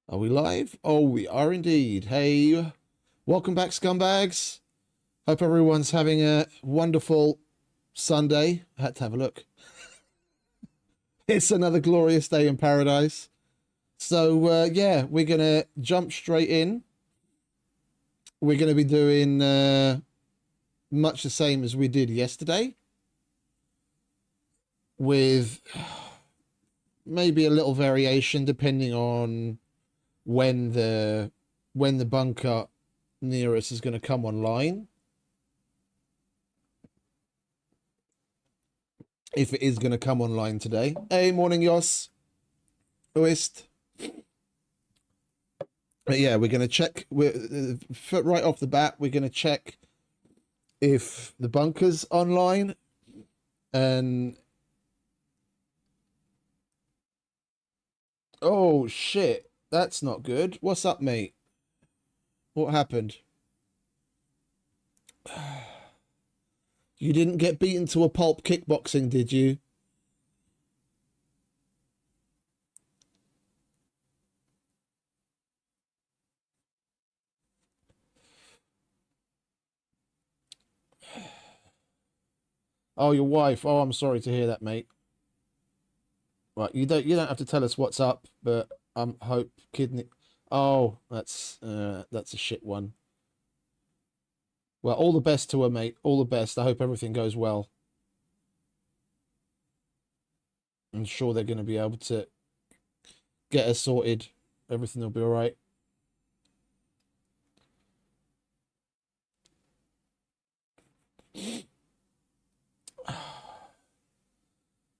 Are we live? Oh, we are indeed. Hey, welcome back, scumbags. Hope everyone's having a wonderful Sunday. I had to have a look. It's another glorious day in paradise. So, yeah, we're going to jump straight in. We're going to be doing much the same as we did yesterday, with maybe a little variation depending on when the bunker near us is going to come online. If it is going to come online today. Hey, morning, Jos. Oist. But yeah, we're going to check. Right off the bat, we're going to check if the bunker's online. And oh shit, that's not good. What's up, mate? What happened? You didn't get beaten to a pulp kickboxing, did you? Oh, your wife. Oh, I'm sorry to hear that, mate. Right, you don't have to tell us what's up, but hope kidney. Oh, that's a shit one. Well, all the best to her, mate. All the best. I hope everything goes well. I'm sure they're going to be able to get her sorted. Everything will be all right.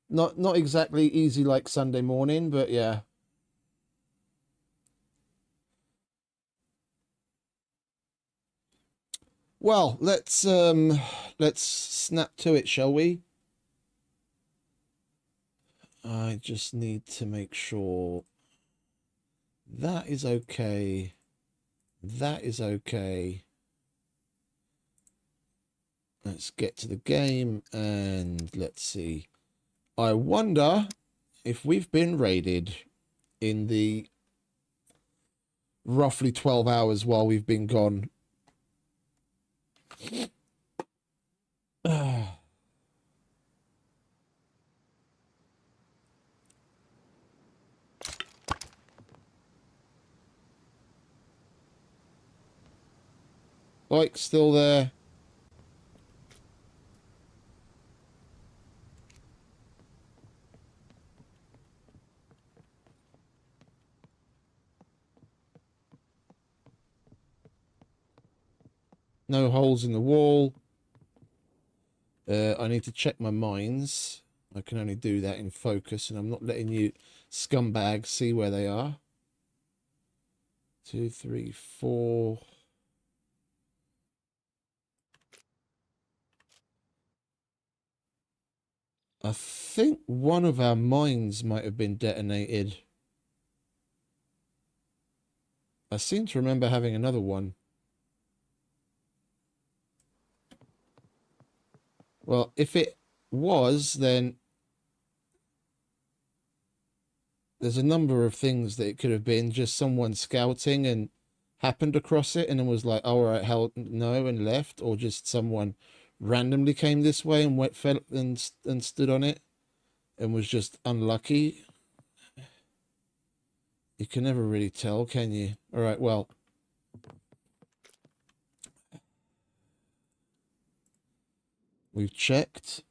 Not exactly easy like Sunday morning, but yeah. Well, let's snap to it, shall we? I just need to make sure that is okay. That is okay. Let's get to the game and let's see. I wonder if we've been raided in the roughly 12 hours while we've been gone. Like, still there. No holes in the wall. I need to check my mines. I can only do that in focus, and I'm not letting you scumbags see where they are. 2, 3, 4. I think one of our mines might have been detonated. I seem to remember having another one. Well, if it was, then there's a number of things that it could have been. Just someone scouting and happened across it and then was like, oh, all right, hell no, and left. Or just someone randomly came this way and fell and stood on it and was just unlucky. You can never really tell, can you? All right, well. We've checked.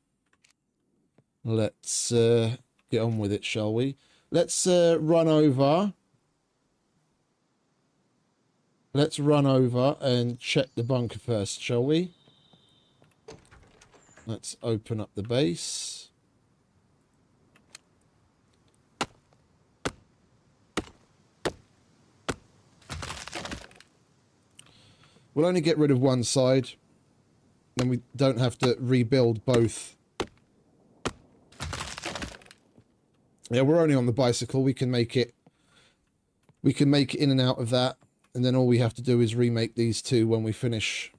Let's get on with it, shall we? Let's run over. Let's run over and check the bunker first, shall we? Let's open up the base. We'll only get rid of one side. Then we don't have to rebuild both. Yeah, we're only on the bicycle. We can make it in and out of that. And then all we have to do is remake these two when we finish.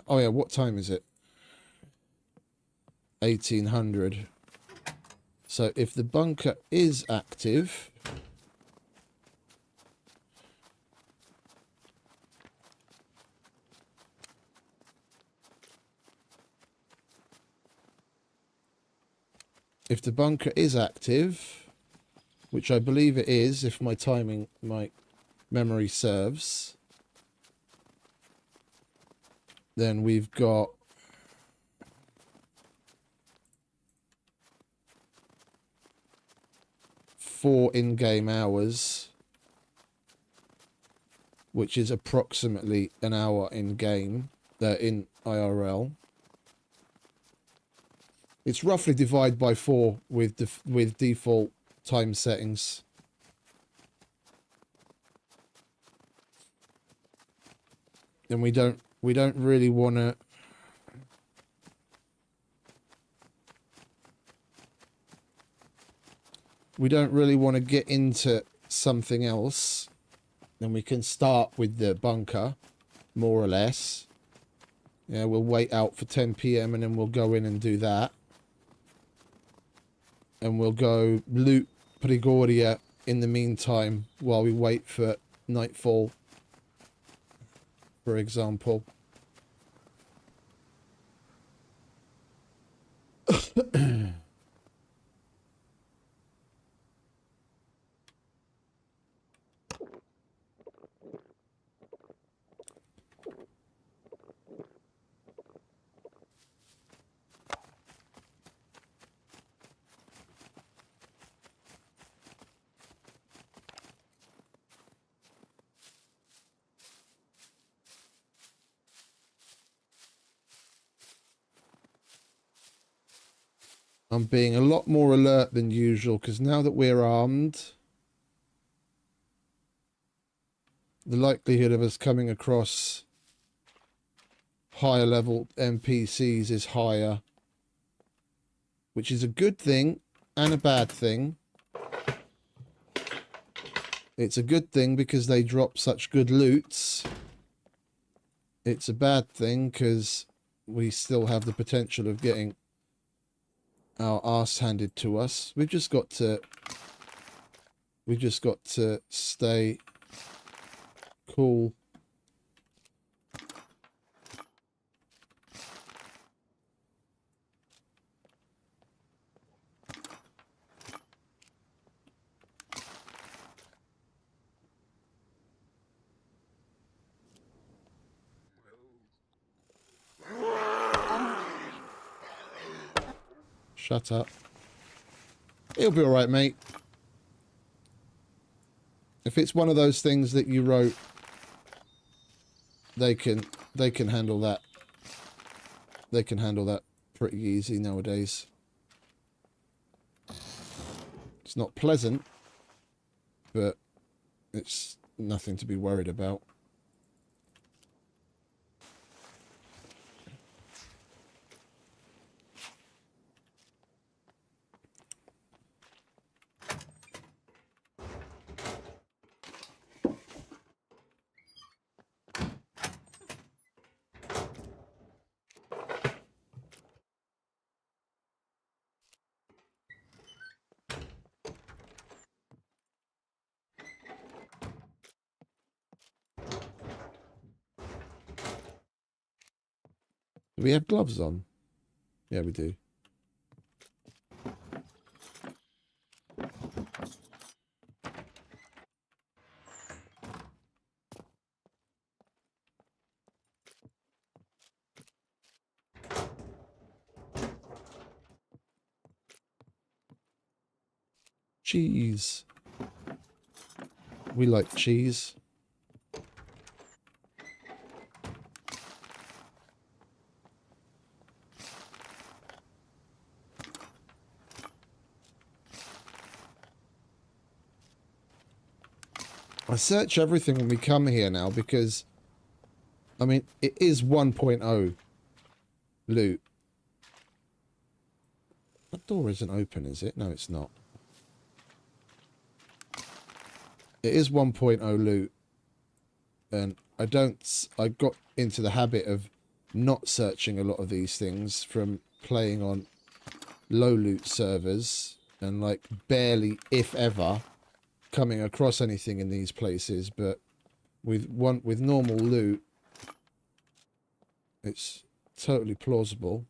Oh yeah, what time is it? 1800. So if the bunker is active, which I believe it is, if my memory serves, then we've got four in-game hours, which is approximately an hour in-game, in IRL. It's roughly divided by 4 with default time settings. And we don't really want to get into something else. Then we can start with the bunker, more or less. Yeah, we'll wait out for 10 PM and then we'll go in and do that. And we'll go loot Prigoria in the meantime while we wait for nightfall, for example. I'm being a lot more alert than usual because now that we're armed, the likelihood of us coming across higher level NPCs is higher, which is a good thing and a bad thing. It's a good thing because they drop such good loots. It's a bad thing because we still have the potential of getting our arse handed to us. We've just got to stay cool. Shut up. It'll be all right, mate. If it's one of those things that you wrote, they can handle that. They can handle that pretty easy nowadays. It's not pleasant, but it's nothing to be worried about. Do we have gloves on? Yeah, we do. Cheese. We like cheese. I search everything when we come here now because, I mean, it is 1.0 loot. That door isn't open, is it? No, it's not. It is 1.0 loot. And I got into the habit of not searching a lot of these things from playing on low loot servers. and like barely, if ever, coming across anything in these places. But with normal loot, it's totally plausible.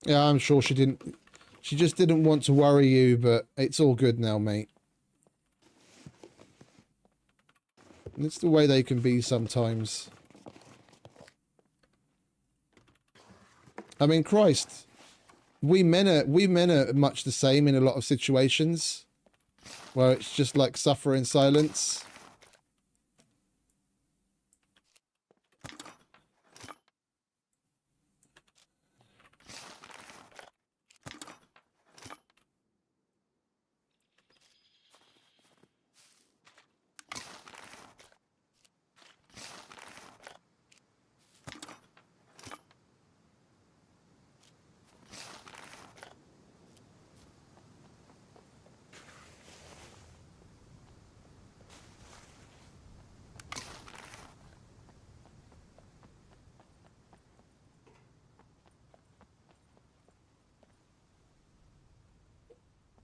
Yeah, I'm sure she didn't. She just didn't want to worry you, but it's all good now, mate. It's the way they can be sometimes. I mean, Christ, we men are much the same in a lot of situations where it's just like suffer in silence.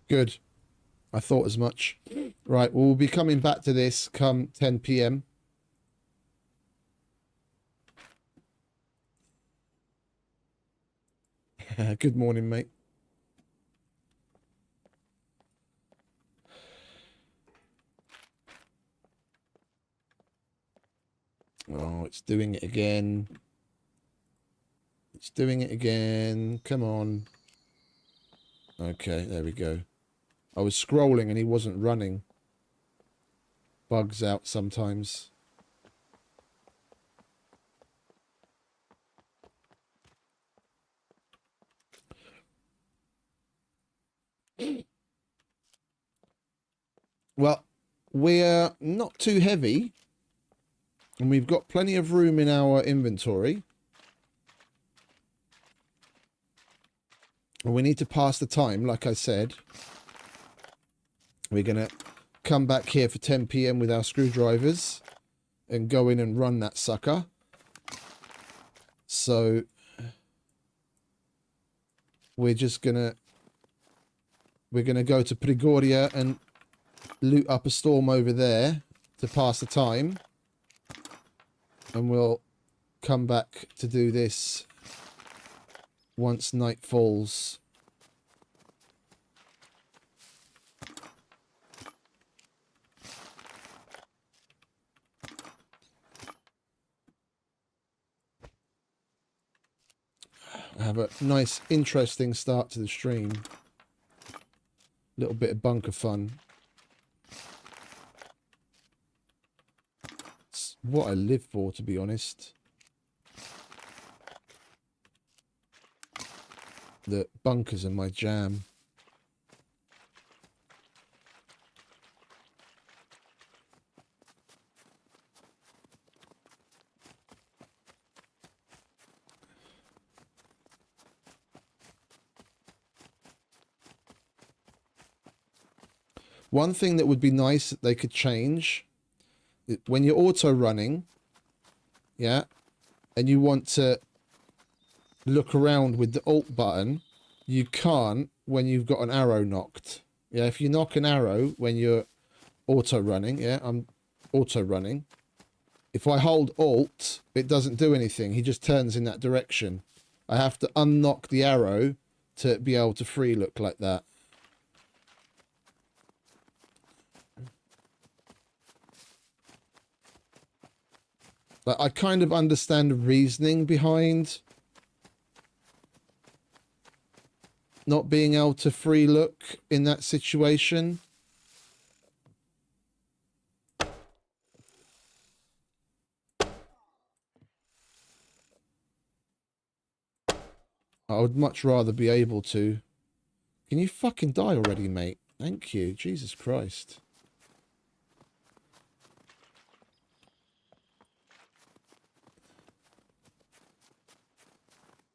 Good. I thought as much. Right, we'll be coming back to this come 10 p.m. Good morning, mate. Oh, it's doing it again. It's doing it again. Come on. Okay, there we go. I was scrolling and he wasn't running. Bugs out sometimes. Well, we're not too heavy. And we've got plenty of room in our inventory. And we need to pass the time, like I said. We're going to come back here for 10 p.m. with our screwdrivers and go in and run that sucker. So we're gonna go to Prigoria and loot up a storm over there to pass the time. And we'll come back to do this once night falls. Have a nice, interesting start to the stream. Little bit of bunker fun. It's what I live for, to be honest. The bunkers are my jam. One thing that would be nice that they could change, when you're auto running, yeah, and you want to look around with the alt button, you can't when you've got an arrow knocked. Yeah, if you knock an arrow when you're auto running, yeah, I'm auto running. If I hold alt, it doesn't do anything. He just turns in that direction. I have to unknock the arrow to be able to free look like that. Like, I kind of understand the reasoning behind not being able to free look in that situation. I would much rather be able to. Can you fucking die already, mate? Thank you. Jesus Christ.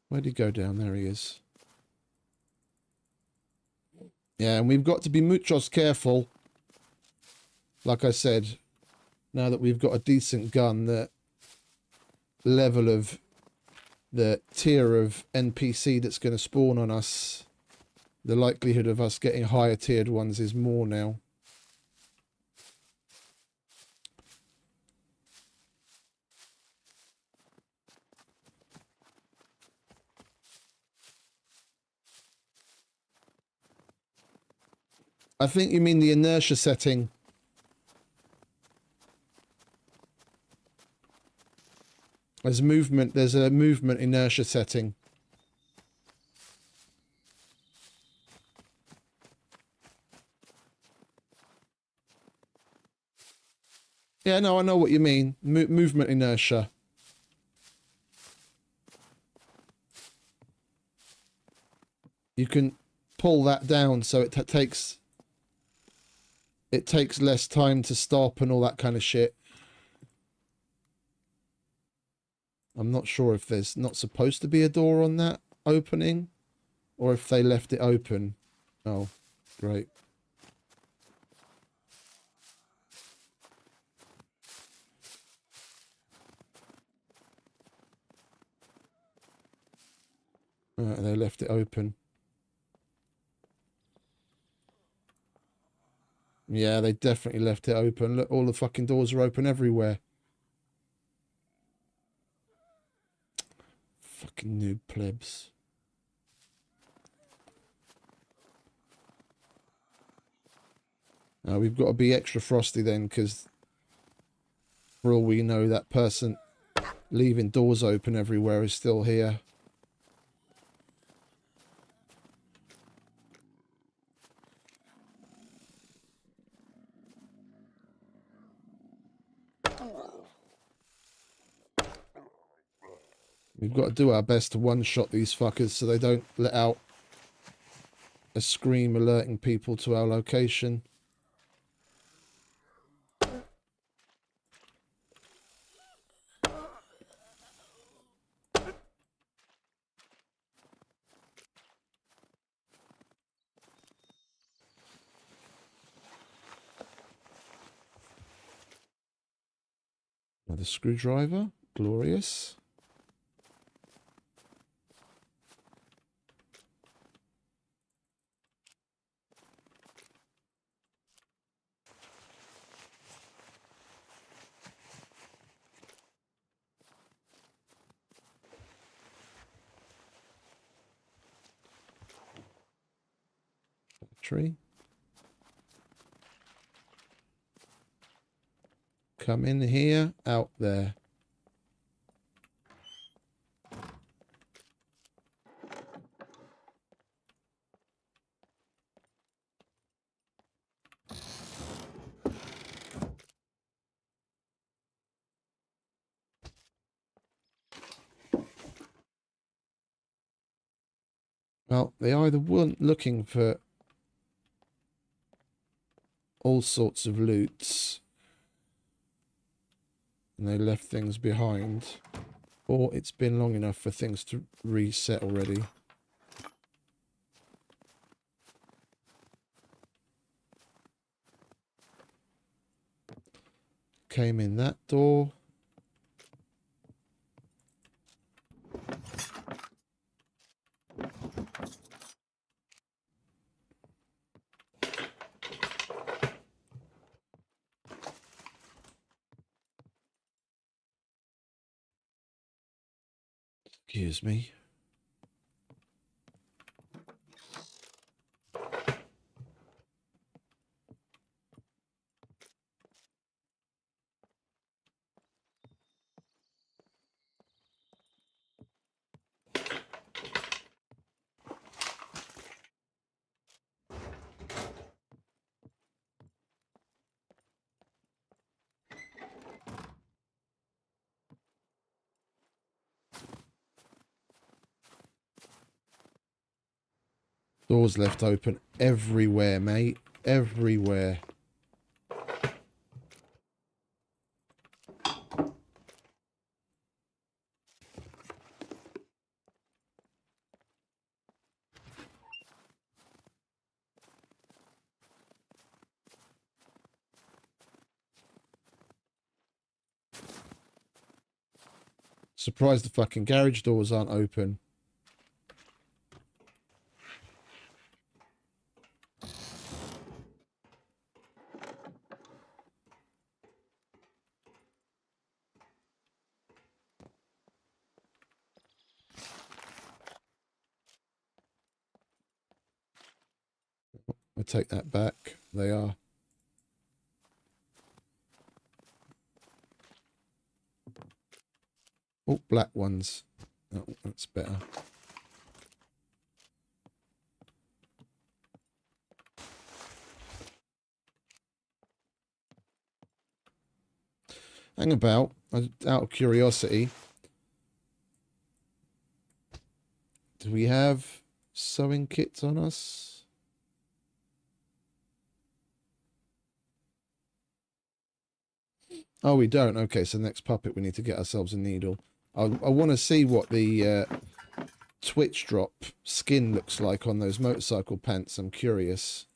Where'd he go down? There he is. Yeah, and we've got to be muchos careful. Like I said, now that we've got a decent gun, that level of the tier of NPC that's going to spawn on us, the likelihood of us getting higher tiered ones is more now. I think you mean the inertia setting. There's a movement inertia setting. Yeah, no, I know what you mean. Movement inertia. You can pull that down so it takes less time to stop and all that kind of shit. I'm not sure if there's not supposed to be a door on that opening or if they left it open. Oh, great. They left it open. Yeah, they definitely left it open. Look, all the fucking doors are open everywhere. Fucking noob plebs. We've got to be extra frosty then, because for all we know, that person leaving doors open everywhere is still here. We've got to do our best to one-shot these fuckers so they don't let out a scream alerting people to our location. Another screwdriver. Glorious. Tree. Come in here, out there. Well, they either weren't looking for all sorts of loots and they left things behind, or it's been long enough for things to reset already. Came in that door. Excuse me. Doors left open everywhere, mate. Everywhere. Surprised the fucking garage doors aren't open. I take that back. They are. Oh, black ones. Oh, that's better. Hang about. Out of curiosity, do we have sewing kits on us? Oh, we don't. Okay, so next puppet, we need to get ourselves a needle. I want to see what the Twitch drop skin looks like on those motorcycle pants. I'm curious.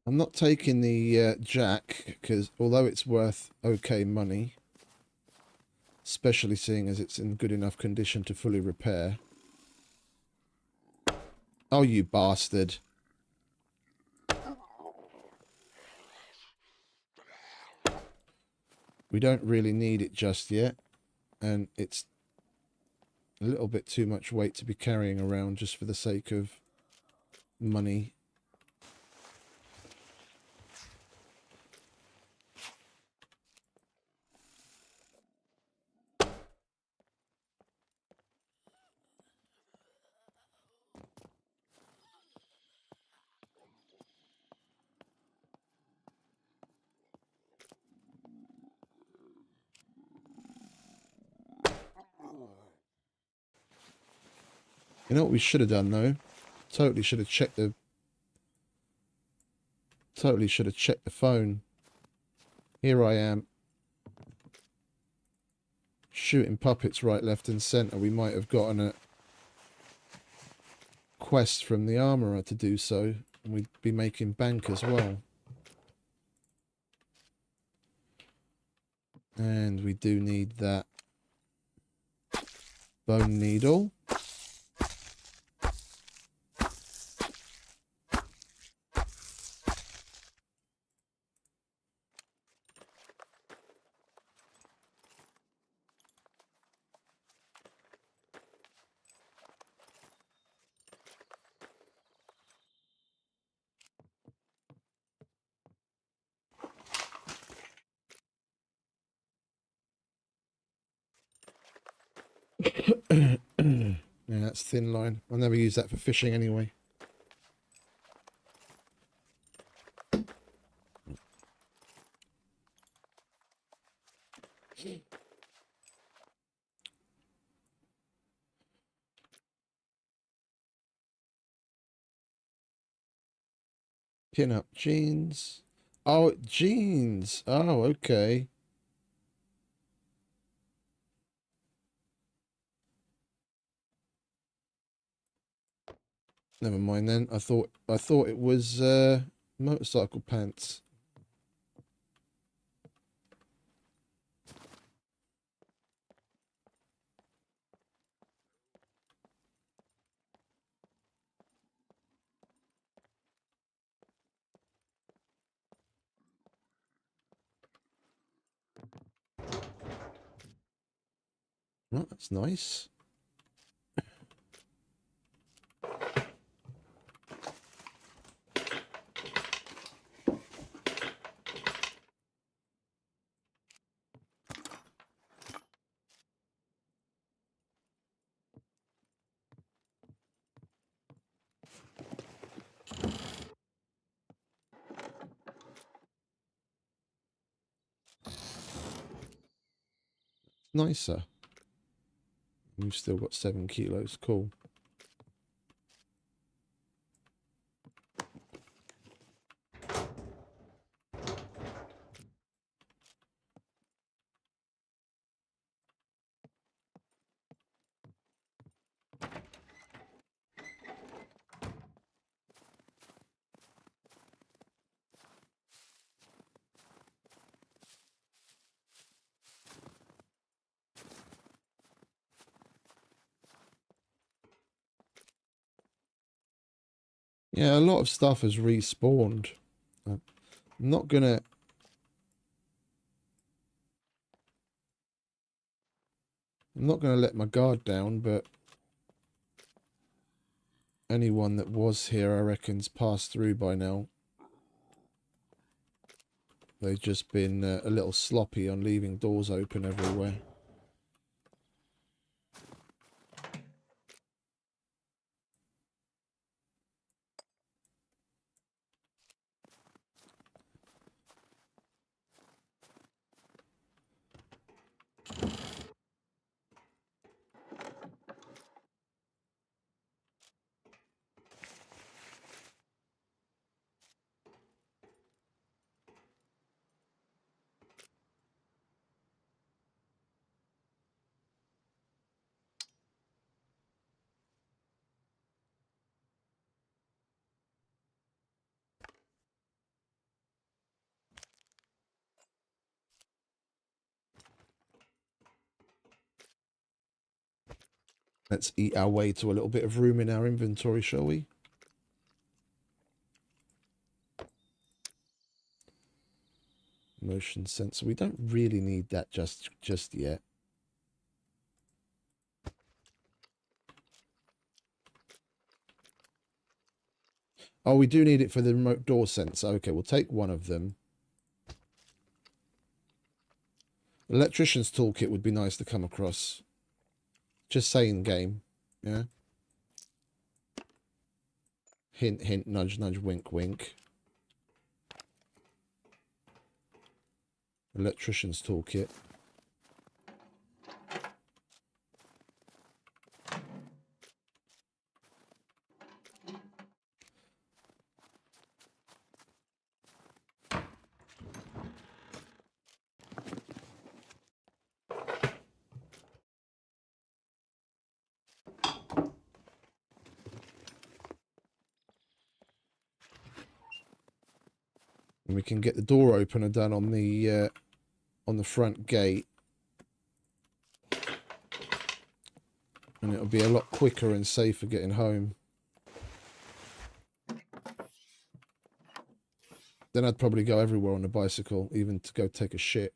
I'm not taking the jack, because although it's worth okay money, especially seeing as it's in good enough condition to fully repair. Oh, you bastard. We don't really need it just yet, and it's a little bit too much weight to be carrying around just for the sake of money. You know what we should have done though? Totally should have checked the phone. Here I am, shooting puppets right, left and centre. We might have gotten a quest from the armourer to do so, and we'd be making bank as well. And we do need that bone needle. Yeah, that's thin line. I'll never use that for fishing anyway. Pin up jeans. Oh, jeans. Oh, okay. Never mind then. I thought it was motorcycle pants. Oh, that's nice. Nicer. We've still got 7 kilos. Cool. Yeah, a lot of stuff has respawned. I'm not gonna... I'm not gonna let my guard down, but anyone that was here, I reckon's passed through by now. They've just been a little sloppy on leaving doors open everywhere. Let's eat our way to a little bit of room in our inventory, shall we? Motion sensor. We don't really need that just yet. Oh, we do need it for the remote door sensor. Okay, we'll take one of them. Electrician's toolkit would be nice to come across. Just saying, game. Yeah. Hint, hint, nudge, nudge, wink, wink. Electrician's toolkit. And we can get the door opener done on the front gate. And it'll be a lot quicker and safer getting home. Then I'd probably go everywhere on a bicycle, even to go take a shit.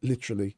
Literally.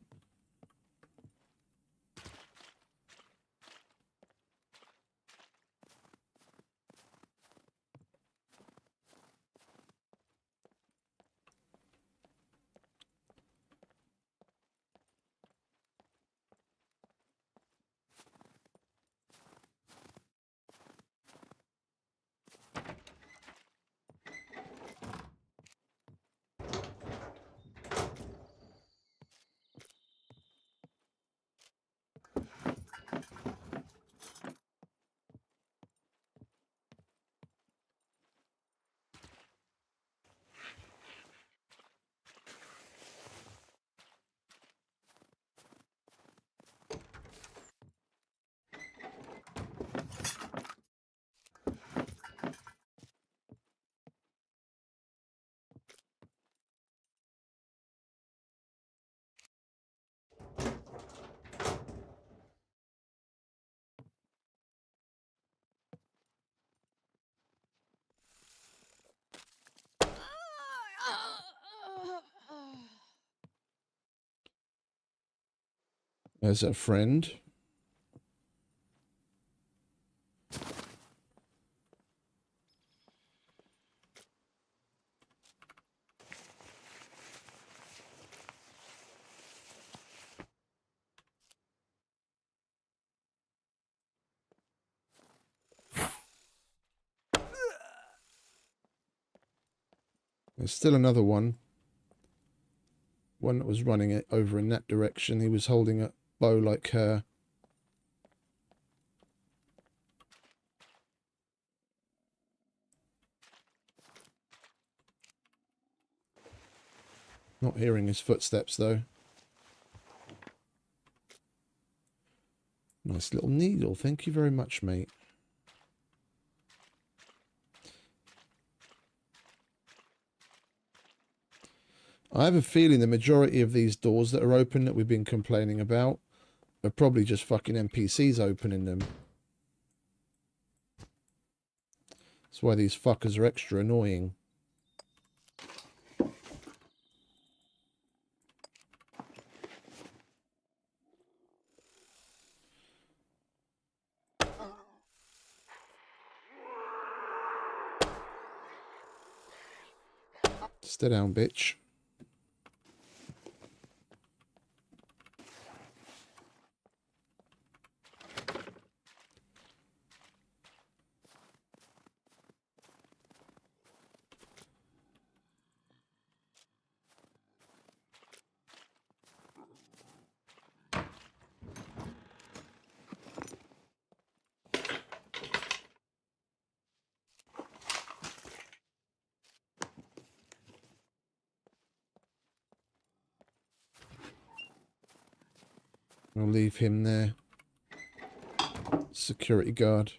As a friend. There's still another one. One that was running it over in that direction. He was holding a bow like her. Not hearing his footsteps, though. Nice little needle. Thank you very much, mate. I have a feeling the majority of these doors that are open that we've been complaining about are probably just fucking NPCs opening them. It's That's why these fuckers are extra annoying. Stay down, bitch. I'll leave him there. Security guard.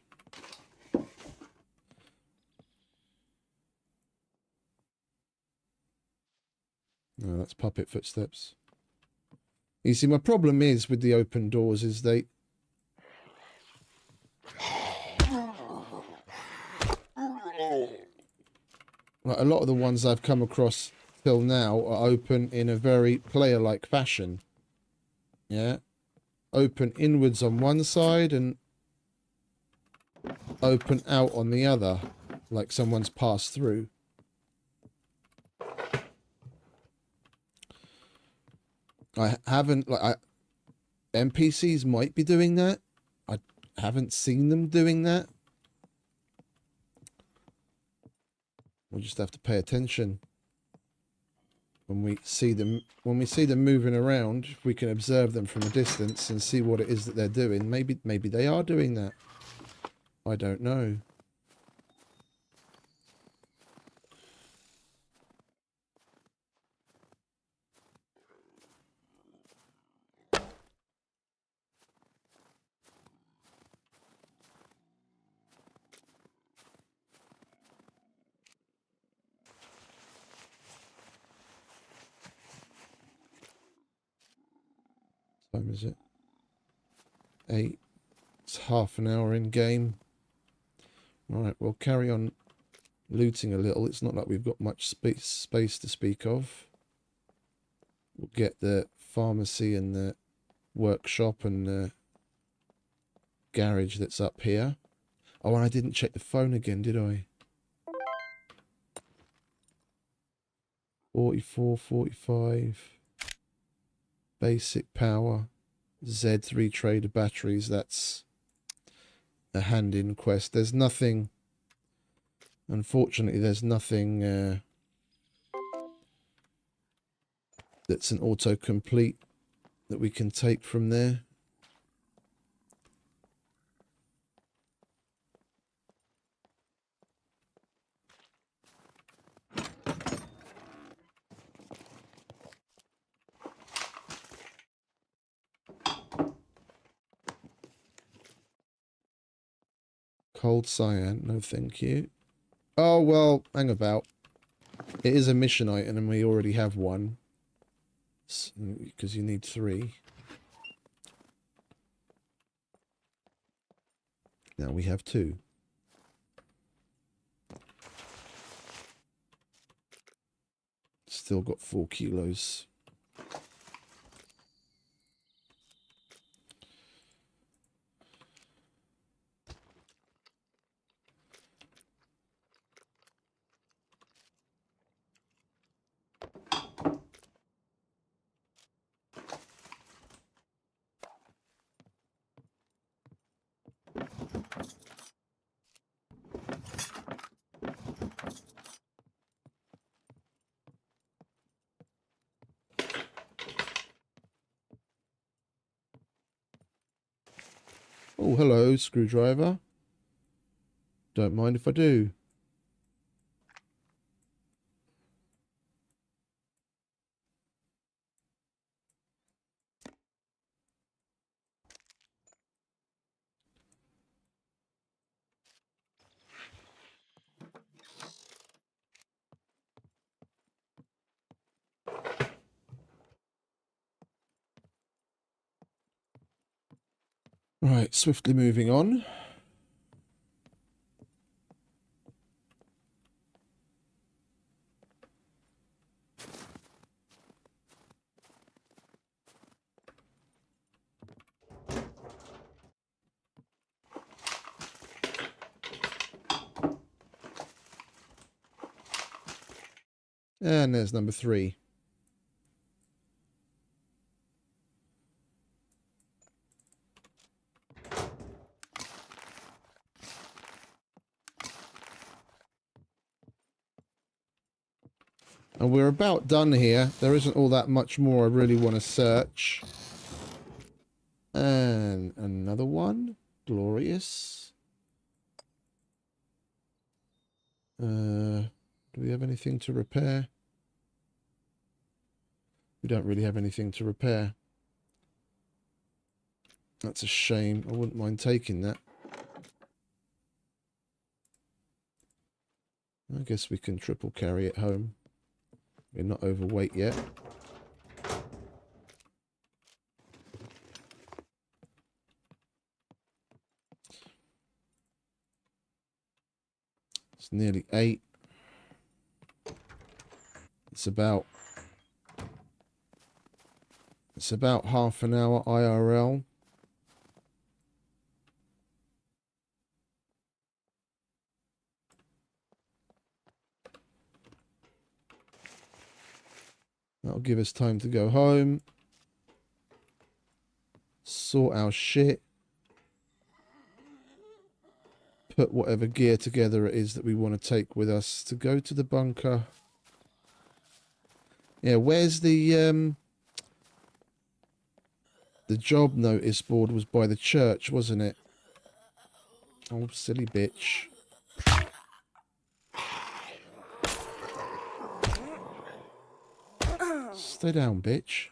No, that's puppet footsteps. You see, my problem is with the open doors is they... Like, a lot of the ones I've come across till now are open in a very player-like fashion. Yeah? Open inwards on one side and open out on the other. Like someone's passed through. I haven't... NPCs might be doing that. I haven't seen them doing that. We'll just have to pay attention when we see them. When we see them moving around, if we can observe them from a distance and see what it is that they're doing. Maybe they are doing that. I don't know. What time is it? 8. It's half an hour in game. Right, we'll carry on looting a little. It's not like we've got much space to speak of. We'll get the pharmacy and the workshop and the garage that's up here. Oh, and I didn't check the phone again, did I? 44, 45. Basic power. Z3 trader batteries. That's a hand-in quest. There's nothing... Unfortunately, there's nothing that's an autocomplete that we can take from there. Cold cyan, no thank you. Oh, well, hang about. It is a mission item and we already have one. Because you need 3. Now we have 2. Still got 4 kilos. Oh, hello, screwdriver. Don't mind if I do. Right, swiftly moving on. And there's number 3. And we're about done here. There isn't all that much more I really want to search. And another one. Glorious. Do we have anything to repair? We don't really have anything to repair. That's a shame. I wouldn't mind taking that. I guess we can triple carry it home. We're not overweight yet. It's nearly 8. It's about half an hour IRL. That'll give us time to go home. Sort our shit. Put whatever gear together it is that we want to take with us to go to the bunker. Yeah, where's the job notice board was by the church, wasn't it? Oh, silly bitch. Stay down, bitch.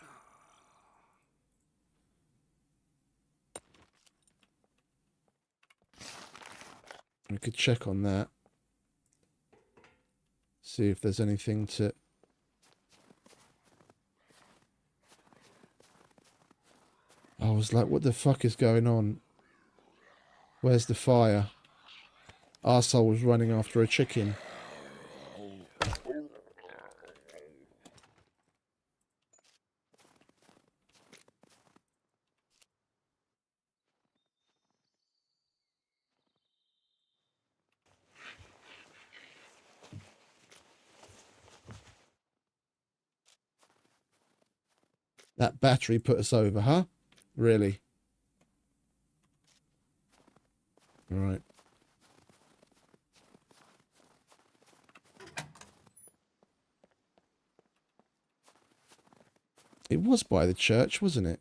We could check on that. See if there's anything to... I was like, what the fuck is going on? Where's the fire? Arsehole was running after a chicken. That battery put us over, huh? Really? All right. It was by the church, wasn't it?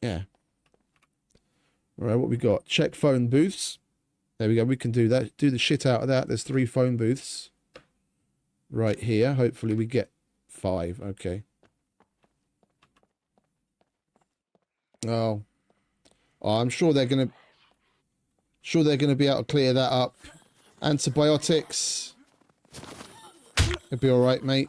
Yeah. All right, what we got? Check phone booths. There we go. We can do that. Do the shit out of that. There's 3 phone booths right here. Hopefully we get 5. Okay. Oh. Oh, I'm sure they're gonna be able to clear that up. Antibiotics. It'll be all right, mate.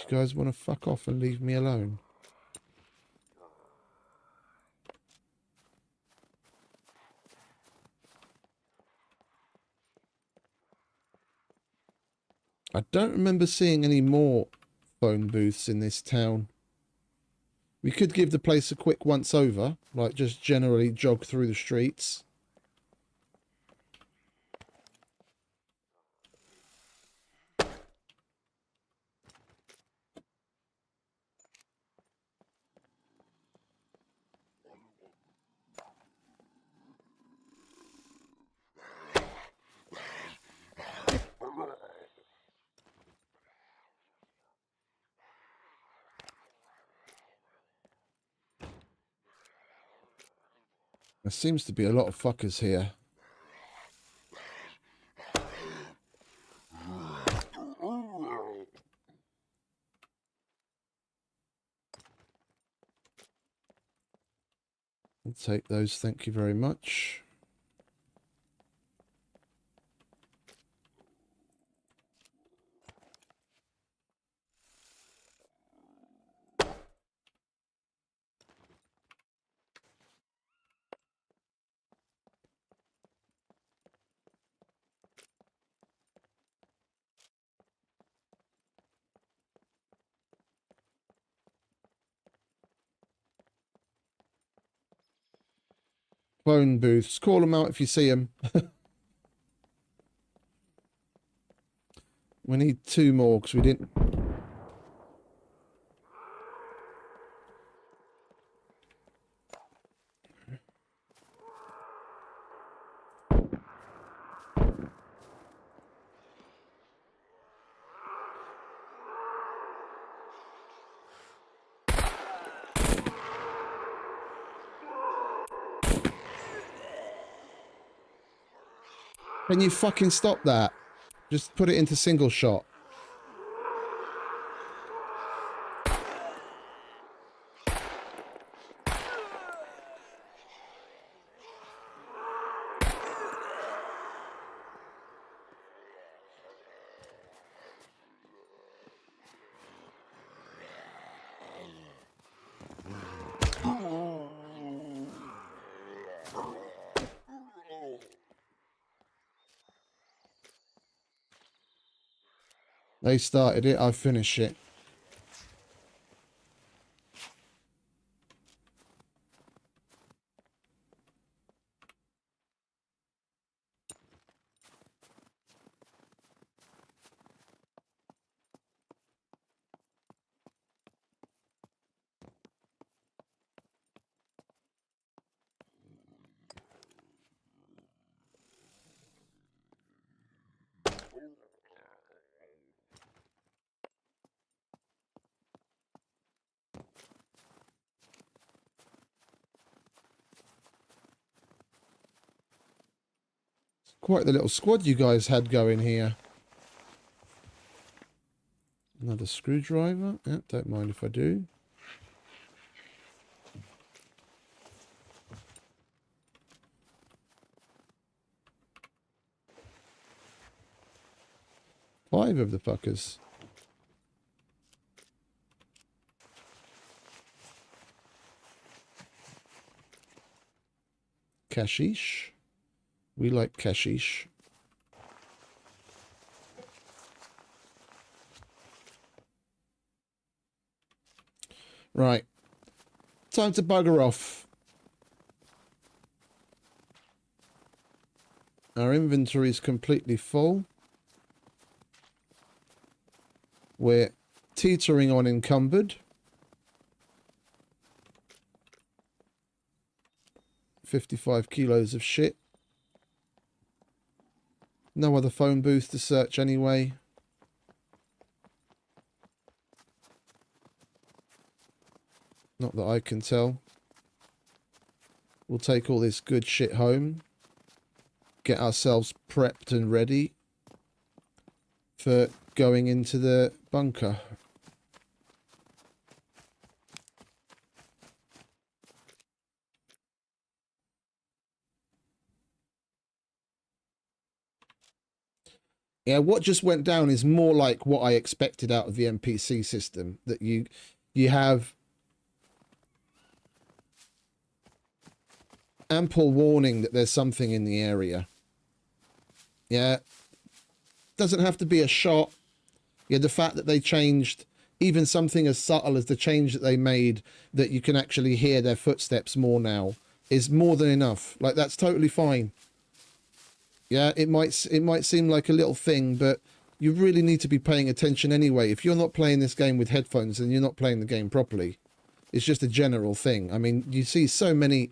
You guys want to fuck off and leave me alone? I don't remember seeing any more phone booths in this town. We could give the place a quick once over, like just generally jog through the streets. There seems to be a lot of fuckers here. I'll take those, thank you very much. Phone booths. Call them out if you see them. We need 2 more because we didn't... Can you fucking stop that? Just put it into single shot. They started it, I finished it. Quite the little squad you guys had going here. Another screwdriver. Yeah, don't mind if I do. Five of the fuckers. Cashish. We like cashish. Right. Time to bugger off. Our inventory is completely full. We're teetering on encumbered. 55 kilos of shit. No other phone booth to search anyway. Not that I can tell. We'll take all this good shit home. Get ourselves prepped and ready for going into the bunker. Yeah, what just went down is more like what I expected out of the NPC system. That you have ample warning that there's something in the area. Yeah. Doesn't have to be a shot. Yeah, the fact that they changed even something as subtle as the change that they made that you can actually hear their footsteps more now is more than enough. Like, that's totally fine. Yeah, it might seem like a little thing, but you really need to be paying attention anyway. If you're not playing this game with headphones, then you're not playing the game properly. It's just a general thing. I mean, you see so many,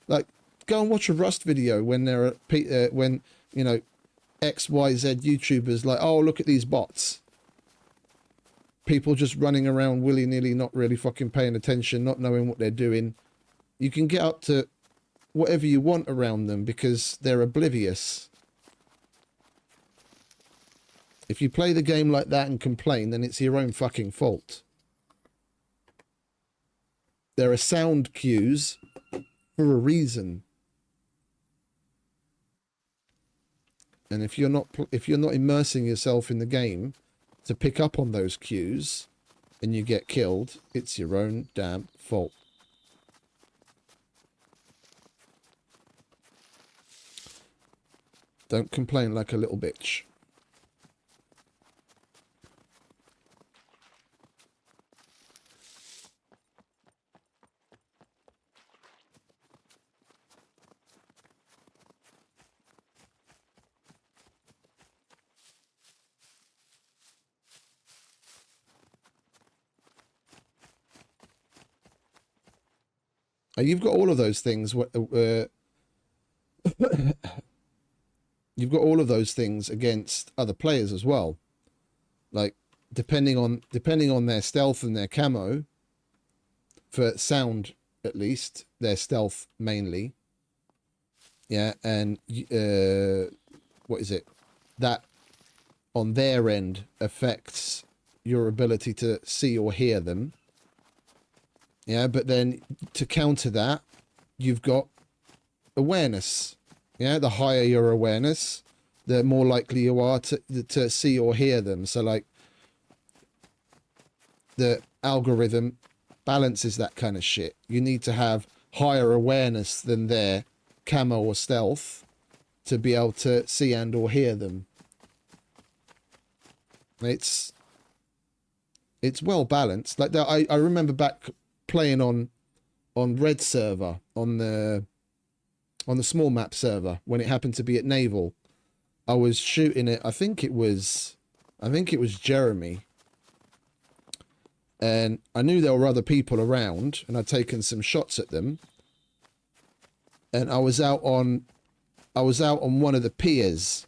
like, go and watch a Rust video when there are when, you know, XYZ YouTubers like, oh, look at these bots. People just running around willy-nilly, not really fucking paying attention, not knowing what they're doing. You can get up to whatever you want around them because they're oblivious. If you play the game like that and complain, then it's your own fucking fault. There are sound cues for a reason. And if you're not immersing yourself in the game to pick up on those cues and you get killed, it's your own damn fault. Don't complain like a little bitch. And you've got all of those things. You've got all of those things against other players as well. Like depending on their stealth and their camo, for sound at least, their stealth mainly. Yeah, and what is it? That on their end affects your ability to see or hear them. Yeah, but then to counter that, you've got awareness. Yeah, the higher your awareness, the more likely you are to see or hear them. So like the algorithm balances that kind of shit. You need to have higher awareness than their camo or stealth to be able to see and or hear them. It's well balanced. Like I remember back playing on Red server on the small map server when it happened to be at Naval. I was shooting it. I think it was Jeremy. And I knew there were other people around, and I'd taken some shots at them. And I was out on one of the piers.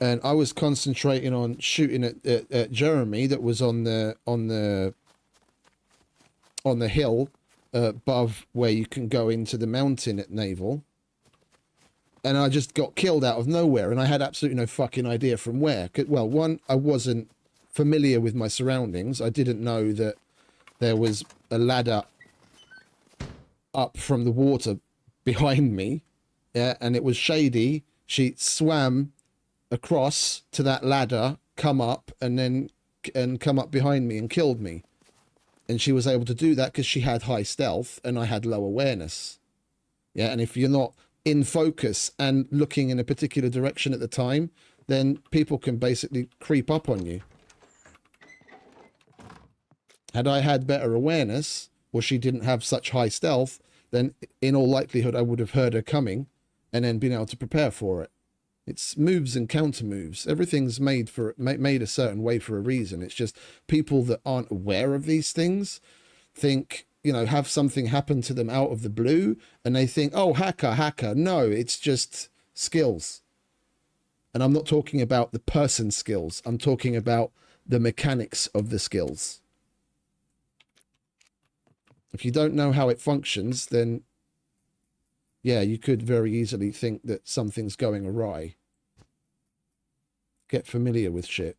And I was concentrating on shooting at Jeremy that was on the hill above where you can go into the mountain at Naval. And I just got killed out of nowhere, and I had absolutely no fucking idea from where. Well, one, I wasn't familiar with my surroundings. I didn't know that there was a ladder up from the water behind me. Yeah, and it was shady. She swam across to that ladder, come up, and come up behind me and killed me. And she was able to do that because she had high stealth and I had low awareness. Yeah, and if you're not in focus and looking in a particular direction at the time, then people can basically creep up on you. Had I had better awareness, or she didn't have such high stealth, then in all likelihood I would have heard her coming and then been able to prepare for it. It's moves and counter moves. Everything's made a certain way for a reason. It's just people that aren't aware of these things think, you know, have something happen to them out of the blue and they think, oh, hacker. No, it's just skills. And I'm not talking about the person's skills. I'm talking about the mechanics of the skills. If you don't know how it functions, then yeah, you could very easily think that something's going awry. Get familiar with shit.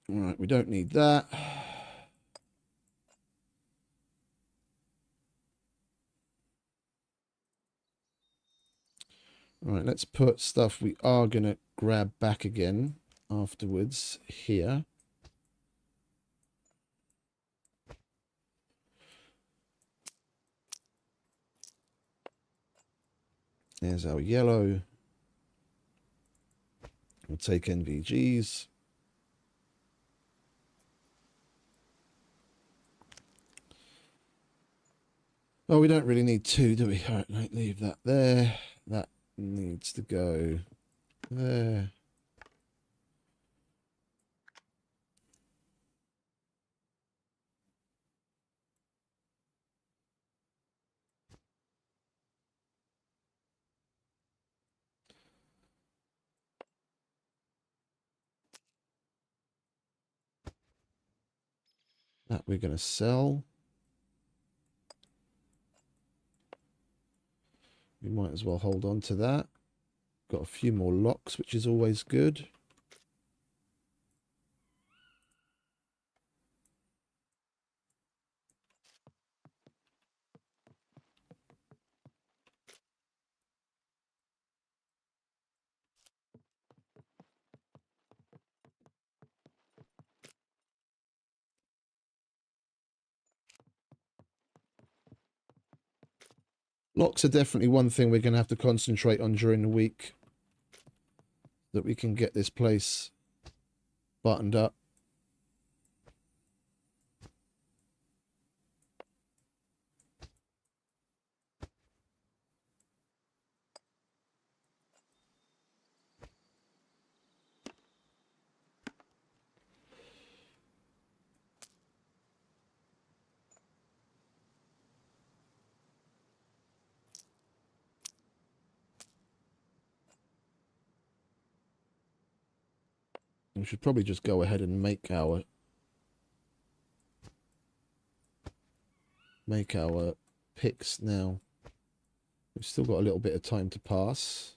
All right, we don't need that. All right, let's put stuff we are going to grab back again afterwards here. There's our yellow. We'll take NVGs. Oh, we don't really need two, do we? All right, leave that there. That needs to go there. That we're going to sell. We might as well hold on to that. Got a few more locks, which is always good. Locks are definitely one thing we're going to have to concentrate on during the week, that we can get this place buttoned up. We should probably just go ahead and make our picks now. We've still got a little bit of time to pass.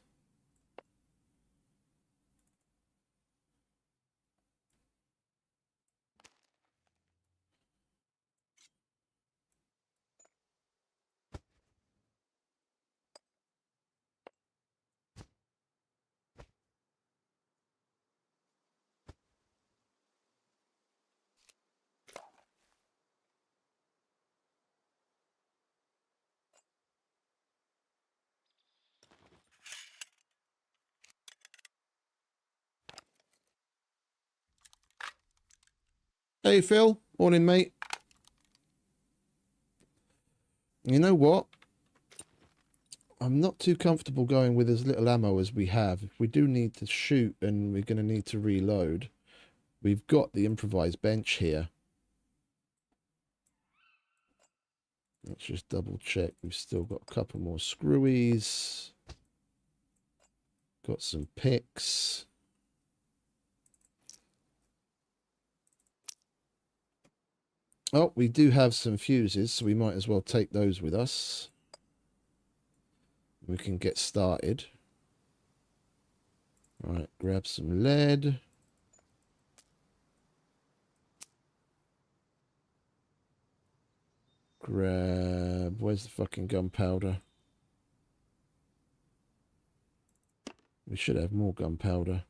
Hey, Phil. Morning, mate. You know what? I'm not too comfortable going with as little ammo as we have. If we do need to shoot and we're going to need to reload, we've got the improvised bench here. Let's just double check. We've still got a couple more screwies. Got some picks. Oh, we do have some fuses, so we might as well take those with us. We can get started. All right, grab some lead. Where's the fucking gunpowder? We should have more gunpowder.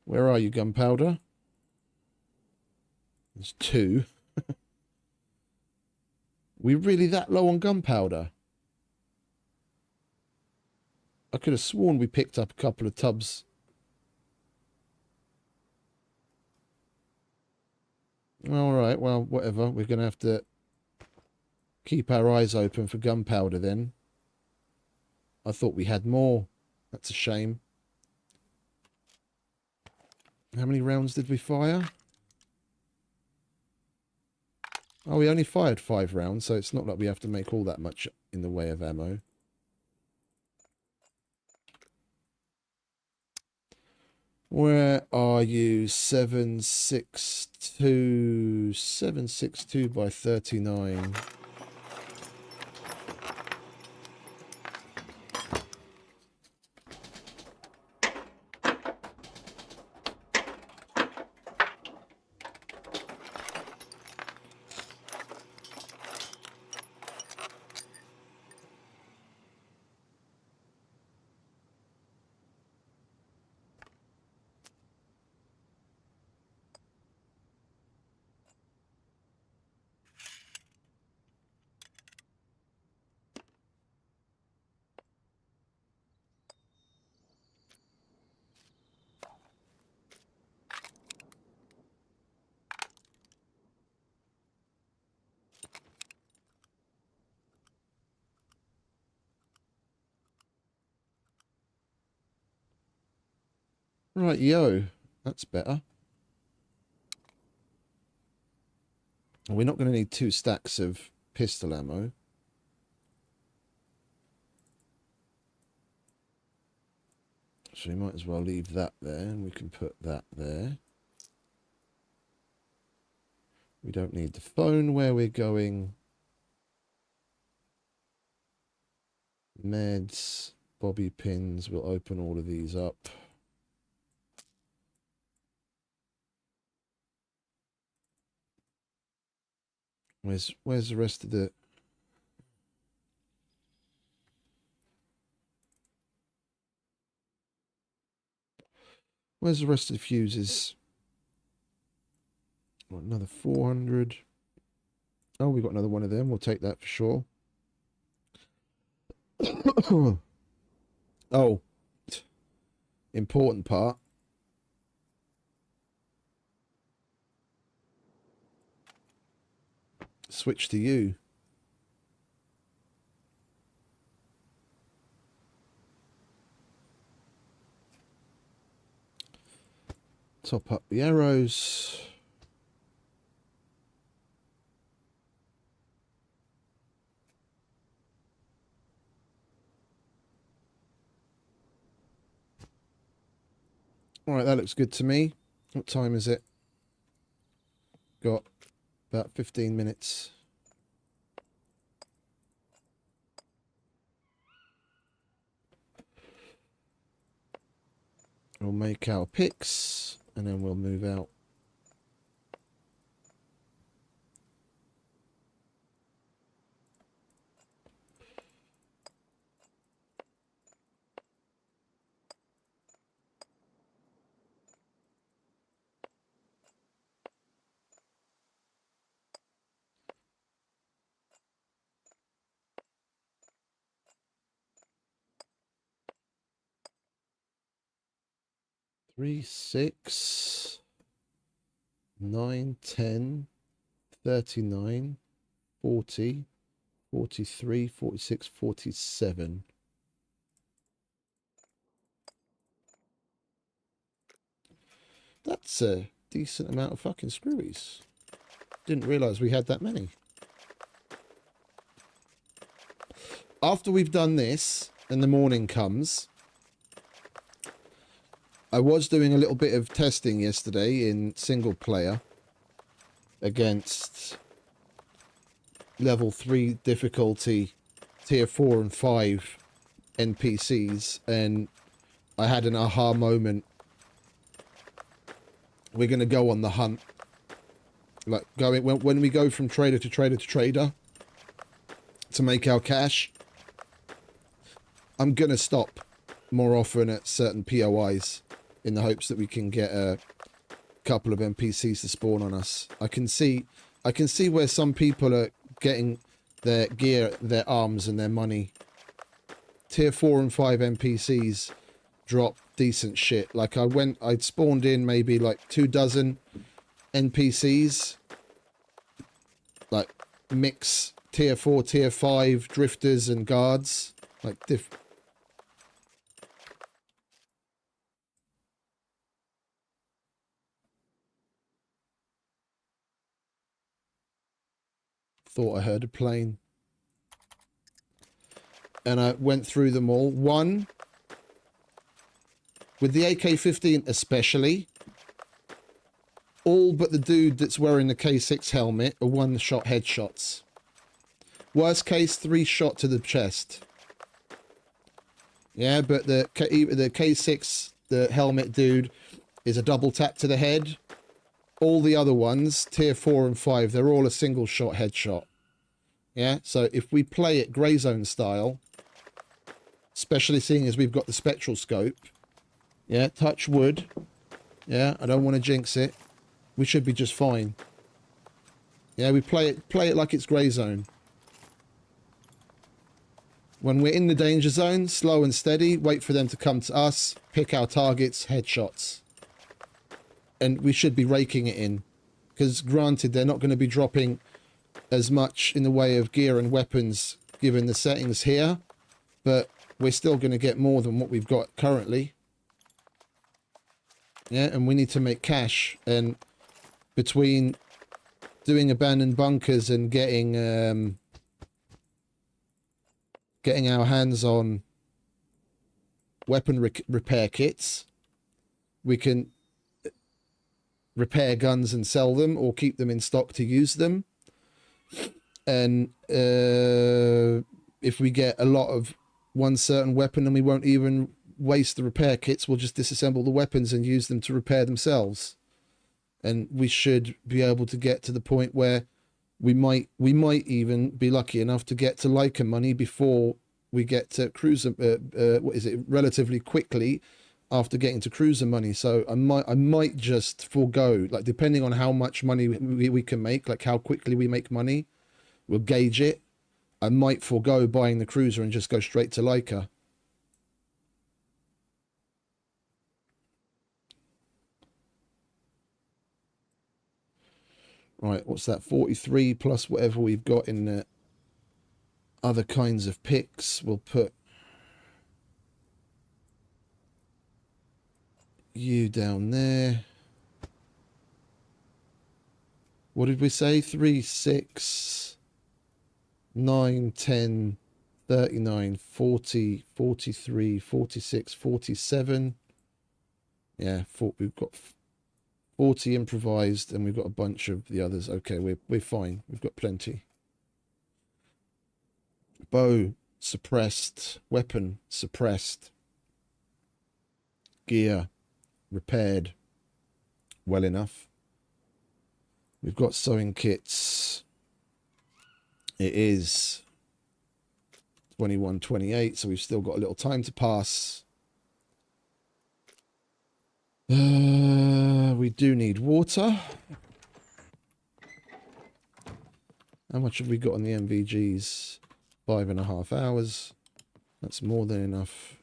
Where are you, gunpowder? There's 2. We really that low on gunpowder? I could have sworn we picked up a couple of tubs. All right, well, whatever. We're going to have to keep our eyes open for gunpowder then. I thought we had more. That's a shame. How many rounds did we fire? Oh, we only fired 5 rounds, so it's not like we have to make all that much in the way of ammo. Where are you? 762. 762 by 39. Right, yo. That's better. We're not going to need 2 stacks of pistol ammo. So we might as well leave that there, and we can put that there. We don't need the phone where we're going. Meds, bobby pins. We'll open all of these up. Where's the rest of the... Where's the rest of the fuses? Oh, another 400. Oh, we got another one of them. We'll take that for sure. Oh, important part. Switch to you. Top up the arrows. All right, that looks good to me. What time is it? Got about 15 minutes. We'll make our picks and then we'll move out. Three, 6, 9, 10, 39, 40, 43, 46, 47. That's a decent amount of fucking screwies. Didn't realise we had that many. After we've done this and the morning comes, I was doing a little bit of testing yesterday in single player against level 3 difficulty tier 4 and 5 NPCs, and I had an aha moment. We're going to go on the hunt. Like going when we go from trader to trader to trader to make our cash, I'm going to stop more often at certain POIs in the hopes that we can get a couple of NPCs to spawn on us. I can see where some people are getting their gear, their arms and their money. Tier 4 and 5 NPCs drop decent shit. Like I'd spawned in maybe like 24 NPCs, like mix tier 4, tier 5 drifters and guards, like thought I heard a plane. And I went through them all. One, with the AK-15 especially, all but the dude that's wearing the K6 helmet are one-shot headshots. Worst case, 3 shot to the chest. Yeah, but the K6, the helmet dude, is a double tap to the head. All the other ones, tier 4 and 5, they're all a single shot headshot. Yeah, so if we play it grey zone style, especially seeing as we've got the spectral scope, yeah, touch wood, yeah, I don't want to jinx it, we should be just fine. Yeah, we play it like it's grey zone. When we're in the danger zone, slow and steady, wait for them to come to us, pick our targets, headshots. And we should be raking it in. Because granted, they're not going to be dropping as much in the way of gear and weapons given the settings here, but we're still going to get more than what we've got currently. Yeah, and we need to make cash. And between doing abandoned bunkers and getting our hands on weapon repair kits, we can repair guns and sell them or keep them in stock to use them. And if we get a lot of one certain weapon, and we won't even waste the repair kits, we'll just disassemble the weapons and use them to repair themselves. And we should be able to get to the point where we might even be lucky enough to get to Leica money before we get to cruiser relatively quickly after getting to cruiser money. So I might just forego, like, depending on how much money we can make, like how quickly we make money, we'll gauge it. I might forego buying the cruiser and just go straight to Leica. Right, what's that? 43 plus whatever we've got in the other kinds of picks. We'll put you down there. What did we say? 3, 6, 9, 10, 39, 40, 43, 46, 47. Yeah, we've got 40 improvised, and we've got a bunch of the others. Okay, we're fine. We've got plenty. Bow suppressed, weapon suppressed, gear repaired well enough. We've got sewing kits. It is 21:28, so we've still got a little time to pass. We do need water. How much have we got on the MVGs? 5.5 hours. That's more than enough.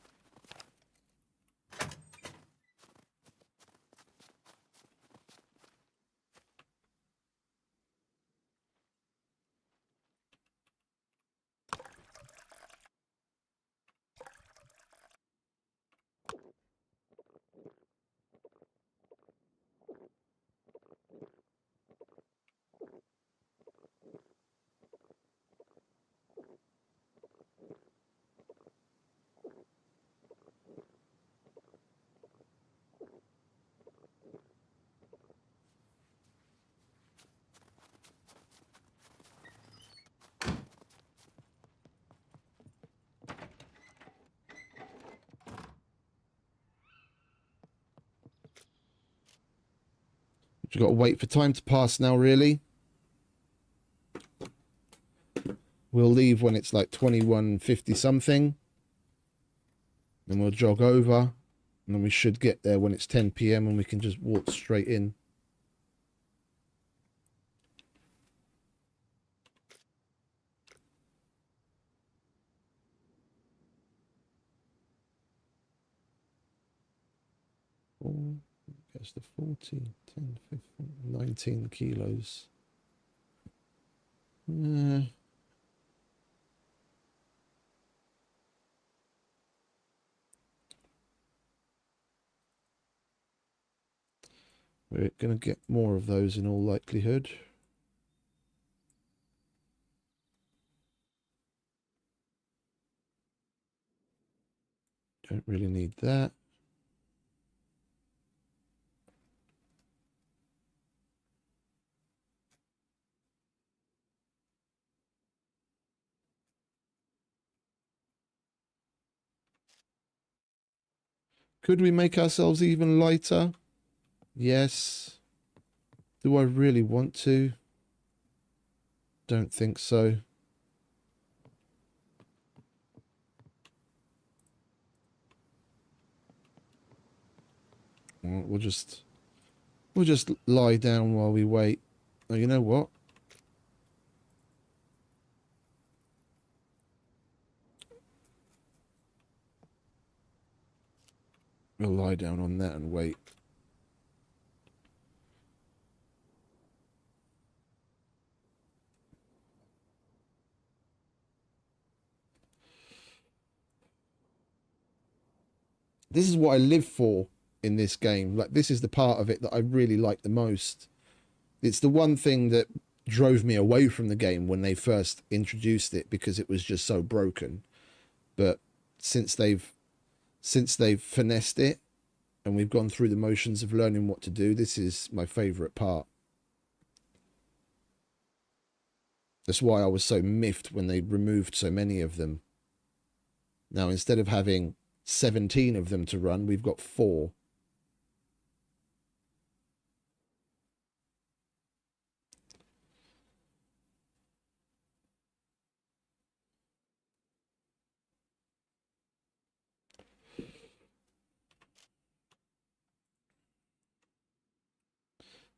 We've got to wait for time to pass now, really. We'll leave when it's like 21:50 something. Then we'll jog over. And then we should get there when it's 10 p.m. and we can just walk straight in. Gets to 40, 10, 15, 19 kilos. We're going to get more of those in all likelihood. Don't really need that. Could we make ourselves even lighter? Yes. Do I really want to? Don't think so. We'll just lie down while we wait. Oh, you know what? We'll lie down on that and wait. This is what I live for in this game. Like, this is the part of it that I really like the most. It's the one thing that drove me away from the game when they first introduced it, because it was just so broken. But since they've finessed it and we've gone through the motions of learning what to do, this is my favorite part. That's why I was so miffed when they removed so many of them. Now, instead of having 17 of them to run, we've got 4.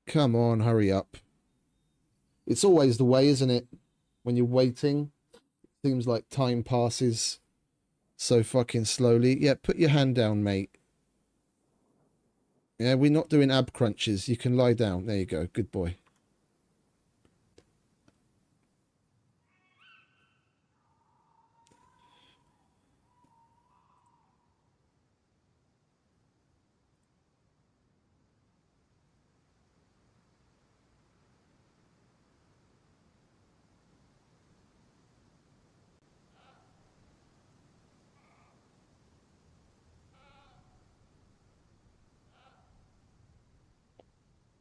Come on, hurry up. It's always the way, isn't it? When you're waiting, it seems like time passes so fucking slowly. Yeah, put your hand down, mate. Yeah, we're not doing ab crunches. You can lie down. There you go. Good boy.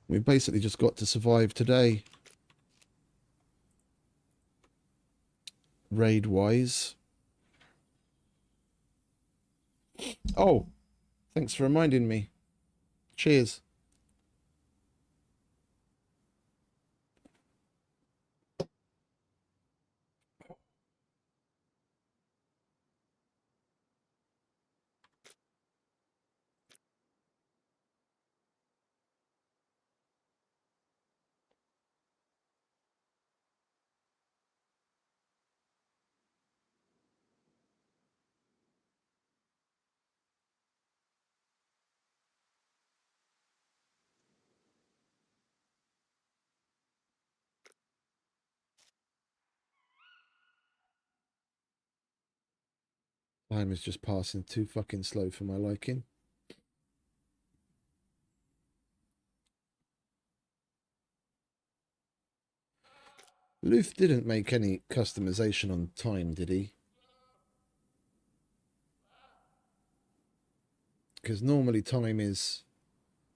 We've basically just got to survive today. Raid-wise. Oh, thanks for reminding me. Cheers. Time is just passing too fucking slow for my liking. Luth didn't make any customization on time, did he? Because normally time is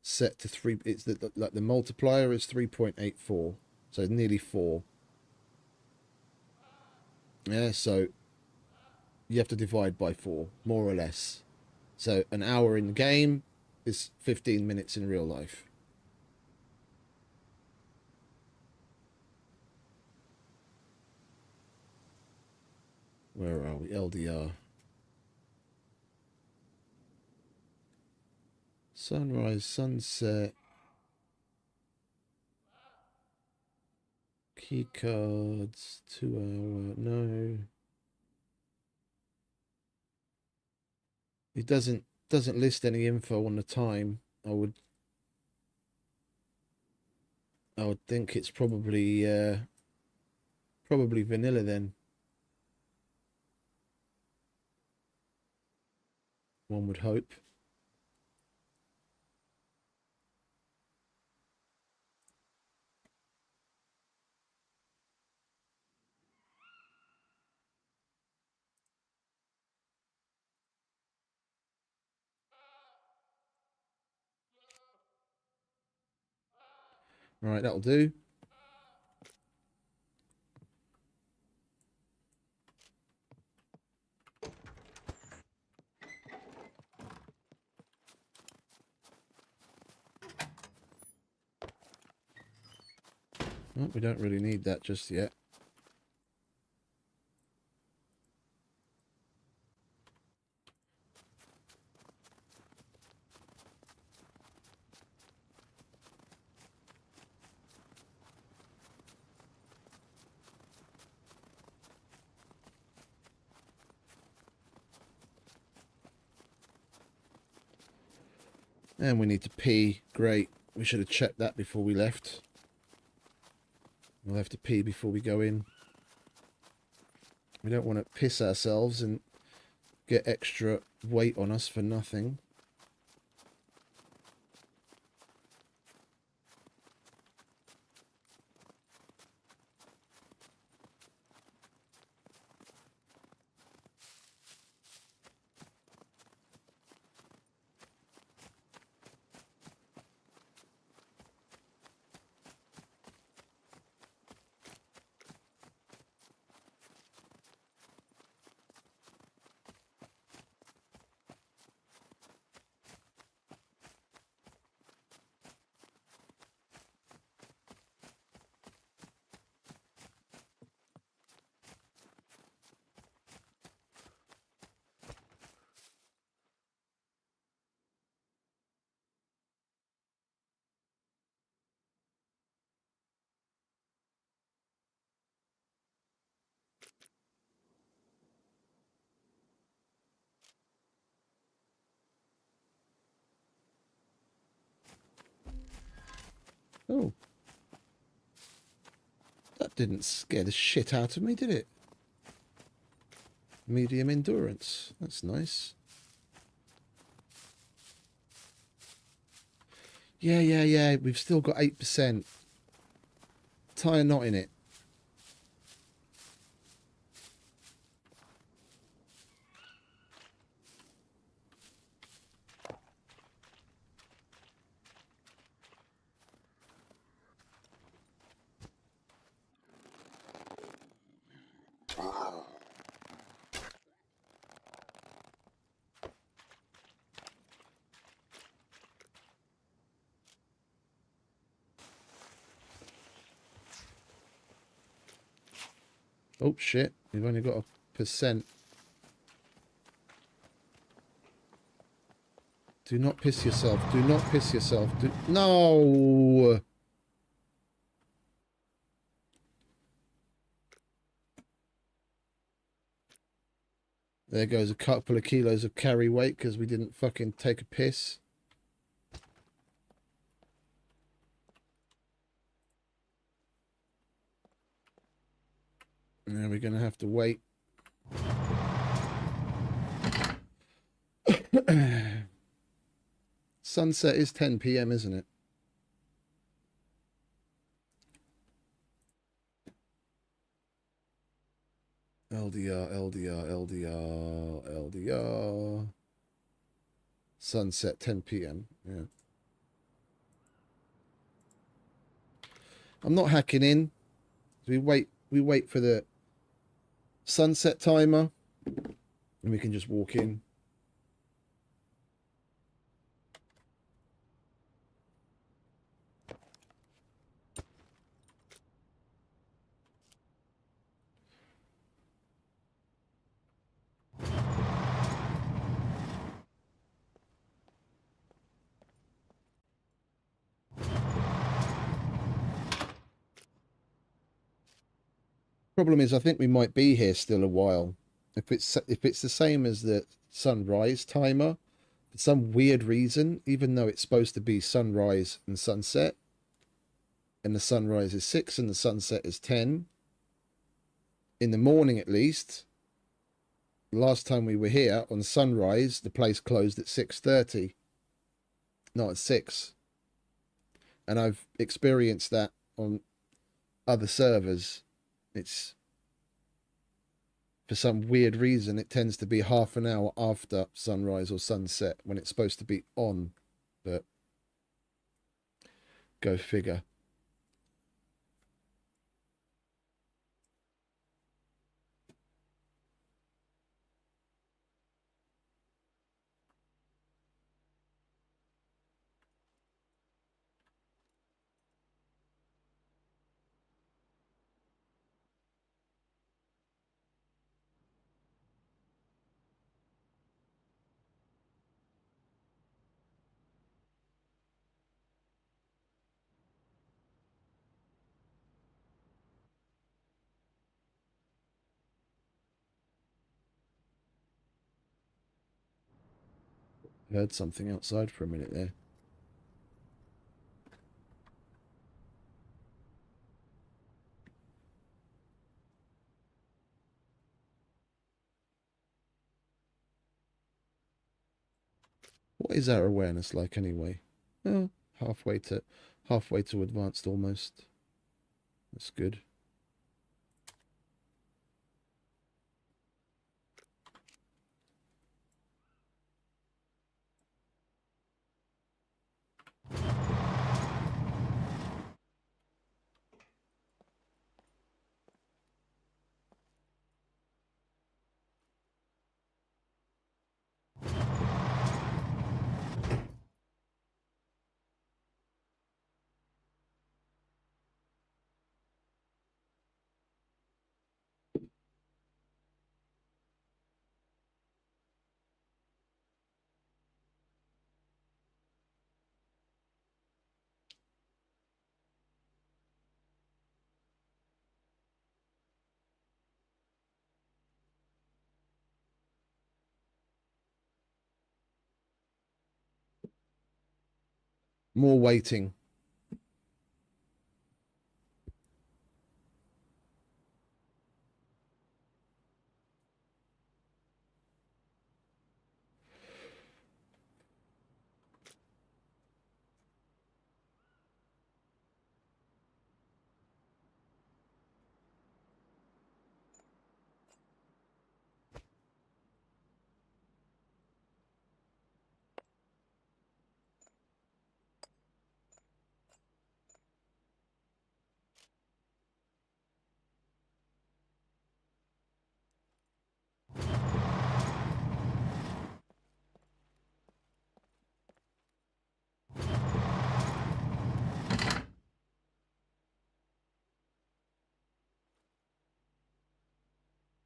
set to 3. It's like the multiplier is 3.84, so nearly 4. Yeah, so you have to divide by 4, more or less. So an hour in the game is 15 minutes in real life. Where are we? LDR. Sunrise, sunset. Key cards, 2 hour, no. It doesn't list any info on the time. I would think it's probably vanilla then. One would hope. Right, that'll do. Oh, we don't really need that just yet. And we need to pee. Great. We should have checked that before we left. We'll have to pee before we go in. We don't want to piss ourselves and get extra weight on us for nothing. Oh. That didn't scare the shit out of me, did it? Medium endurance. That's nice. Yeah. We've still got 8%. Tie a knot in it. Oh, shit. We've only got a percent. Do not piss yourself. Do not piss yourself. No! There goes a couple of kilos of carry weight because we didn't fucking take a piss. And then we're going to have to wait. Sunset is 10 p.m., isn't it? LDR, LDR, LDR, LDR. Sunset 10 p.m. Yeah. I'm not hacking in. We wait for the sunset timer and we can just walk in. Problem is, I think we might be here still a while. If it's the same as the sunrise timer, for some weird reason, even though it's supposed to be sunrise and sunset, and the sunrise is 6 and the sunset is 10, in the morning at least, last time we were here on sunrise, the place closed at 6:30, not at 6. And I've experienced that on other servers. It's, for some weird reason, it tends to be half an hour after sunrise or sunset when it's supposed to be on. But go figure. Heard something outside for a minute there. What is our awareness like anyway? Oh, halfway to advanced almost. That's good. More waiting.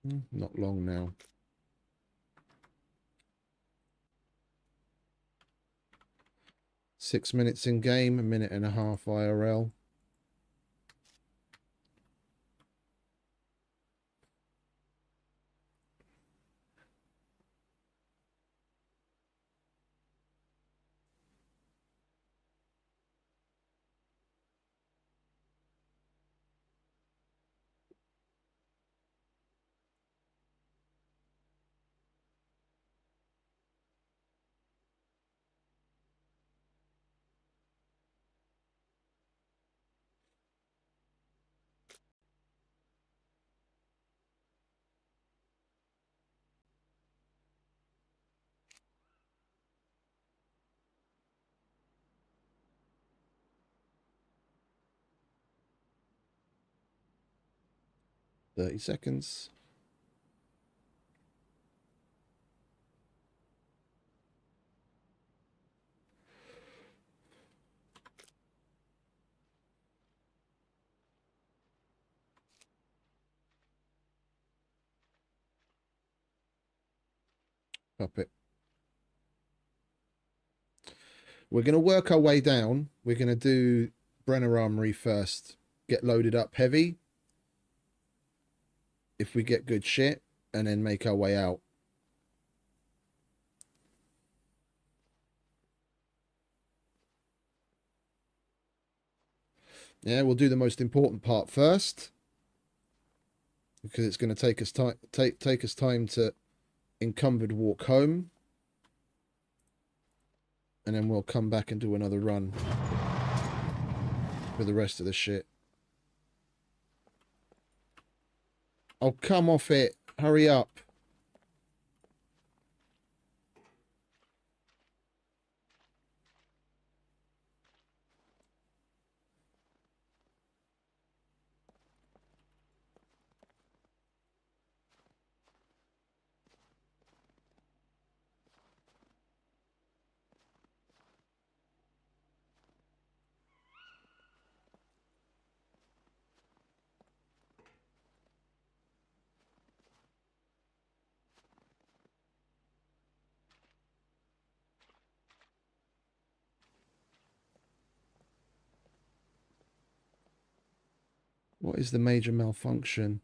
Not long now. Six minutes in game, a minute and a half IRL. $30 seconds. Puppet. We're going to work our way down. We're going to do Brenner Armory first. Get loaded up heavy. If we get good shit, and then make our way out. Yeah, we'll do the most important part first, because it's going to take us time. Take us time to encumbered walk home, and then we'll come back and do another run for the rest of the shit. Oh, come off it! Hurry up! What is the major malfunction?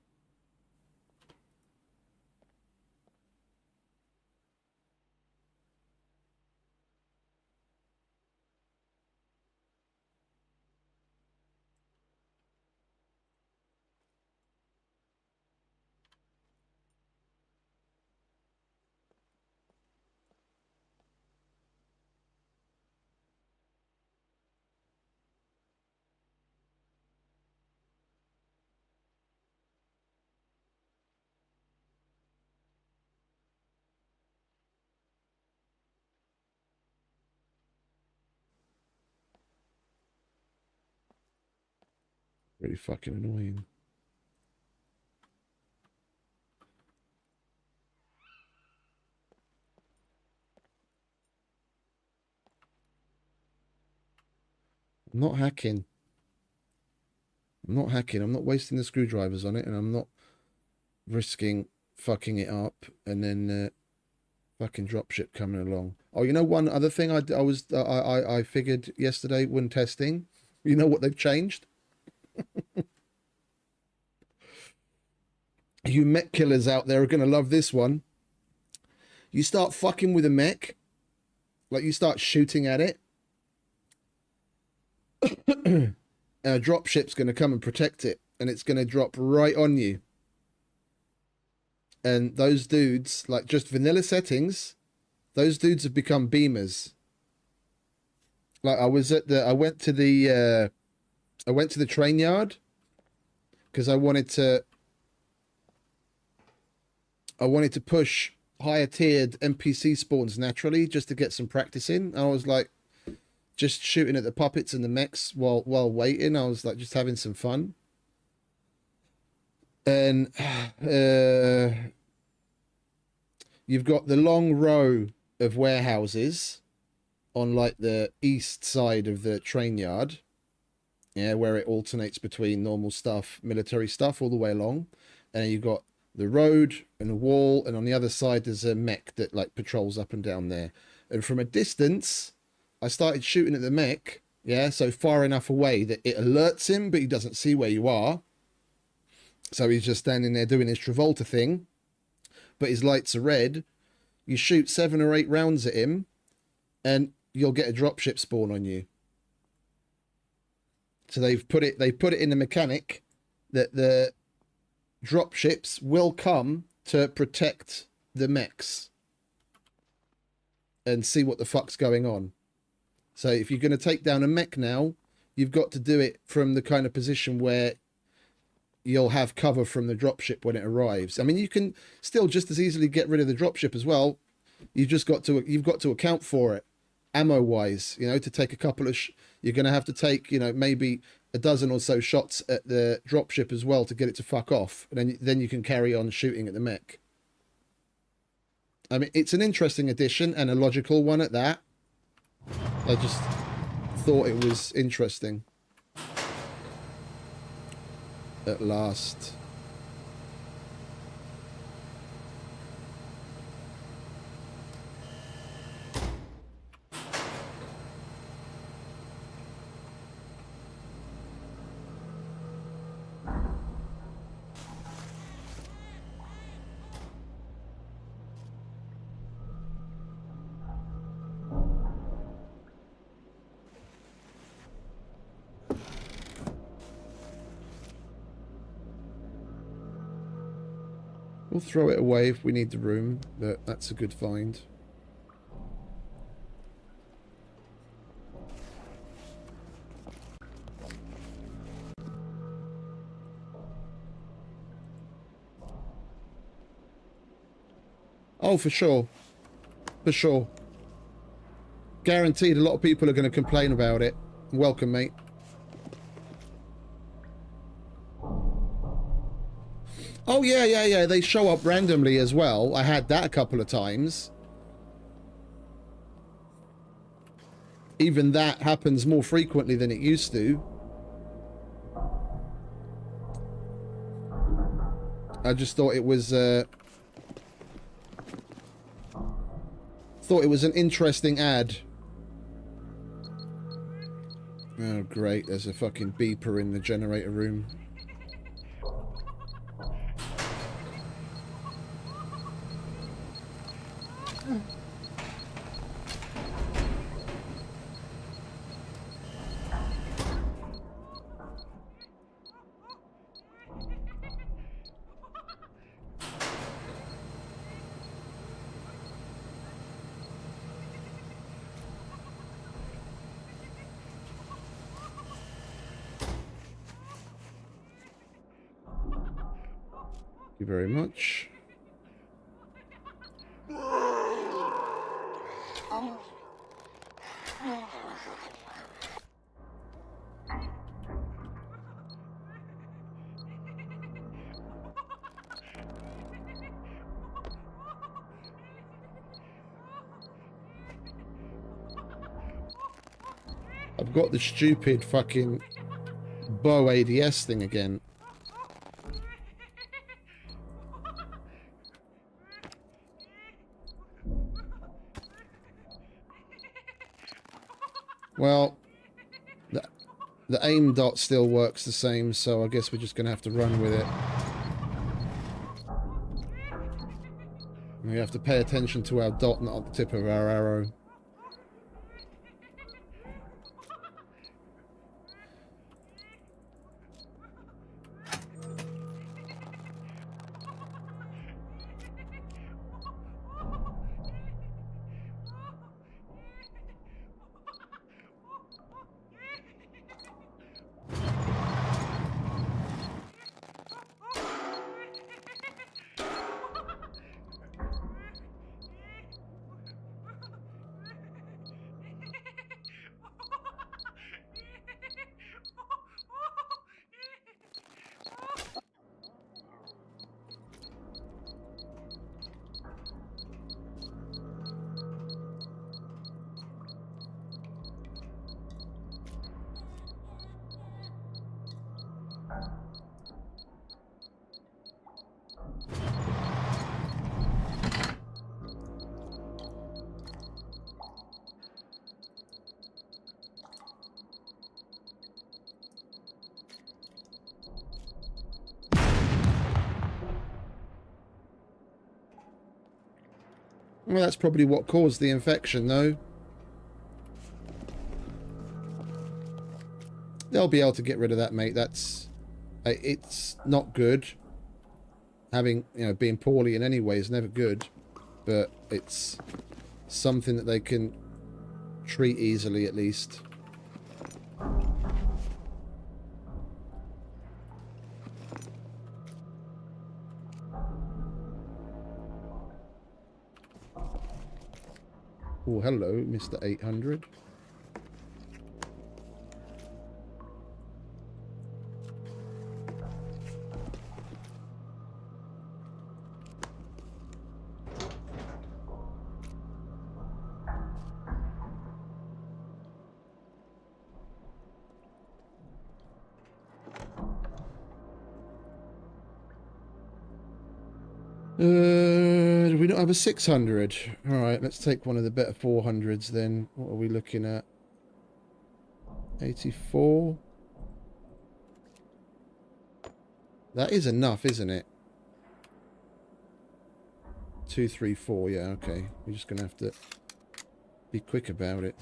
Really fucking annoying. I'm not hacking. I'm not hacking. I'm not wasting the screwdrivers on it, and I'm not risking fucking it up and then fucking dropship coming along. Oh, you know, one other thing I figured yesterday when testing. You know what they've changed? You mech killers out there are gonna love this one. You start fucking with a mech, like you start shooting at it. A dropship's gonna come and protect it, and it's gonna drop right on you. And those dudes, like just vanilla settings, those dudes have become beamers. Like I went to the train yard because I wanted to push higher tiered NPC spawns naturally just to get some practice in. I was like just shooting at the puppets and the mechs while waiting. I was like just having some fun. And you've got the long row of warehouses on like the east side of the train yard, yeah, where it alternates between normal stuff, military stuff all the way along, and you've got the road and a wall, and on the other side there's a mech that like patrols up and down there. And from a distance, I started shooting at the mech, yeah, so far enough away that it alerts him, but he doesn't see where you are. So he's just standing there doing his Travolta thing, but his lights are red. You shoot 7 or 8 rounds at him, and you'll get a dropship spawn on you. So they put it in the mechanic that the dropships will come to protect the mechs and see what the fuck's going on. So if you're going to take down a mech now, you've got to do it from the kind of position where you'll have cover from the dropship when it arrives. I mean, you can still just as easily get rid of the dropship as well. You've got to account for it, ammo wise. You know, to take a couple of, you're going to have to take, you know, maybe a dozen or so shots at the dropship as well to get it to fuck off, and then you can carry on shooting at the mech. I mean, it's an interesting addition and a logical one at that. I just thought it was interesting. At last. We'll throw it away if we need the room, but that's a good find. Oh, for sure. For sure. Guaranteed a lot of people are going to complain about it. Welcome, mate. Oh, yeah. They show up randomly as well. I had that a couple of times. Even that happens more frequently than it used to. I just thought it was... thought it was an interesting ad. Oh, great. There's a fucking beeper in the generator room. Thank you very much. I've got the stupid fucking bow ADS thing again. Well, the aim dot still works the same, so I guess we're just going to have to run with it. We have to pay attention to our dot, not at the tip of our arrow. Well, that's probably what caused the infection, though. They'll be able to get rid of that, mate. That's... it's not good. Having, you know, being poorly in any way is never good. But it's something that they can treat easily, at least. Oh, hello, Mr. 800. Do we not have a 600? Alright, let's take one of the better 400s then. What are we looking at? 84? That is enough, isn't it? 234, yeah, okay. We're just going to have to be quick about it.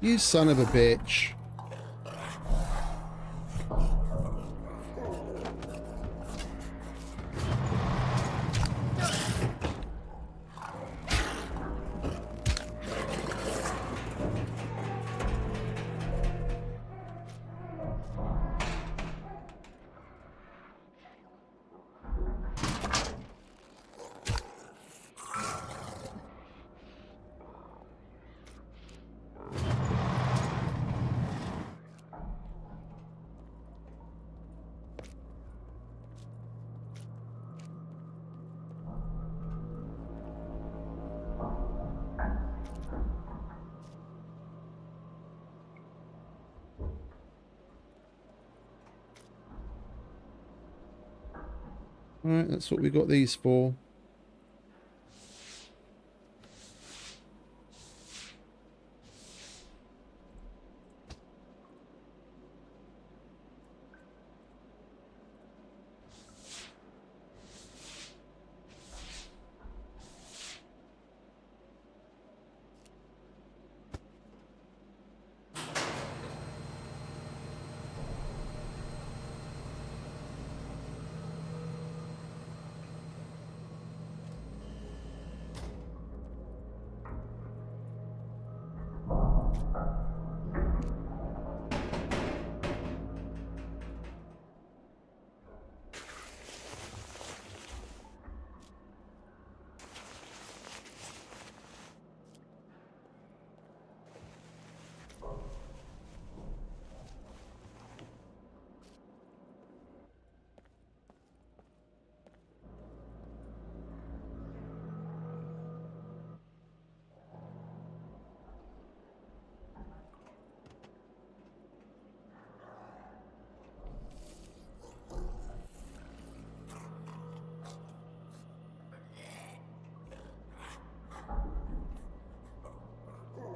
You son of a bitch. Alright, that's what we got these for.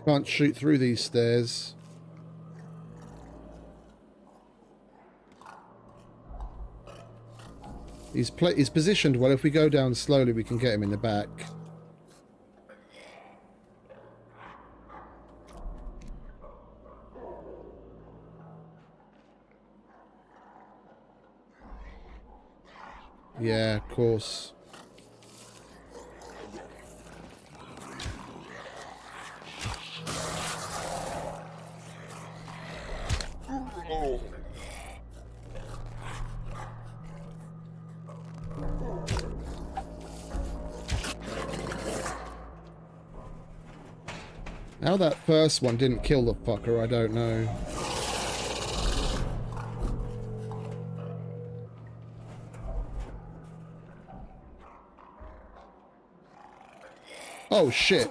Can't shoot through these stairs. He's positioned well. If we go down slowly, we can get him in the back. Yeah, of course. How that first one didn't kill the fucker, I don't know. Oh, shit.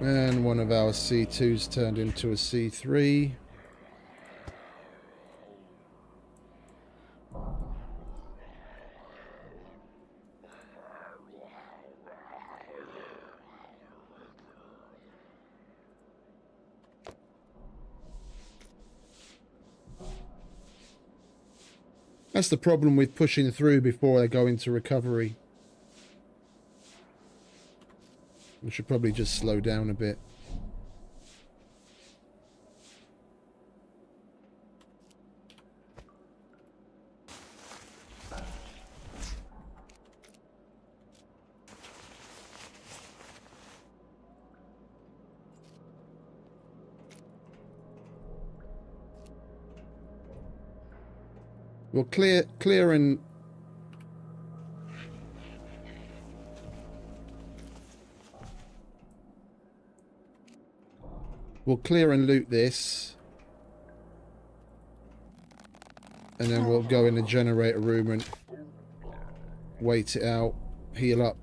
And one of our C2s turned into a C3. That's the problem with pushing through before they go into recovery. We should probably just slow down a bit. We'll clear and loot this, and then we'll go in the generator room and wait it out, heal up.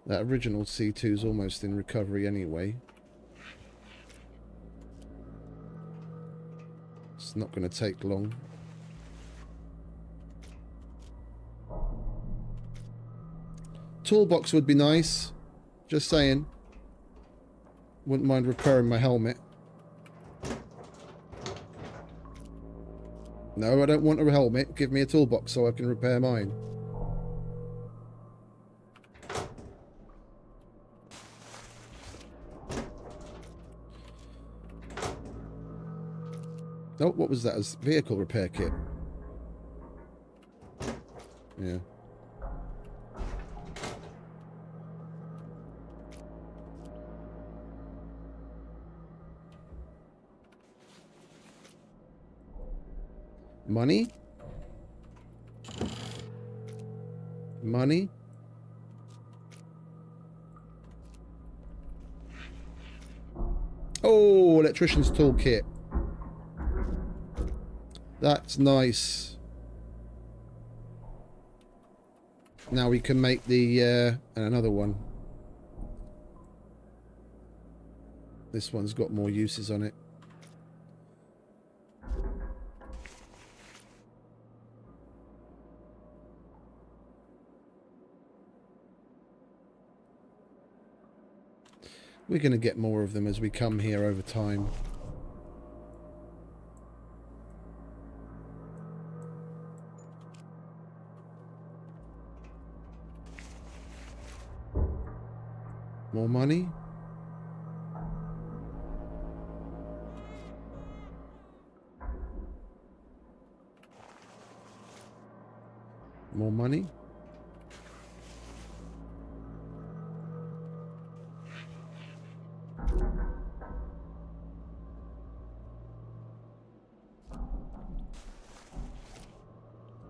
That original C2 is almost in recovery anyway. It's not going to take long. Toolbox would be nice. Just saying. Wouldn't mind repairing my helmet. No, I don't want a helmet. Give me a toolbox so I can repair mine. Oh, what was that? A vehicle repair kit. Yeah. Money? Money? Oh, electrician's toolkit. That's nice. Now we can make the and another one. This one's got more uses on it. We're going to get more of them as we come here over time. More money? More money?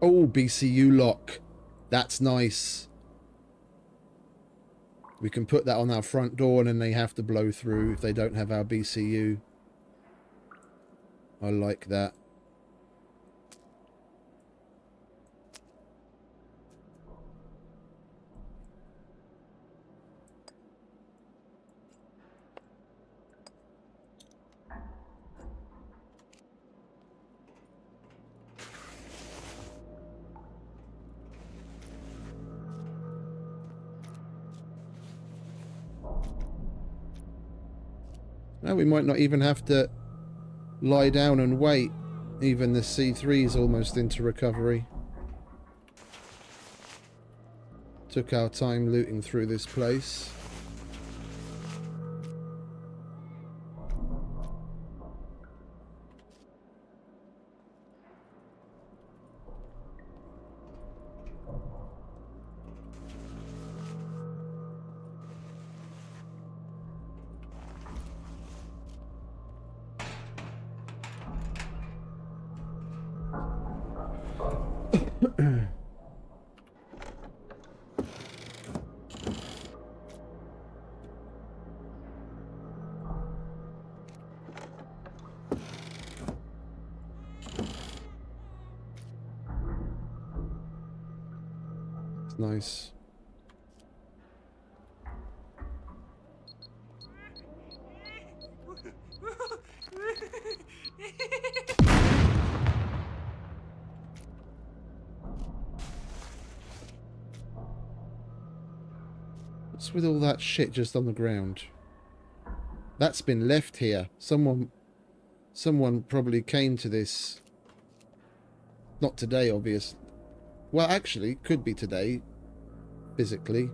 Oh, BCU lock. That's nice. We can put that on our front door and then they have to blow through if they don't have our BCU. I like that. Now we might not even have to lie down and wait. Even the C3 is almost into recovery. Took our time looting through this place. Nice. What's with all that shit just on the ground? That's been left here. Someone probably came to this. Not today, obvious. Well, actually, could be today. Physically.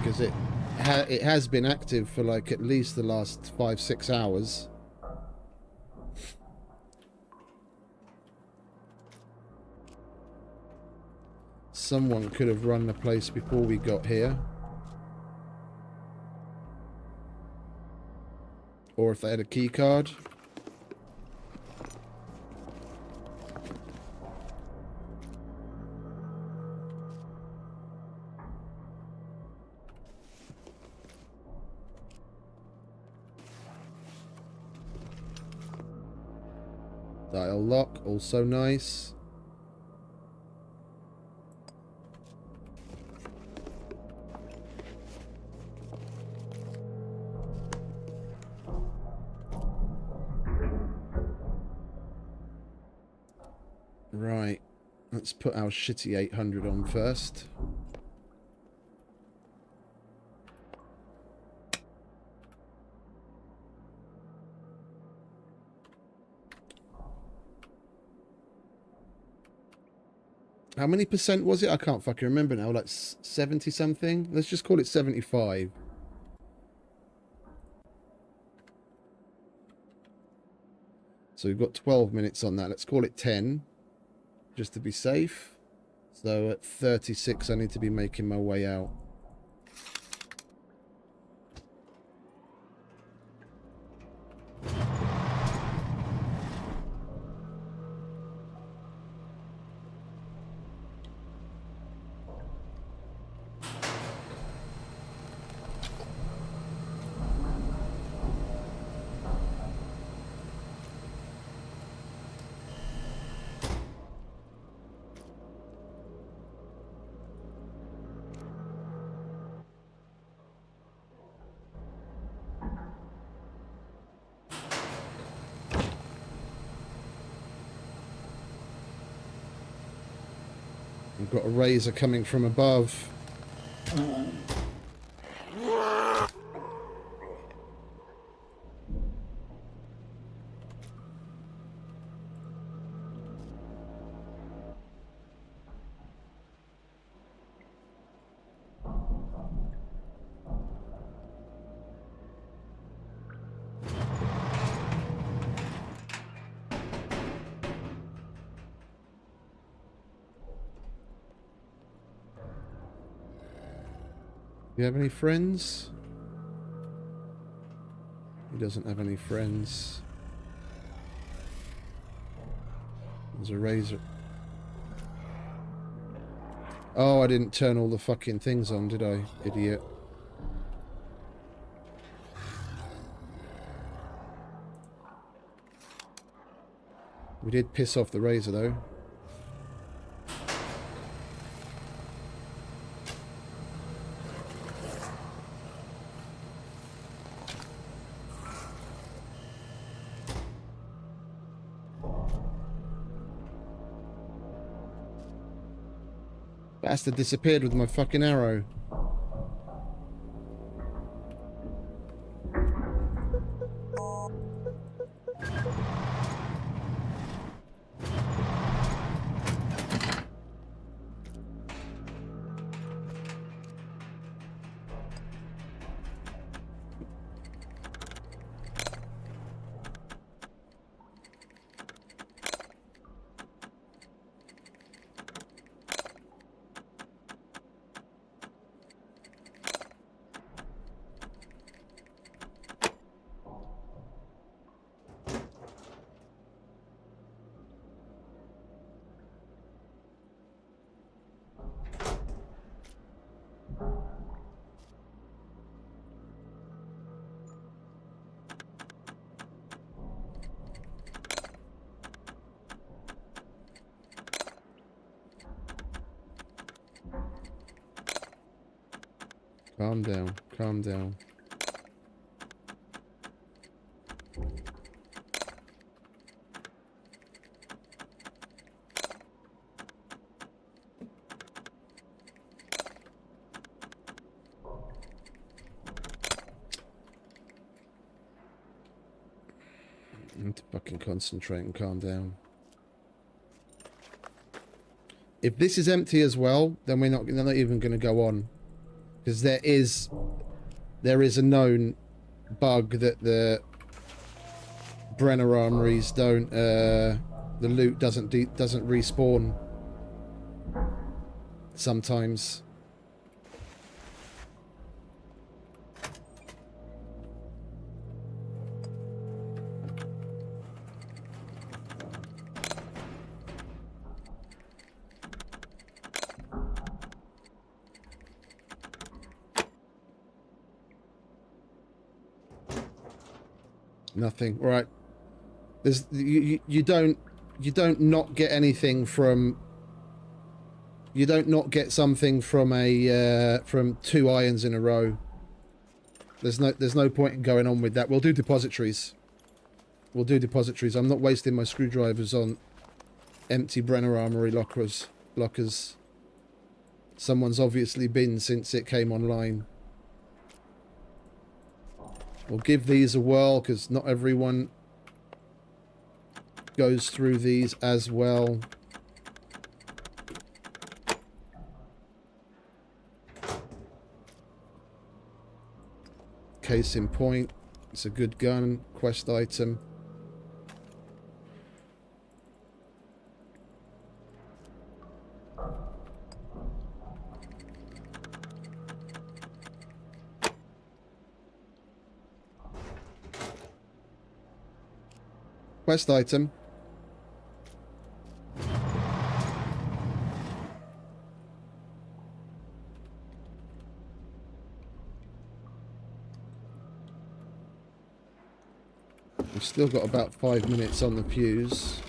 Because it has been active for like at least the last 5-6 hours. Someone could have run the place before we got here. Or if they had a key card. Dial lock, also nice. Right, let's put our shitty 800 on first. How many percent was it? I can't fucking remember now. Like 70 something? Let's just call it 75. So we've got 12 minutes on that. Let's call it 10. Just to be safe. So at 36 I need to be making my way out. We've got a razor coming from above. Do you have any friends? He doesn't have any friends. There's a razor. Oh, I didn't turn all the fucking things on, did I? Idiot. We did piss off the razor, though. Bastard disappeared with my fucking arrow. Calm down, calm down. I need to fucking concentrate and calm down. If this is empty as well, then they're not even going to go on. Because there is a known bug that the Brenner armories don't, the loot doesn't respawn sometimes. Nothing. Right. There's you don't not get anything from. You don't not get something from a from 2 irons in a row. There's no point in going on with that. We'll do depositories. We'll do depositories. I'm not wasting my screwdrivers on empty Brenner armory lockers. Someone's obviously been since it came online. We'll give these a whirl because not everyone goes through these as well. Case in point, it's a good gun, quest item. Quest item. We've still got about 5 minutes on the fuse.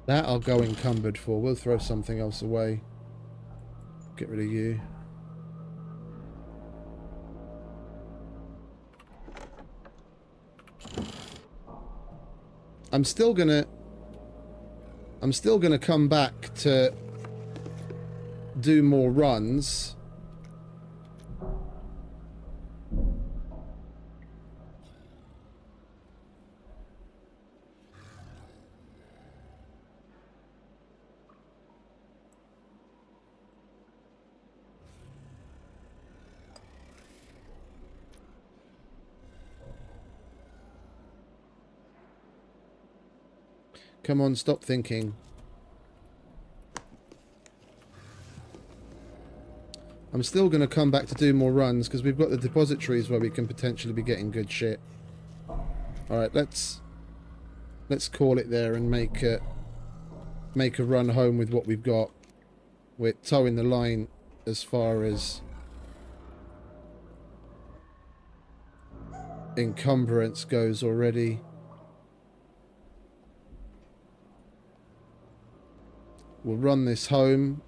That I'll go encumbered for. We'll throw something else away. Get rid of you. I'm still gonna come back to do more runs. Come on, stop thinking. I'm still going to come back to do more runs because we've got the depositories where we can potentially be getting good shit. Alright, let's call it there and make a run home with what we've got. We're towing the line as far as encumbrance goes already. We'll run this home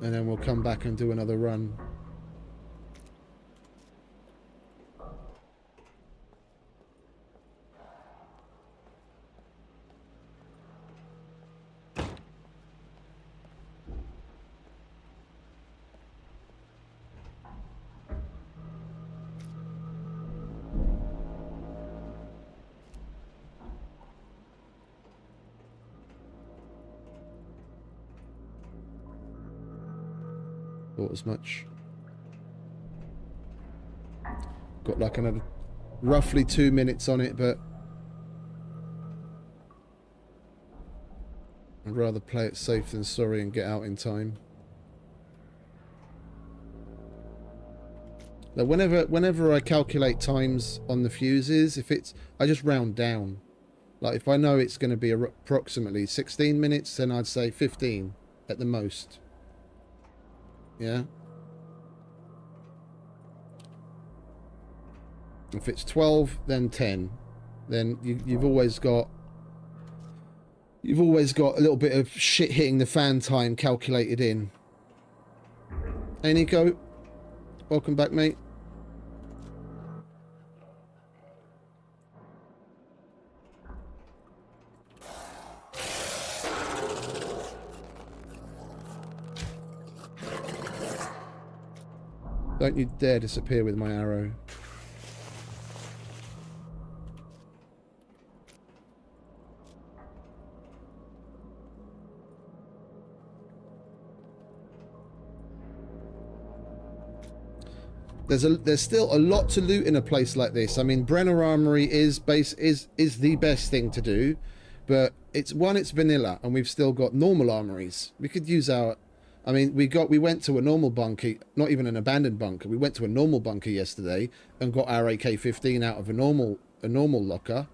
and then we'll come back and do another run. Thought as much. Got like another roughly 2 minutes on it, but I'd rather play it safe than sorry and get out in time. Now, whenever I calculate times on the fuses, I just round down. Like if I know it's going to be approximately 16 minutes, then I'd say 15 at the most. Yeah. If it's 12, then 10. Then you've always got a little bit of shit hitting the fan time calculated in. Hey Nico, welcome back, mate. Don't you dare disappear with my arrow. There's still a lot to loot in a place like this. I mean, Brenner Armory is the best thing to do, but it's vanilla, and we've still got normal armories. We could use our. I mean, we went to a normal bunker, not even an abandoned bunker. We went to a normal bunker yesterday and got our AK-15 out of a normal locker.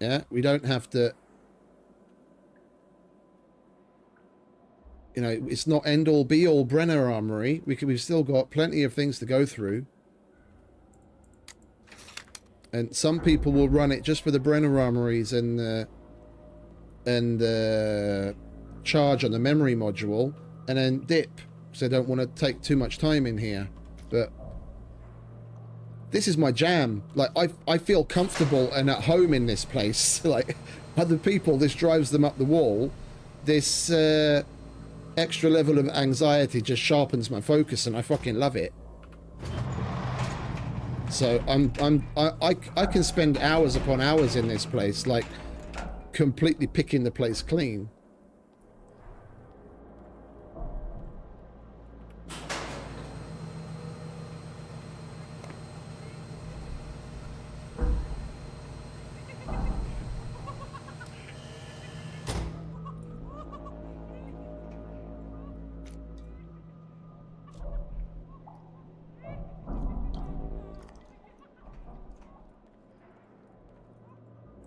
Yeah, we don't have to. You know, it's not end all be all Brenner Armory. We've still got plenty of things to go through. And some people will run it just for the Brenner Armories and charge on the memory module. And then dip, so they don't want to take too much time in here. But this is my jam. Like I feel comfortable and at home in this place. Like other people, this drives them up the wall. This extra level of anxiety just sharpens my focus, and I fucking love it. So I can spend hours upon hours in this place, like completely picking the place clean.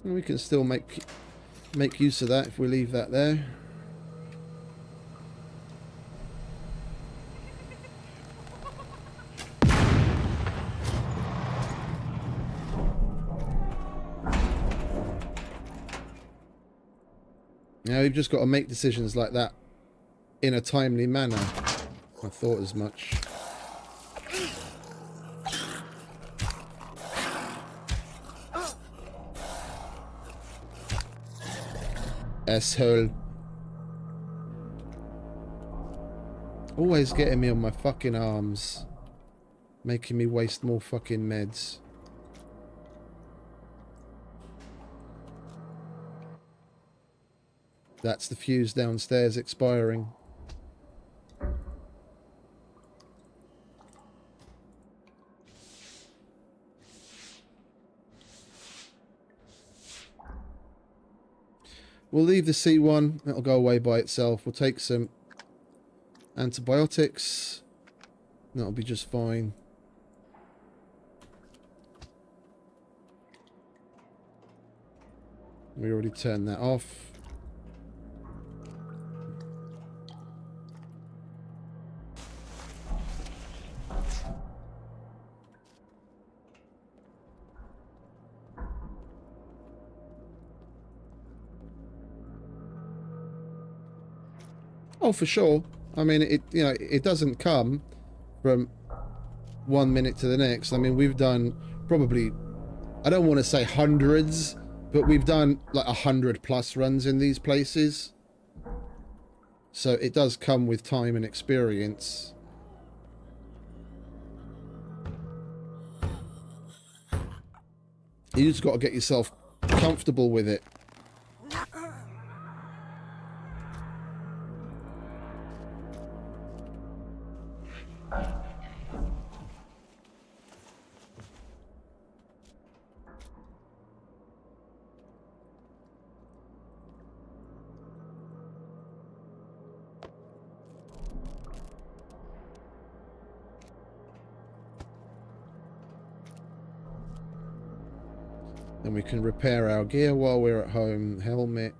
We can still make use of that if we leave that there. Now we've just got to make decisions like that in a timely manner. I thought as much. Asshole. Always getting me on my fucking arms. Making me waste more fucking meds. That's the fuse downstairs expiring. We'll leave the C1. It'll go away by itself. We'll take some antibiotics. That'll be just fine. We already turned that off. Oh, for sure. I mean, it doesn't come from 1 minute to the next. I mean, we've done probably, I don't want to say hundreds, but we've done like 100+ runs in these places. So it does come with time and experience. You just got to get yourself comfortable with it. Then we can repair our gear while we're at home. Helmet.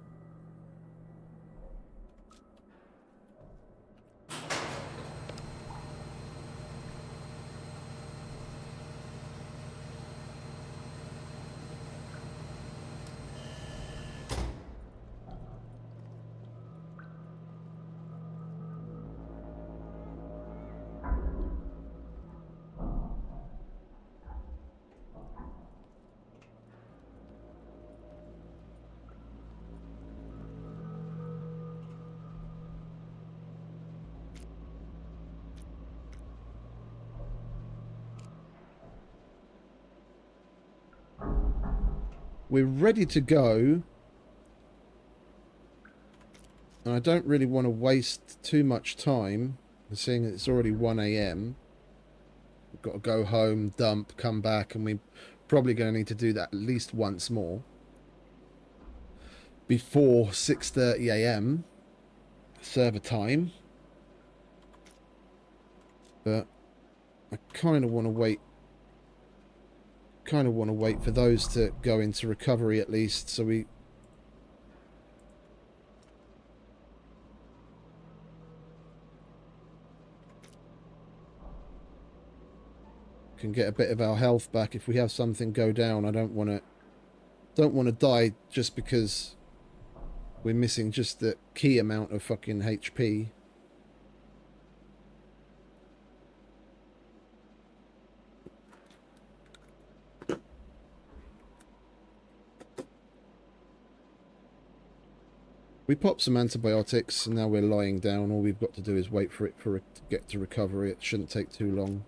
We're ready to go. And I don't really want to waste too much time, seeing it's already 1 AM. We've got to go home, dump, come back, and we're probably going to need to do that at least once more before 6:30 AM server time. But I kind of want to wait. For those to go into recovery at least, so we can get a bit of our health back if we have something go down. I don't want to die just because we're missing just the key amount of fucking HP. We popped some antibiotics and now we're lying down. All we've got to do is wait for it to get to recovery. It shouldn't take too long.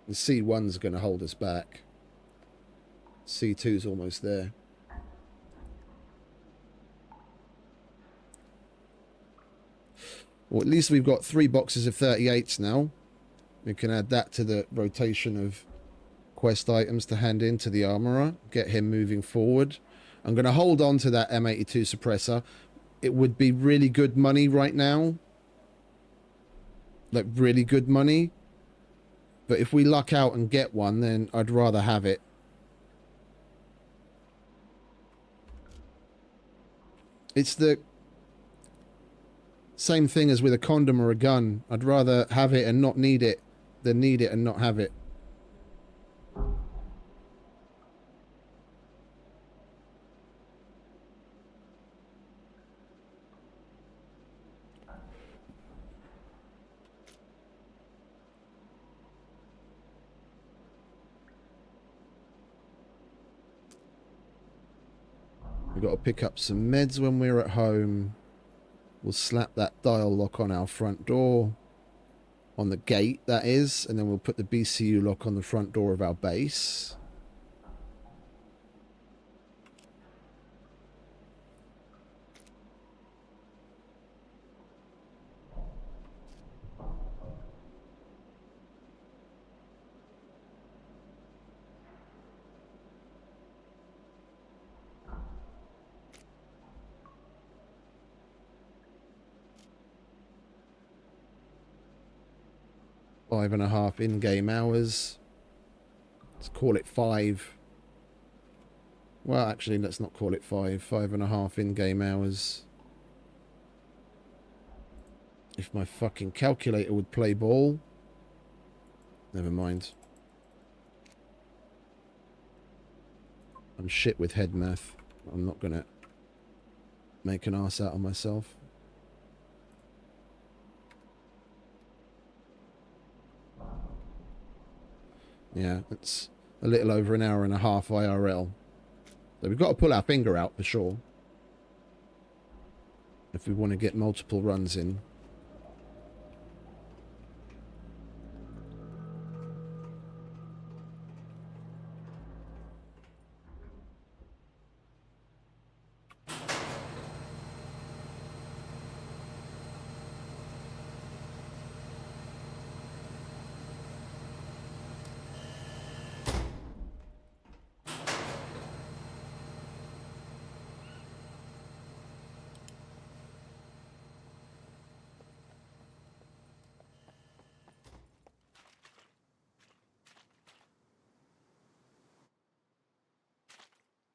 The C1's going to hold us back. C2's almost there. Well, at least we've got 3 boxes of 38s now. We can add that to the rotation of quest items to hand in to the armourer. Get him moving forward. I'm going to hold on to that M82 suppressor. It would be really good money right now. Like, really good money. But if we luck out and get one, then I'd rather have it. It's the same thing as with a condom or a gun. I'd rather have it and not need it than need it and not have it. We've got to pick up some meds when we're at home. We'll slap that dial lock on our front door. On the gate, that is. And then we'll put the BCU lock on the front door of our base. Five and a half in-game hours. Let's call it 5. Well, actually, let's not call it 5. 5.5 in-game hours. If my fucking calculator would play ball. Never mind. I'm shit with head math. I'm not gonna make an ass out of myself. Yeah, it's a little over an hour and a half IRL. So we've got to pull our finger out for sure. If we want to get multiple runs in.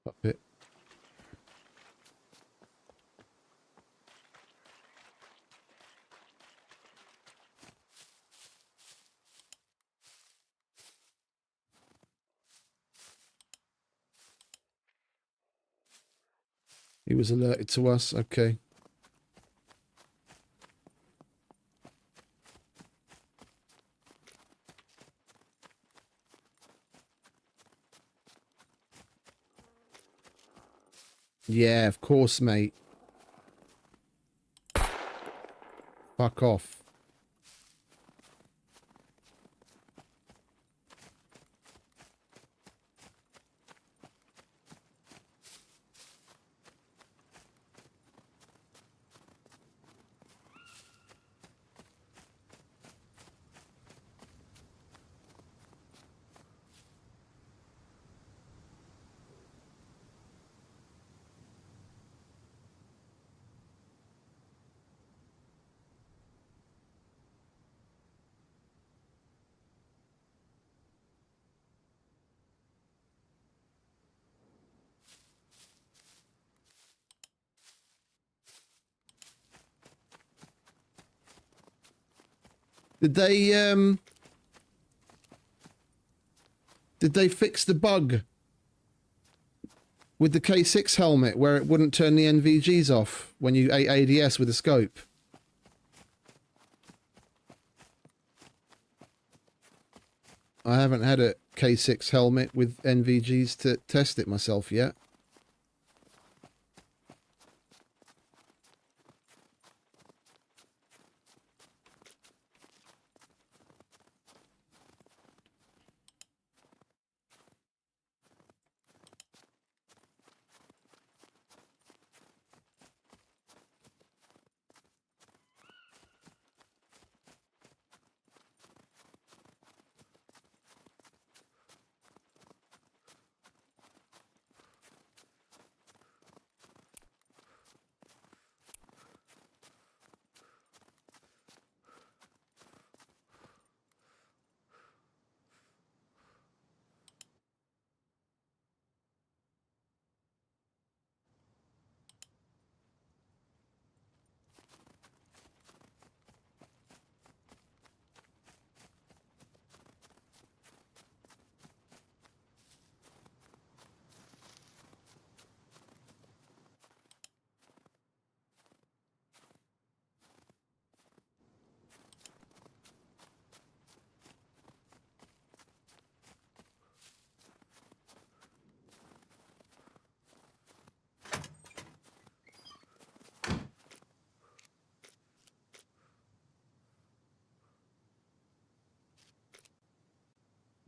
Up it. He was alerted to us. Okay. Yeah, of course, mate. Fuck off. Did they fix the bug with the K6 helmet where it wouldn't turn the NVGs off when you ate ADS with a scope? I haven't had a K6 helmet with NVGs to test it myself yet.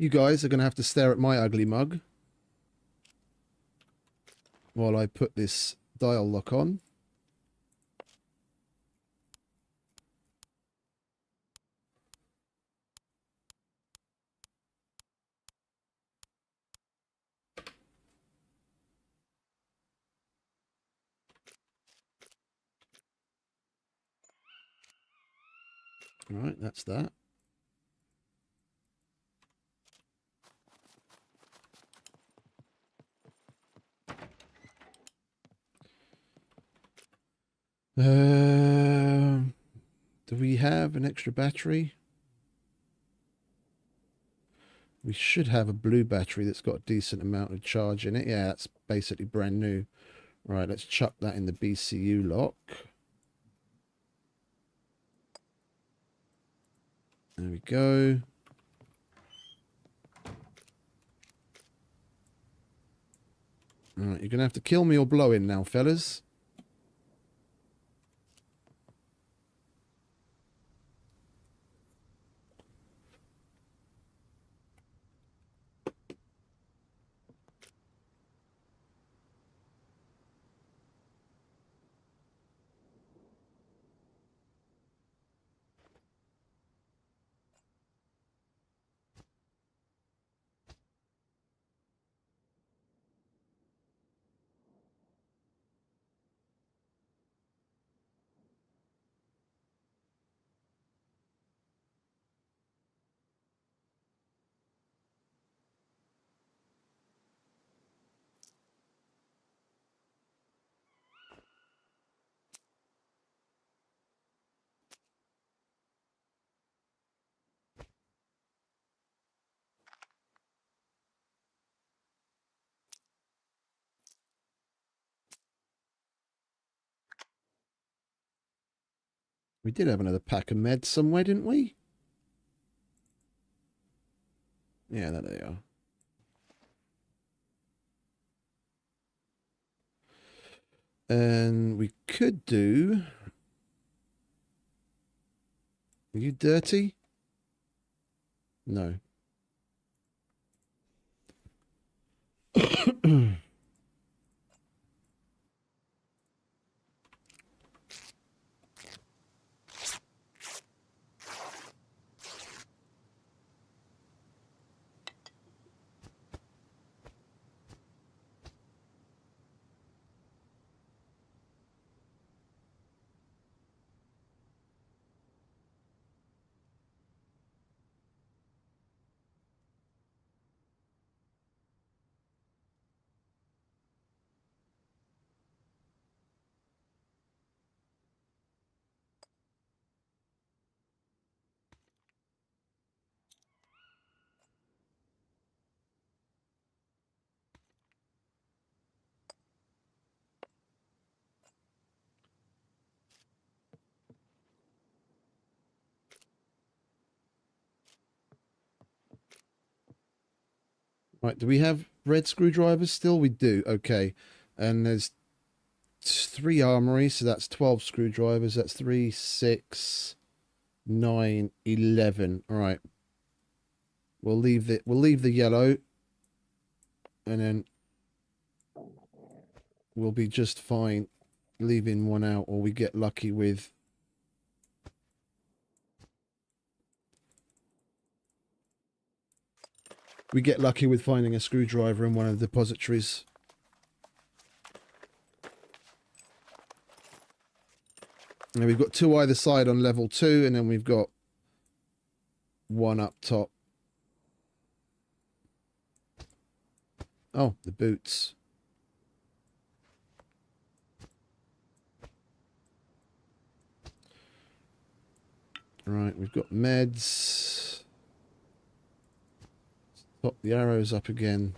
You guys are going to have to stare at my ugly mug while I put this dial lock on. All right, that's that. Do we have an extra battery? We should have a blue battery that's got a decent amount of charge in it. Yeah, that's basically brand new. Right, let's chuck that in the BCU lock. There we go. All right, you're going to have to kill me or blow in now, fellas. We did have another pack of meds somewhere, didn't we? Yeah, there they are. And we could do... Are you dirty? No. Right, do we have red screwdrivers still? We do, okay. And there's 3 armory, so that's 12 screwdrivers. That's 3, 6, 9, 11. All right. We'll leave the yellow, and then we'll be just fine leaving one out, or we get lucky with... We get lucky with finding a screwdriver in one of the depositories. And we've got 2 either side on level 2, and then we've got 1 up top. Oh, the boots. Right, we've got meds. Pop the arrows up again.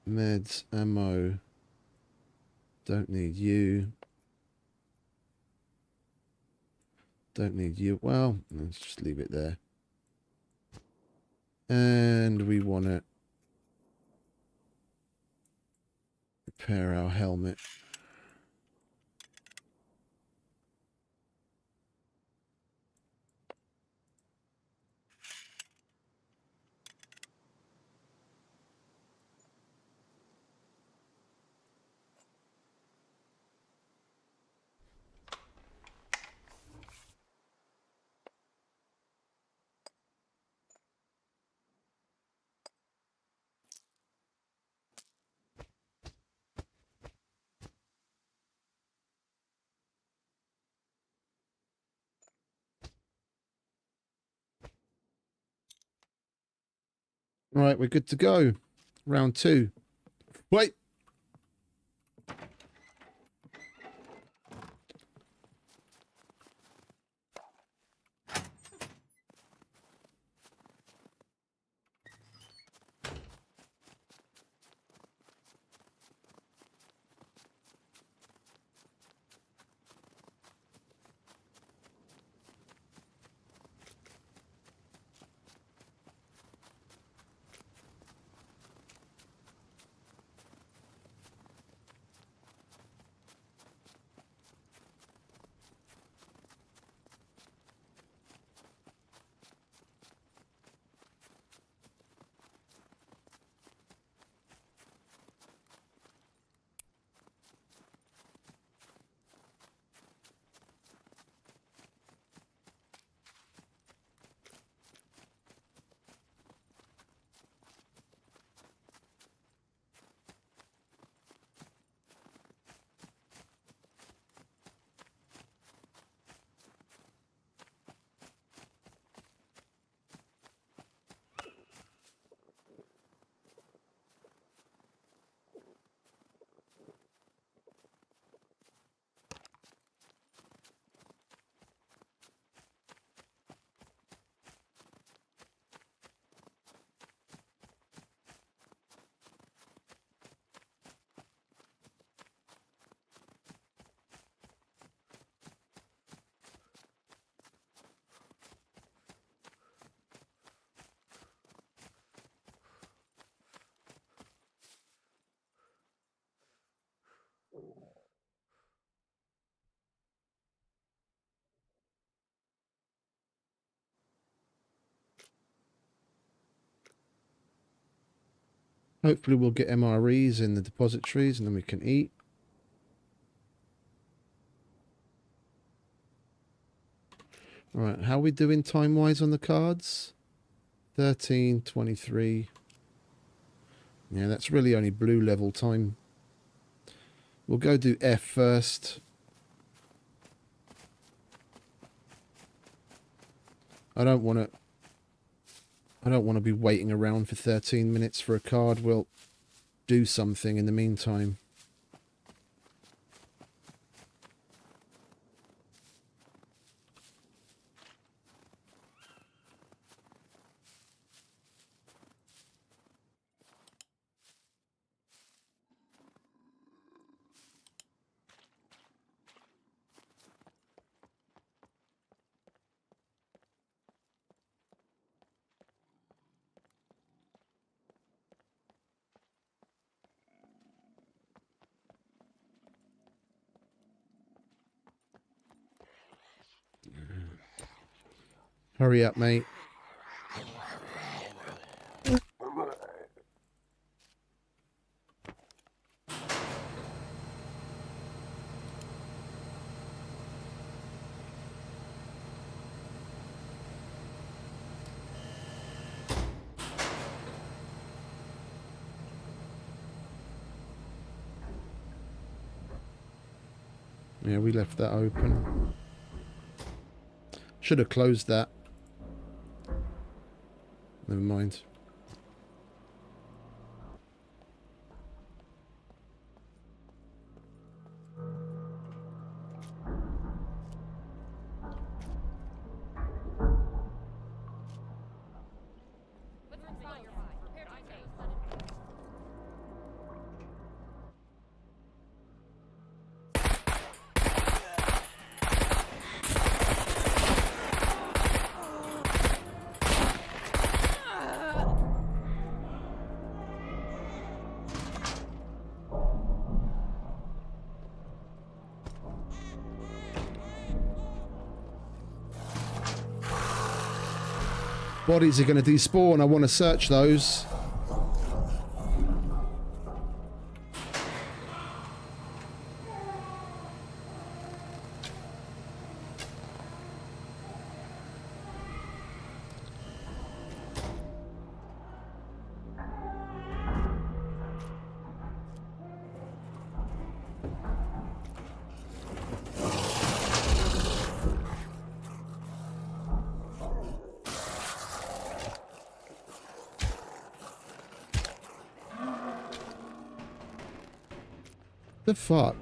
Meds, ammo. Don't need you. Don't need you. Well, let's just leave it there. And we want to repair our helmet. Right, we're good to go. Round 2. Wait. Hopefully we'll get MREs in the depositories and then we can eat. Alright, how are we doing time-wise on the cards? 13, 23. Yeah, that's really only blue level time. We'll go do F first. I don't want to be waiting around for 13 minutes for a card. We'll do something in the meantime. Hurry up, mate. Yeah, we left that open. Should have closed that. Never mind. Bodies are going to despawn. I want to search those. The fuck?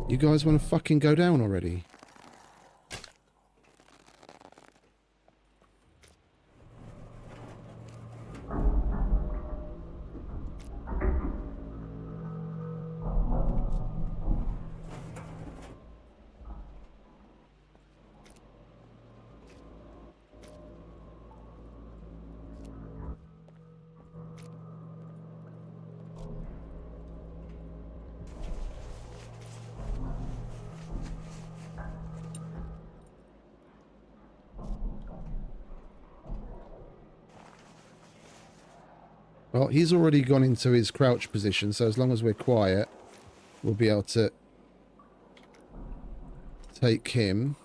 You guys want to fucking go down already? Well, he's already gone into his crouch position, so as long as we're quiet, we'll be able to take him.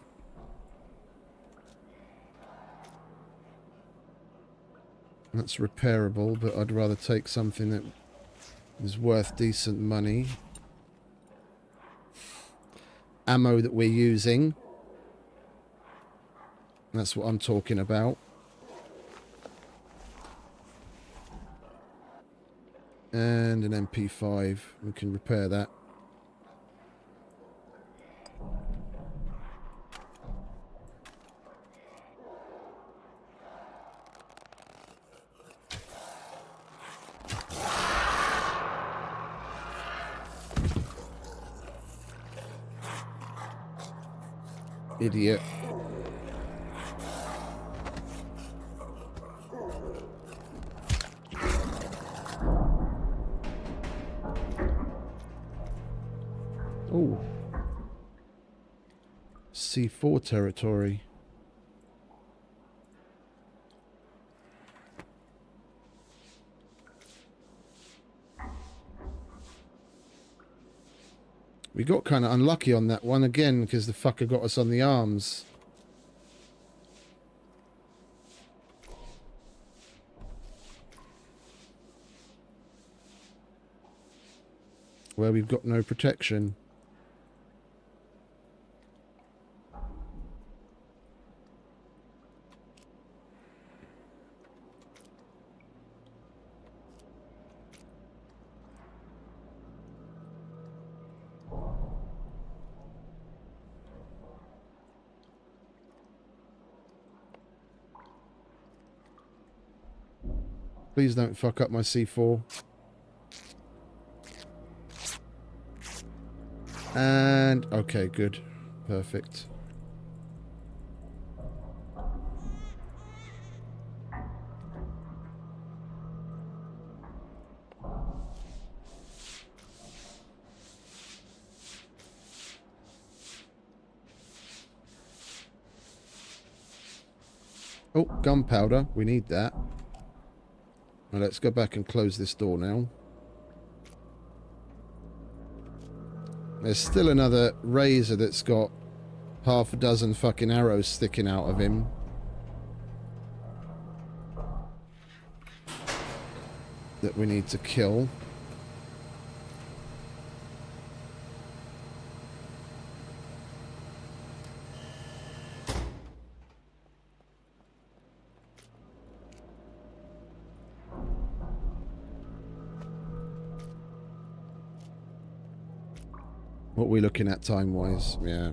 That's repairable, but I'd rather take something that is worth decent money. Ammo that we're using. That's what I'm talking about. And an MP5. We can repair that. Idiot. Oh. C4 territory. We got kind of unlucky on that one again because the fucker got us on the arms. Where we've got no protection. Please don't fuck up my C4. And okay, good. Perfect. Oh, gunpowder. We need that. Well, let's go back and close this door now. There's still another razor that's got half a dozen fucking arrows sticking out of him. That we need to kill. What are we looking at time-wise? Yeah.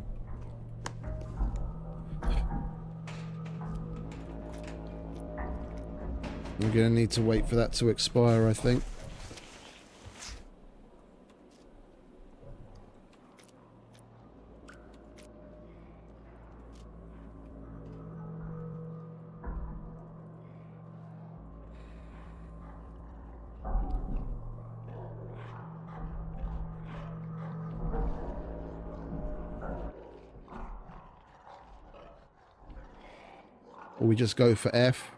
We're going to need to wait for that to expire, I think. Or we just go for F.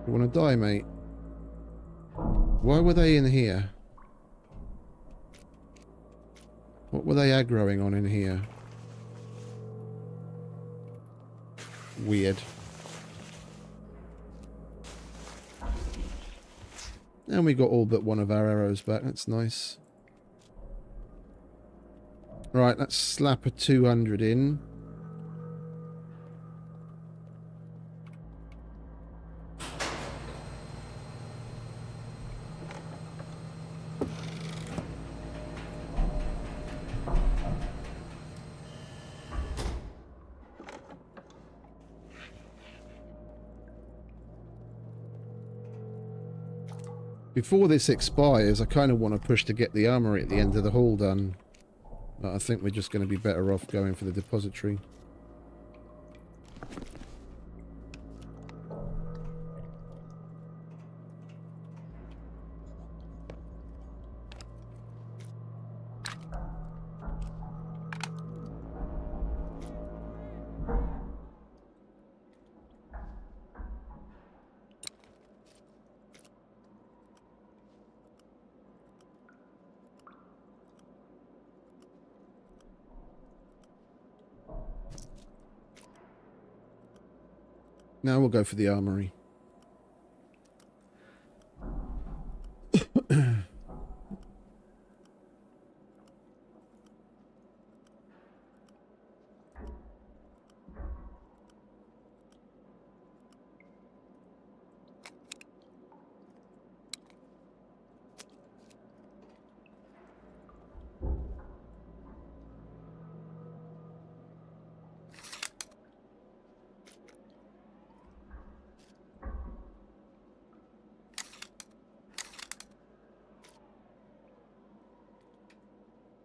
You want to die, mate? Why were they in here? What were they aggroing on in here? weird. And we got all but one of our arrows back. That's nice. Right, let's slap a 200 in. Before this expires, I kind of want to push to get the armory at the end of the hall done. But I think we're just going to be better off going for the depository. Now we'll go for the armory.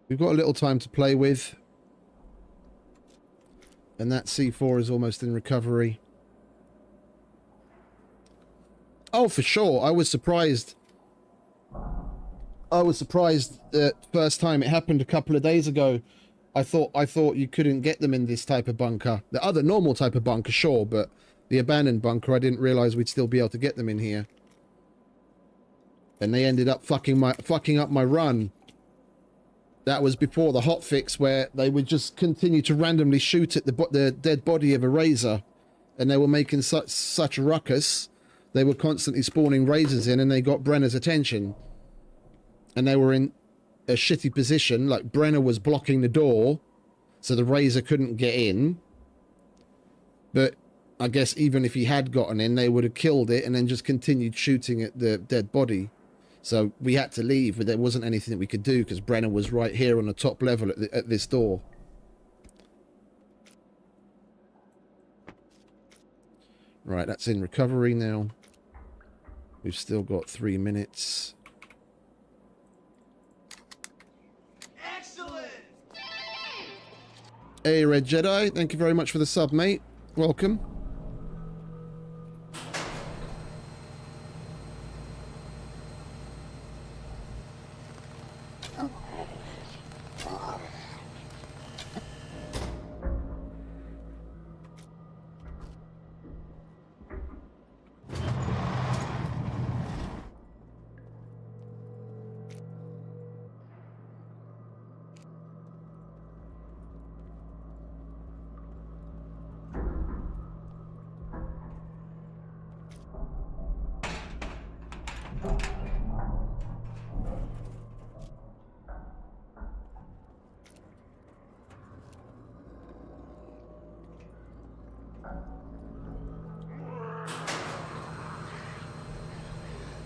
We've got a little time to play with. And that C4 is almost in recovery. Oh, for sure. I was surprised. That first time it happened a couple of days ago. I thought you couldn't get them in this type of bunker. The other normal type of bunker, sure, but the abandoned bunker, I didn't realize we'd still be able to get them in here. And they ended up fucking up my run. That was before the hotfix where they would just continue to randomly shoot at the dead body of a razor, and they were making such a ruckus. They were constantly spawning razors in, and they got Brenner's attention. And they were in a shitty position, like Brenner was blocking the door, so the razor couldn't get in. But I guess even if he had gotten in, they would have killed it and then just continued shooting at the dead body. So we had to leave, but there wasn't anything that we could do because Brenner was right here on the top level at this door. Right, that's in recovery now. We've still got 3 minutes. Excellent! Hey, Red Jedi. Thank you very much for the sub, mate. Welcome.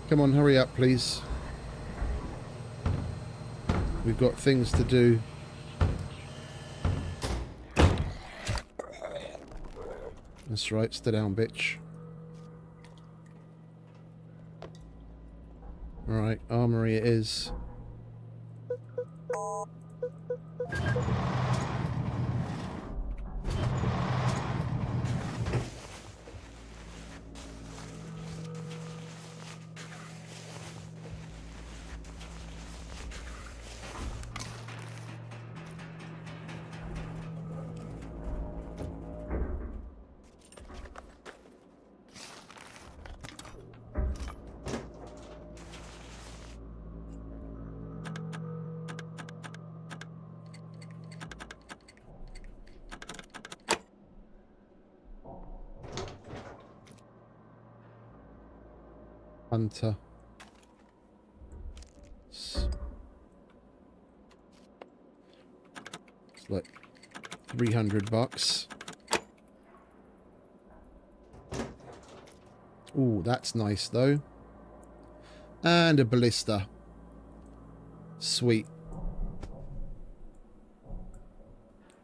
Come on, hurry up, please. We've got things to do. That's right, stay down, bitch. Alright, armory it is. Hunter. It's like $300. Ooh, that's nice though. And a ballista. Sweet.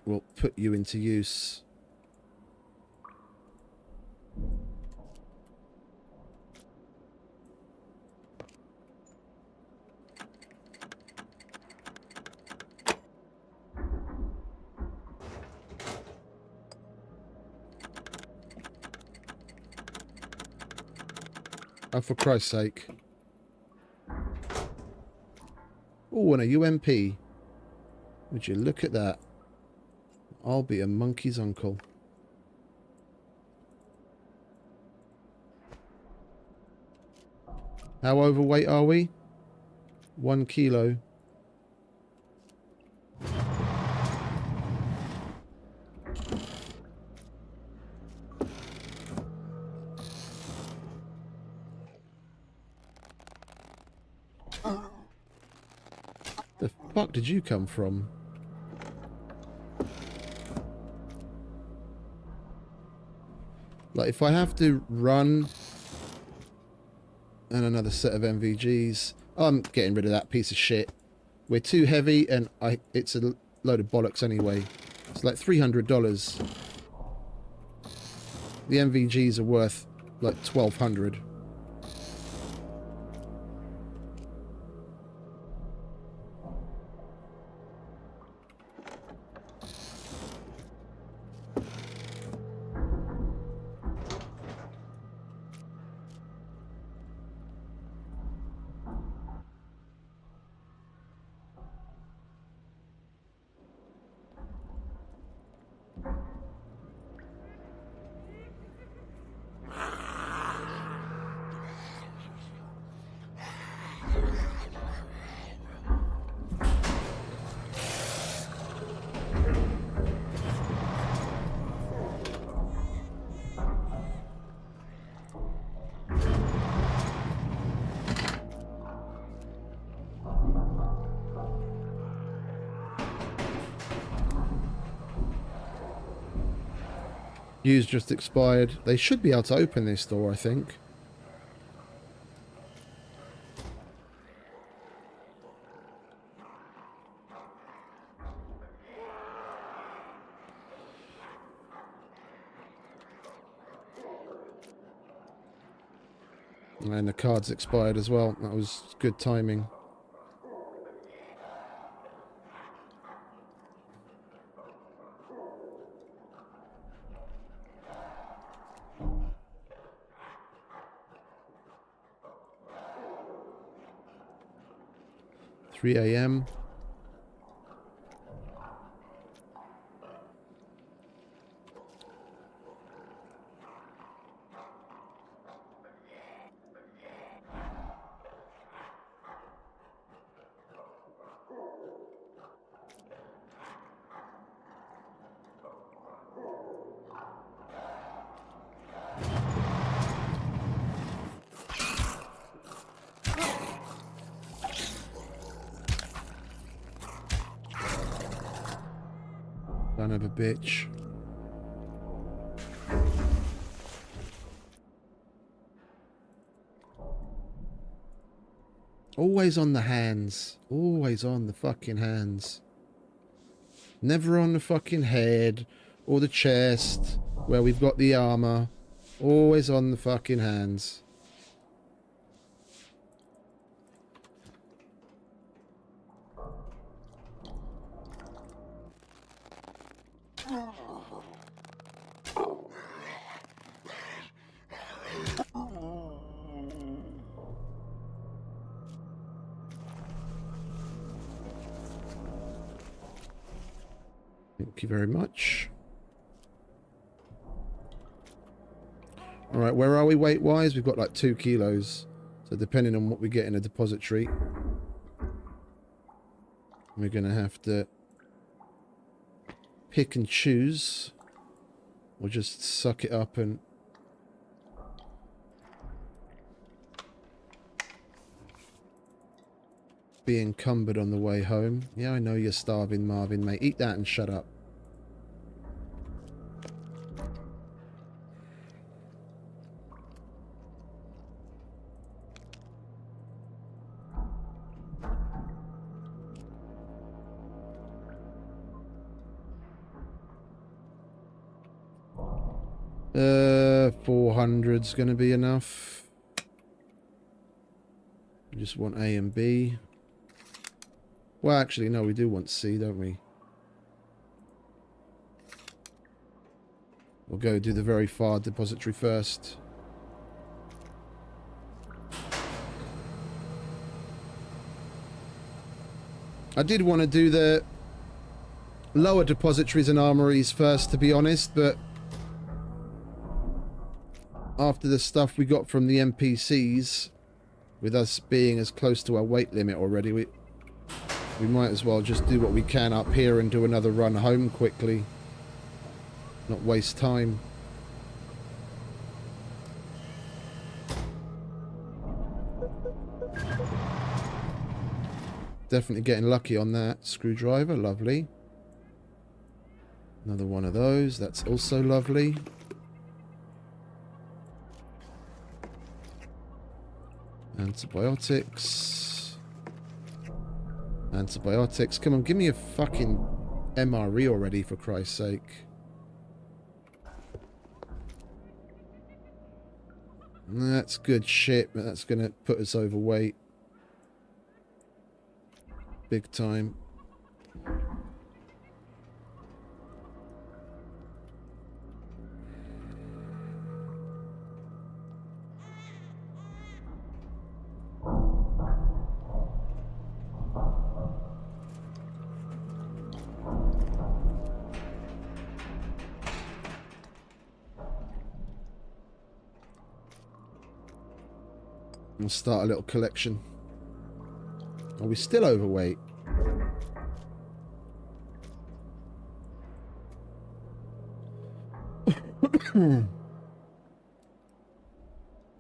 We'll put you into use. Oh, for Christ's sake. Oh, and a UMP. Would you look at that? I'll be a monkey's uncle. How overweight are we? 1 kilo. The fuck did you come from? Like, if I have to run and another set of MVGs, I'm getting rid of that piece of shit. We're too heavy and it's a load of bollocks anyway. It's like $300. The MVGs are worth like $1,200. Use just expired. They should be able to open this door, I think. And the card's expired as well. That was good timing. $3 a.m. Son of a bitch. Always on the hands. Always on the fucking hands. Never on the fucking head or the chest where we've got the armor. Always on the fucking hands. Thank you very much. Alright, where are we weight-wise? We've got like 2 kilos. So depending on what we get in a depository, we're going to have to pick and choose. Or just suck it up and... be encumbered on the way home. Yeah, I know you're starving, Marvin, mate. Eat that and shut up. $400's gonna be enough. We just want A and B. Well, actually, no, we do want C, don't we? We'll go do the very far depository first. I did want to do the lower depositories and armories first, to be honest, but after the stuff we got from the NPCs, with us being as close to our weight limit already, we might as well just do what we can up here and do another run home quickly. Not waste time. Definitely getting lucky on that. Screwdriver, lovely. Another one of those, that's also lovely. Antibiotics. Antibiotics. Come on, give me a fucking MRE already, for Christ's sake. That's good shit, but that's going to put us overweight. Big time. We'll start a little collection. Are we still overweight? I'm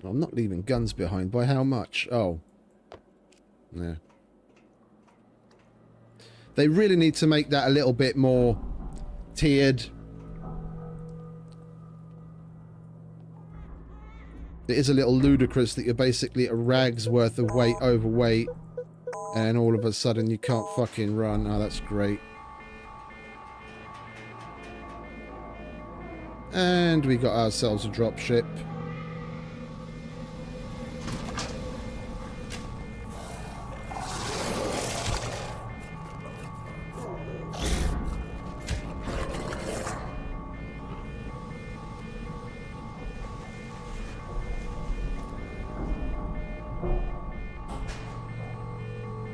not leaving guns behind. By how much? Oh. Yeah. They really need to make that a little bit more tiered. It is a little ludicrous that you're basically a rag's worth of weight overweight and all of a sudden you can't fucking run. Oh, that's great. And we got ourselves a dropship.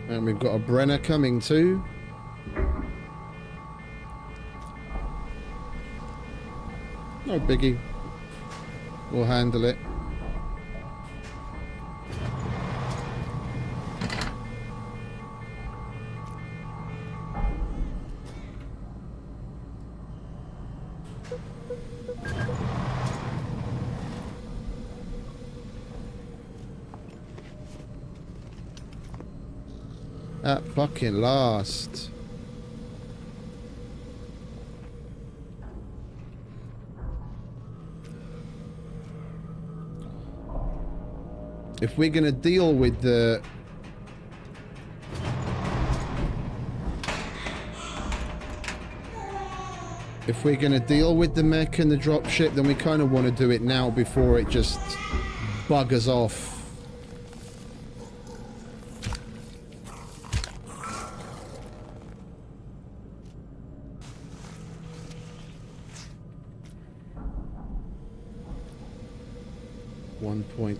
And we've got a Brenner coming too. No biggie. We'll handle it. At fucking last. If we're gonna deal with the mech and the dropship, then we kind of want to do it now before it just buggers off.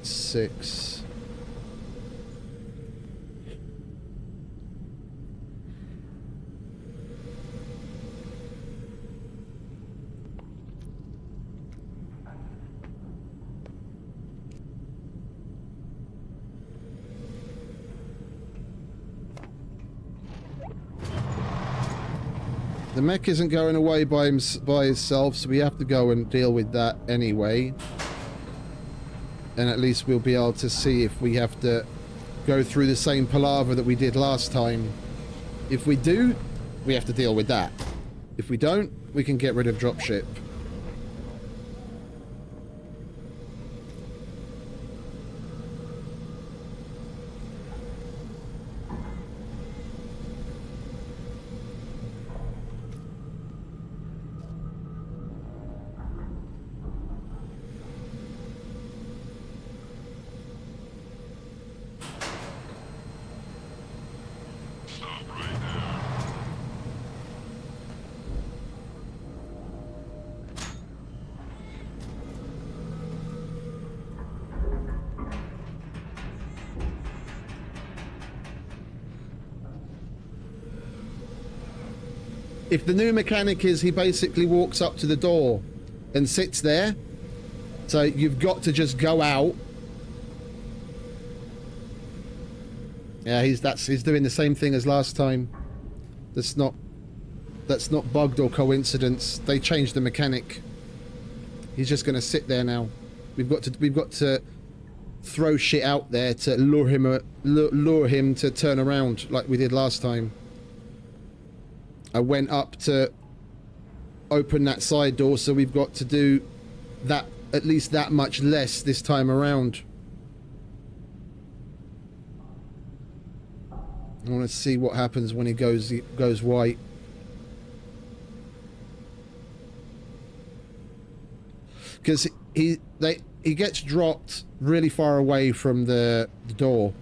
.6. The mech isn't going away by itself, so we have to go and deal with that anyway. And at least we'll be able to see if we have to go through the same palaver that we did last time. If we do, we have to deal with that. If we don't, we can get rid of dropship. If the new mechanic is he basically walks up to the door and sits there, so you've got to just go out. Yeah, he's doing the same thing as last time. That's not bugged or coincidence. They changed the mechanic. He's just going to sit there now. We've got to throw shit out there to lure him to turn around like we did last time. I went up to open that side door, so we've got to do that at least that much less this time around. I want to see what happens when he goes white. Because he gets dropped really far away from the door.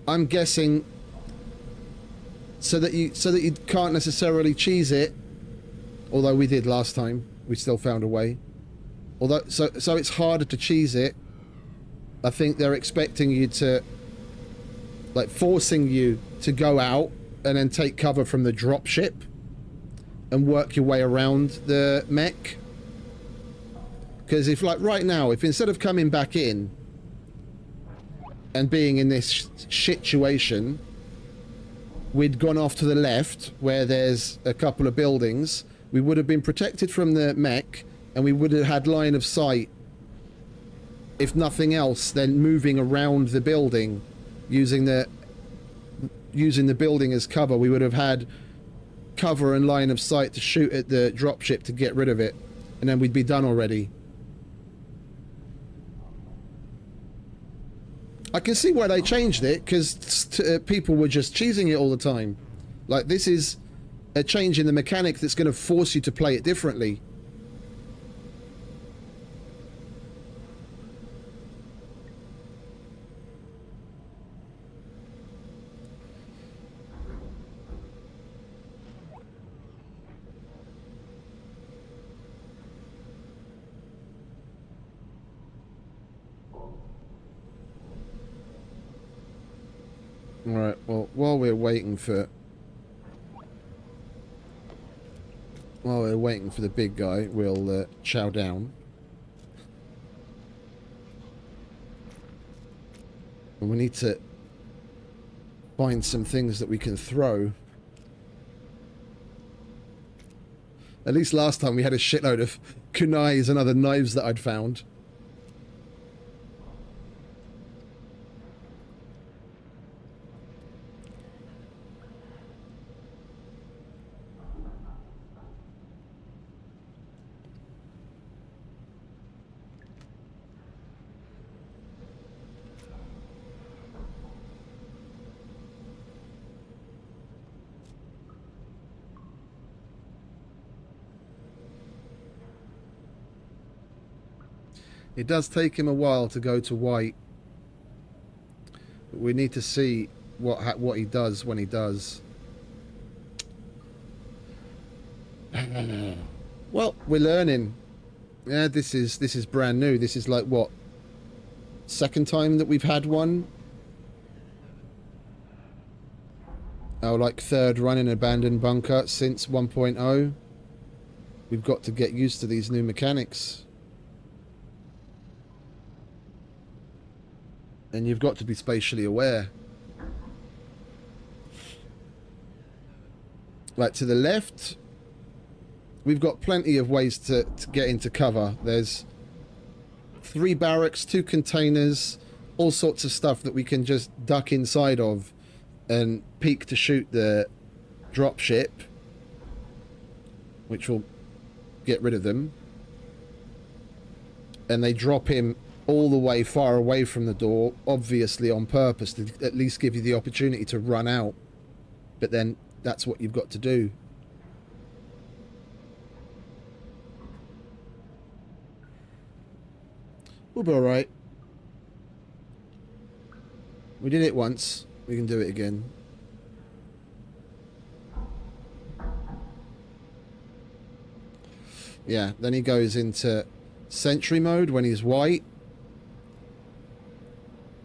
I'm guessing so that you can't necessarily cheese it, although we did last time. We still found a way. Although so it's harder to cheese it. I think they're expecting you to, like, forcing you to go out and then take cover from the drop ship and work your way around the mech. Because if, like, right now, if instead of coming back in and being in this situation, we'd gone off to the left where there's a couple of buildings, we would have been protected from the mech and we would have had line of sight, if nothing else, then moving around the building using the building as cover. We would have had cover and line of sight to shoot at the dropship to get rid of it, and then we'd be done already. I can see why they changed it, because people were just cheesing it all the time. Like, this is a change in the mechanic that's going to force you to play it differently. Alright, well, while we're waiting for the big guy, we'll chow down. And we need to find some things that we can throw. At least last time we had a shitload of kunais and other knives that I'd found. It does take him a while to go to white. But we need to see what he does when he does. Well, we're learning. Yeah, this is brand new. This is like, what, second time that we've had one? Oh, like third run in abandoned bunker since 1.0. We've got to get used to these new mechanics. And you've got to be spatially aware. Like, to the left, we've got plenty of ways to get into cover. There's 3 barracks, 2 containers, all sorts of stuff that we can just duck inside of and peek to shoot the dropship, which will get rid of them. And they drop him all the way far away from the door, obviously on purpose, to at least give you the opportunity to run out. But then that's what you've got to do. We'll be alright. We did it once. We can do it again. Yeah, then he goes into sentry mode when he's white.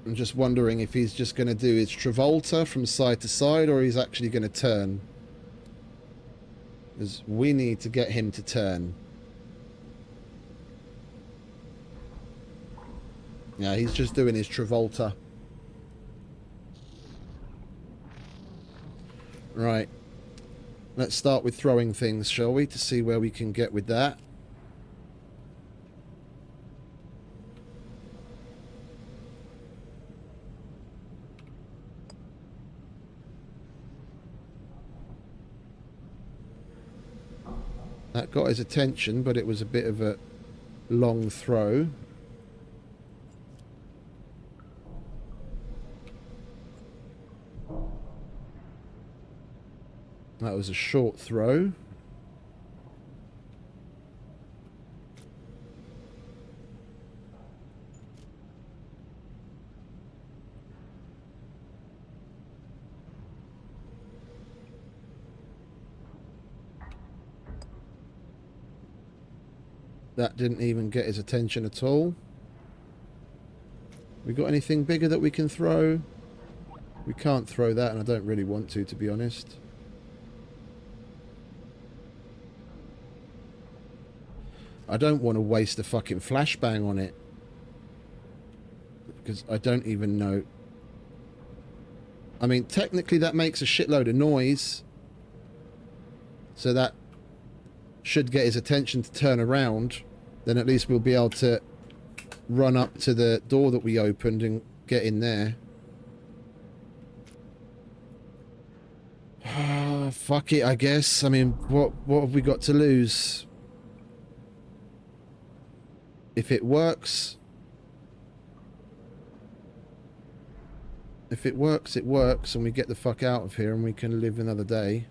I'm just wondering if he's just going to do his Travolta from side to side, or he's actually going to turn. Because we need to get him to turn. Yeah, he's just doing his Travolta. Right. Let's start with throwing things, shall we? To see where we can get with that. That got his attention, but it was a bit of a long throw. That was a short throw. That didn't even get his attention at all. We got anything bigger that we can throw? We can't throw that, and I don't really want to be honest. I don't want to waste a fucking flashbang on it. Because I don't even know. I mean, technically that makes a shitload of noise. So that should get his attention to turn around. Then at least we'll be able to run up to the door that we opened and get in there. Fuck it, I guess. I mean, what have we got to lose? If it works... If it works, it works, and we get the fuck out of here and we can live another day.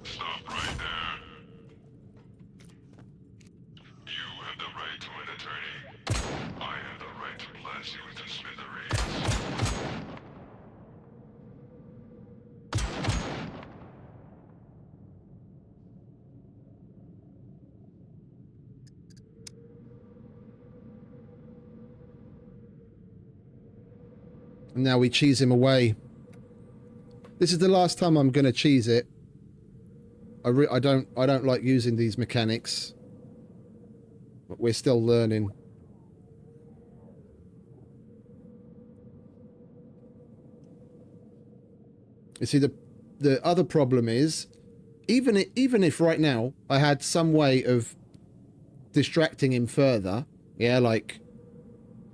Stop right there. You have the right to an attorney. I have the right to blast you into smithereens. And now we cheese him away. This is the last time I'm gonna cheese it. I don't like using these mechanics, but we're still learning. You see, the other problem is, even if right now I had some way of distracting him further, yeah, like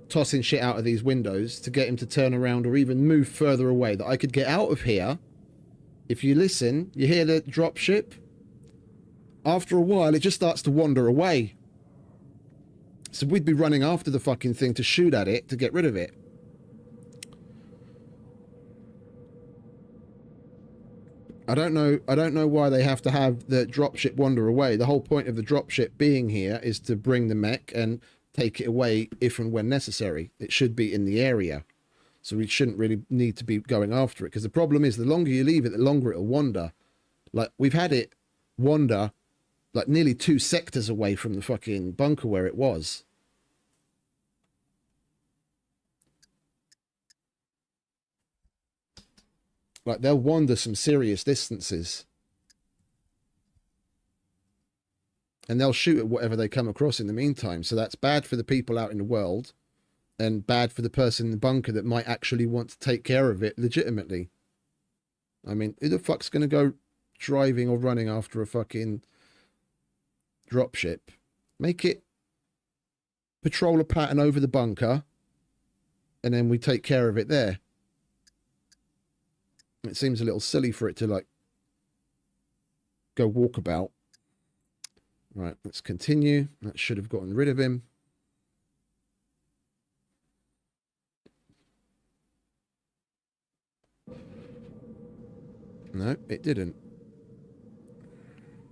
tossing shit out of these windows to get him to turn around or even move further away, that I could get out of here. If you listen, you hear the dropship. After a while, it just starts to wander away. So we'd be running after the fucking thing to shoot at it to get rid of it. I don't know why they have to have the dropship wander away. The whole point of the dropship being here is to bring the mech and take it away if and when necessary. It should be in the area. So we shouldn't really need to be going after it. Because the problem is, the longer you leave it, the longer it'll wander. Like, we've had it wander like nearly 2 sectors away from the fucking bunker where it was. Like, they'll wander some serious distances. And they'll shoot at whatever they come across in the meantime. So that's bad for the people out in the world. And bad for the person in the bunker that might actually want to take care of it legitimately. I mean, who the fuck's going to go driving or running after a fucking dropship? Make it patrol a pattern over the bunker, and then we take care of it there. It seems a little silly for it to, like, go walkabout. Right, let's continue. That should have gotten rid of him. No, it didn't.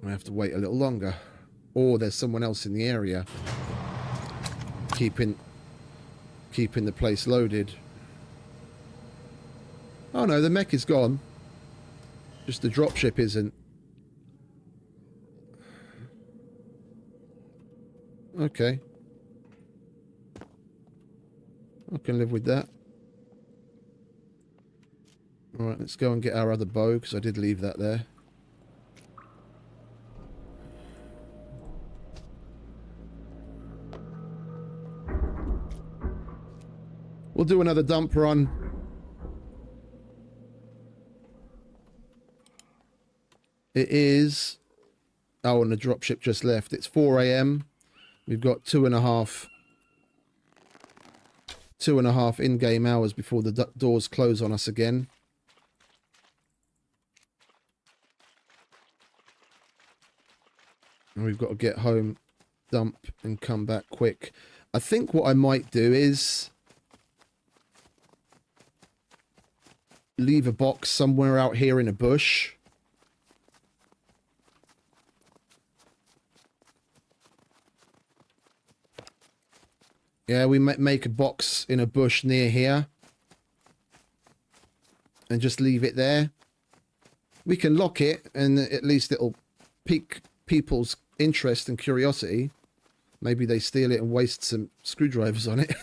I have to wait a little longer. Or there's someone else in the area keeping the place loaded. Oh no, the mech is gone. Just the dropship isn't. Okay. I can live with that. Alright, let's go and get our other bow, because I did leave that there. We'll do another dump run. It is... Oh, and the dropship just left. It's 4 AM. We've got 2.5 in-game hours before the doors close on us again. And we've got to get home, dump, and come back quick. I think what I might do is leave a box somewhere out here in a bush. Yeah, we might make a box in a bush near here and just leave it there. We can lock it, and at least it'll pique people's interest and curiosity. Maybe they steal it and waste some screwdrivers on it.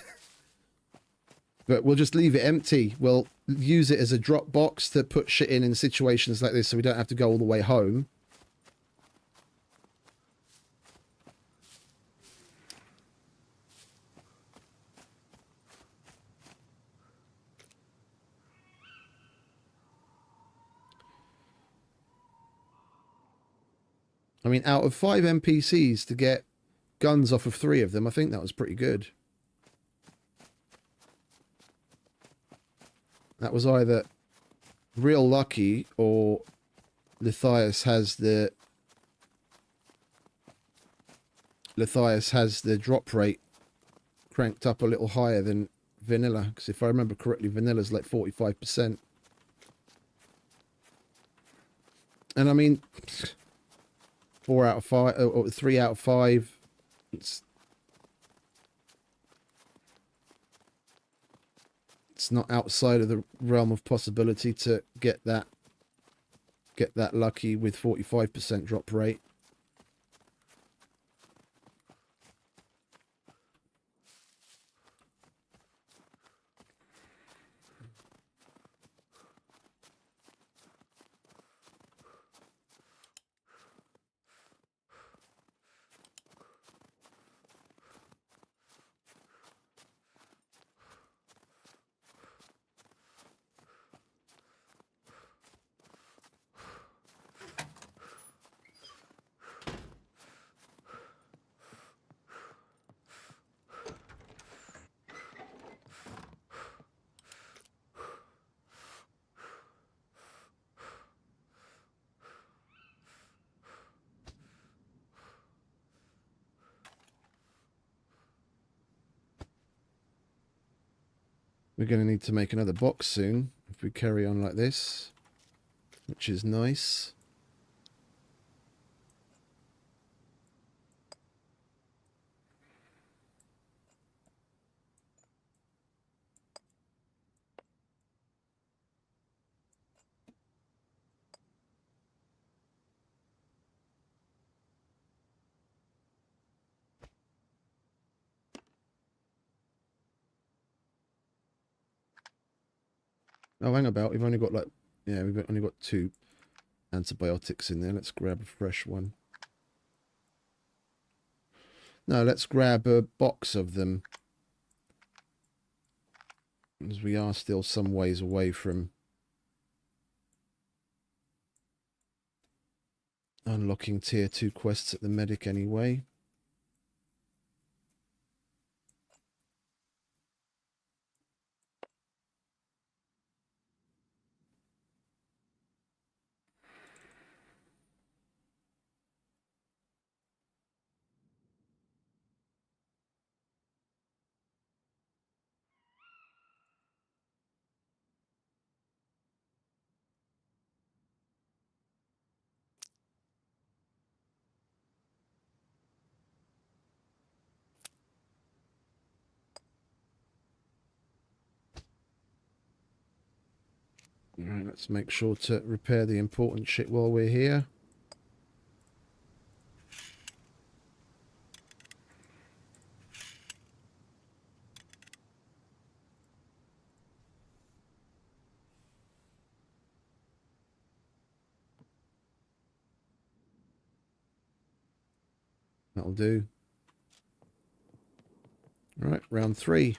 But we'll just leave it empty. We'll use it as a drop box to put shit in situations like this, so we don't have to go all the way home. I mean, out of 5 NPCs to get guns off of 3 of them, I think that was pretty good. That was either real lucky or Luthais has the drop rate cranked up a little higher than vanilla, because if I remember correctly, vanilla's like 45%. And I mean, 4 out of 5 or 3 out of 5. It's not outside of the realm of possibility to get that lucky with 45% drop rate. We're going to need to make another box soon if we carry on like this, which is nice. Oh, hang about. We've only got like, yeah, we've only got 2 antibiotics in there. Let's grab a fresh one. No, let's grab a box of them, as we are still some ways away from Unlocking tier 2 quests at the medic anyway. Alright, let's make sure to repair the important shit while we're here. That'll do. Right, round 3.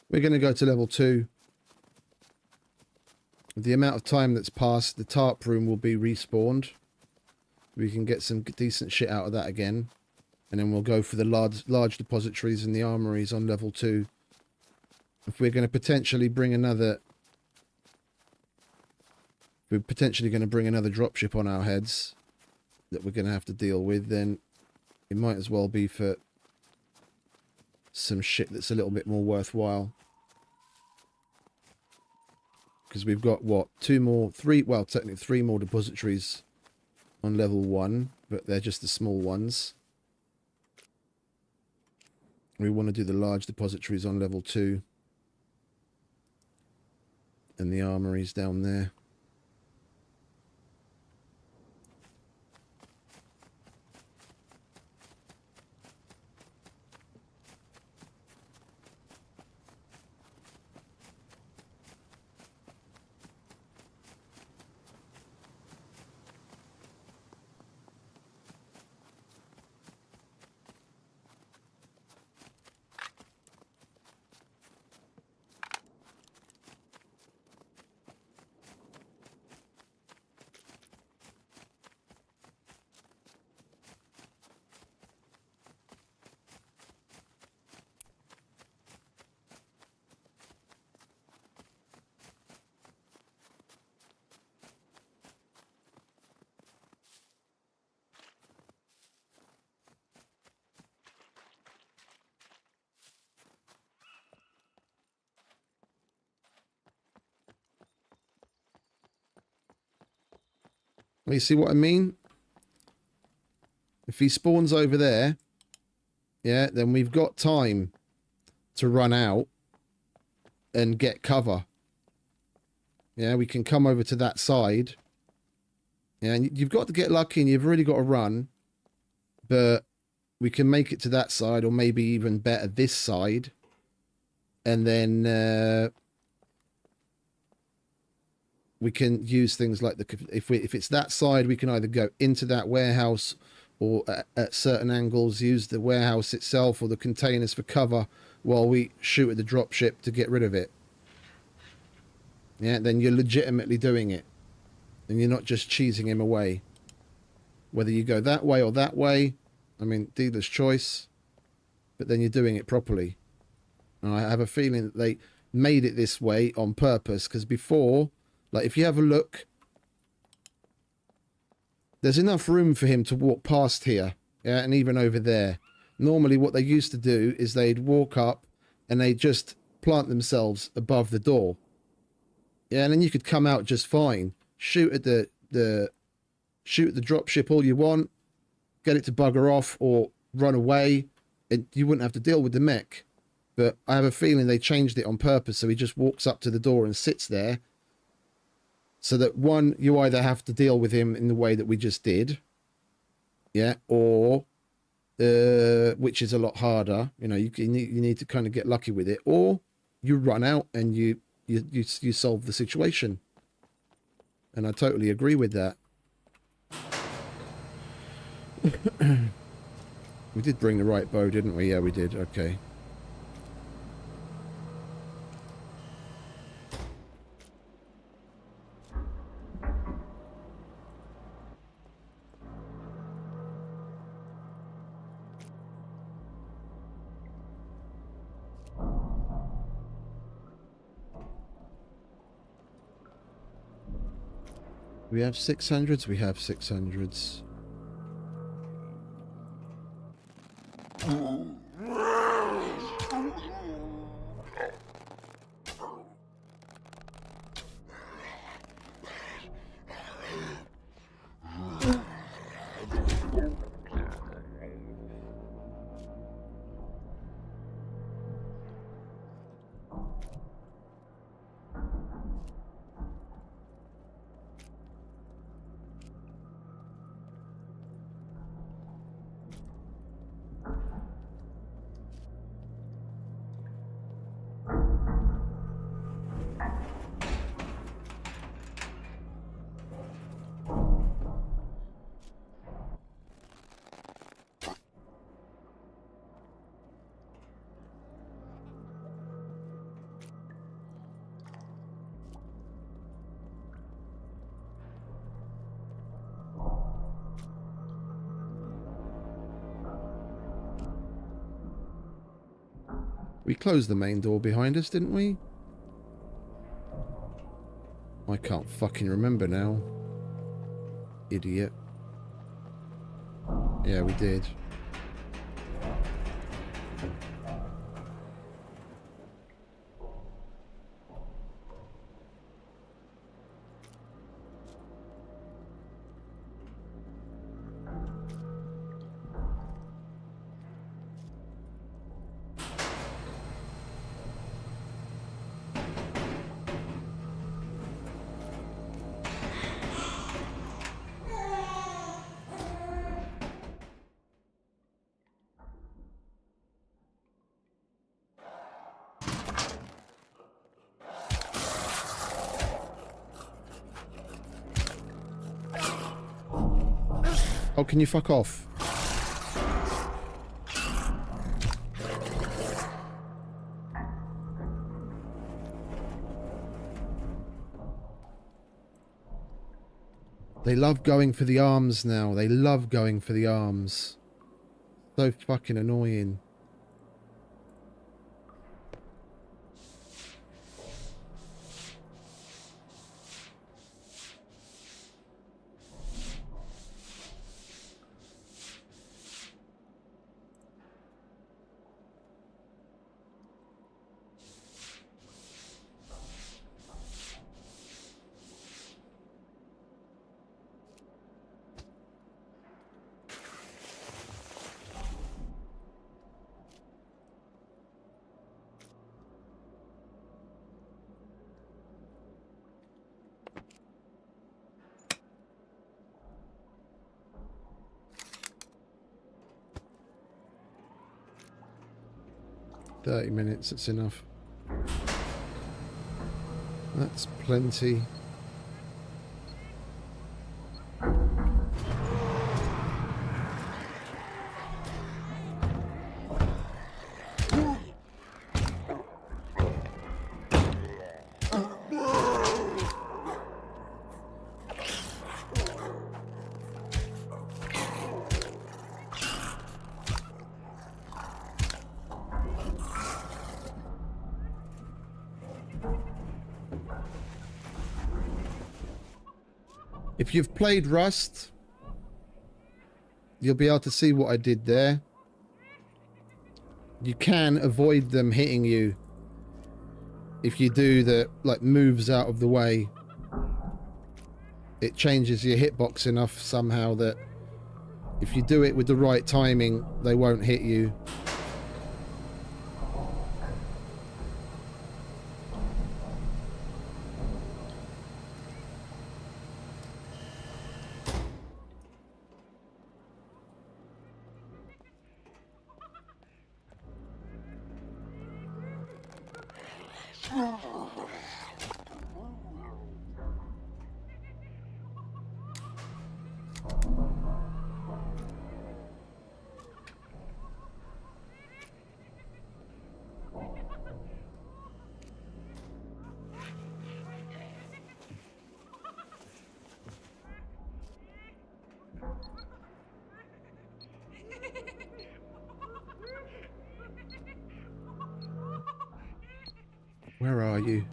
We're going to go to level 2. The amount of time that's passed, the tarp room will be respawned. We can get some decent shit out of that again. And then we'll go for the large depositories and the armories on level 2. If we're going to potentially bring another... We're potentially going to bring another dropship on our heads that we're going to have to deal with, then it might as well be for some shit that's a little bit more worthwhile. Because we've got, what, 3 more depositories on level 1, but they're just the small ones. We want to do the large depositories on level 2. And the armories down there. You see what I mean? If he spawns over there, yeah, then we've got time to run out and get cover. Yeah, we can come over to that side. Yeah, and you've got to get lucky and you've really got to run. But we can make it to that side, or maybe even better, this side. And then we can use things like if it's that side, we can either go into that warehouse, or at certain angles use the warehouse itself or the containers for cover while we shoot at the dropship to get rid of it. Yeah, then you're legitimately doing it, and you're not just cheesing him away. Whether you go that way or that way, I mean, dealer's choice, but then you're doing it properly. And I have a feeling that they made it this way on purpose, because before, like, if you have a look, there's enough room for him to walk past here, yeah, and even over there. Normally what they used to do is they'd walk up and they'd just plant themselves above the door. Yeah, and then you could come out just fine. Shoot at the dropship all you want, get it to bugger off or run away, and you wouldn't have to deal with the mech. But I have a feeling they changed it on purpose, so he just walks up to the door and sits there. So that, one, you either have to deal with him in the way that we just did, yeah, or which is a lot harder. You know, you need to kind of get lucky with it, or you run out and you solve the situation. And I totally agree with that. We did bring the right bow, didn't we? Yeah, we did. Okay. We have 600s. We have 600s. We closed the main door behind us, didn't we? I can't fucking remember now. Idiot. Yeah, we did. Oh, can you fuck off? They love going for the arms now. They love going for the arms. So fucking annoying. $30, that's enough. That's plenty. If you've played Rust, you'll be able to see what I did there. You can avoid them hitting you if you do the like moves out of the way. It changes your hitbox enough somehow that if you do it with the right timing, they won't hit you. Where are you?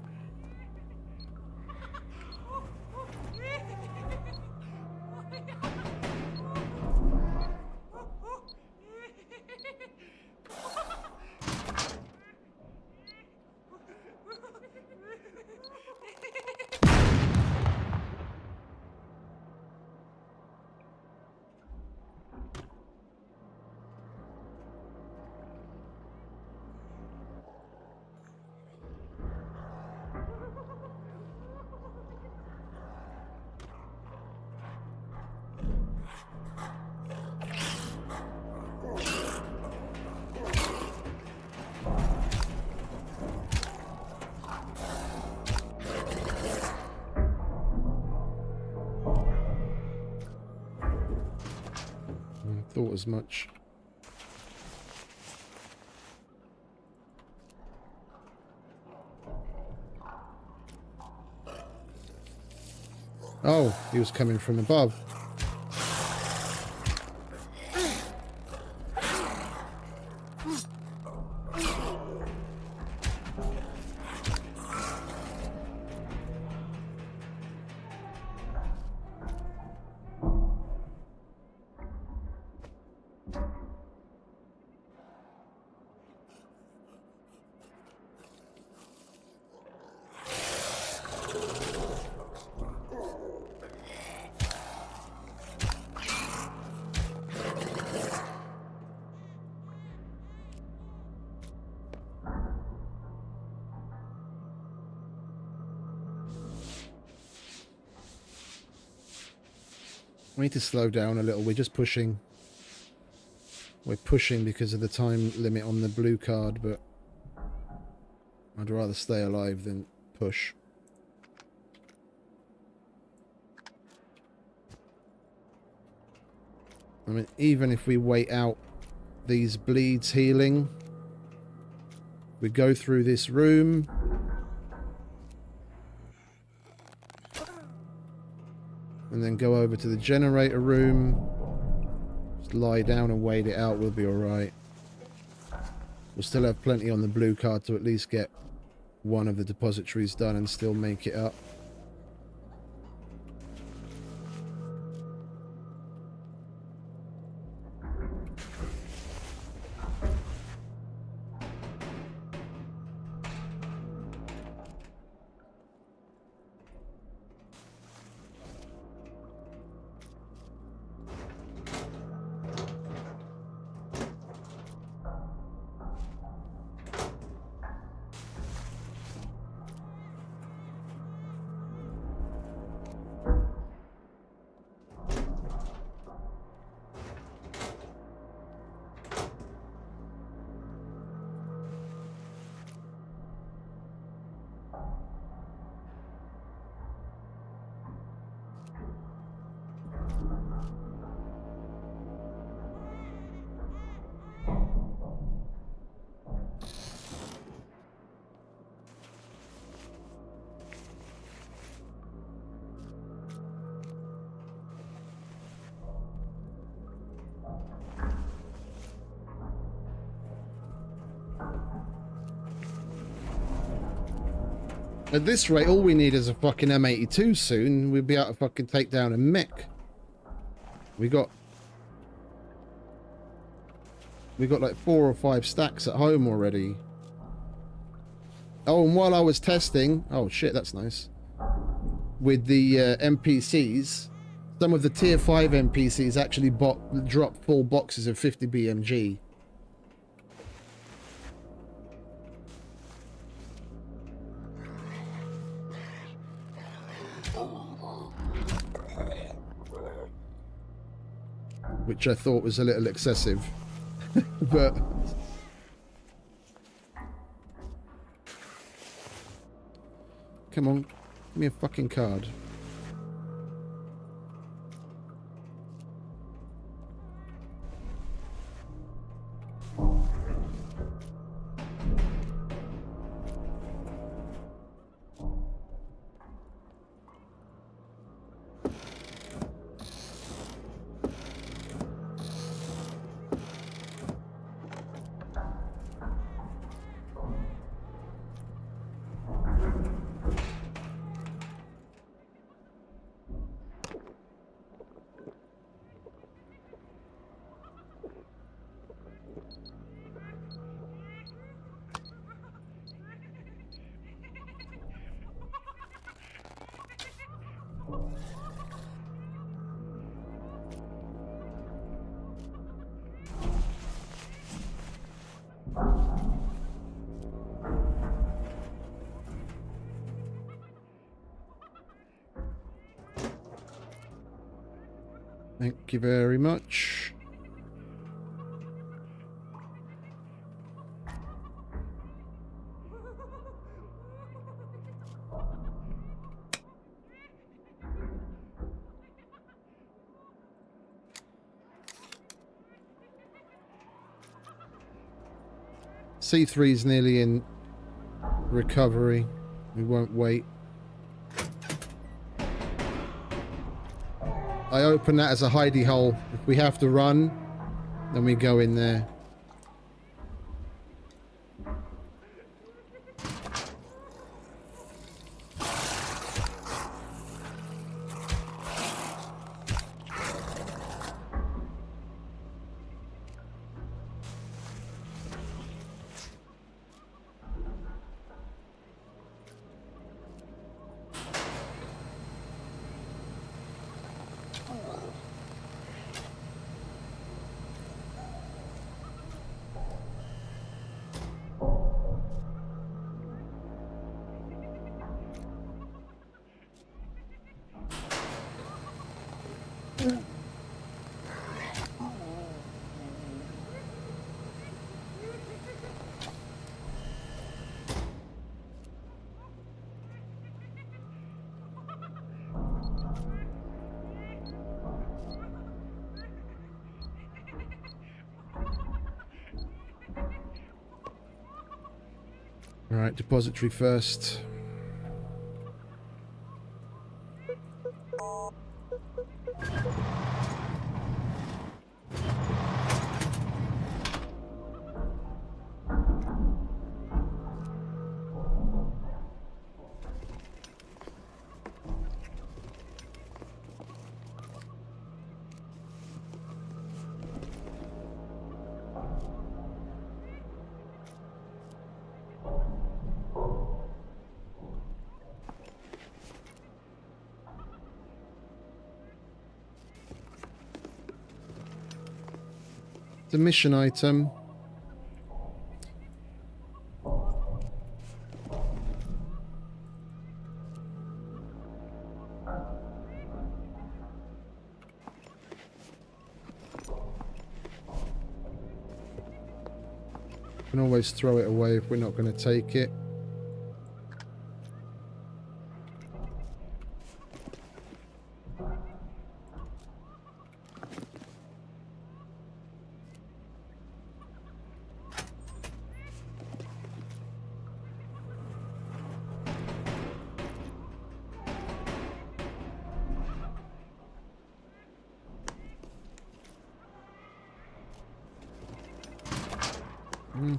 Thought as much. Oh, he was coming from above. We need to slow down a little. We're just pushing. We're pushing because of the time limit on the blue card, but I'd rather stay alive than push. I mean, even if we wait out these bleeds healing, we go through this room. And then go over to the generator room. Just lie down and wait it out. We'll be alright. We'll still have plenty on the blue card to at least get one of the depositories done and still make it up. At this rate, all we need is a fucking M82 soon. We'll be able to fucking take down a mech. We got like 4 or 5 stacks at home already. Oh, and while I was testing, oh shit, that's nice. With the NPCs, some of the tier 5 NPCs actually dropped full boxes of 50 BMG. Which I thought was a little excessive, but come on, give me a fucking card. Thank you very much. C3 is nearly in recovery. We won't wait. I open that as a hidey hole. If we have to run, then we go in there. Alright, depository first. The mission item. We can always throw it away if we're not going to take it.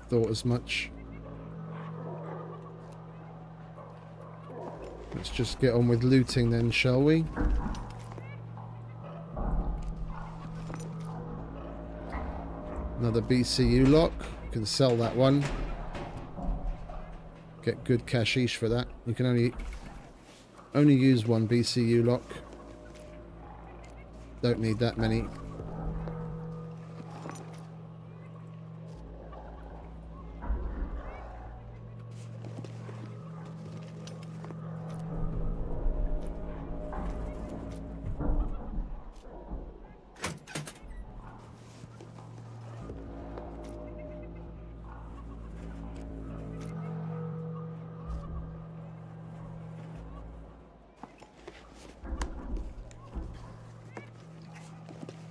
Thought as much. Let's just get on with looting then, shall we? Another BCU lock. Can sell that one. Get good cashish for that. You can only use one BCU lock. Don't need that many.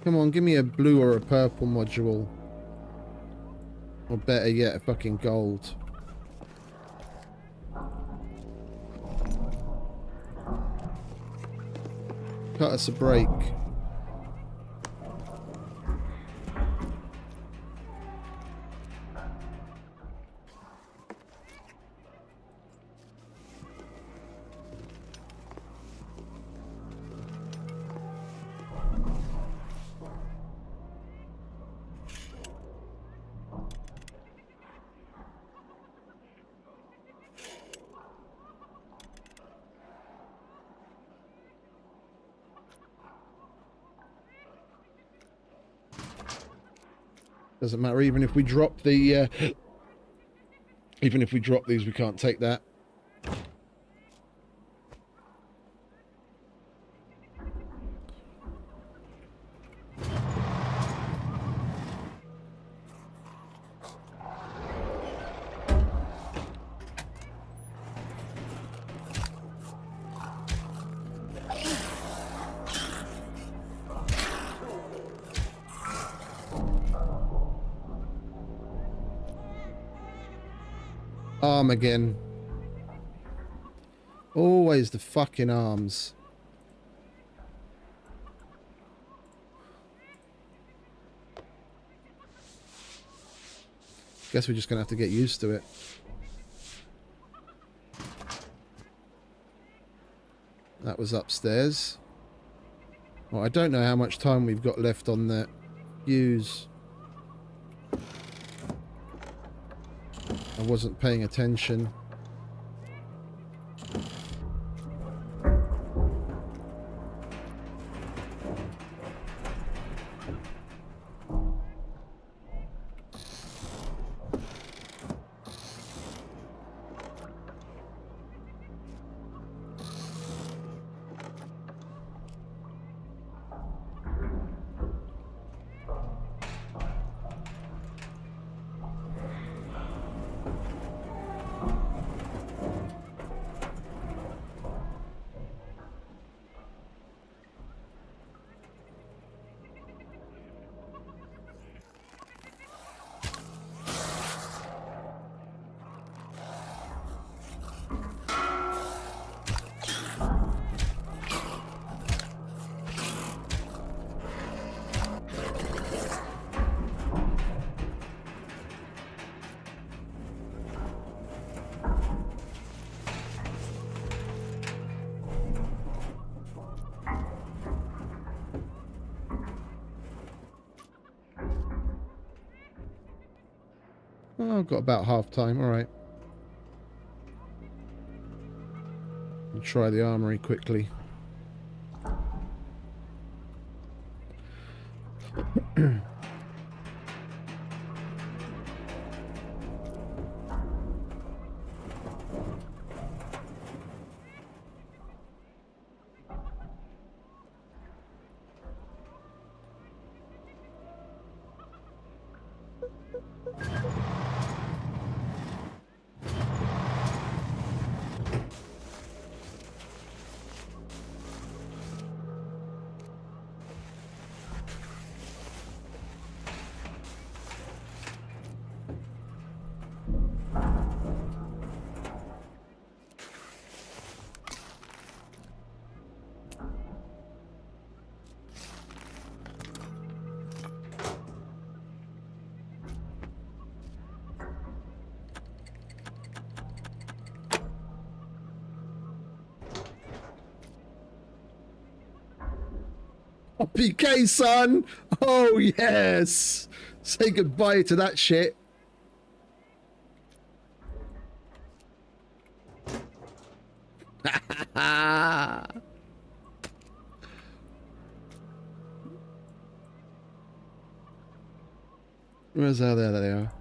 Come on, give me a blue or a purple module. Or better yet, a fucking gold. Cut us a break. Doesn't matter, even if we drop the even if we drop these, we can't take that. Arm again. Always the fucking arms. Guess we're just gonna have to get used to it. That was upstairs. Well, I don't know how much time we've got left on that fuse. I wasn't paying attention. Oh, I've got about half time, alright. Try the armory quickly. Oh, PK, son! Oh, yes! Say goodbye to that shit. Where's that? There they are.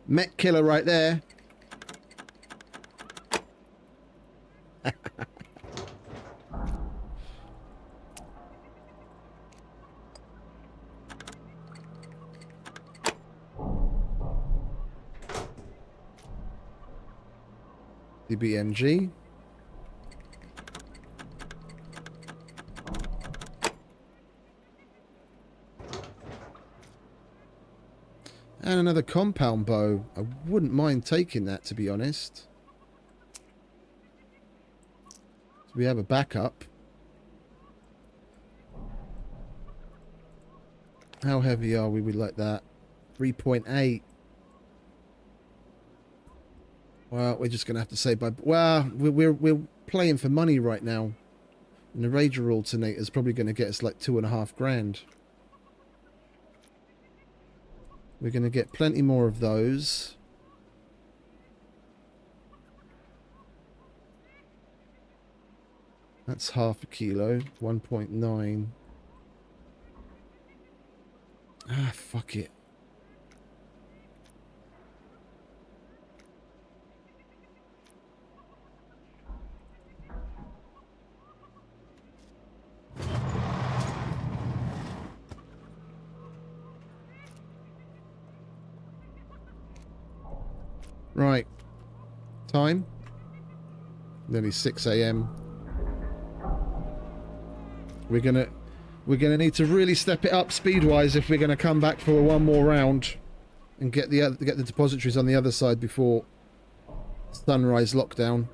Mech killer right there. The BMG. And another compound bow. I wouldn't mind taking that, to be honest. So we have a backup. How heavy are we with like that? 3.8. Well, we're just going to have to say bye. Well, we're playing for money right now. And the Rager alternator is probably going to get us like 2.5 grand. We're going to get plenty more of those. That's half a kilo. 1.9. Ah, fuck it. Right. Time? Nearly 6 AM. We're gonna need to really step it up speed-wise if we're gonna come back for one more round. and get the depositories on the other side before sunrise lockdown.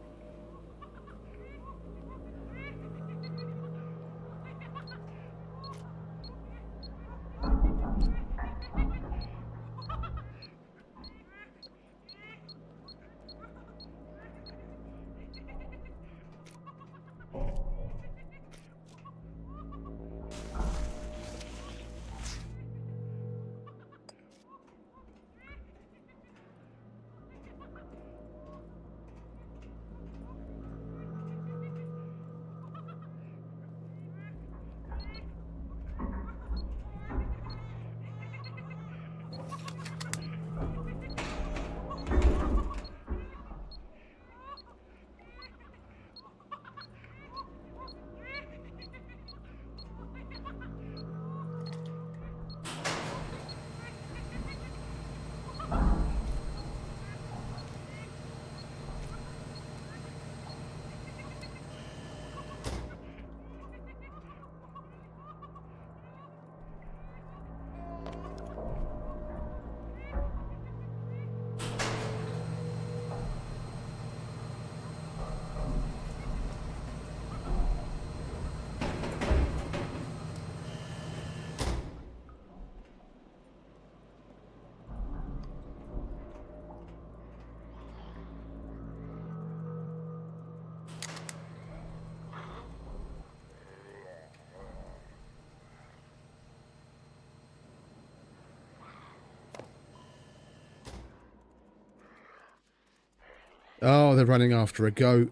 Oh, they're running after a goat.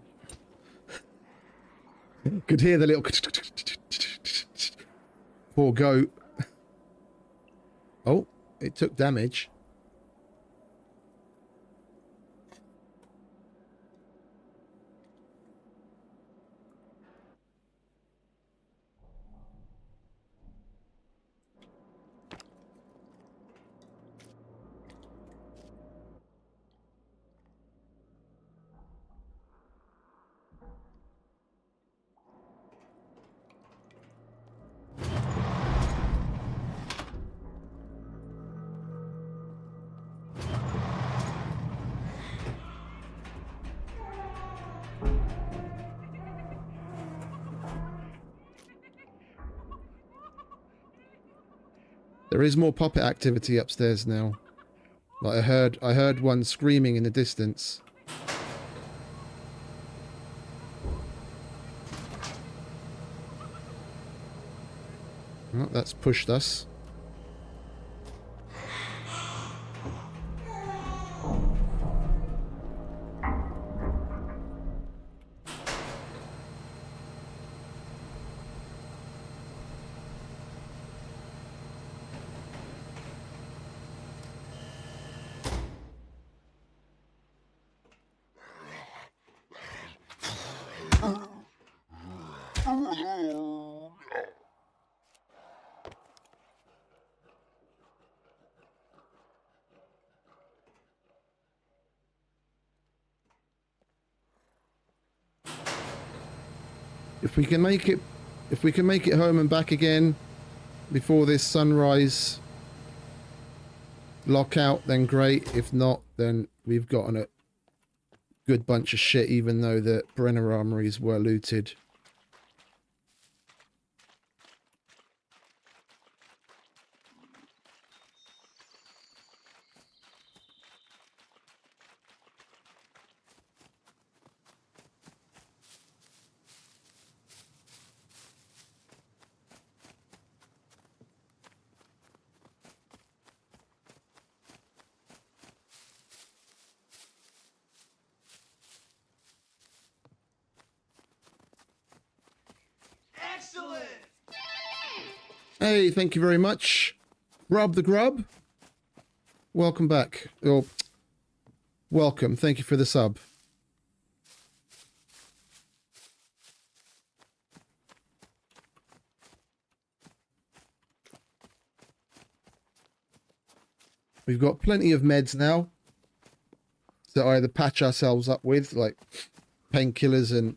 Could hear the little poor goat. Oh, it took damage. There is more puppet activity upstairs now. Like I heard one screaming in the distance. Oh, that's pushed us. If we can make it home and back again before this sunrise lockout, then great. If not, then we've gotten a good bunch of shit, even though the Brenner armories were looted. Excellent! Hey, thank you very much. Grub the Grub. Welcome back. Or, welcome. Thank you for the sub. We've got plenty of meds now to either patch ourselves up with, like painkillers and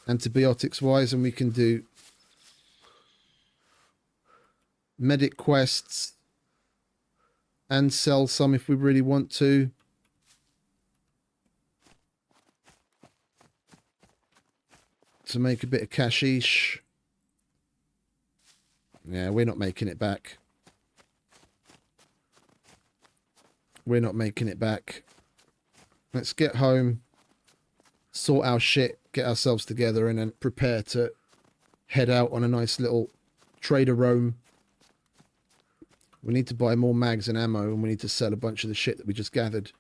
antibiotics wise, and we can do medic quests and sell some if we really want to. To make a bit of cashish. Yeah, we're not making it back. We're not making it back. Let's get home, sort our shit, get ourselves together, and then prepare to head out on a nice little trader roam. We need to buy more mags and ammo, and we need to sell a bunch of the shit that we just gathered.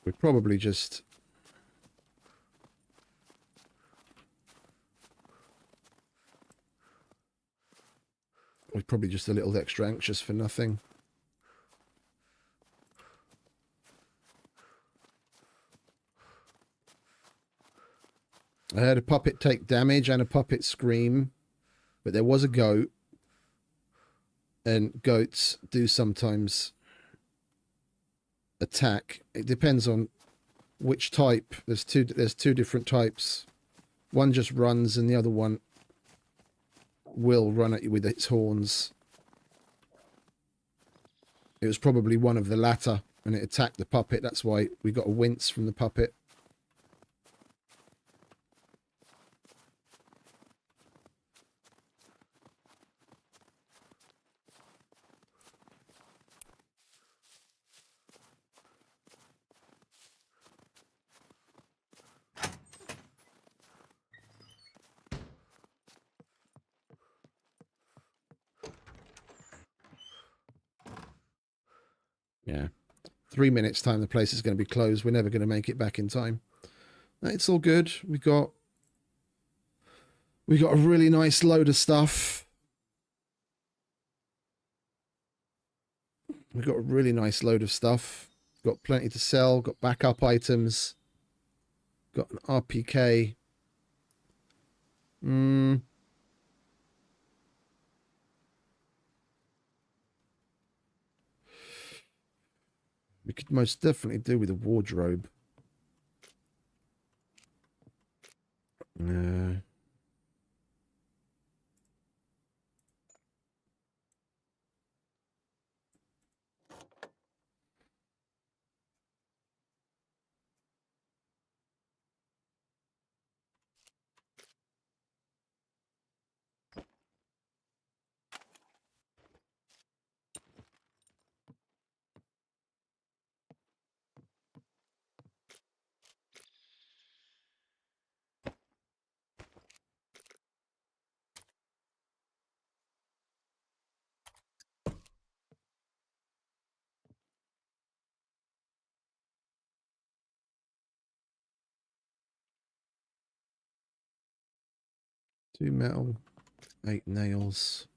We're probably just... We're probably just a little extra anxious for nothing. I heard a puppet take damage and a puppet scream, but there was a goat, and goats do sometimes attack. It depends on which type. There's two different types. One just runs and the other one will run at you with its horns. It was probably one of the latter, and it attacked the puppet. That's why we got a wince from the puppet. Yeah. 3 minutes time the place is going to be closed. We're never going to make it back in time. It's all good. We got a really nice load of stuff. We've got a really nice load of stuff. Got plenty to sell. Got backup items. Got an RPK. We could most definitely do with a wardrobe. Two metal, 8 nails.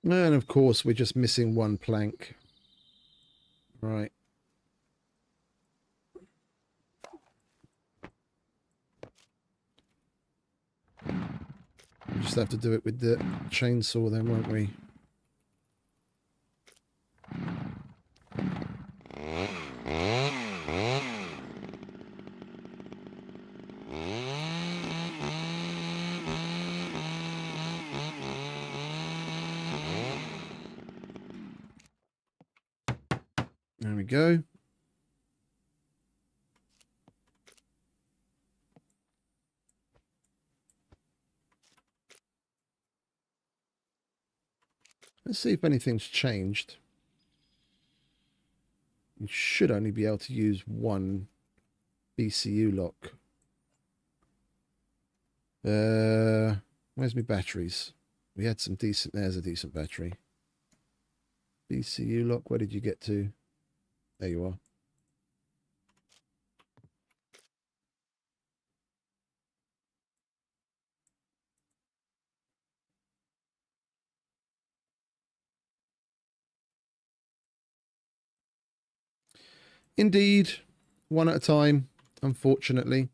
And of course, we're just missing one plank. Right. We'll just have to do it with the chainsaw then, won't we? There we go. Let's see if anything's changed. You should only be able to use one BCU lock. Where's my batteries? We had some decent. There's a decent battery. BCU lock. Where did you get to? There you are. Indeed, one at a time, unfortunately.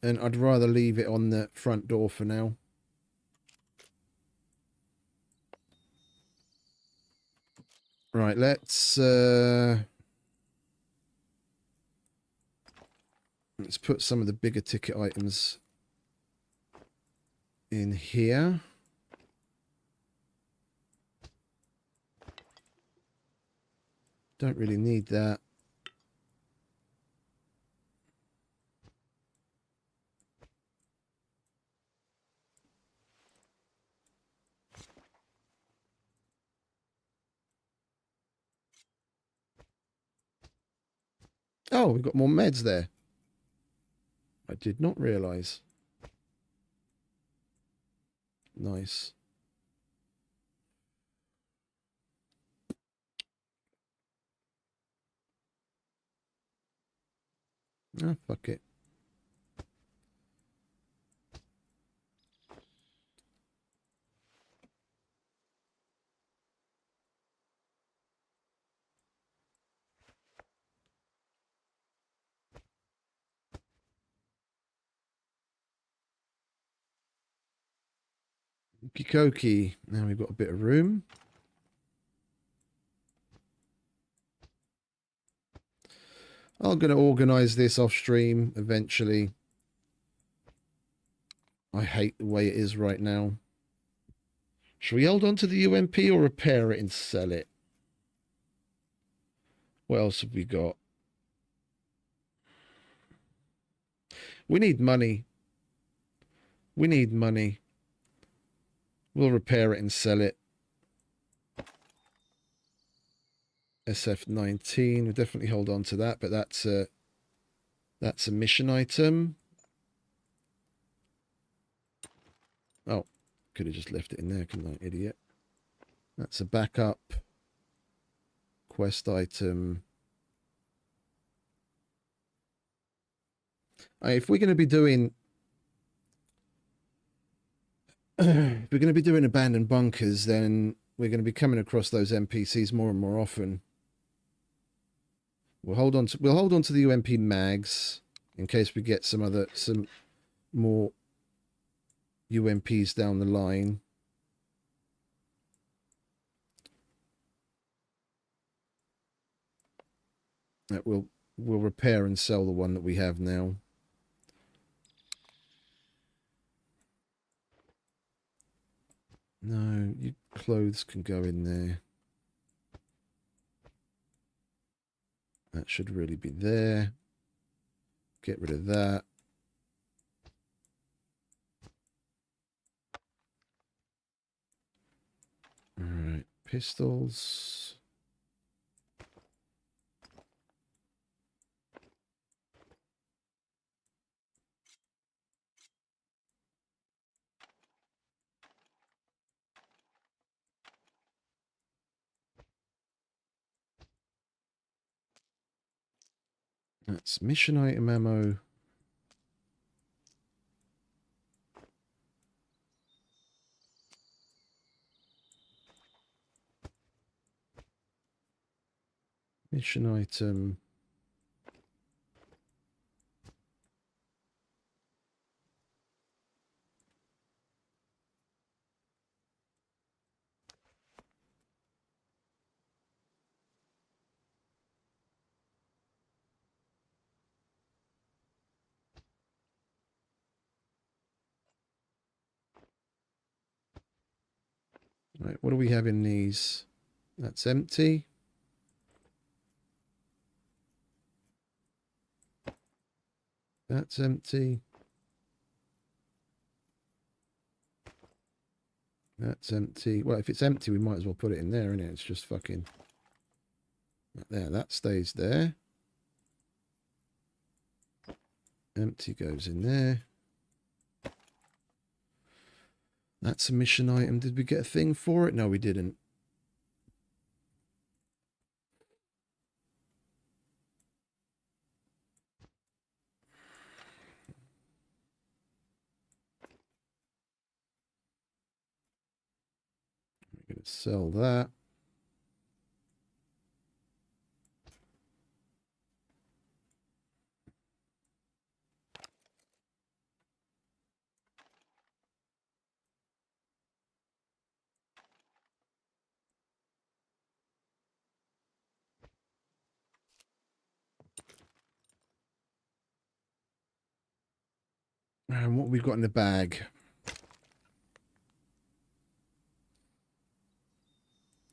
And I'd rather leave it on the front door for now. Right, let's put some of the bigger ticket items in here. Don't really need that. Oh, we've got more meds there. I did not realise. Nice. Ah, fuck it. Okey-dokey. Now we've got a bit of room. I'm going to organise this off stream eventually. I hate the way it is right now. Should we hold on to the UMP or repair it and sell it? What else have we got? We need money. We need money. We'll repair it and sell it. SF-19. We'll definitely hold on to that, but that's a mission item. Oh, could have just left it in there, couldn't I, idiot? That's a backup quest item. If we're going to be doing if we're going to be doing abandoned bunkers, then we're going to be coming across those NPCs more and more often. We'll hold on to the UMP mags in case we get some more UMPs down the line. That we'll repair and sell the one that we have now. No, your clothes can go in there. That should really be there. Get rid of that. All right, pistols. That's mission item ammo. Mission item. Right, what do we have in these? That's empty. That's empty. That's empty. Well, if it's empty, we might as well put it in there, innit? It's just fucking... There, that stays there. Empty goes in there. That's a mission item. Did we get a thing for it? No, we didn't. We're going to sell that. And what we've got in the bag.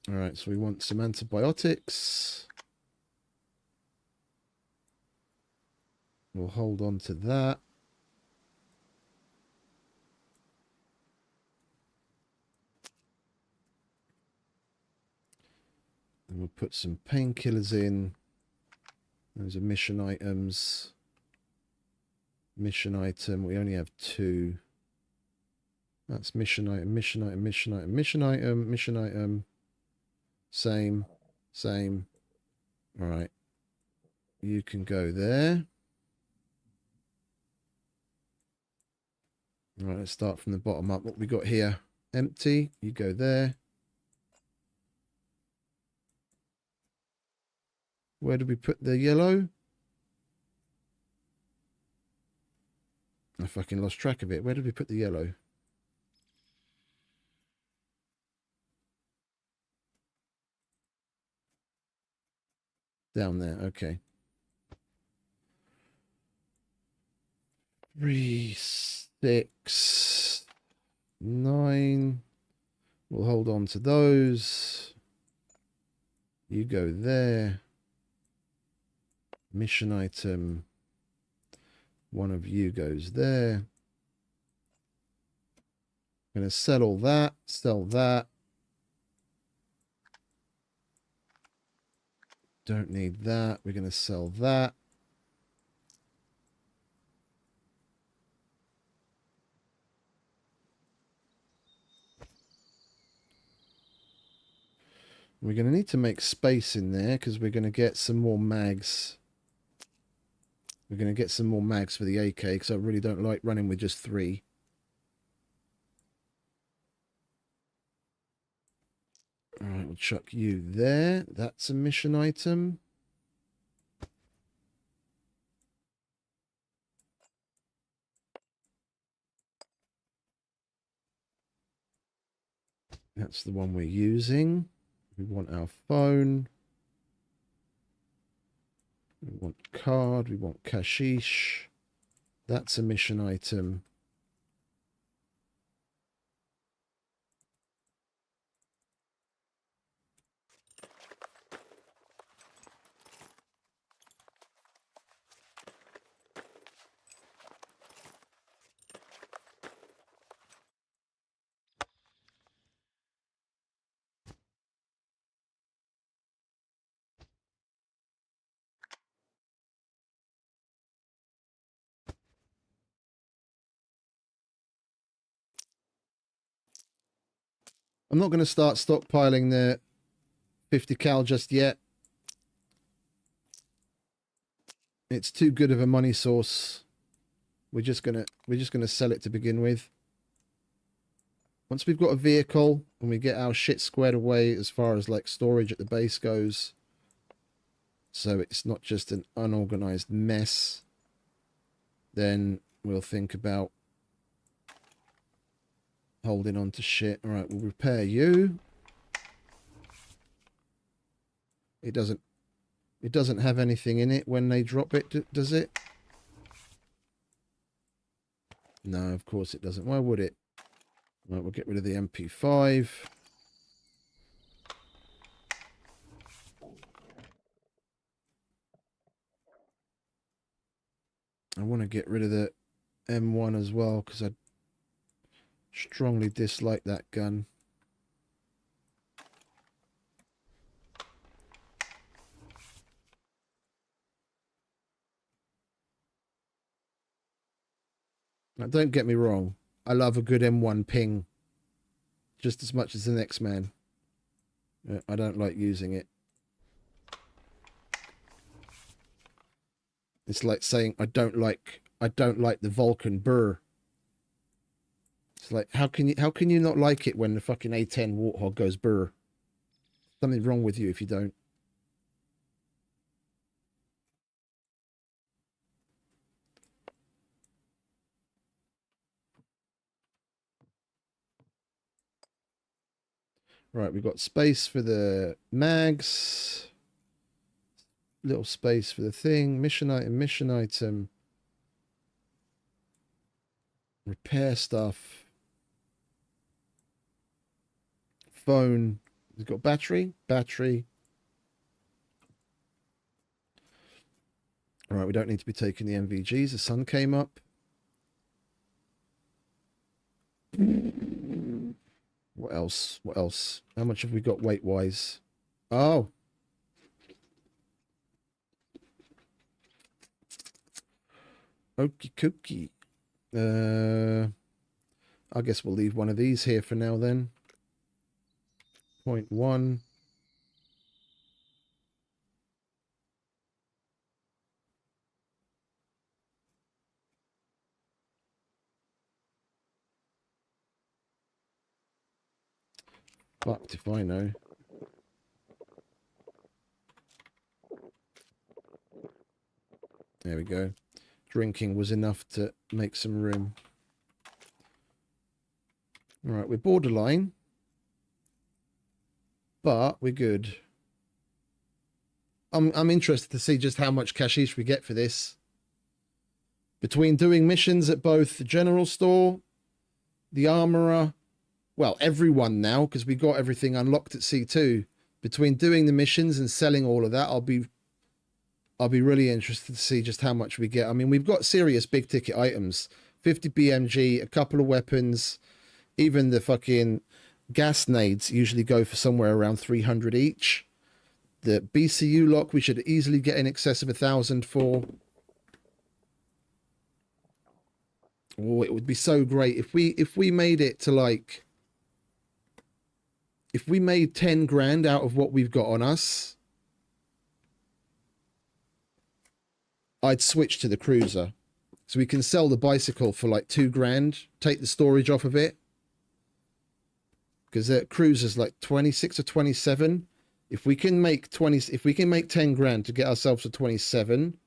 All right, so we want some antibiotics. We'll hold on to that. And we'll put some painkillers in. Those are mission items. Mission item. We only have 2. That's mission item, mission item, mission item, mission item, mission item. Same, same. All right. You can go there. All right, let's start from the bottom up. What we got here? Empty. You go there. Where did we put the yellow? I fucking lost track of it. Where did we put the yellow? Down there. Okay. 3, 6, 9. We'll hold on to those. You go there. Mission item. One of you goes there. I'm going to sell all that. Sell that. Don't need that. We're going to sell that. We're going to need to make space in there because we're going to get some more mags. We're going to get some more mags for the AK because I really don't like running with just 3. All right, we'll chuck you there. That's a mission item. That's the one we're using. We want our phone. We want card. We want kashish. That's a mission item. I'm not going to start stockpiling the 50 cal just yet. It's too good of a money source. We're just gonna sell it to begin with. Once we've got a vehicle and we get our shit squared away as far as like storage at the base goes, so it's not just an unorganized mess, then we'll think about holding on to shit. All right, we'll repair you. It doesn't have anything in it when they drop it, does it? No, of course it doesn't. Why would it? Right, we'll get rid of the MP5. I want to get rid of the M1 as well because I strongly dislike that gun. Now, don't get me wrong. I love a good M1 ping just as much as the next man. I don't like using it. It's like saying I don't like the Vulcan burr. It's like how can you not like it when the fucking A10 Warthog goes burr? Something wrong with you if you don't. Right, we've got space for the mags. Little space for the thing. Mission item. Repair stuff. Phone. We've got battery. All right, we don't need to be taking the MVGs. The sun came up. What else? How much have we got weight-wise? Oh. Okie dokie. I guess we'll leave one of these here for now then. 0.1. Fucked if I know. There we go. Drinking was enough to make some room. All right, we're borderline, but we're good. I'm interested to see just how much cashish we get for this. Between doing missions at both the general store, the armorer, well, everyone now, because we got everything unlocked at C2. Between doing the missions and selling all of that, I'll be really interested to see just how much we get. I mean, we've got serious big ticket items. 50 BMG, a couple of weapons, even the fucking gas nades usually go for somewhere around 300 each. The BCU lock we should easily get in excess of 1,000 for. Oh, it would be so great if we made it to like, if we made 10 grand out of what we've got on us, I'd switch to the cruiser. So we can sell the bicycle for like 2 grand, take the storage off of it. Because the cruiser's like 26 or 27. If we can make 10 grand to get ourselves to 27,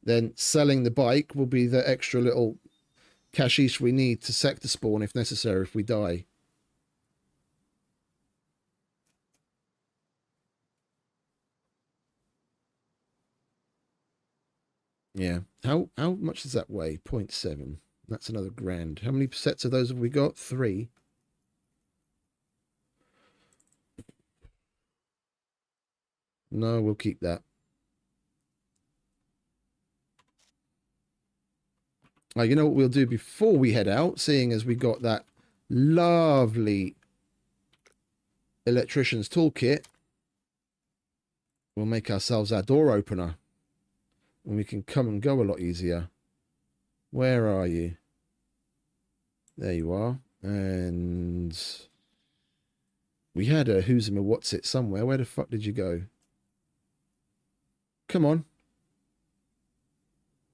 then selling the bike will be the extra little cashish we need to sector spawn if necessary if we die. Yeah. How much does that weigh? 0.7. That's another grand. How many sets of those have we got? 3. No, we'll keep that. You know what we'll do before we head out, seeing as we got that lovely electrician's toolkit, we'll make ourselves our door opener. And we can come and go a lot easier. Where are you? There you are. And we had a who's him or what's it somewhere. Where the fuck did you go? Come on.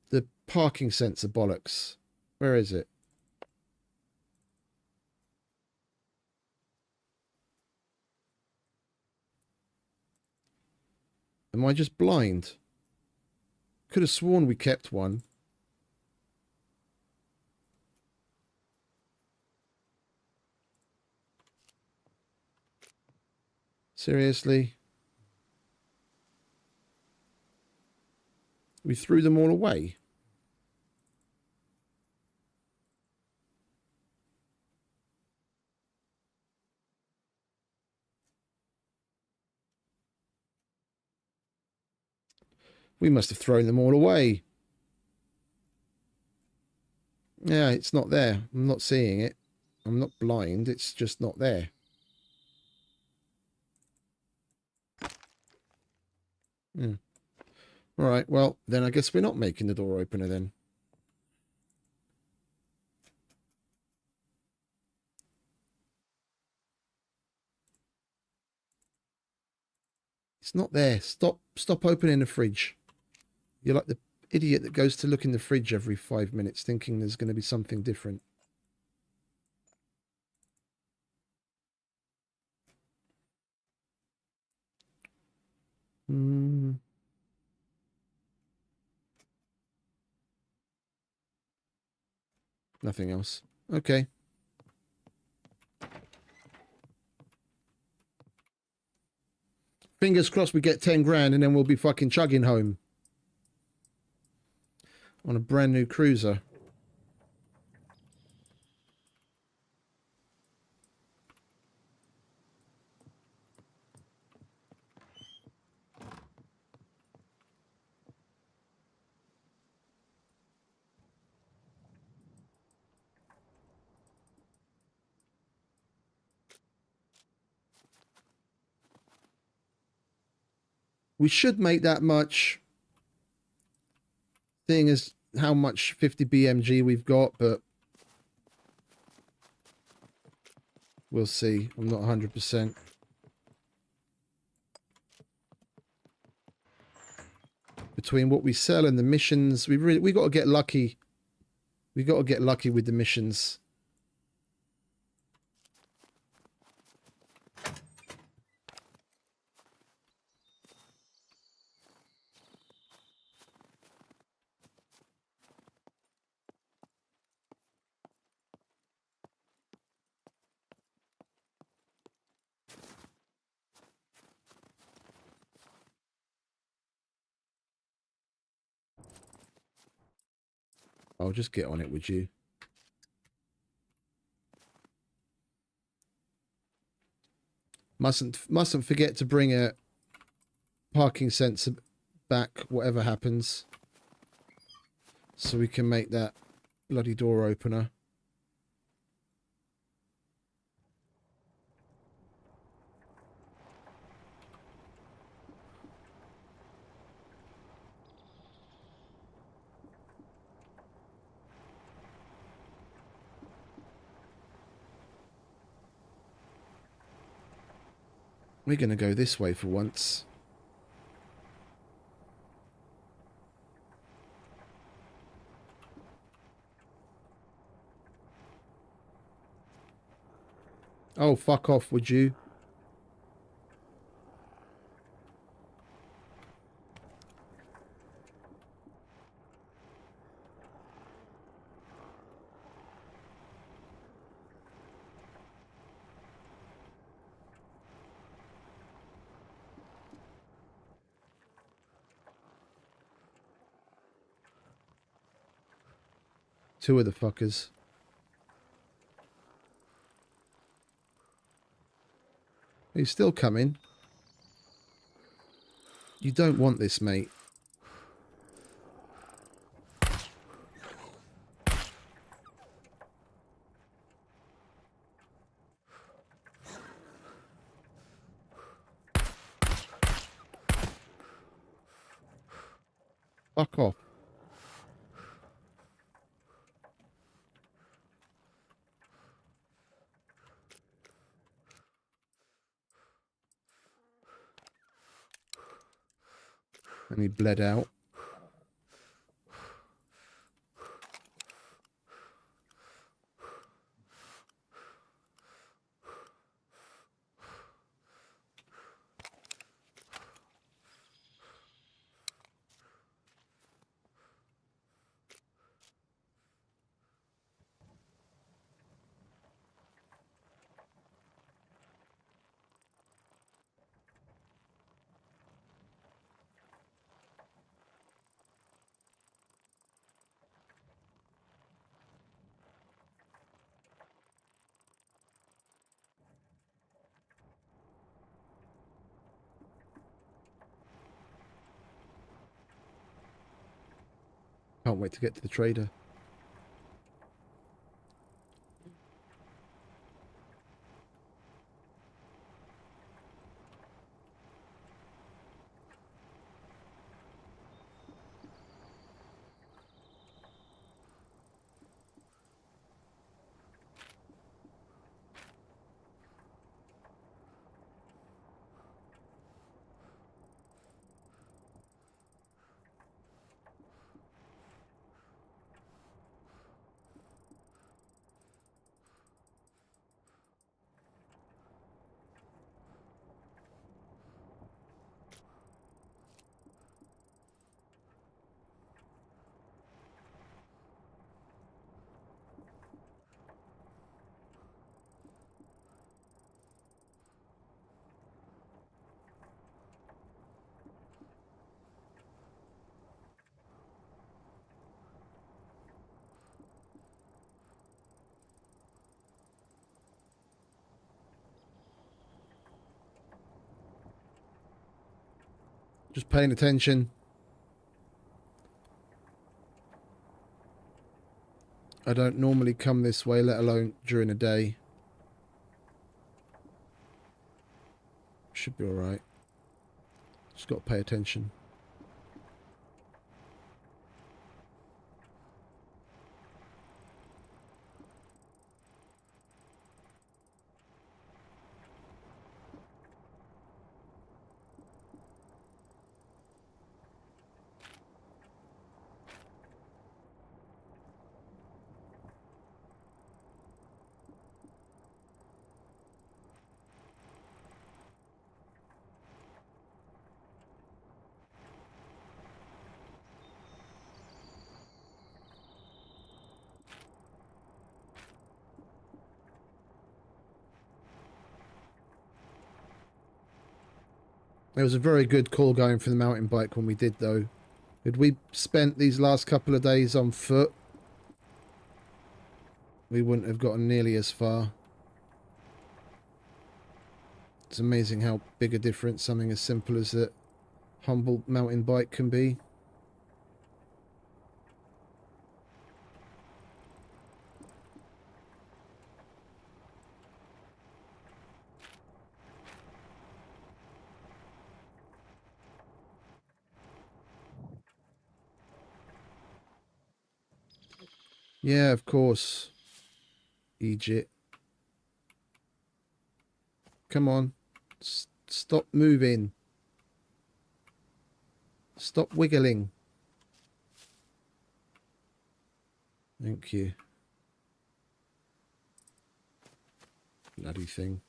The parking sensor bollocks. Where is it? Am I just blind? Could have sworn we kept one. Seriously? We threw them all away. We must have thrown them all away. Yeah, it's not there. I'm not seeing it. I'm not blind. It's just not there. Hmm. All right, well, then I guess we're not making the door opener then. It's not there. Stop opening the fridge. You're like the idiot that goes to look in the fridge every 5 minutes thinking there's going to be something different. Nothing else. Okay. Fingers crossed we get 10 grand and then we'll be fucking chugging home. On a brand new cruiser. We should make that much, seeing as how much 50 BMG we've got, but we'll see. I'm not 100%. Between what we sell and the missions, we got to get lucky. We got to get lucky with the missions. I'll just get on it, would you? Mustn't forget to bring a parking sensor back, whatever happens, so we can make that bloody door opener. We're going to go this way for once. Oh, fuck off, would you? Two of the fuckers. He's still coming. You don't want this, mate. Fuck off. And he bled out. Can't wait to get to the trader. Just paying attention. I don't normally come this way, let alone during a day. Should be alright. Just got to pay attention. It was a very good call going for the mountain bike when we did, though. Had we spent these last couple of days on foot, we wouldn't have gotten nearly as far. It's amazing how big a difference something as simple as that humble mountain bike can be. Yeah, of course. Egypt. Come on. Stop moving. Stop wiggling. Thank you. Bloody thing.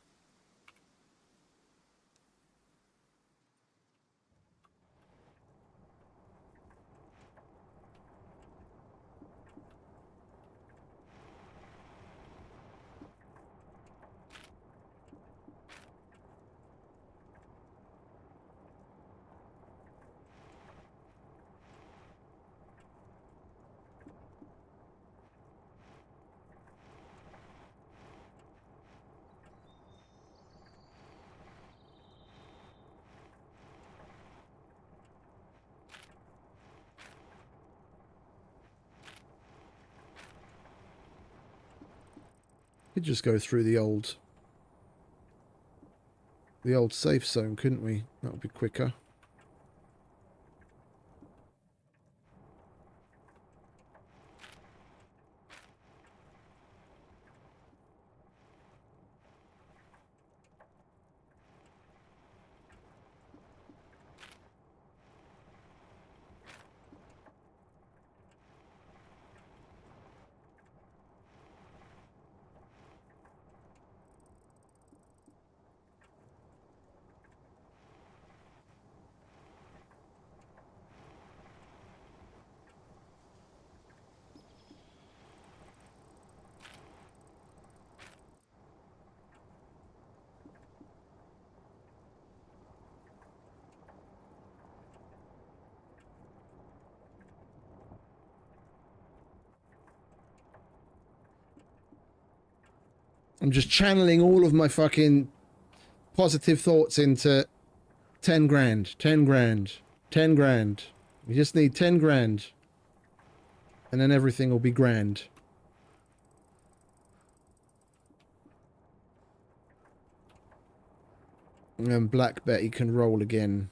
Could just go through the old safe zone, couldn't we? That would be quicker. I'm just channeling all of my fucking positive thoughts into 10 grand, 10 grand, 10 grand. We just need 10 grand. And then everything will be grand. And Black Betty can roll again.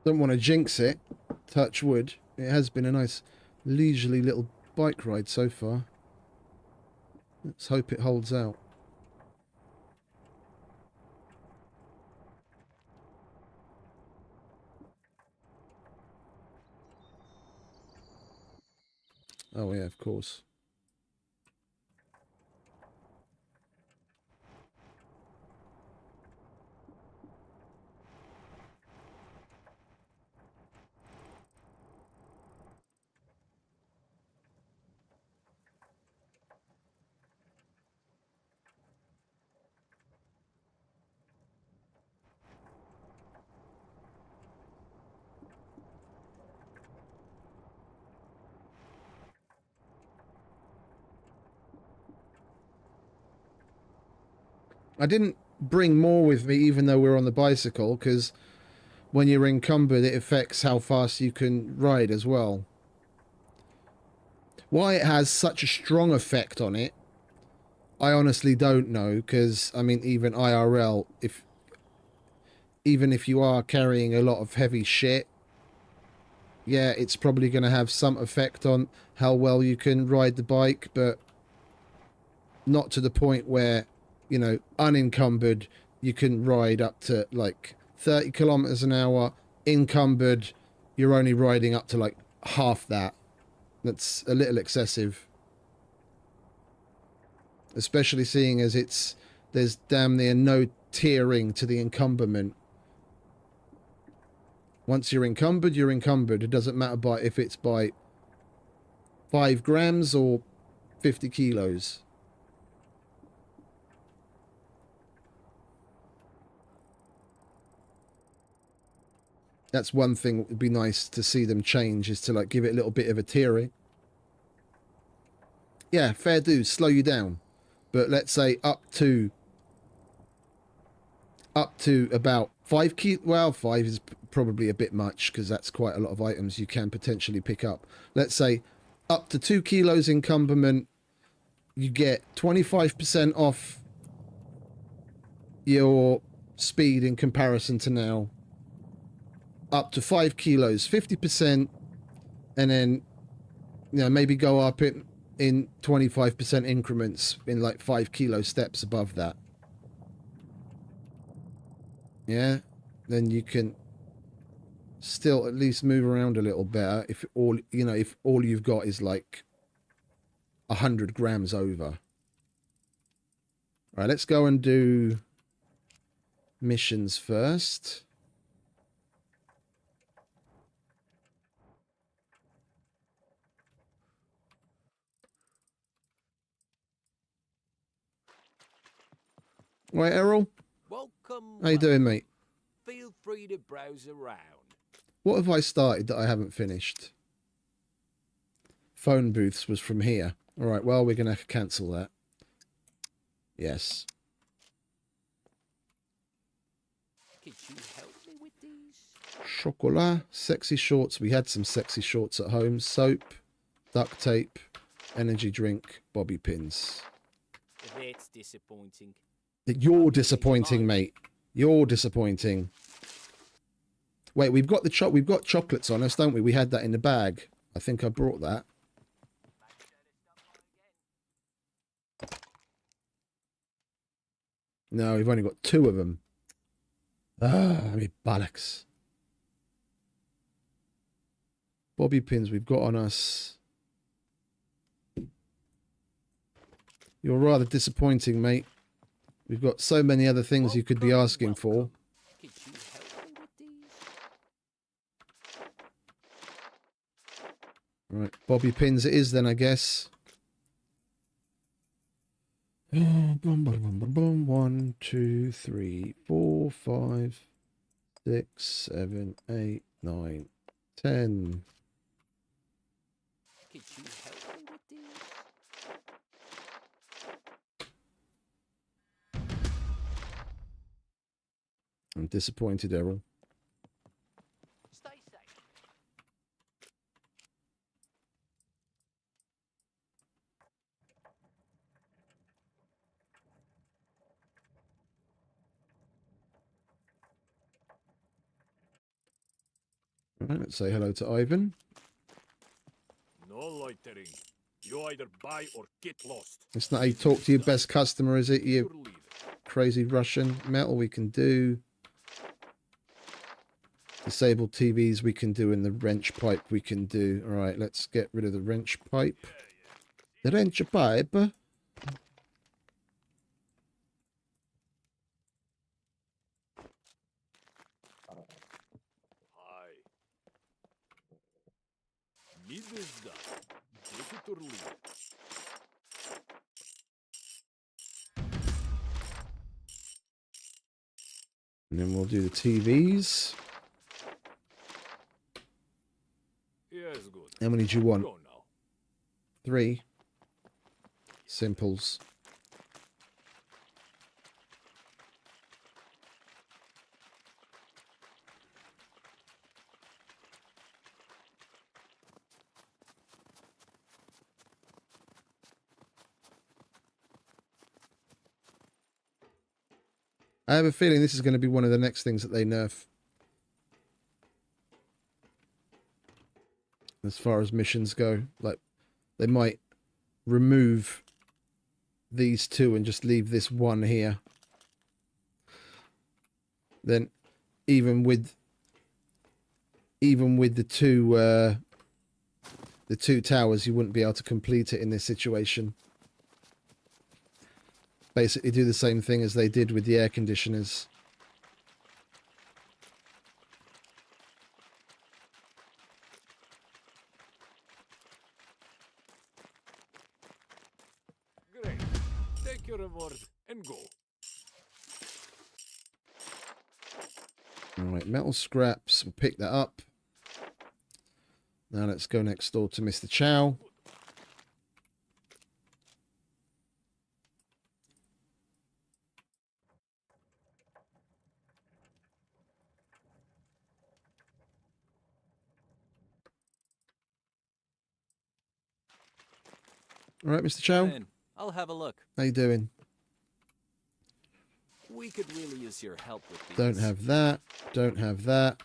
Don't want to jinx it. Touch wood. It has been a nice leisurely little bike ride so far. Let's hope it holds out. Oh yeah, of course. I didn't bring more with me even though we're on the bicycle, because when you're encumbered it affects how fast you can ride as well. Why it has such a strong effect on it, I honestly don't know, because I mean even IRL, even if you are carrying a lot of heavy shit, yeah, it's probably going to have some effect on how well you can ride the bike, but not to the point where, you know, unencumbered, you can ride up to like 30 kilometers an hour. Encumbered, you're only riding up to like half that. That's a little excessive. Especially seeing as there's damn near no tiering to the encumberment. Once you're encumbered, you're encumbered. It doesn't matter if it's by 5 grams or 50 kilos. That's one thing that would be nice to see them change, is to like give it a little bit of a tiering. Yeah, fair dues, slow you down. But let's say up to about 5 kilo. Well, 5 is probably a bit much, because that's quite a lot of items you can potentially pick up. Let's say up to 2 kilos encumberment, you get 25% off your speed in comparison to now. Up to 5 kilos, 50%, and then, you know, maybe go up in 25% increments in like 5 kilo steps above that. Yeah, then you can still at least move around a little better if all, you know, if all you've got is like 100 grams over. All right, let's go and do missions first. Right, Errol, Welcome. how you doing, mate? Feel free to browse around. What have I started that I haven't finished? Phone booths was from here. All right, well, we're going to cancel that. Yes. Could you help me with these? Chocolat, sexy shorts. We had some sexy shorts at home. Soap, duct tape, energy drink, bobby pins. That's disappointing. You're disappointing, mate. You're disappointing. Wait, we've got chocolates on us, don't we? We had that in the bag. I think I brought that. No, we've only got 2 of them. Ah, I mean, bollocks. Bobby pins we've got on us. You're rather disappointing, mate. We've got so many other things you could be asking for. Could you help me with these? Right, bobby pins it is then, I guess. 1, 2, 3, 4, 5, 6, 7, 8, 9, 10. Could you help me with these? I'm disappointed, Errol. Stay safe. Right, let's say hello to Ivan. No loitering. You either buy or get lost. It's not how you talk to your best customer, is it? You Your leader. crazy Russian. Metal we can do. Disabled TVs we can do, and the wrench pipe we can do. All right, let's get rid of the wrench pipe. The wrench pipe. Hi. Need this done. Take it or leave it. And then we'll do the TVs. Yes, good. How many do you want? Go now. 3. Simples. I have a feeling this is going to be one of the next things that they nerf. As far as missions go. Like, they might remove these 2 and just leave this 1 here. Then, even with the two towers, you wouldn't be able to complete it in this situation. Basically do the same thing as they did with the air conditioners. Great. Take your reward and go. Alright, metal scraps. We'll pick that up. Now let's go next door to Mr. Chow. All right, Mr. Chow. Fine. I'll have a look. How you doing? We could really use your help with these. Don't have that. Don't have that.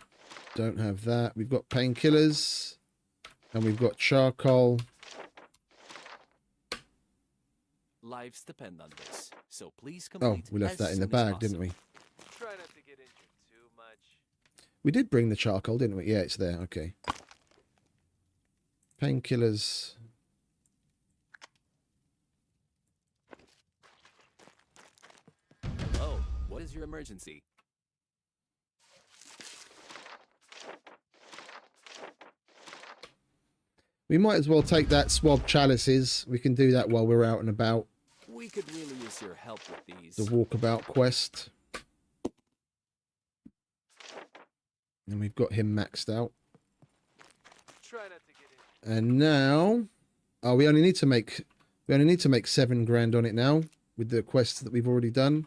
Don't have that. We've got painkillers. And we've got charcoal. Lives depend on this, so please Oh, complete. we left as that in the soon as bag, didn't we? possible. Try not to get injured too much. We did bring the charcoal, didn't we? Yeah, it's there. Okay. Painkillers. Hello. What is your emergency? We might as well take that swab chalices. We can do that while we're out and about. We could really use your help with these. The walkabout quest. And we've got him maxed out. Try not to get injured. And now, oh, we only need to make 7 grand on it now with the quests that we've already done.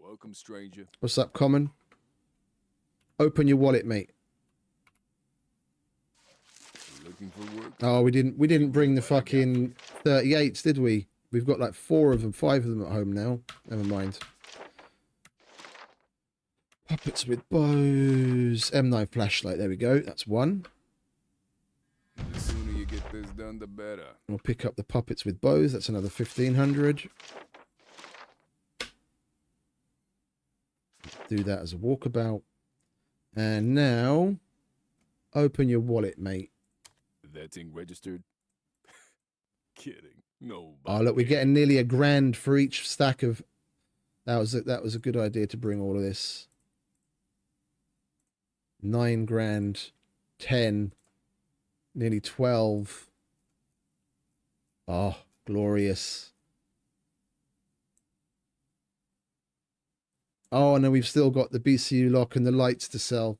Welcome, stranger. What's up, Common? Open your wallet, mate. Looking for work? Oh, we didn't bring the fucking 38s, did we? We've got like 4 of them, 5 of them at home now. Never mind. Puppets with bows. M9 flashlight. There we go. That's 1. The sooner you get this done, the better. We'll pick up the puppets with bows. That's another 1,500. Do that as a walkabout. And now, open your wallet, mate. That thing registered? Kidding. No. Oh, look, we're getting nearly $1 grand for each stack of... That was a good idea to bring all of this. 9 grand, 10, nearly 12. Oh, glorious. Oh, and then we've still got the BCU lock and the lights to sell.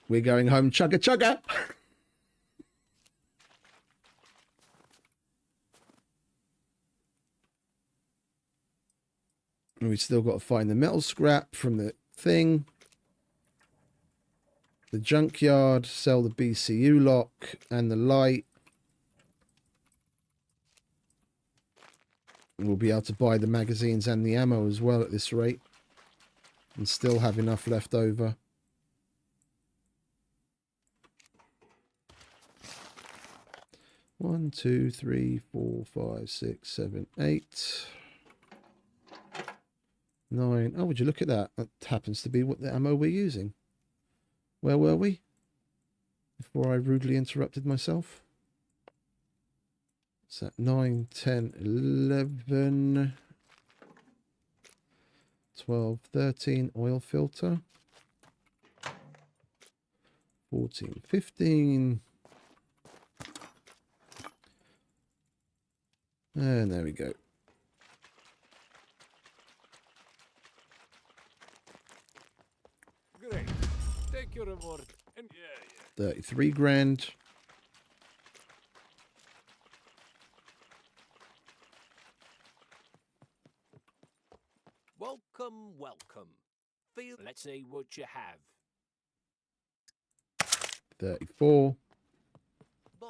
We're going home, chugga chugga. And we've still got to find the metal scrap from the thing. the junkyard, sell the BCU lock and the light. And we'll be able to buy the magazines and the ammo as well at this rate. And still have enough left over. One, two, three, 4, 5, 6, 7, 8, 9. Oh, would you look at that? That happens to be what the ammo we're using. Where were we? Before I rudely interrupted myself. What's that? 9, 10, 11, 12, 13. Oil filter. 14, 15. And there we go. Great. Take your reward. And yeah. 33 grand. Welcome, welcome. Feel. Let's see what you have. 34. Bye.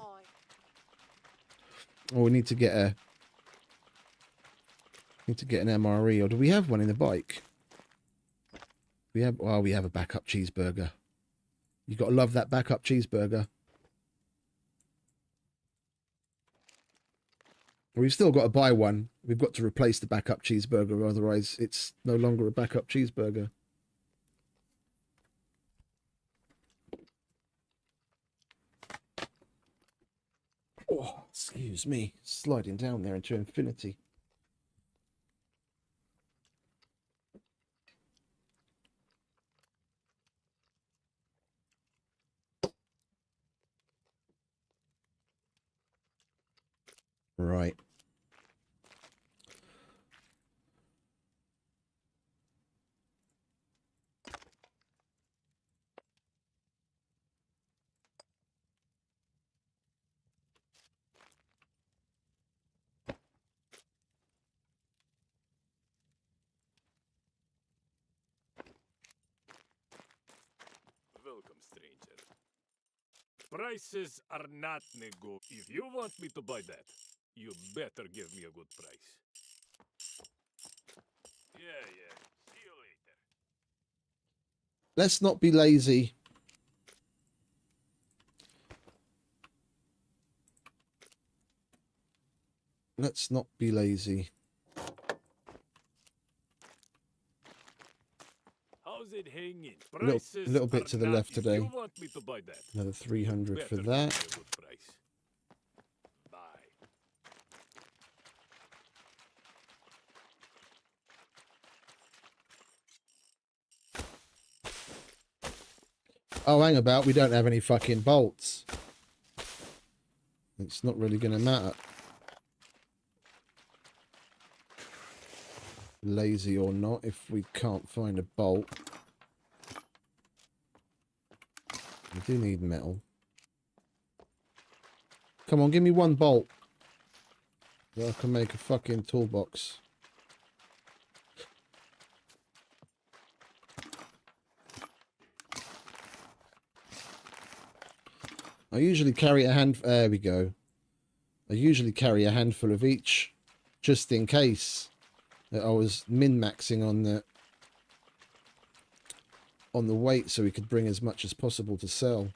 Oh, we need to get an MRE, or do we have one in the bike? We have a backup cheeseburger. You got to love that backup cheeseburger. We've still got to buy one. We've got to replace the backup cheeseburger, otherwise it's no longer a backup cheeseburger. Oh, excuse me. Sliding down there into infinity. Right. Welcome, stranger. Prices are not nego. If you want me to buy that, you better give me a good price. Yeah. See you later. Let's not be lazy. Let's not be lazy. How's it hanging? A little bit are to the not- left if today. You want me to buy that? Another you 300 for better give that. me a good price. Bye. Oh, hang about. We don't have any fucking bolts. It's not really going to matter. Lazy or not, if we can't find a bolt. We do need metal. Come on, give me one bolt. So I can make a fucking toolbox. I usually carry a hand... There we go. I usually carry a handful of each, just in case that I was min-maxing on the weight so we could bring as much as possible to sell.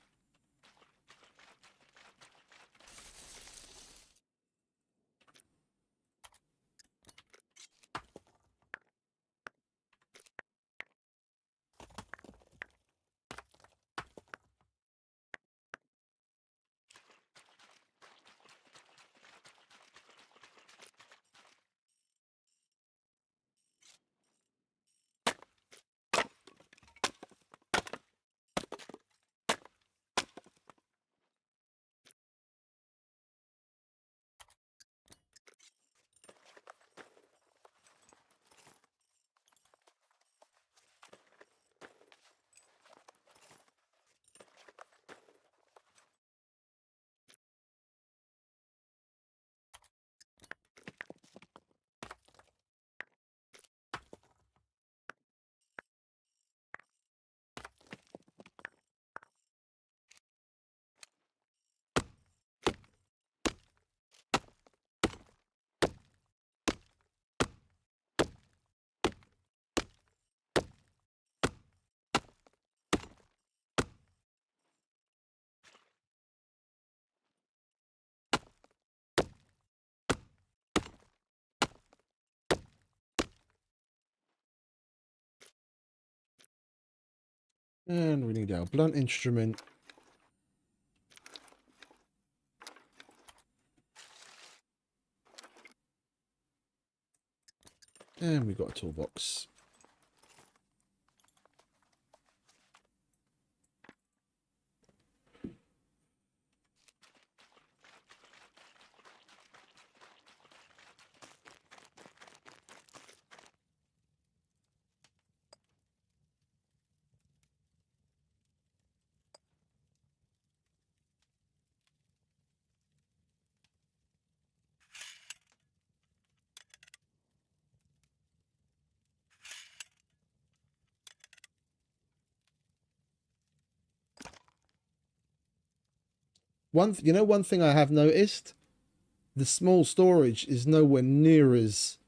And we need our blunt instrument. And we got a toolbox. One thing I have noticed, the small storage is nowhere near as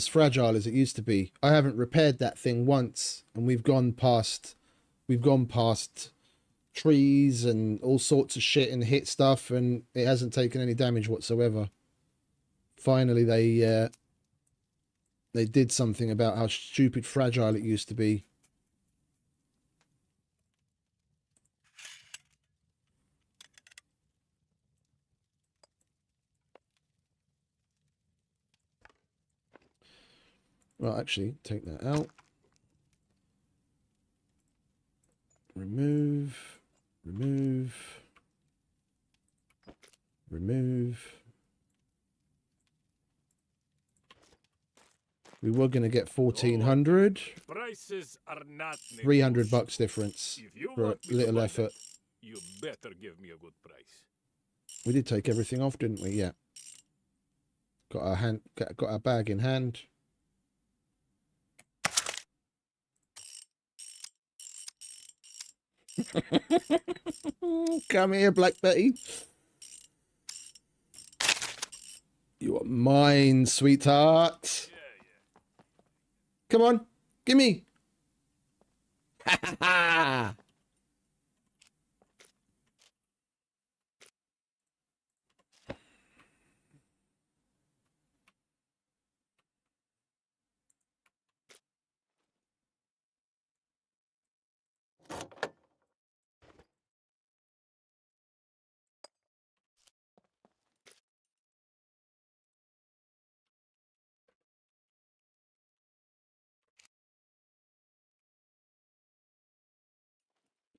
fragile as it used to be. I haven't repaired that thing once, and we've gone past trees and all sorts of shit and hit stuff, and it hasn't taken any damage whatsoever. Finally, they did something about how stupid fragile it used to be. Well, actually, take that out. Remove. Remove. Remove. We were going to get 1,400. Prices are not $300 difference If you for a want me to little buy effort. that, you better give me a good price. We did take everything off, didn't we? Yeah. Got our bag in hand. Come here, Black Betty. You are mine, sweetheart. Come on, gimme. Ha ha ha.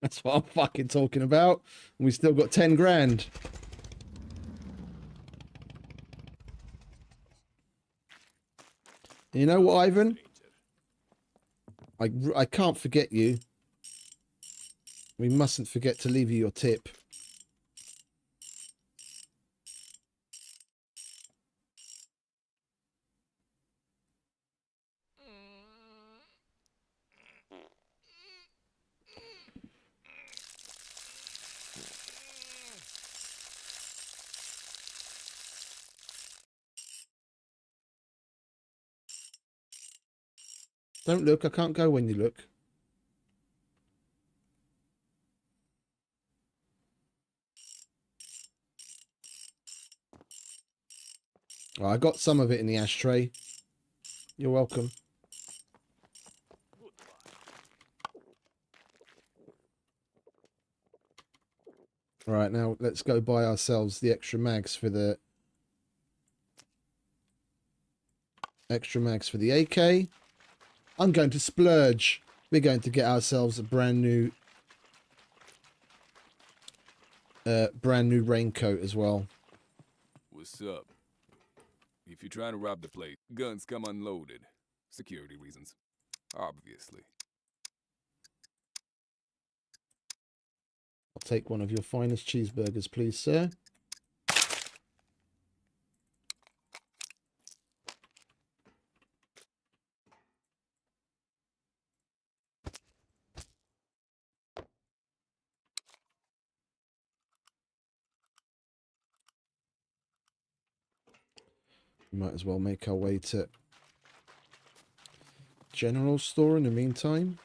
That's what I'm fucking talking about. And we still got 10 grand. You know what, Ivan? I can't forget you. We mustn't forget to leave you your tip. Don't look. I can't go when you look. Oh, I got some of it in the ashtray. You're welcome. All right, now let's go buy ourselves the extra mags for the AK. I'm going to splurge. We're going to get ourselves a brand new raincoat as well. What's up? If you're trying to rob the place, guns come unloaded. Security reasons. Obviously. I'll take one of your finest cheeseburgers, please, sir. Might as well make our way to general store in the meantime.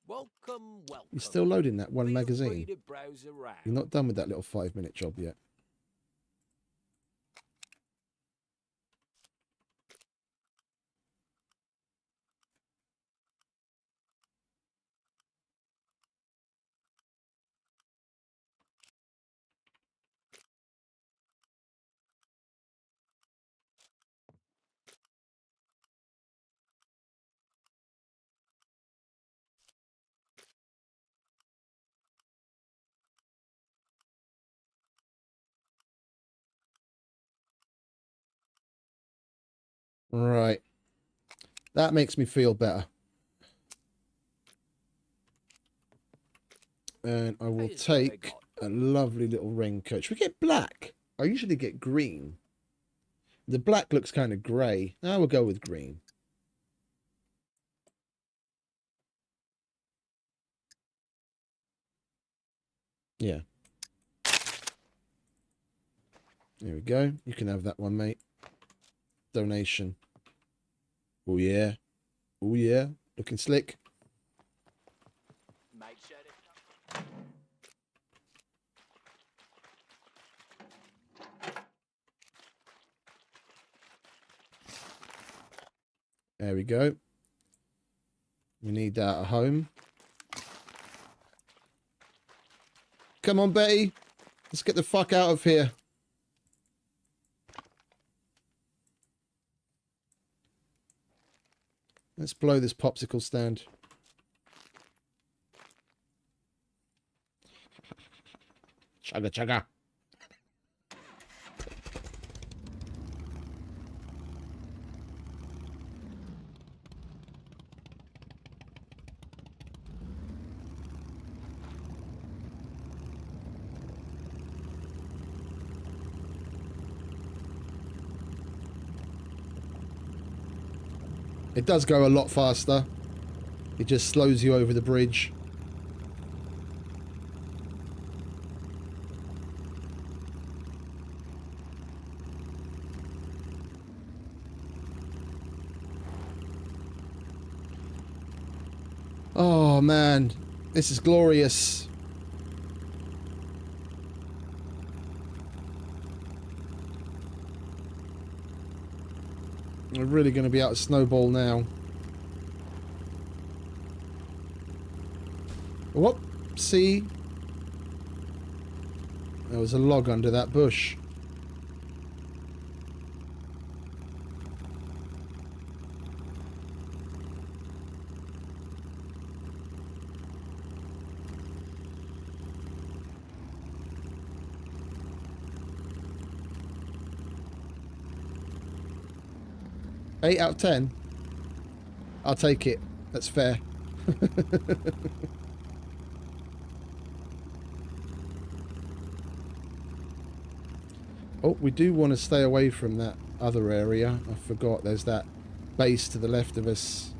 Well, Welcome, welcome. You're still loading that one Feel free magazine. to browse around. You're not done with that little 5-minute job yet. Right. That makes me feel better. And I will Here's what I take got. a lovely little raincoat. Should we get black? I usually get green. The black looks kind of grey. Now we'll go with green. Yeah. There we go. You can have that one, mate. Donation. Oh, yeah. Oh, yeah. Looking slick. Make sure to... There we go. We need that at home. Come on, Betty. Let's get the fuck out of here. Let's blow this popsicle stand. Chugga chugga. It does go a lot faster. It just slows you over the bridge. Oh man, this is glorious. We're really going to be out of snowball now. Whoop, see? There was a log under that bush. Eight out of 10. I'll take it. That's fair. Oh, we do want to stay away from that other area. I forgot there's that base to the left of us.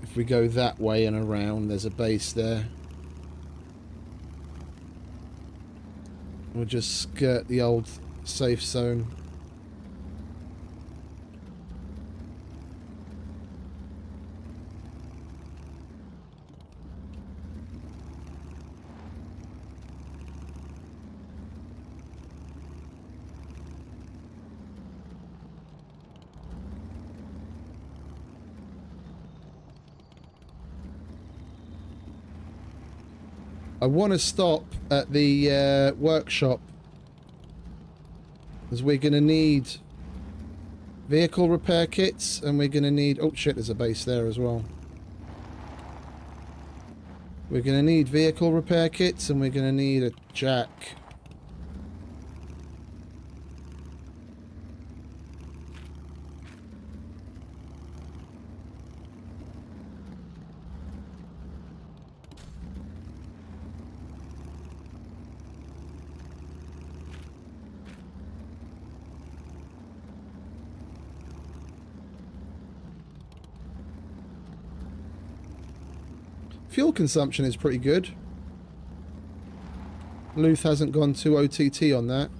If we go that way and around, there's a base there. We'll just skirt the old safe zone. I want to stop at the workshop, because we're going to need vehicle repair kits, and we're going to need... Oh shit, there's a base there as well. We're going to need vehicle repair kits, and we're going to need a jack. Fuel consumption is pretty good. Luth hasn't gone too OTT on that.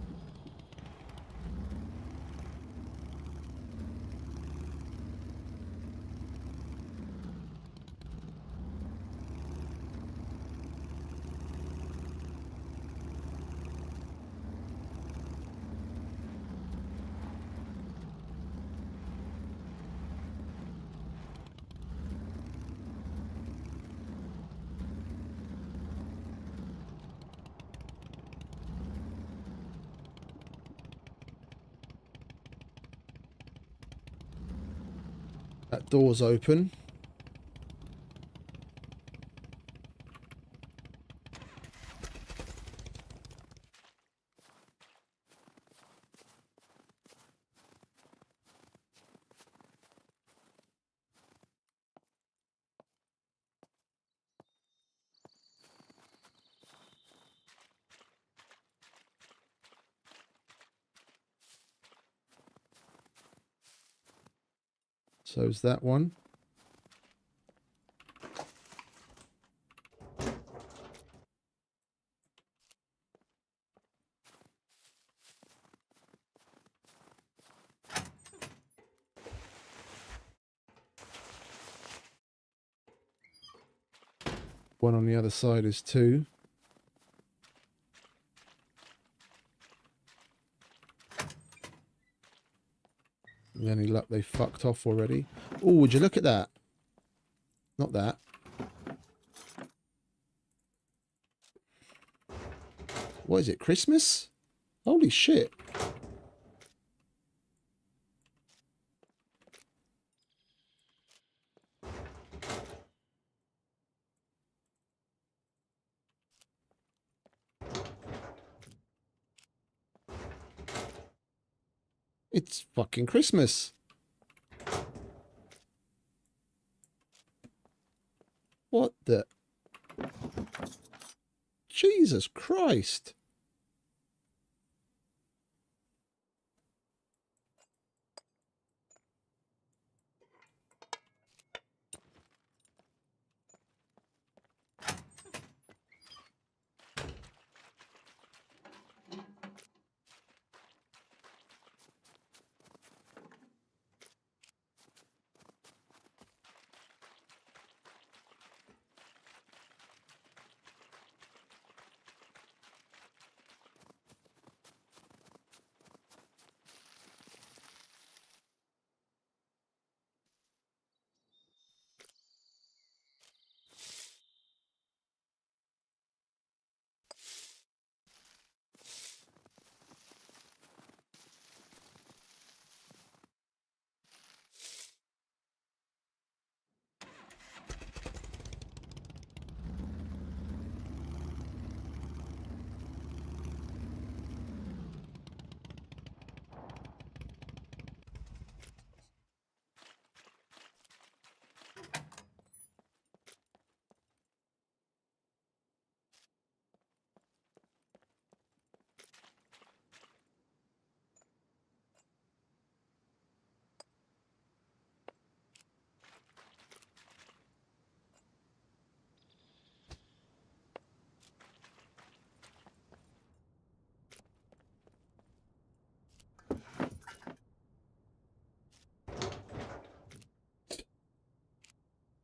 That door's open. So's that one. One on the other side is 2. And any luck they fucked off already. Oh, would you look at that? Not that. What is it, Christmas? Holy shit. It's fucking Christmas. What the? Jesus Christ.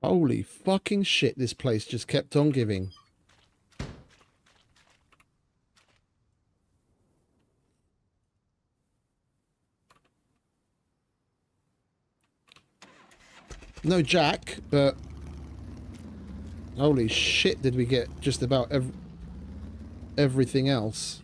Holy fucking shit, this place just kept on giving. No Jack, but holy shit did we get just about everything else.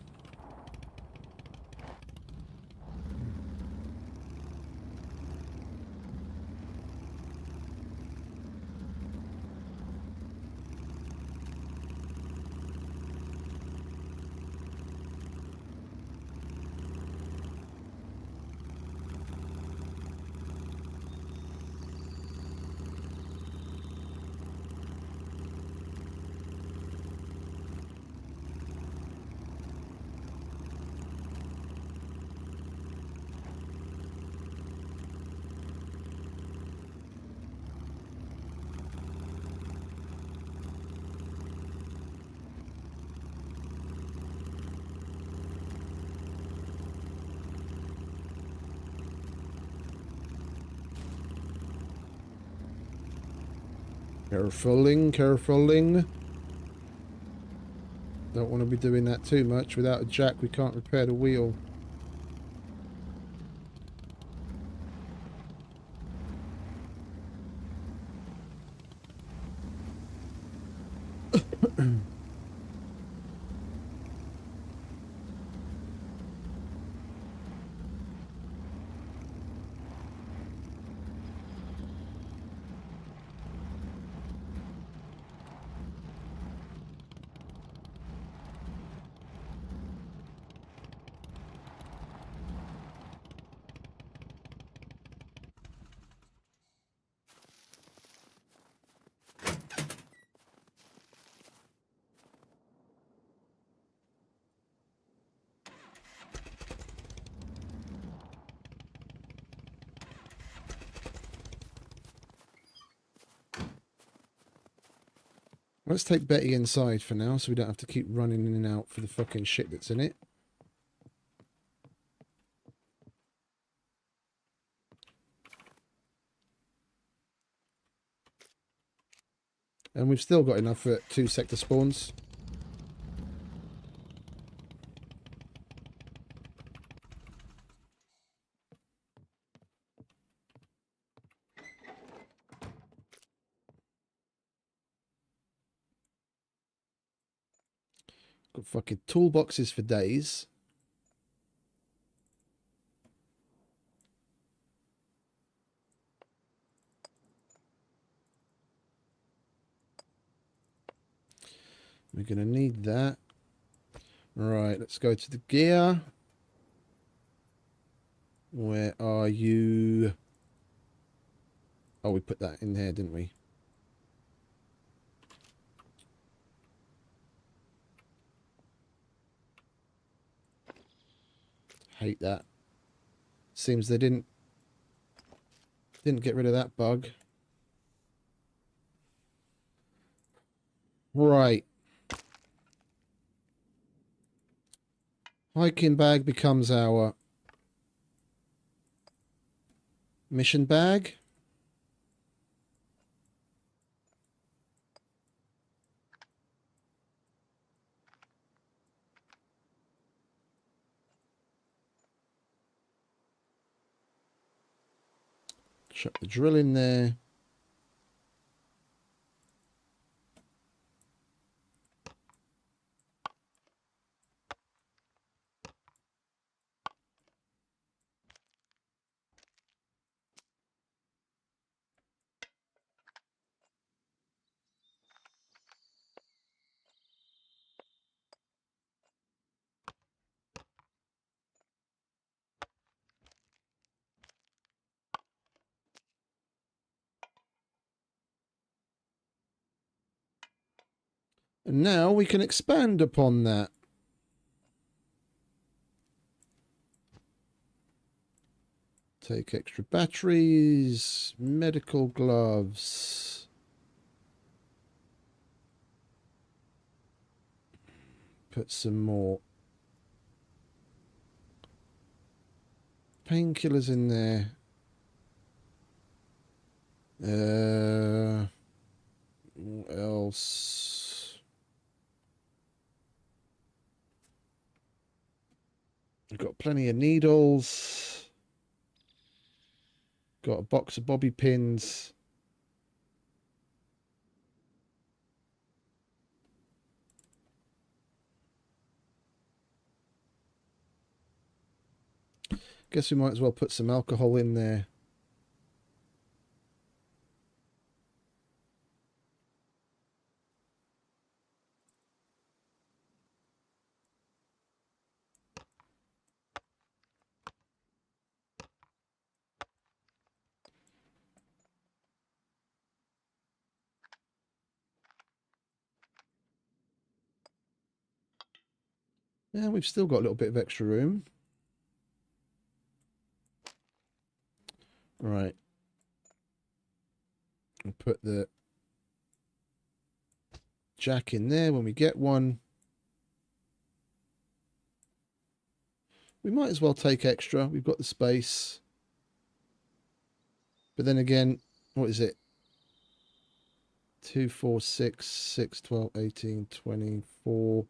Carefuling, carefuling. Don't want to be doing that too much. Without a jack, we can't repair the wheel. Let's take Betty inside for now, so we don't have to keep running in and out for the fucking shit that's in it. And we've still got enough for 2 sector spawns. Got fucking toolboxes for days. We're going to need that. Right, let's go to the gear. Where are you? Oh, we put that in there, didn't we? Hate that. Seems they didn't get rid of that bug. Right. Hiking bag becomes our mission bag. Chuck the drill in there. And now we can expand upon that. Take extra batteries, medical gloves. Put some more painkillers in there. What else? We've got plenty of needles. Got a box of bobby pins. Guess we might as well put some alcohol in there. Yeah, we've still got a little bit of extra room. Right. We'll put the jack in there when we get one. We might as well take extra. We've got the space. But then again, what is it? 2, 4, 6, 6, 12, 18, 24.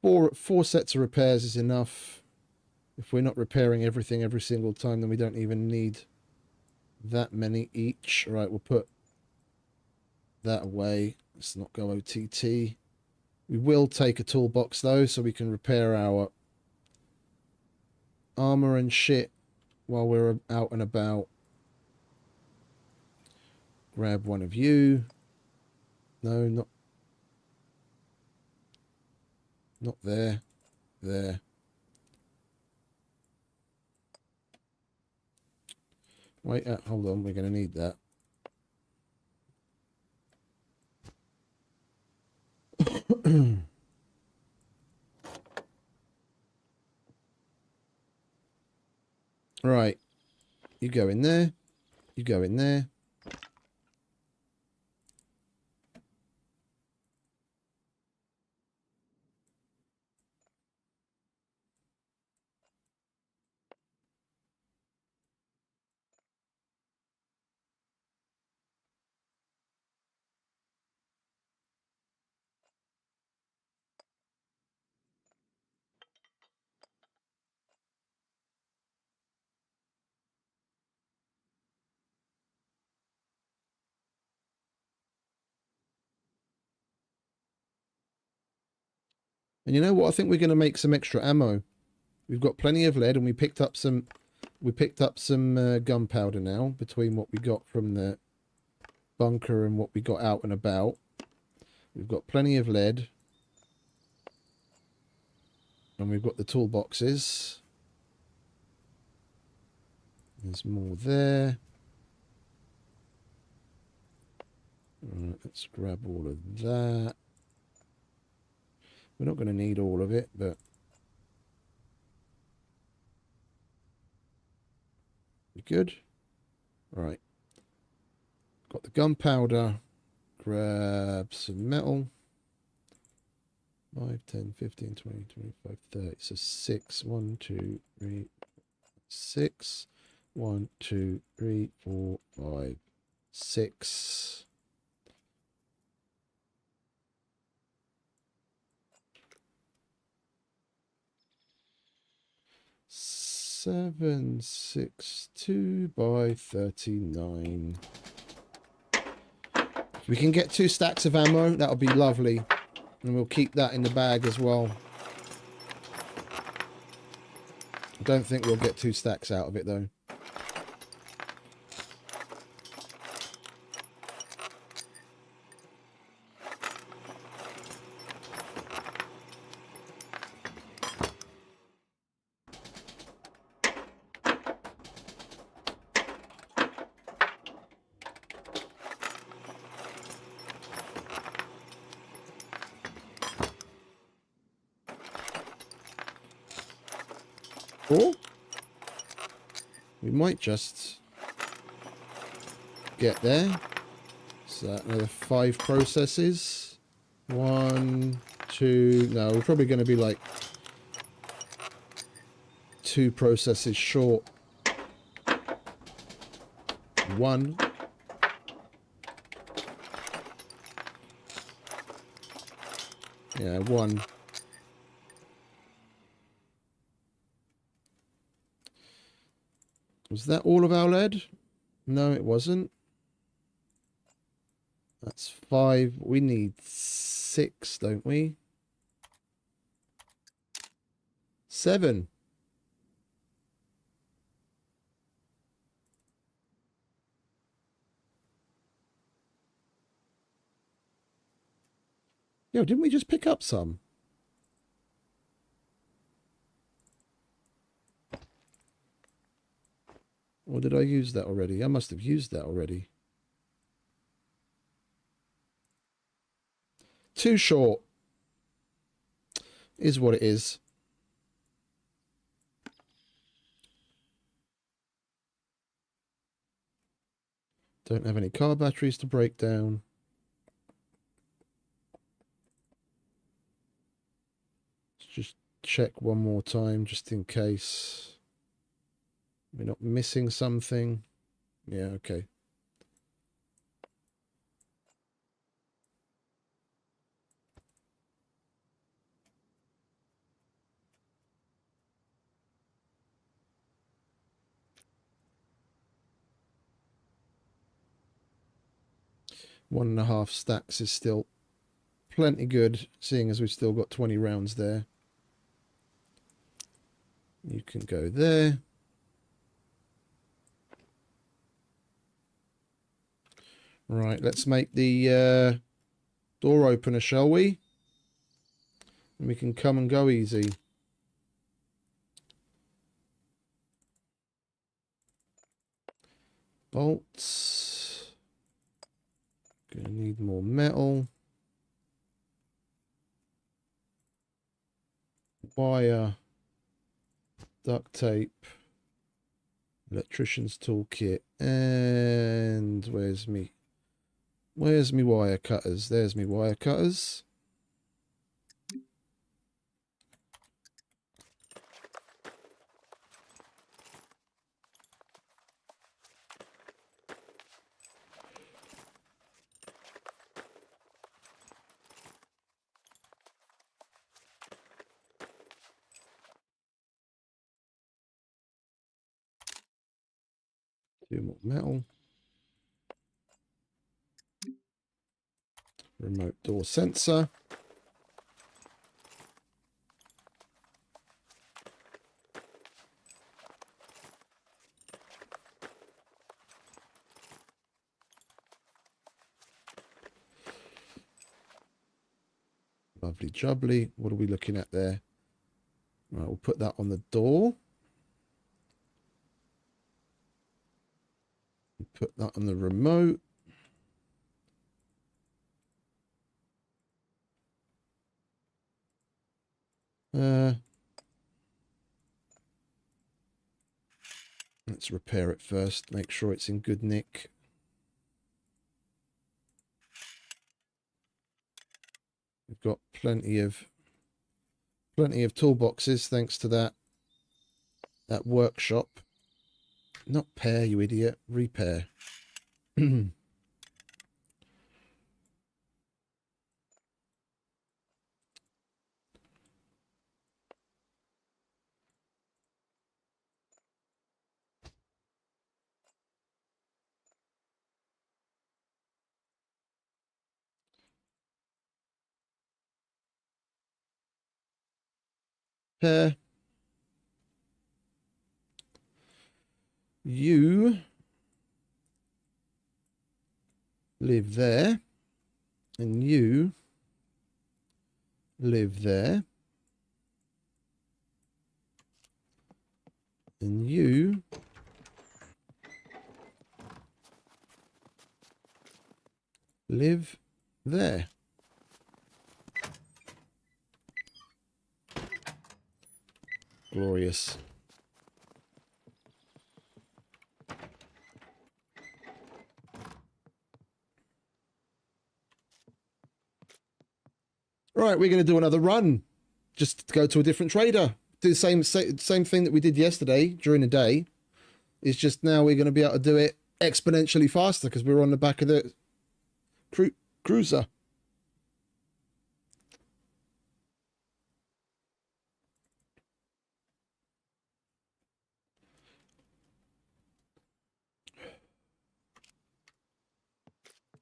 Four sets of repairs is enough. If we're not repairing everything every single time, then we don't even need that many each. All right, we'll put that away. Let's not go OTT. We will take a toolbox though, so we can repair our armor and shit while we're out and about. Grab one of you. No, not there. There. Wait, hold on. We're going to need that. Right. You go in there. You go in there. And you know what? I think we're going to make some extra ammo. We've got plenty of lead, and we picked up some. We picked up some gunpowder now between what we got from the bunker and what we got out and about. We've got plenty of lead, and we've got the toolboxes. There's more there. Alright, let's grab all of that. We're not going to need all of it, but we good. Right. Got the gunpowder. Grab some metal. 5, 10, 15, 20, 25, 30. So 6. 1, 2, 3, 6. 1, 2, 3, 4, 5, 6. Seven, 6, 2 by 39. If we can get 2 stacks of ammo, that'll be lovely. And we'll keep that in the bag as well. I don't think we'll get 2 stacks out of it though. Or we might just get there. So another 5 processes. 1, 2. No, we're probably going to be like 2 processes short. 1. Yeah, 1. Was that all of our lead? No, it wasn't. That's 5. We need 6, don't we? 7. Yo, didn't we just pick up some? Or did I use that already? I must have used that already. 2 short. Is what it is. Don't have any car batteries to break down. Let's just check one more time just in case we're not missing something. Yeah, okay. One and a half stacks is still plenty good, seeing as we've still got 20 rounds there. You can go there. Right, let's make the door opener, shall we? And we can come and go easy. Bolts. Gonna need more metal. Wire. Duct tape. Electrician's toolkit. And where's me wire cutters? There's me wire cutters. Do more metal. Remote door sensor. Lovely jubbly. What are we looking at there? Right, we'll put that on the door. Put that on the remote. Let's repair it first. Make sure it's in good nick. We've got plenty of toolboxes thanks to that workshop. Not pair, you idiot. Repair. Pair. You live there, and you live there, and you live there. Glorious. Right, we're going to do another run. Just go to a different trader. Do the same thing that we did yesterday during the day. It's just now we're going to be able to do it exponentially faster because we're on the back of the cruiser.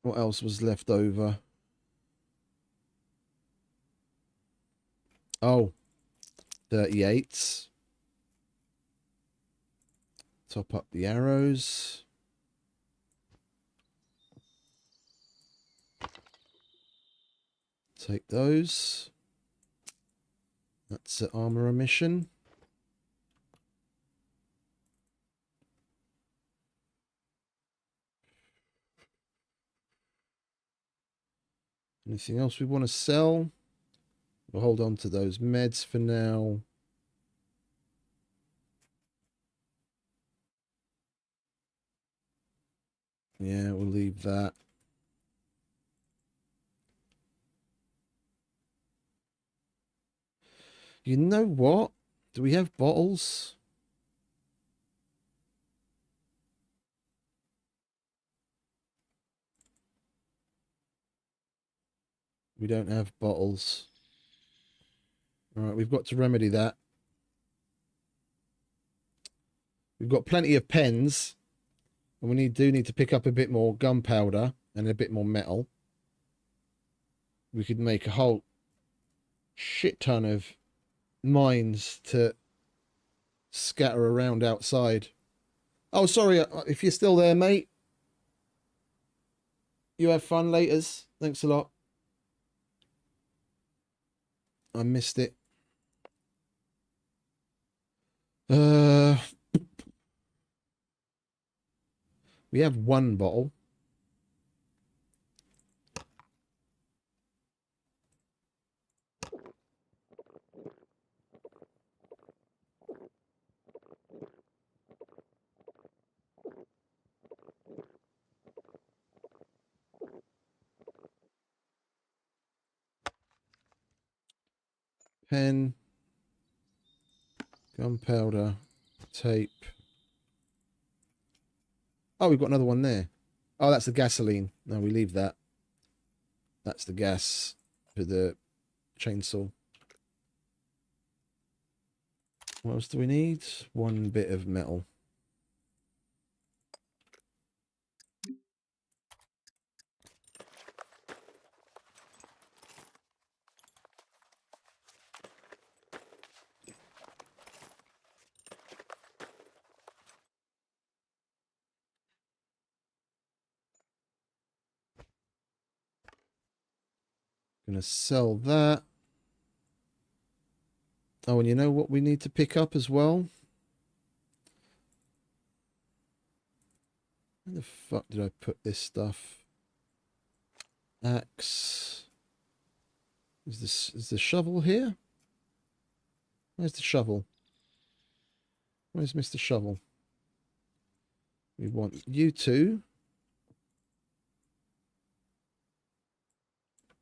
What else was left over? Oh, 38s. Top up the arrows. Take those. That's the armor mission. Anything else we want to sell? We'll hold on to those meds for now. Yeah, we'll leave that. You know what? Do we have bottles? We don't have bottles. All right, we've got to remedy that. We've got plenty of pens. And we do need to pick up a bit more gunpowder and a bit more metal. We could make a whole shit ton of mines to scatter around outside. Oh, sorry, if you're still there, mate. You have fun laters. Thanks a lot. I missed it. We have one bottle. Pen, gunpowder, tape. Oh, we've got another one there. Oh, that's the gasoline. No, we leave that. That's the gas for the chainsaw. What else do we need? One bit of metal. Gonna sell that. Oh, and you know what we need to pick up as well? Where the fuck did I put this stuff? Axe. Is the shovel here? Where's the shovel? Where's Mr. Shovel? We want you two.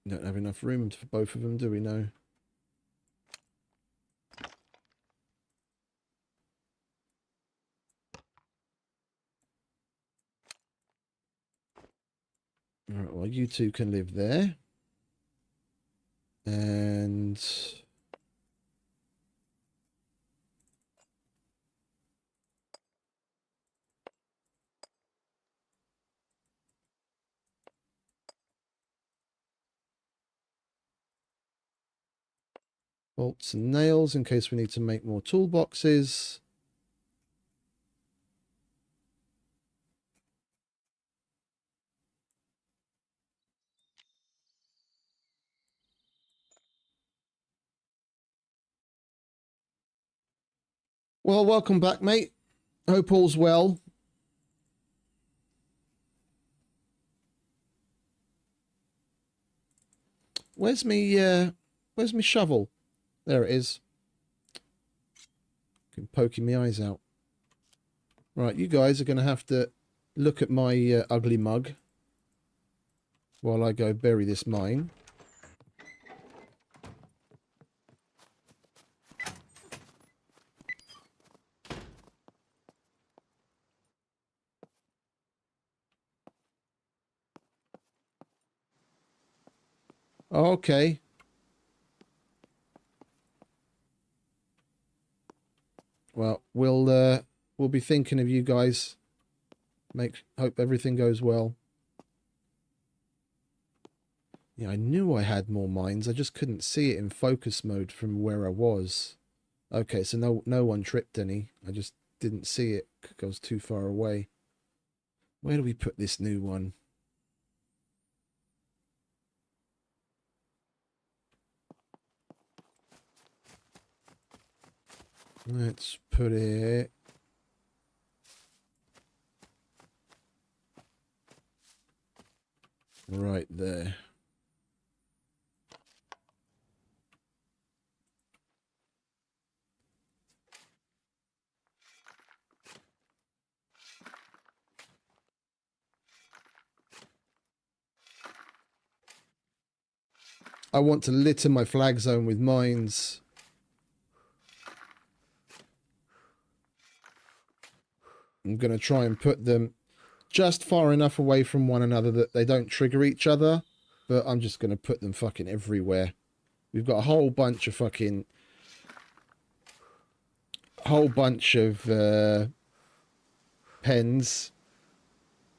We don't have enough room for both of them, do we? No. Alright, well, you two can live there. And bolts and nails in case we need to make more toolboxes. Well, welcome back, mate. Hope all's well. Where's me shovel? There it is. Been poking my eyes out. Right, you guys are going to have to look at my ugly mug while I go bury this mine. Okay. Well, we'll be thinking of you guys. Hope everything goes well. Yeah, I knew I had more mines. I just couldn't see it in focus mode from where I was. Okay, so no one tripped any. I just didn't see it because I was too far away. Where do we put this new one? Let's put it right there. I want to litter my flag zone with mines. I'm going to try and put them just far enough away from one another that they don't trigger each other. But I'm just going to put them fucking everywhere. We've got a whole bunch of pens.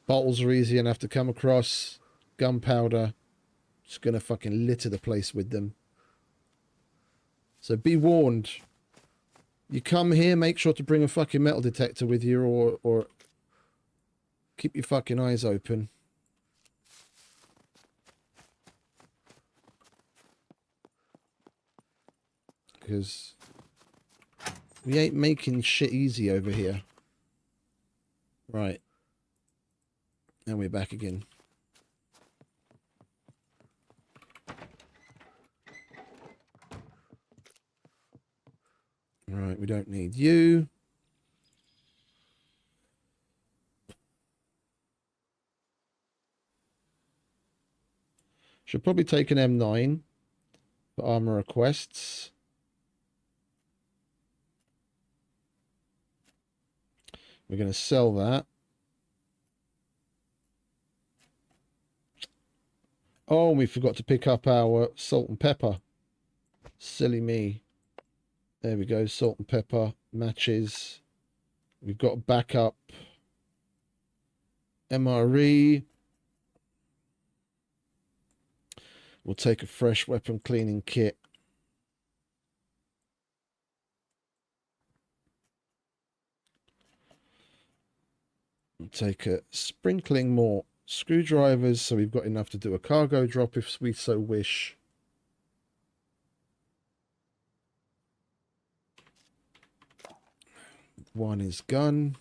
Bottles are easy enough to come across. Gunpowder. Just going to fucking litter the place with them. So be warned. You come here, make sure to bring a fucking metal detector with you, or keep your fucking eyes open. Because we ain't making shit easy over here. Right. And we're back again. Right, we don't need you. Should probably take an M9 for armor requests. We're going to sell that. Oh, we forgot to pick up our salt and pepper. Silly me. There we go, salt and pepper, matches. We've got backup MRE. We'll take a fresh weapon cleaning kit. We'll take a sprinkling more screwdrivers, so we've got enough to do a cargo drop if we so wish. One is gun.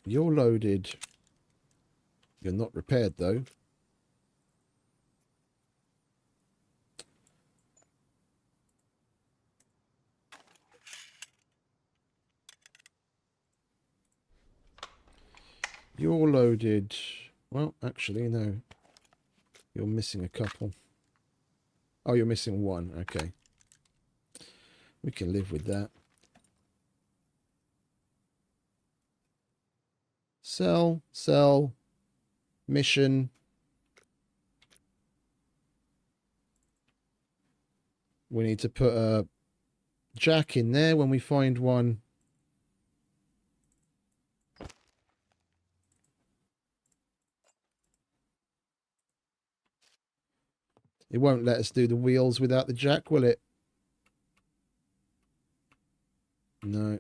You're loaded. You're not repaired, though. You're loaded. Well, actually, no. You're missing a couple. Oh, you're missing one. Okay. We can live with that. Sell, sell, mission. We need to put a jack in there when we find one. It won't let us do the wheels without the jack, will it? No.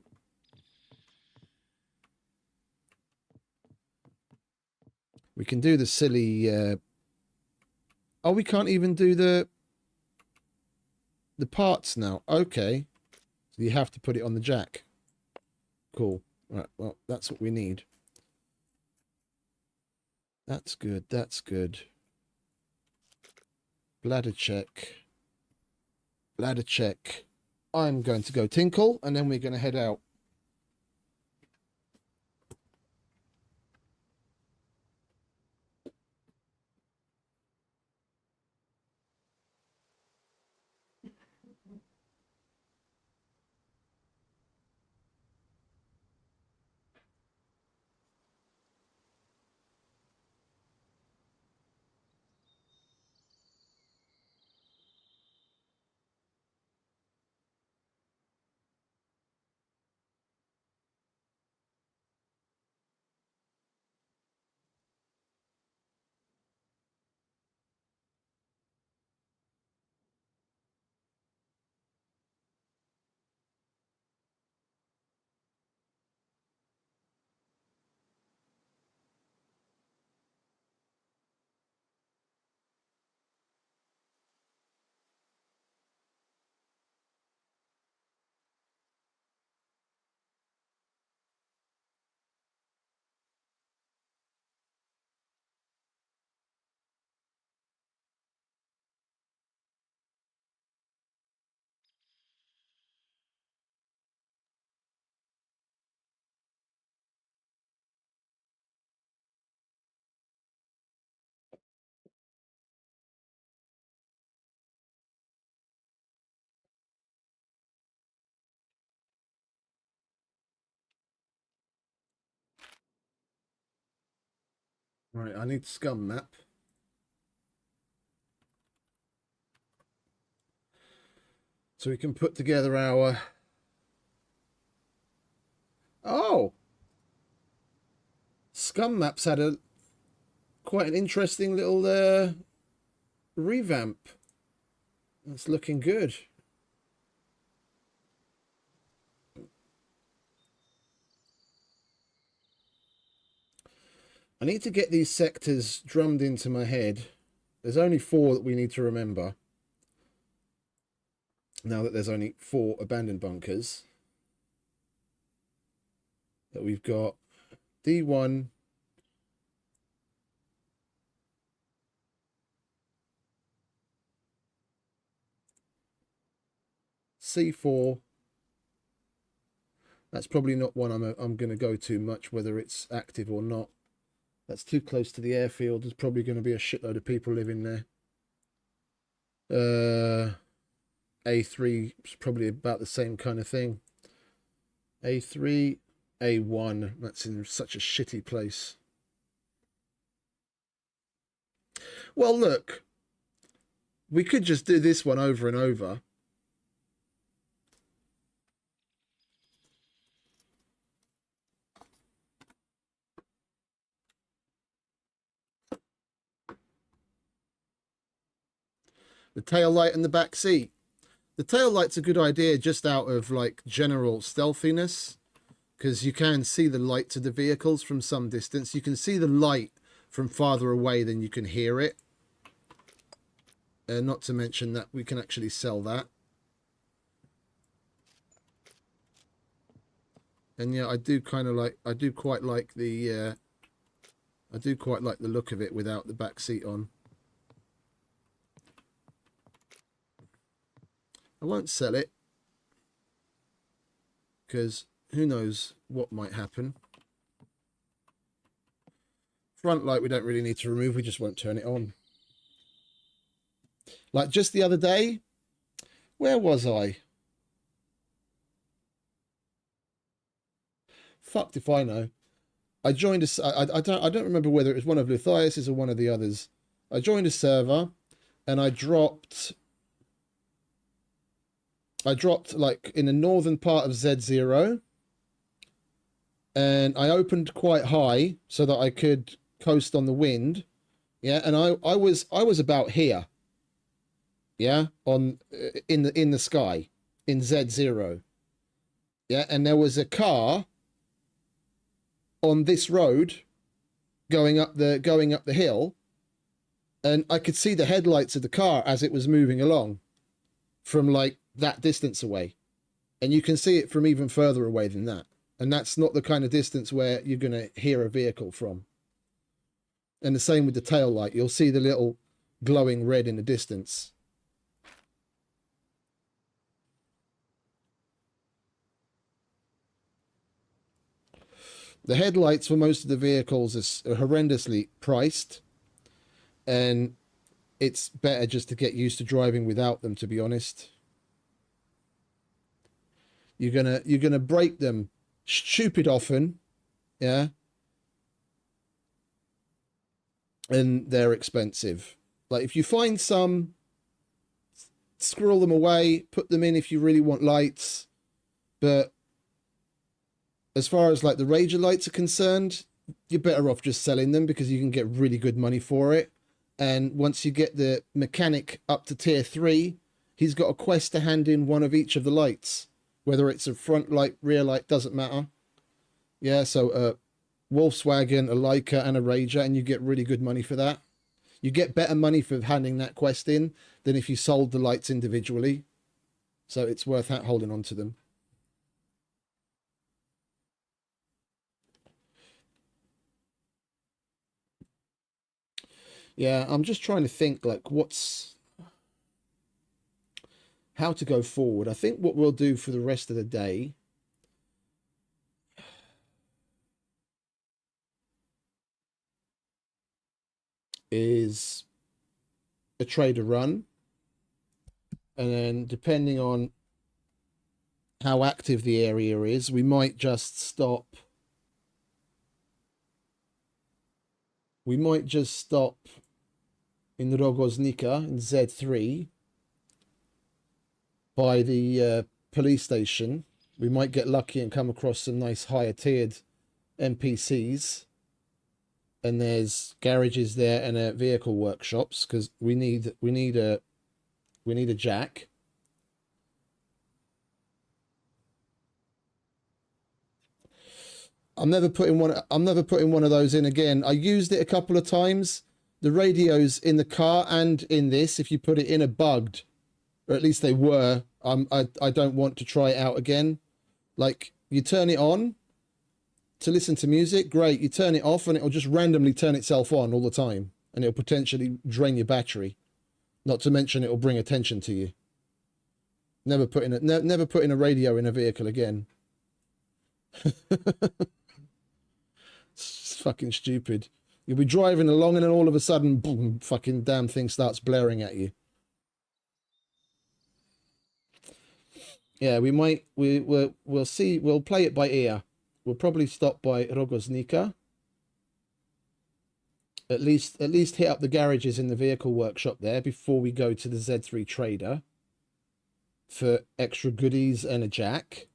We can do the silly... Oh, we can't even do the parts now. Okay. So you have to put it on the jack. Cool. Right, well, that's what we need. That's good, that's good. Bladder check. Bladder check. I'm going to go tinkle, and then we're going to head out. Right, I need SCUM map. So we can put together our... Oh! SCUM maps had a quite an interesting little revamp. That's looking good. I need to get these sectors drummed into my head. There's only 4 that we need to remember. Now that there's only 4 abandoned bunkers. That we've got D1, C4. That's probably not one I'm going to go to much, whether it's active or not. That's too close to the airfield. There's probably going to be a shitload of people living there. A3 is probably about the same kind of thing. A3, A1. That's in such a shitty place. Well, look. We could just do this one over and over. The tail light and the back seat. The tail light's a good idea just out of like general stealthiness, because you can see the lights of the vehicles from some distance. You can see the light from farther away than you can hear it. Not to mention that we can actually sell that. And yeah, I do quite like the look of it without the back seat on. I won't sell it because who knows what might happen. Front light we don't really need to remove, we just won't turn it on. Like just the other day, where was I? Fucked if I know. I joined a, I don't remember whether it was one of Luthais or one of the others. I joined a server and I dropped like in the northern part of Z0, and I opened quite high so that I could coast on the wind. Yeah, and I was about here. Yeah, on in the sky in Z0. Yeah, and there was a car on this road going up the hill, and I could see the headlights of the car as it was moving along from like that distance away, and you can see it from even further away than that, and that's not the kind of distance where you're going to hear a vehicle from. And the same with the tail light, you'll see the little glowing red in the distance. The headlights for most of the vehicles are horrendously priced, and it's better just to get used to driving without them, to be honest. You're gonna break them stupid often, yeah, and they're expensive. Like if you find some, squirrel them away, put them in if you really want lights, but as far as like the Rager lights are concerned, you're better off just selling them because you can get really good money for it. And once you get the mechanic up to tier 3, he's got a quest to hand in one of each of the lights. Whether it's a front light, rear light, doesn't matter. Yeah, so a Volkswagen, a Leica, and a Rager, and you get really good money for that. You get better money for handing that quest in than if you sold the lights individually. So it's worth holding on to them. Yeah, I'm just trying to think like how to go forward. I think what we'll do for the rest of the day is a trader run, and then depending on how active the area is, we might just stop. We might just stop in Rogoznica in Z3 by the police station. We might get lucky and come across some nice higher tiered NPCs, and there's garages there and vehicle workshops because we need a jack. I'm never putting one of those in again. I used it a couple of times. The radios in the car and in this, if you put it in, are bugged, or at least they were. I don't want to try it out again. Like you turn it on to listen to music, great. You turn it off and it'll just randomly turn itself on all the time, and it'll potentially drain your battery. Not to mention it'll bring attention to you. Never putting a radio in a vehicle again. It's fucking stupid. You'll be driving along and then all of a sudden, boom, fucking damn thing starts blaring at you. Yeah, we'll see. We'll play it by ear. We'll probably stop by Rogoznica. At least hit up the garages in the vehicle workshop there before we go to the Z3 trader for extra goodies and a jack.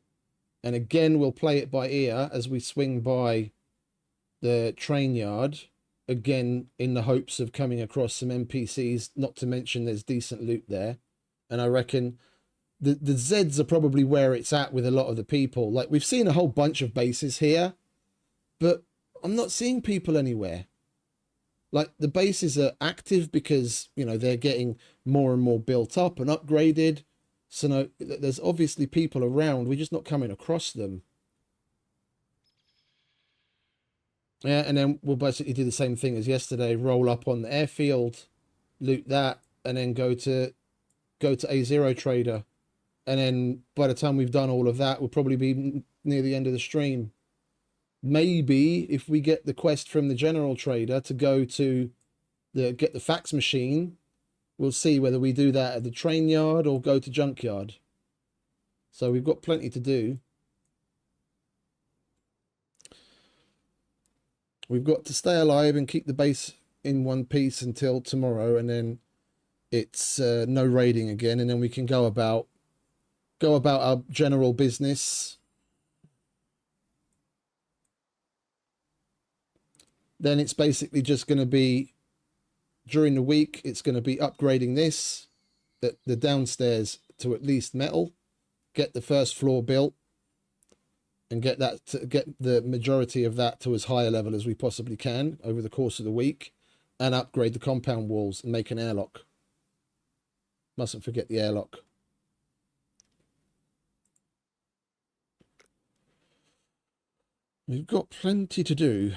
And again, we'll play it by ear as we swing by the train yard, again in the hopes of coming across some NPCs, not to mention there's decent loot there. And I reckon the Zeds are probably where it's at with a lot of the people. Like, we've seen a whole bunch of bases here, but I'm not seeing people anywhere. like the bases are active because, you know, they're getting more and more built up and upgraded. So no, there's obviously people around. We're just not coming across them. Yeah, and then we'll basically do the same thing as yesterday. Roll up on the airfield, loot that, and then go to A0 Trader. And then by the time we've done all of that, we'll probably be near the end of the stream. Maybe if we get the quest from the general trader to go to get the fax machine, we'll see whether we do that at the train yard or go to junkyard. So we've got plenty to do. We've got to stay alive and keep the base in one piece until tomorrow, and then it's no raiding again, and then we can go about our general business. Then it's basically just going to be, during the week, it's going to be upgrading this, the downstairs to at least metal, get the first floor built, and get the majority of that to as high a level as we possibly can over the course of the week, and upgrade the compound walls and make an airlock. Mustn't forget the airlock. We've got plenty to do.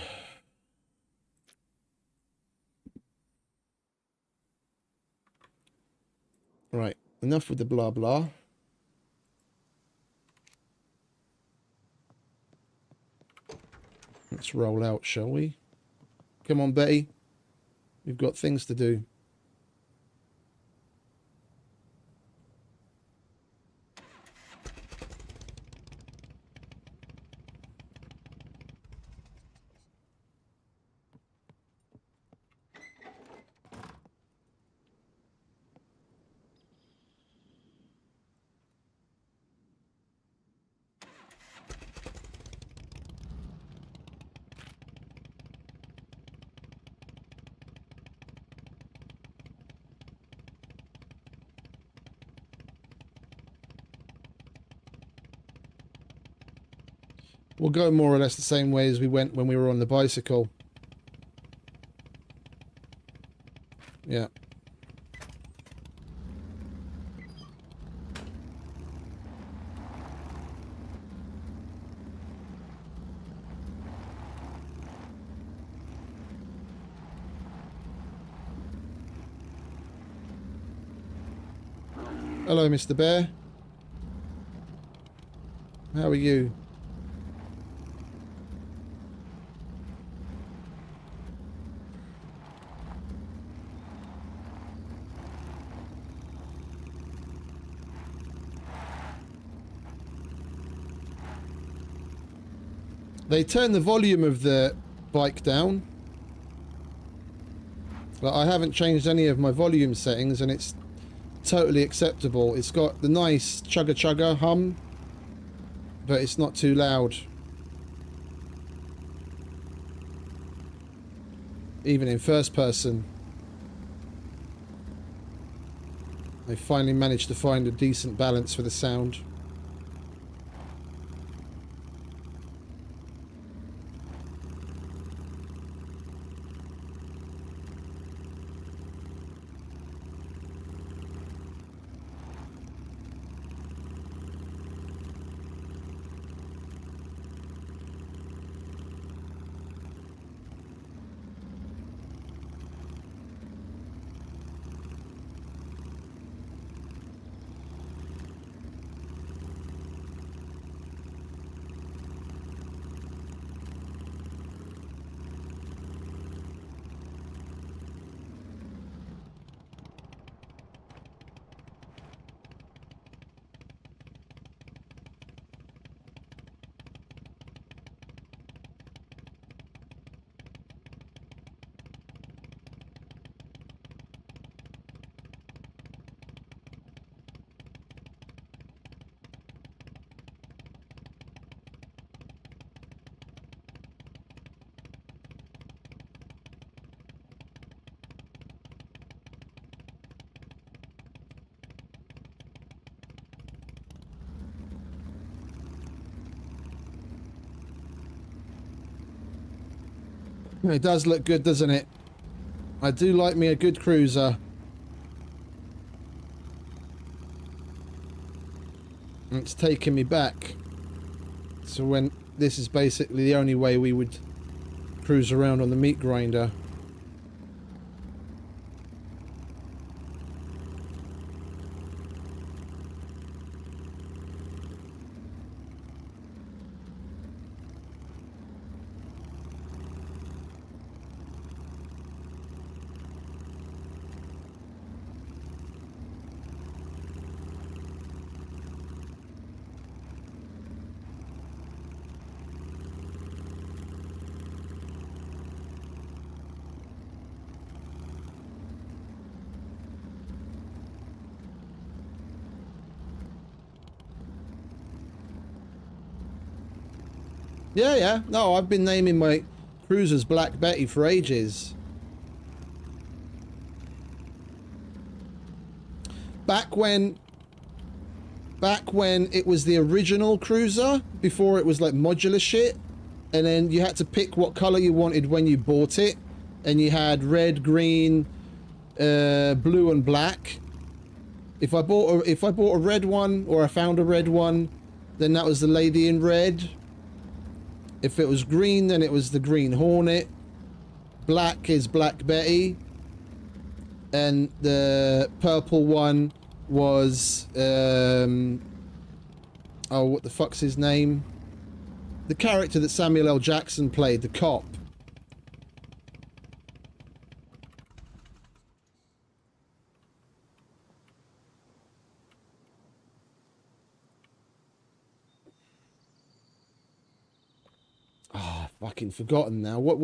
Right, enough with the blah blah. Let's roll out, shall we? Come on, Betty. We've got things to do. We'll go more or less the same way as we went when we were on the bicycle. Yeah. Hello, Mr. Bear. How are you? They turn the volume of the bike down. But I haven't changed any of my volume settings and it's totally acceptable. It's got the nice chugga chugga hum, but it's not too loud. Even in first person. They finally managed to find a decent balance for the sound. It does look good, doesn't it? I do like me a good cruiser. And it's taking me back. So when this is basically the only way we would cruise around on the meat grinder. Yeah, yeah. No, I've been naming my cruisers Black Betty for ages. Back when it was the original cruiser, before it was like modular shit, and then you had to pick what color you wanted when you bought it, and you had red, green, blue, and black. If I bought a red one, or I found a red one, then that was the lady in red. If it was green, then it was the Green Hornet. Black is Black Betty. And the purple one was... oh, what the fuck's his name? The character that Samuel L. Jackson played, the cop. Oh, I've fucking forgotten now. What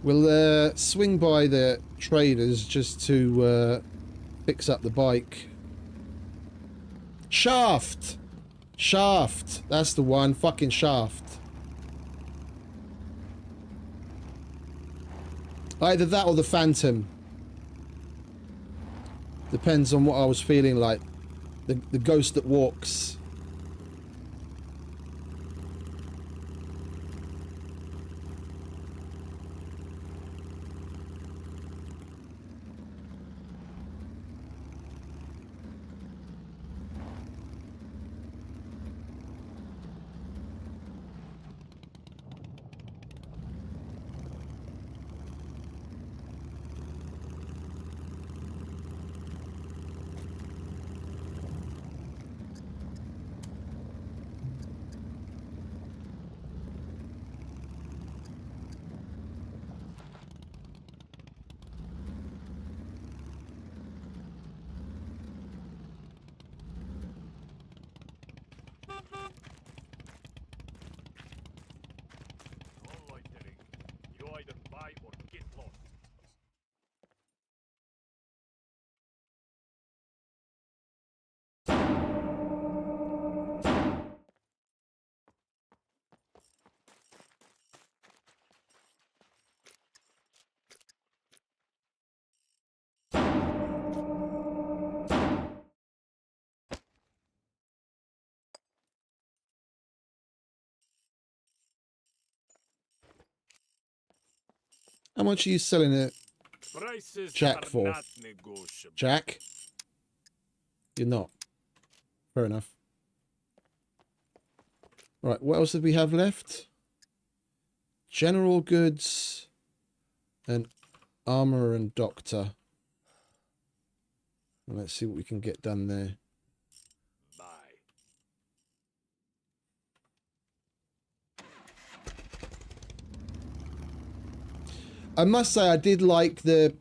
we'll swing by the traders just to fix up the bike. Shaft! Shaft! That's the one. Fucking Shaft. Either that or the Phantom. Depends on what I was feeling like. The ghost that walks. You either buy or get lost. How much are you selling it, Prices Jack, are for? not negotiable. Jack? You're not. Fair enough. Right, what else did we have left? General goods and armor and doctor. Well, let's see what we can get done there. Buy. I must say I did like the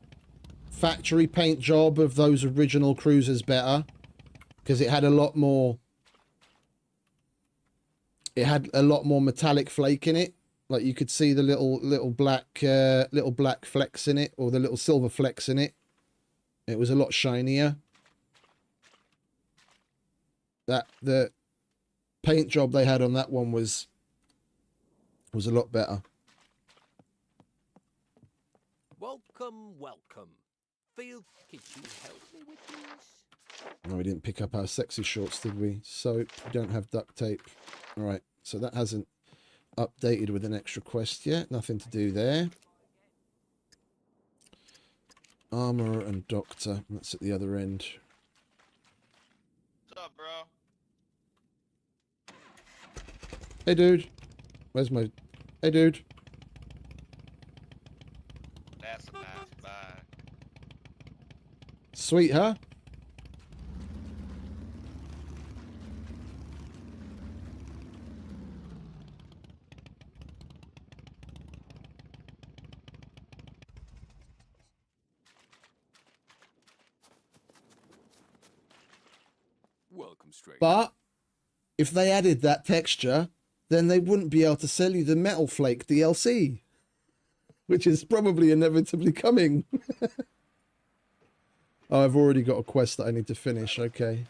factory paint job of those original cruisers better, because it had a lot more metallic flake in it. Like you could see the little black flecks in it, or the little silver flecks in it. It was a lot shinier. The paint job they had on that one was a lot better. Welcome, welcome. Could you help me with these? No, we didn't pick up our sexy shorts, did we? Soap. We don't have duct tape. All right, so that hasn't updated with an extra quest yet. Nothing to do there. Armor and doctor. That's at the other end. What's up, bro? Hey, dude. Where's my... Hey, dude. That's a nice bag. Sweet, huh? Welcome, stranger. But if they added that texture, then they wouldn't be able to sell you the Metal Flake DLC, which is probably inevitably coming. Oh, I've already got a quest that I need to finish. Okay.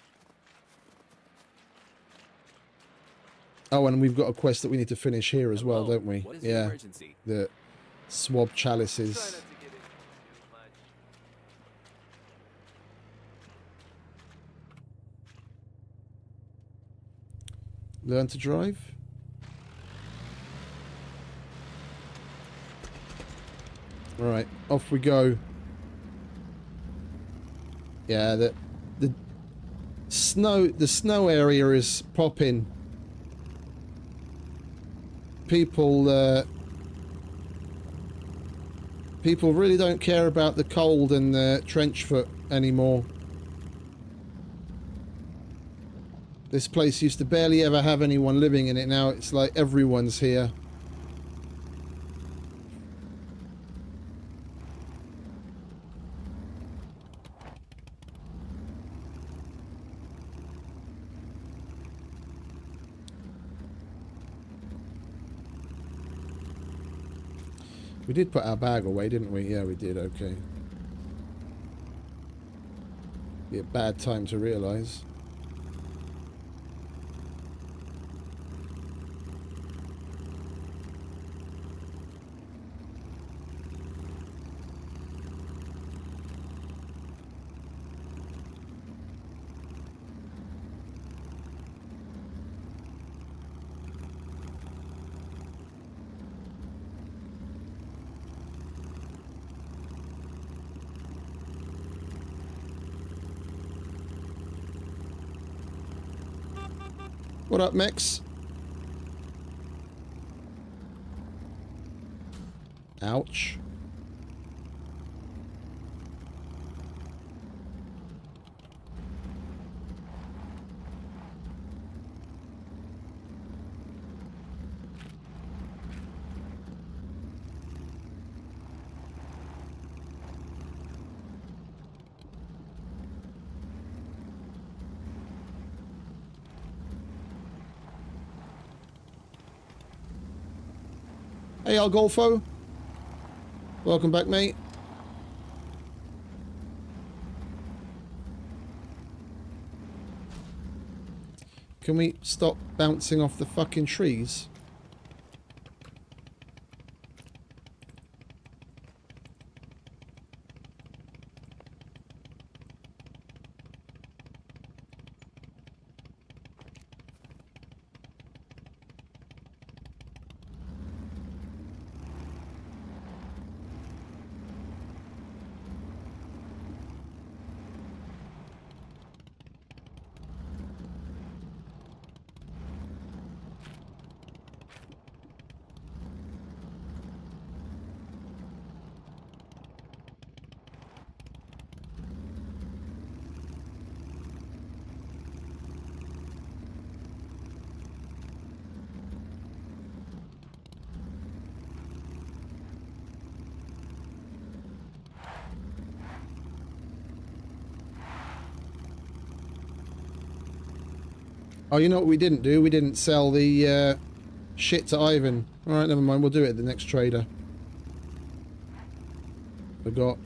Oh, and we've got a quest that we need to finish here as well, Hello, don't we? what is the Yeah. emergency? The swab Try chalices. not to get into it too much. Learn to drive. All right, off we go. Yeah, the snow area is popping. People people really don't care about the cold and the trench foot anymore. This place used to barely ever have anyone living in it. Now it's like everyone's here. We did put our bag away, didn't we? Yeah, we did. Okay. Be a bad time to realise. What up, Mex? Ouch. Hey, El Golfo. Welcome back, mate. Can we stop bouncing off the fucking trees? Oh, you know what we didn't do? We didn't sell the shit to Ivan. Alright, never mind. We'll do it at the next trader. Forgot.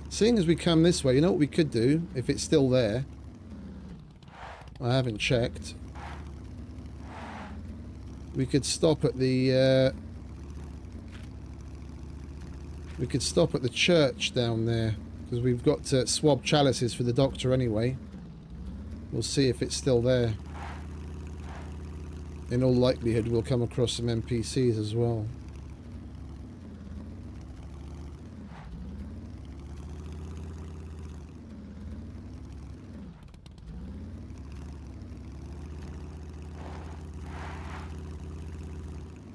Seeing as we come this way, you know what we could do? If it's still there. I haven't checked. We could stop at the We could stop at the church down there, because we've got to swab chalices for the doctor anyway. We'll see if it's still there. In all likelihood, we'll come across some NPCs as well.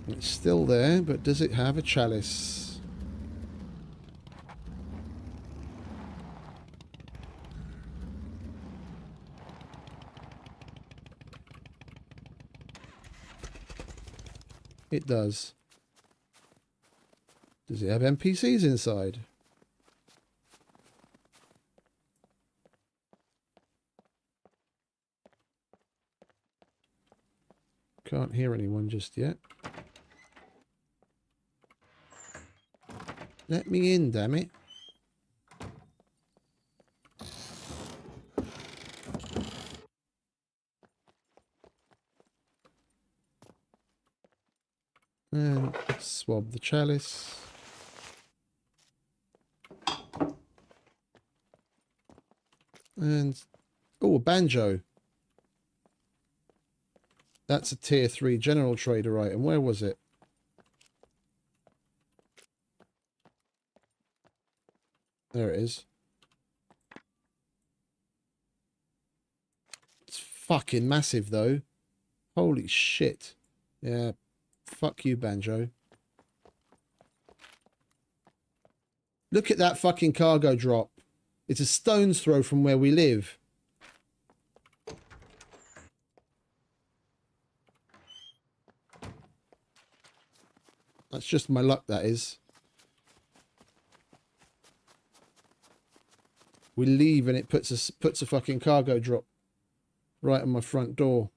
It's still there, but does it have a chalice? It does. Does it have NPCs inside? Can't hear anyone just yet. Let me in, damn it. And swab the chalice. And, oh, a banjo. That's a tier 3 general trader item. Where was it? There it is. It's fucking massive, though. Holy shit. Yeah. Fuck you, banjo. Look at that fucking cargo drop. It's a stone's throw from where we live. That's just my luck, that is. We leave and it puts a fucking cargo drop right on my front door.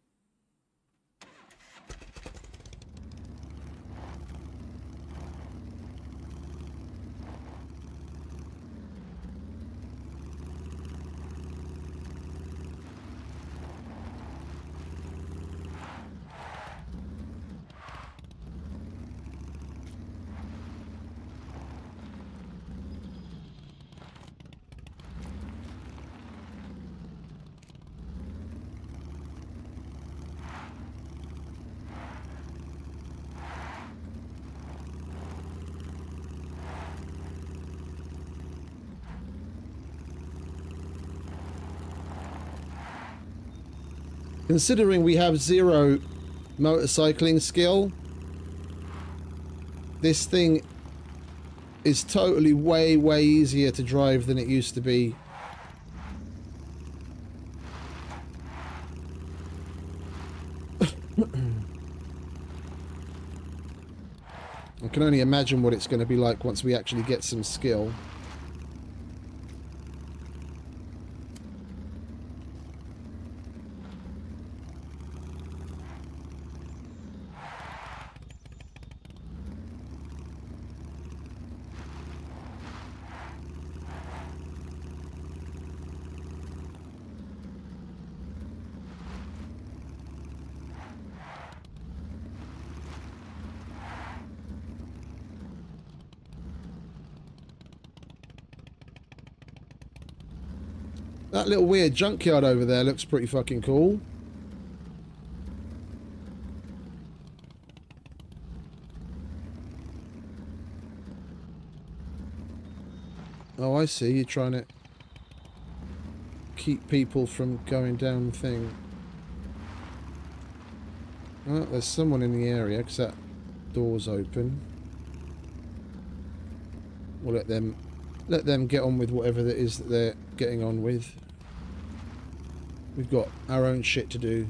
Considering we have 0 motorcycling skill, this thing is totally way easier to drive than it used to be. I can only imagine what it's going to be like once we actually get some skill. That little weird junkyard over there looks pretty fucking cool. Oh, I see. You're trying to keep people from going down the thing. Oh, there's someone in the area because that door's open. We'll let them get on with whatever it is that they're getting on with. We've got our own shit to do.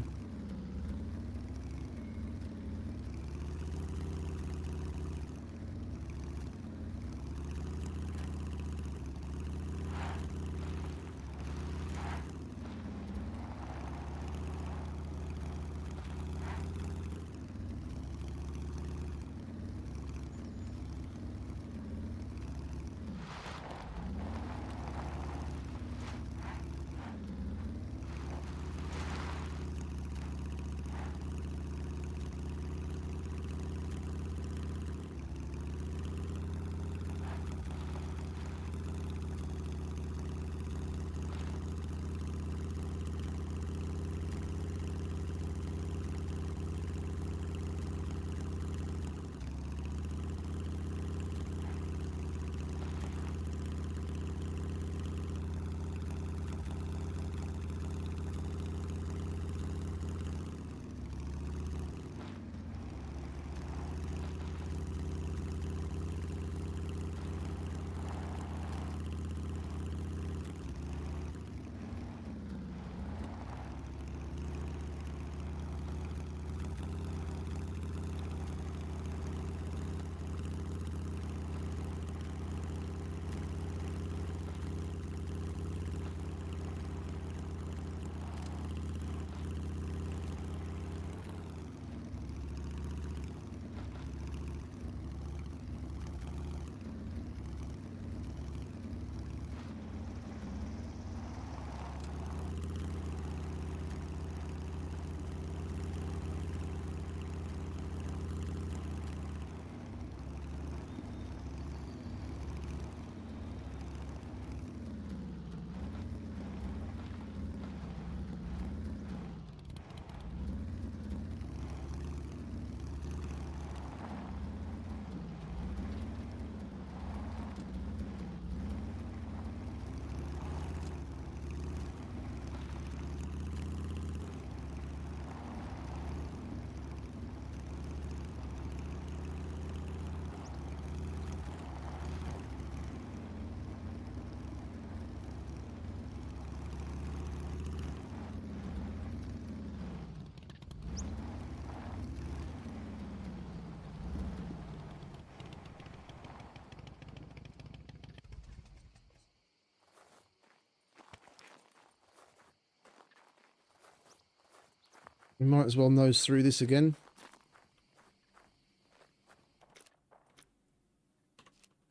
We might as well nose through this again.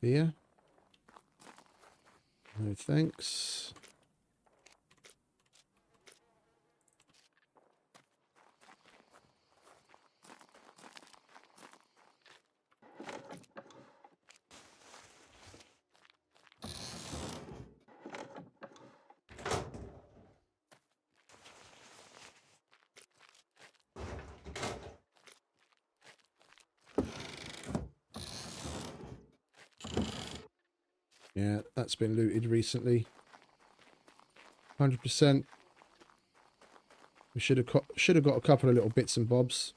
Beer. No thanks. Yeah, that's been looted recently. 100%. We should have got a couple of little bits and bobs.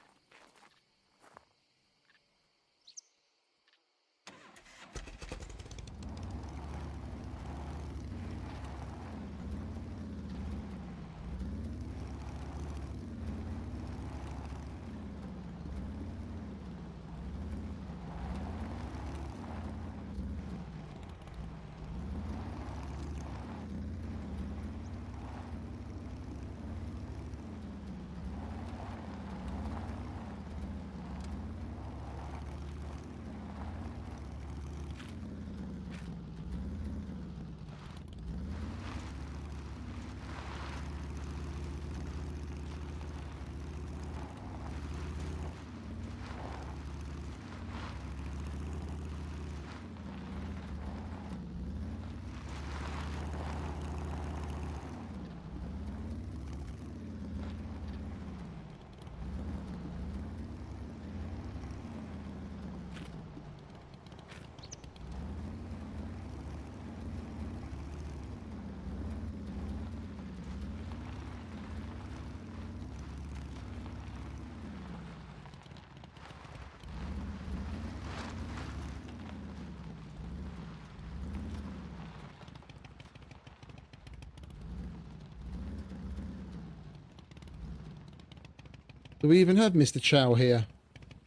Do we even have Mr. Chow here?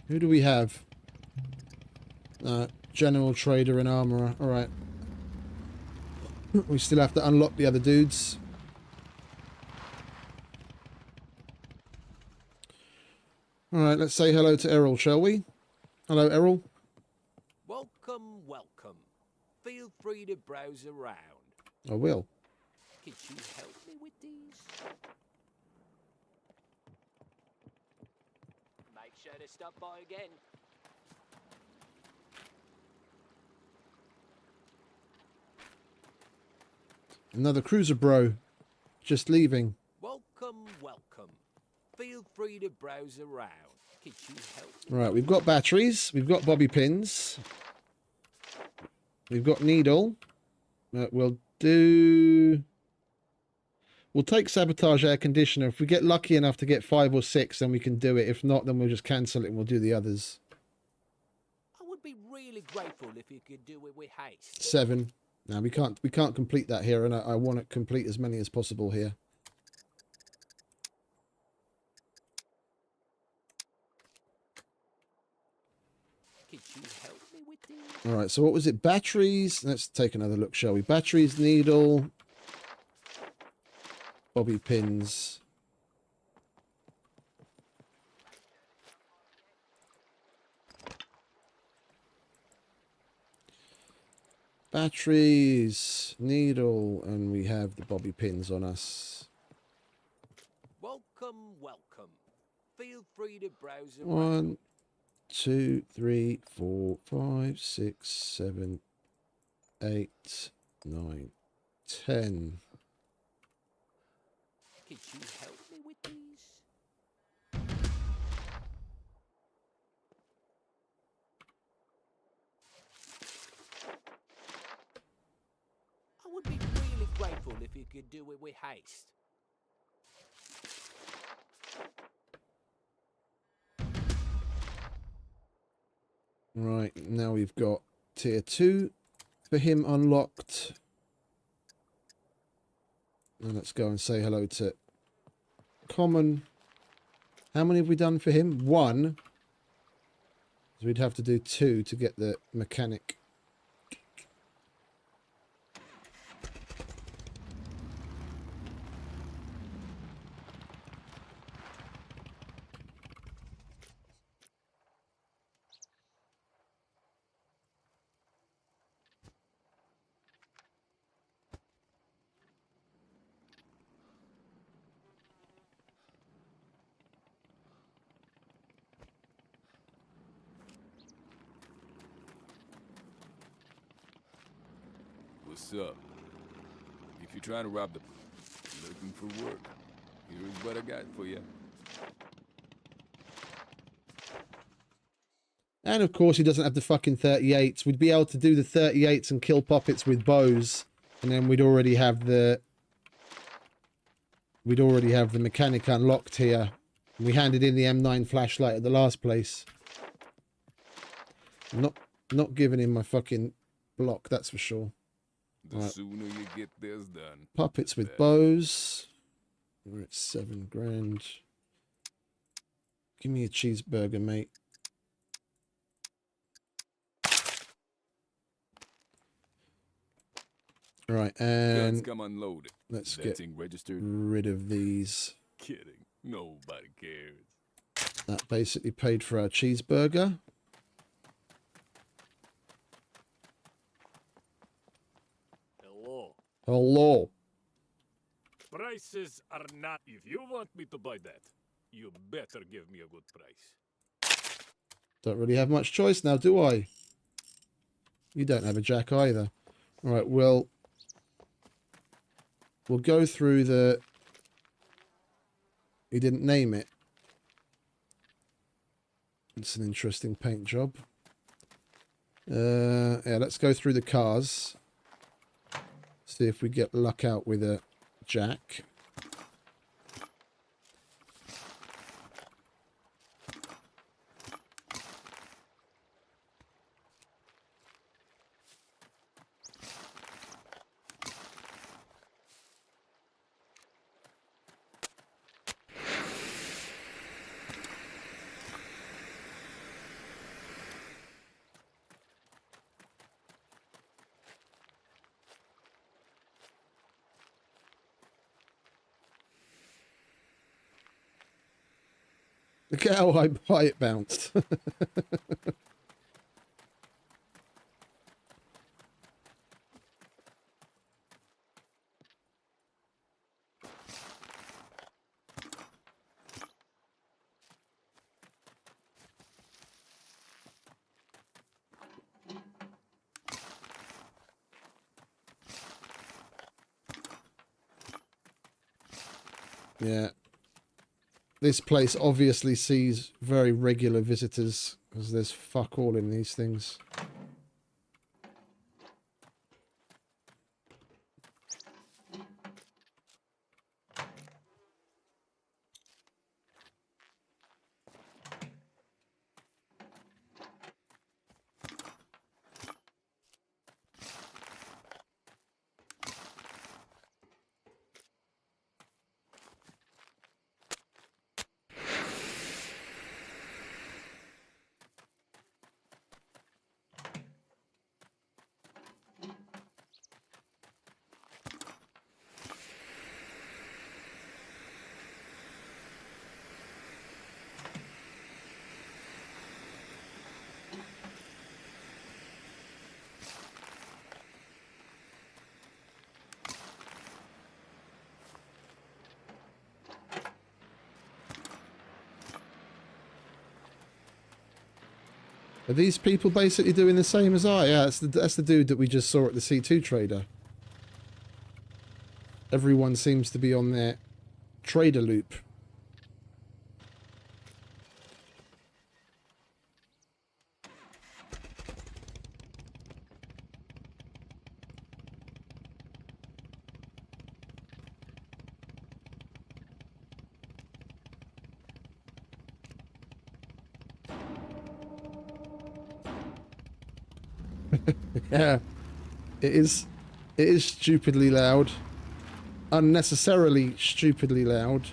Who do we have? General Trader and Armourer. Alright. We still have to unlock the other dudes. Alright, let's say hello to Errol, shall we? Hello, Errol. Welcome, welcome. Feel free to browse around. I will. Could you help me with these? Make sure to stop by again. Another cruiser bro. Just leaving. Welcome, welcome. Feel free to browse around. Could you help me? Right, we've got batteries. We've got bobby pins. We've got needle. We'll take sabotage air conditioner. If we get lucky enough to get 5 or 6, then we can do it. If not, then we'll just cancel it and we'll do the others. I would be really grateful if you could do it with haste. 7. Now we can't complete that here, and I want to complete as many as possible here. Could you help me with these? All right. So what was it? Batteries. Let's take another look, shall we? Batteries, needle, bobby pins. Batteries, needle, and we have the bobby pins on us. Welcome, welcome. Feel free to browse around. 1, 2, 3, 4, 5, 6, 7, 8, 9, 10. Could you help me with these? I would be really grateful if you could do it with haste. Right, now we've got tier 2 for him unlocked. And let's go and say hello to common. How many have we done for him? 1. So we'd have to do 2 to get the mechanic. What's up? If you're trying to rob the... Looking for work. Here's what I got for you. And of course, he doesn't have the fucking 38s. We'd be able to do the 38s and kill puppets with bows, and then we'd already have the mechanic unlocked here. We handed in the M9 flashlight at the last place. Not giving him my fucking block, that's for sure. The Right. sooner you get this done. Puppets the with better. bows. We're at 7 grand. Give me a cheeseburger, mate. Right, Guns and come unloaded. let's That get thing registered? rid of these. Kidding. Nobody cares. That basically paid for our cheeseburger. Hello. Hello. Prices are not. If you want me to buy that, you better give me a good price. Don't really have much choice now, do I? You don't have a jack either. All right, we'll go through the... He didn't name it. It's an interesting paint job. Yeah, let's go through the cars. See if we get luck out with a jack. Look at how high it bounced. Yeah. This place obviously sees very regular visitors because there's fuck all in these things. Are these people basically doing the same as I? Yeah, that's the dude that we just saw at the C2 trader. Everyone seems to be on their trader loop. Yeah, it is stupidly loud. Unnecessarily stupidly loud.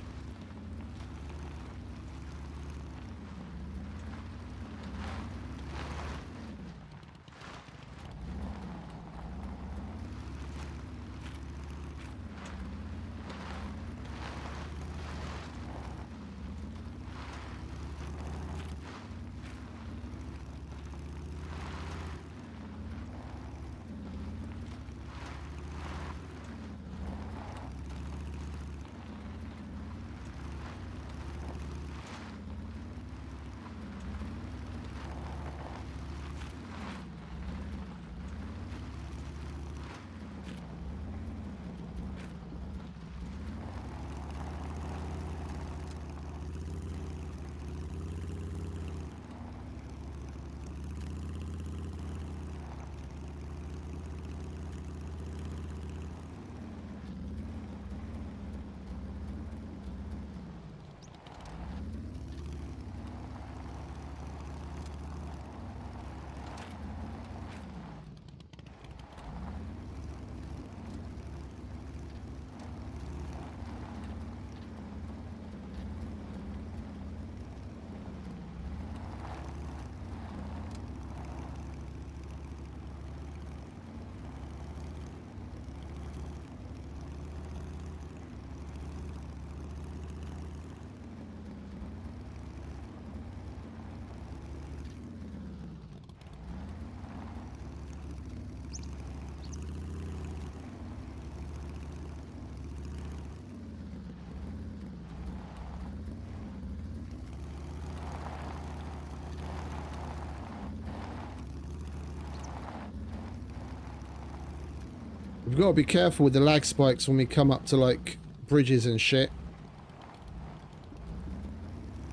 We've got to be careful with the lag spikes when we come up to, like, bridges and shit.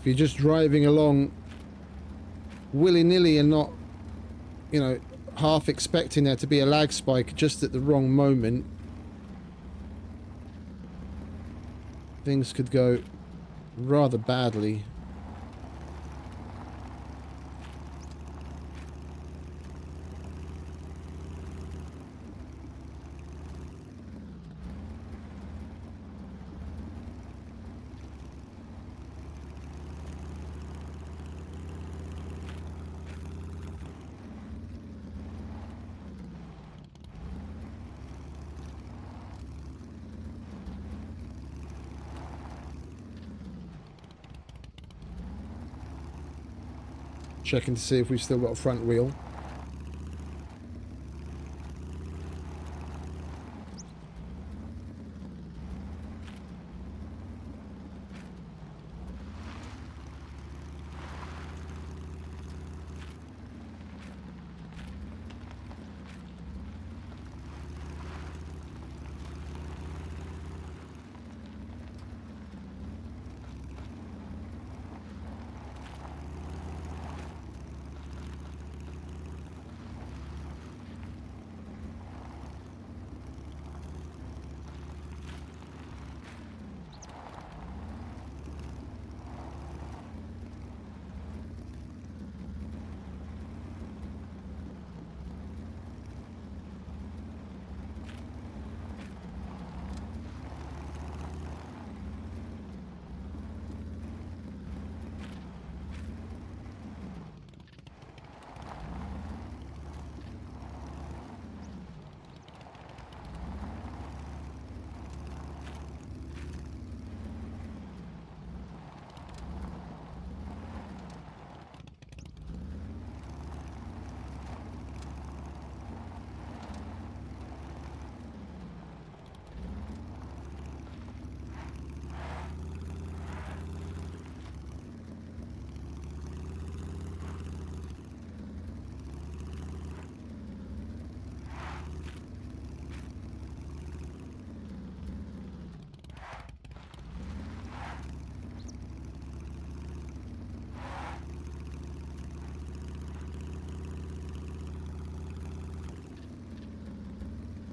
If you're just driving along willy-nilly and not, you know, half expecting there to be a lag spike just at the wrong moment, things could go rather badly. Checking to see if we've still got a front wheel.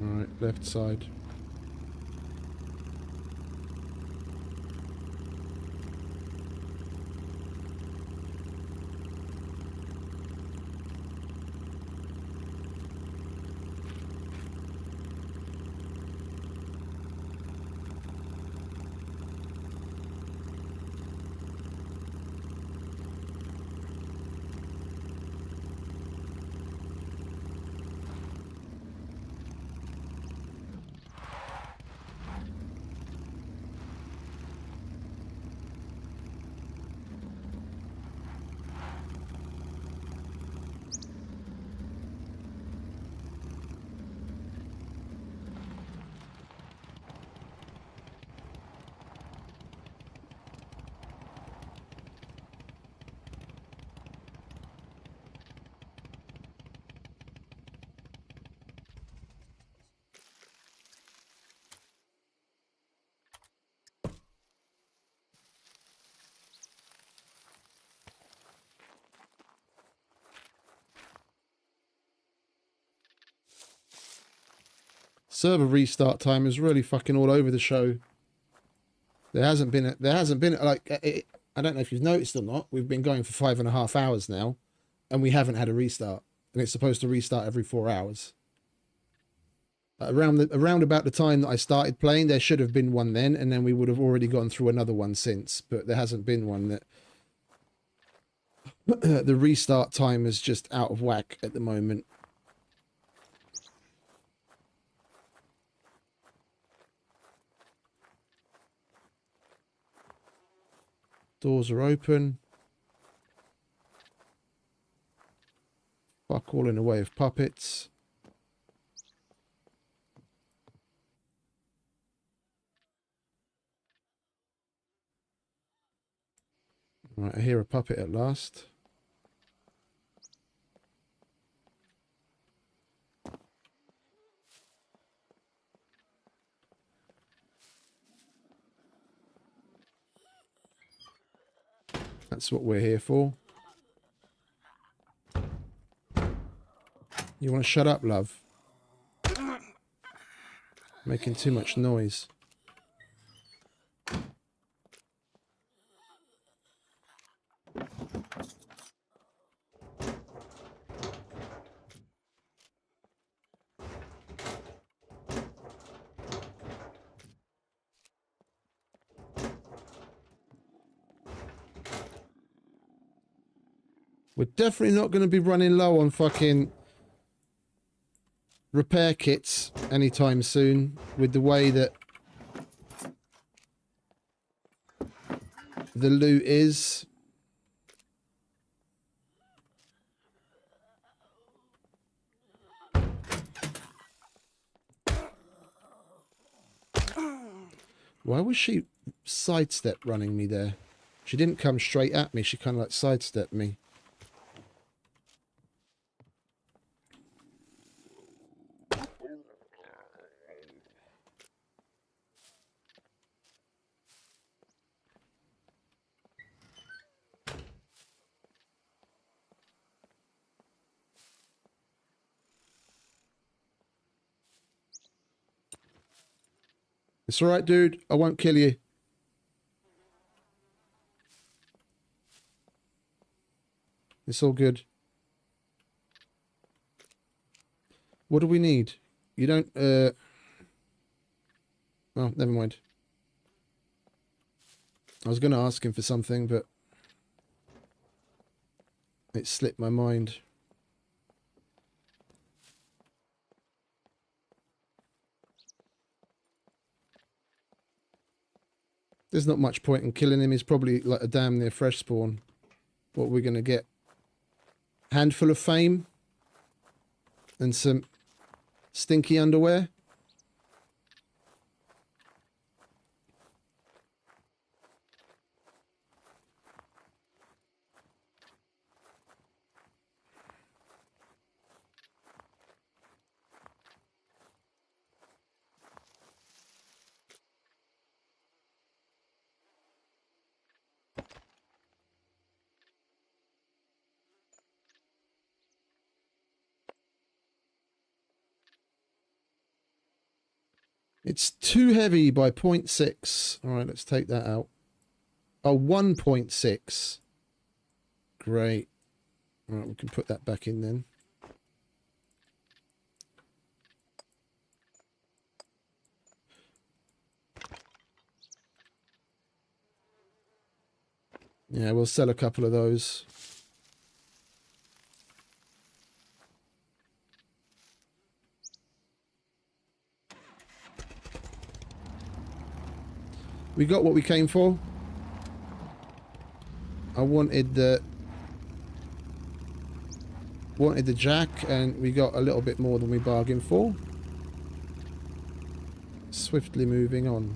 Alright, left side. Server restart time is really fucking all over the show. There hasn't been like I don't know if you've noticed or not. We've been going for 5.5 hours now, and we haven't had a restart. And it's supposed to restart every 4 hours. Around about the time that I started playing, there should have been one then, and then we would have already gone through another one since. But there hasn't been one. That the restart time is just out of whack at the moment. Doors are open. Fuck all in the way of puppets. Right, I hear a puppet at last. That's what we're here for. You want to shut up, love? Making too much noise. We're definitely not going to be running low on fucking repair kits anytime soon with the way that the loot is. Why was she sidestep running me there? She didn't come straight at me. She kind of like sidestepped me. It's all right, dude. I won't kill you. It's all good. What do we need? You don't, oh, never mind. I was going to ask him for something, but it slipped my mind. There's not much point in killing him. He's probably like a damn near fresh spawn. What we're going to get? Handful of fame and some stinky underwear. It's too heavy by 0.6. All right, let's take that out. Oh, 1.6. Great. All right, we can put that back in then. Yeah, we'll sell a couple of those. We got what we came for. I wanted the jack, and we got a little bit more than we bargained for. Swiftly moving on.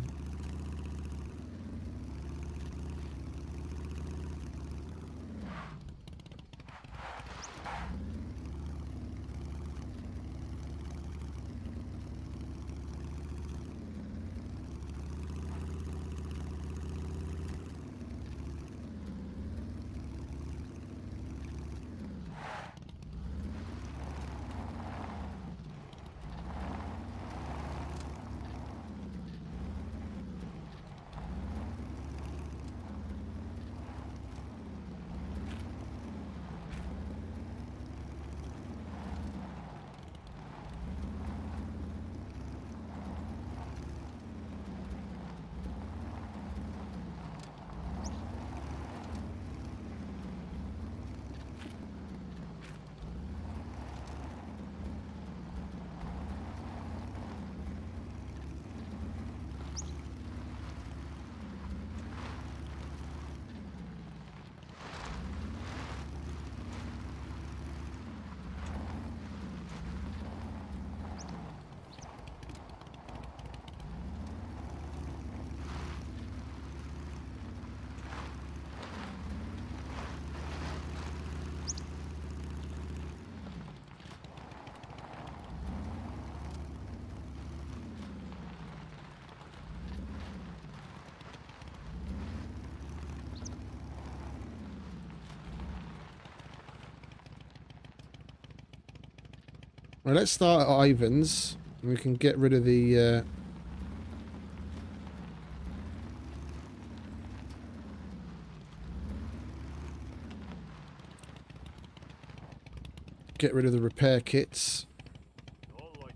Right, let's start at Ivan's. And we can get rid of the... get rid of the repair kits. No loitering.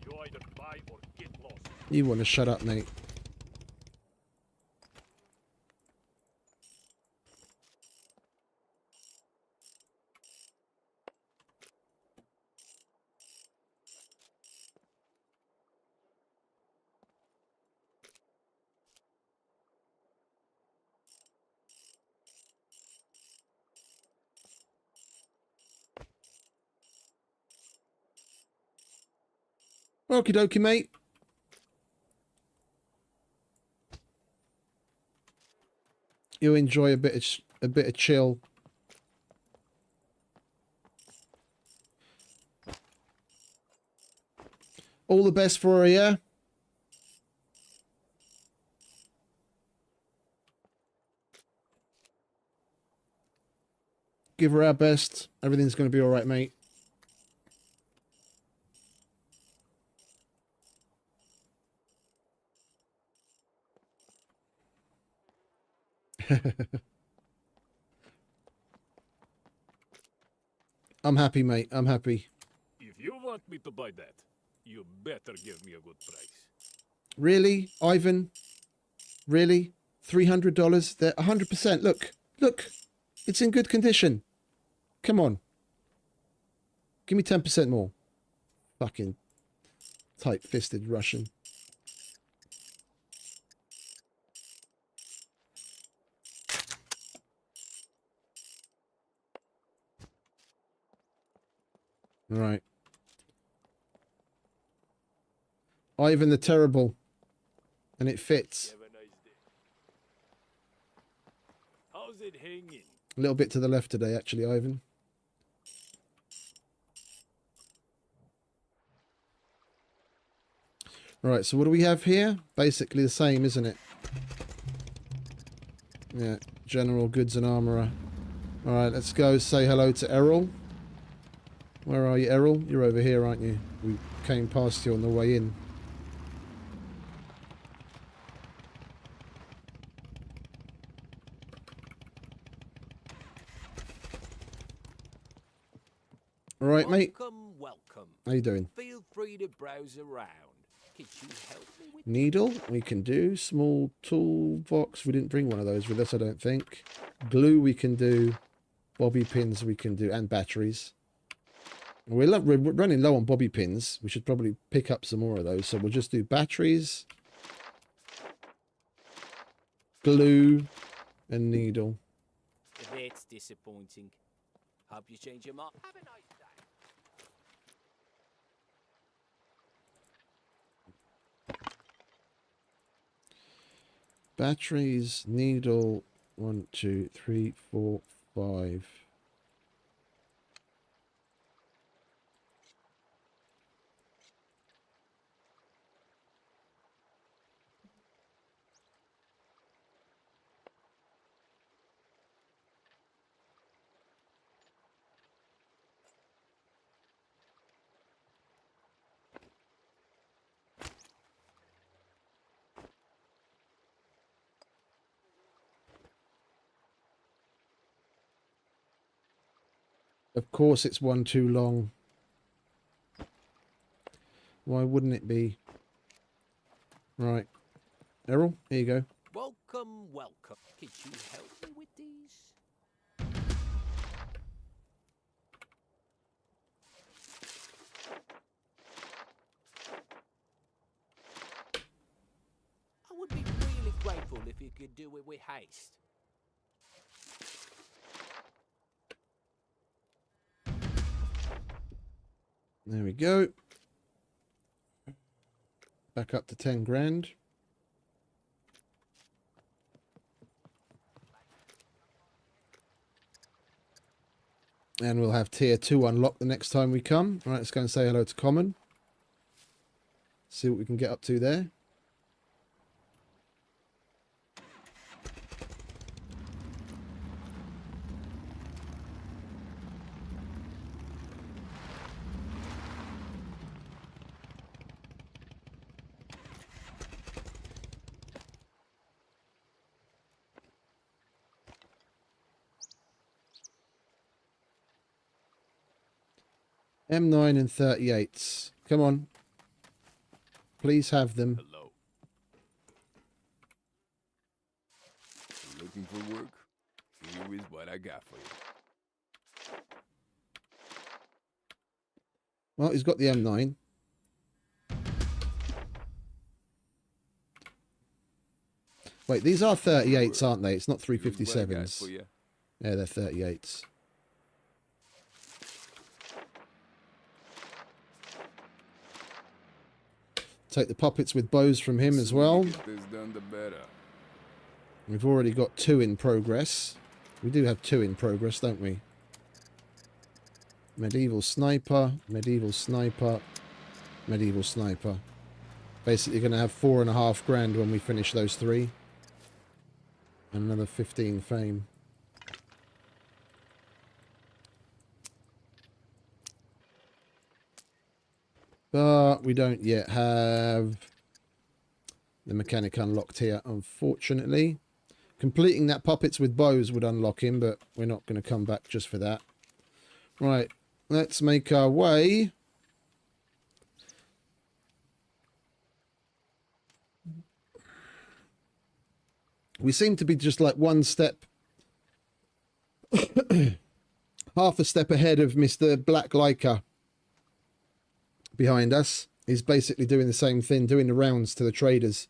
You either buy or get lost. You want to shut up, mate. Okie dokie, mate. You enjoy a bit of chill. All the best for her, yeah? Give her our best. Everything's going to be all right, mate. I'm happy, mate. I'm happy. If you want me to buy that, you better give me a good price. Really, Ivan? Really? $300? They're 100%. Look. Look. It's in good condition. Come on. Give me 10% more. Fucking tight-fisted Russian. Right. Ivan the Terrible. And it fits. Have a nice day. How's it hanging? A little bit to the left today, actually, Ivan. Right, so what do we have here? Basically the same, isn't it? Yeah, General Goods and Armourer. Alright, let's go say hello to Errol. Where are you, Errol? You're over here, aren't you? We came past you on the way in. Alright, mate. Welcome. How you doing? Feel free to browse around. Could you help me with Needle, we can do. Small toolbox, we didn't bring one of those with us, I don't think. Glue, we can do. Bobby pins, we can do. And batteries. We're running low on bobby pins. We should probably pick up some more of those. So we'll just do batteries, glue, and needle. That's disappointing. Hope you change your mind. Have a nice day. Batteries, needle, 1, 2, 3, 4, 5. Of course it's one too long. Why wouldn't it be? Right. Errol, here you go. Welcome. Could you help me with these? I would be really grateful if you could do it with haste. There we go. Back up to 10 grand. And we'll have tier 2 unlocked the next time we come. Right, let's go and say hello to Common. See what we can get up to there. M9 and 38s. Come on. Please have them. Hello. Looking for work? Here is what I got for you. Well, he's got the M9. Wait, these are 38s, aren't they? It's not Here's what I got 357s. for you. Yeah, they're 38s. Take the poppets with bows from him as well. Get this done, the better. We've already got 2 in progress. We do have 2 in progress, don't we? Medieval sniper, medieval sniper, medieval sniper. Basically going to have 4.5 grand when we finish those 3. And another 15 fame. But we don't yet have the mechanic unlocked here, unfortunately. Completing that puppets with bows would unlock him, but we're not going to come back just for that. Right, let's make our way. We seem to be just like one step, half a step ahead of Mr. Black Leica behind us. He's basically doing the same thing, doing the rounds to the traders.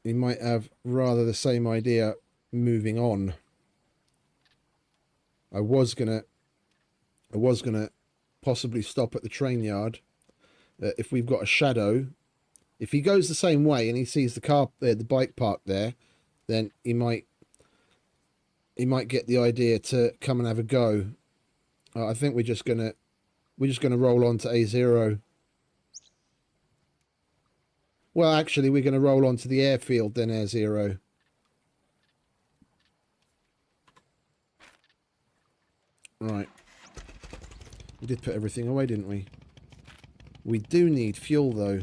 He might have rather the same idea moving on. I was gonna possibly stop at the train yard. If we've got a shadow, if he goes the same way and he sees the bike park there, then he might get the idea to come and have a go. I think we're just gonna roll on to A0. Well, actually, we're going to roll onto the airfield, then Air Zero. Right. We did put everything away, didn't we? We do need fuel, though.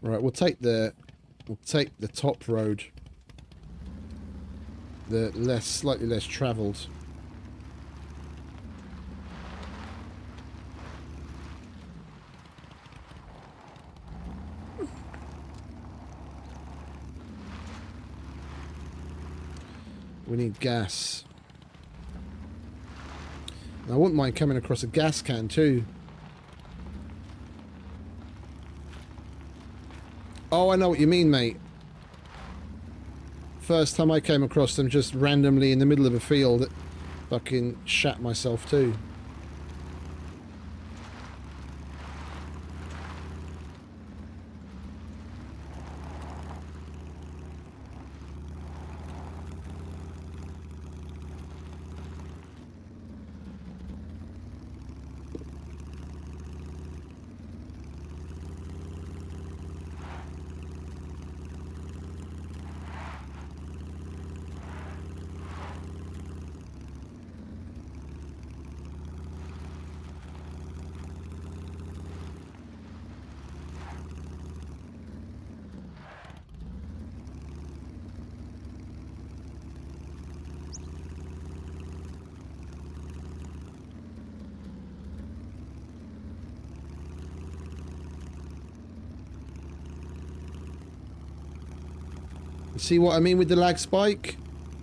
Right, we'll take the top road. The slightly less travelled. We need gas. I wouldn't mind coming across a gas can too. Oh, I know what you mean, mate. First time I came across them just randomly in the middle of a field, it fucking shat myself too. See what I mean with the lag spike?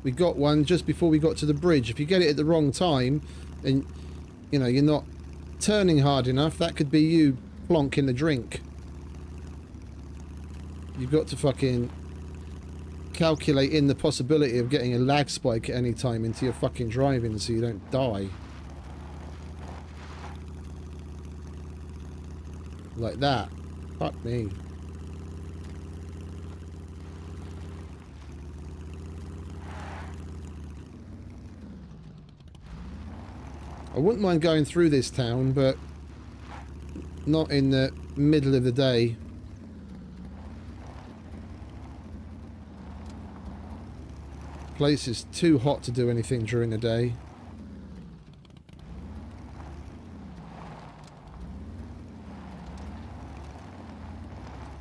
We got one just before we got to the bridge. If you get it at the wrong time, and you know, you're not turning hard enough, that could be you plonking the drink. You've got to fucking calculate in the possibility of getting a lag spike at any time into your fucking driving so you don't die. Like that. Fuck me. I wouldn't mind going through this town, but not in the middle of the day. Place is too hot to do anything during the day.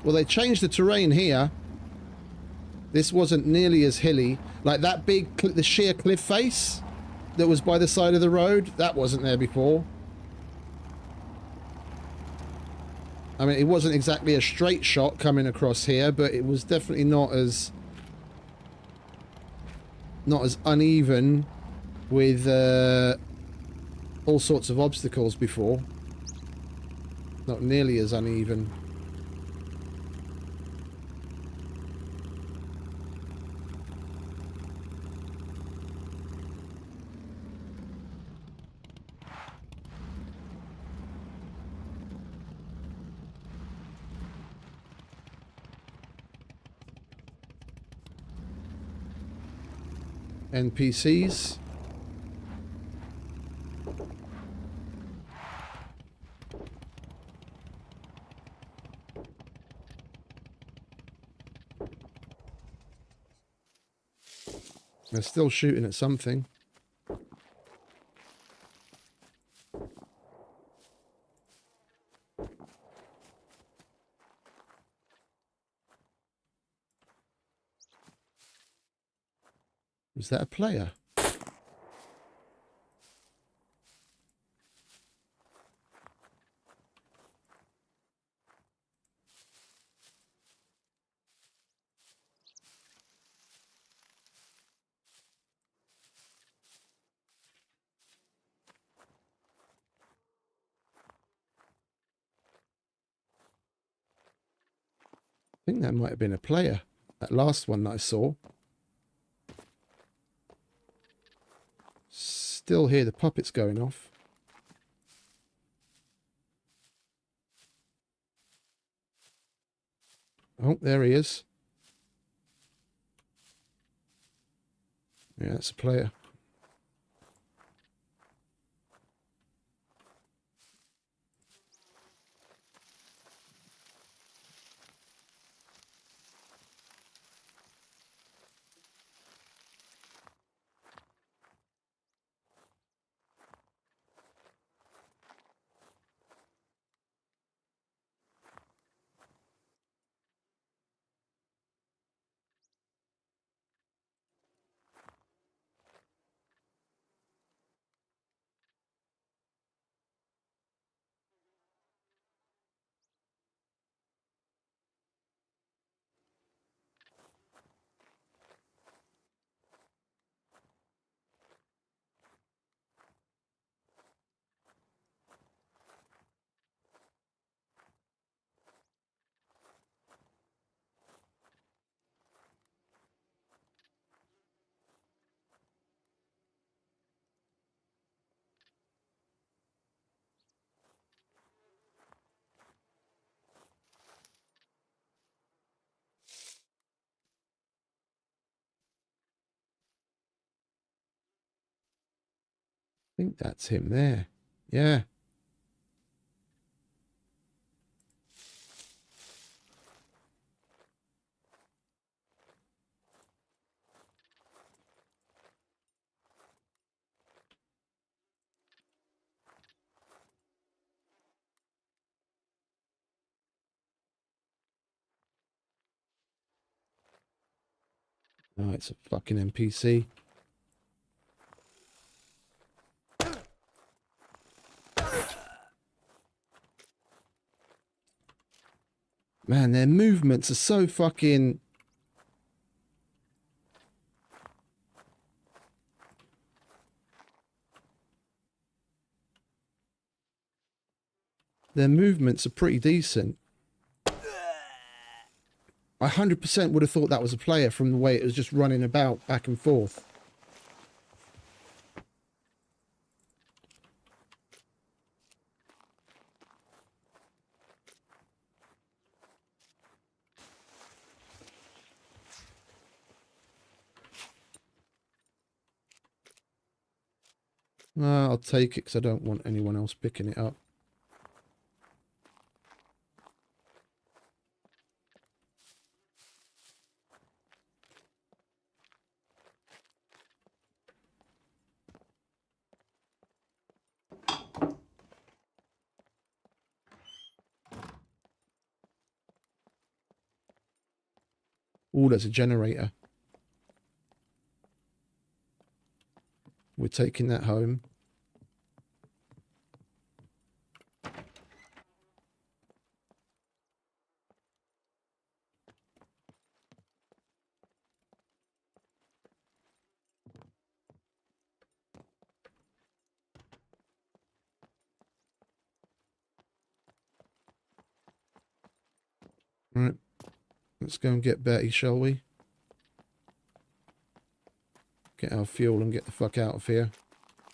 Well, they changed the terrain here. This wasn't nearly as hilly. Like that big, the sheer cliff face that was by the side of the road, that wasn't there before. I mean, it wasn't exactly a straight shot coming across here, but it was definitely not as uneven with all sorts of obstacles before. Not nearly as uneven. NPCs. They're still shooting at something. Was that a player? I think that might have been a player. That last one that I saw. Still hear the puppets going off. Oh, there he is. Yeah, that's a player. I think that's him there. Yeah. Oh, it's a fucking NPC. Man, their movements are so fucking... Their movements are pretty decent. I 100% would have thought that was a player from the way it was just running about back and forth. I'll take it because I don't want anyone else picking it up. Oh, there's a generator. We're taking that home. Right. Let's go and get Betty, shall we? Get our fuel and get the fuck out of here.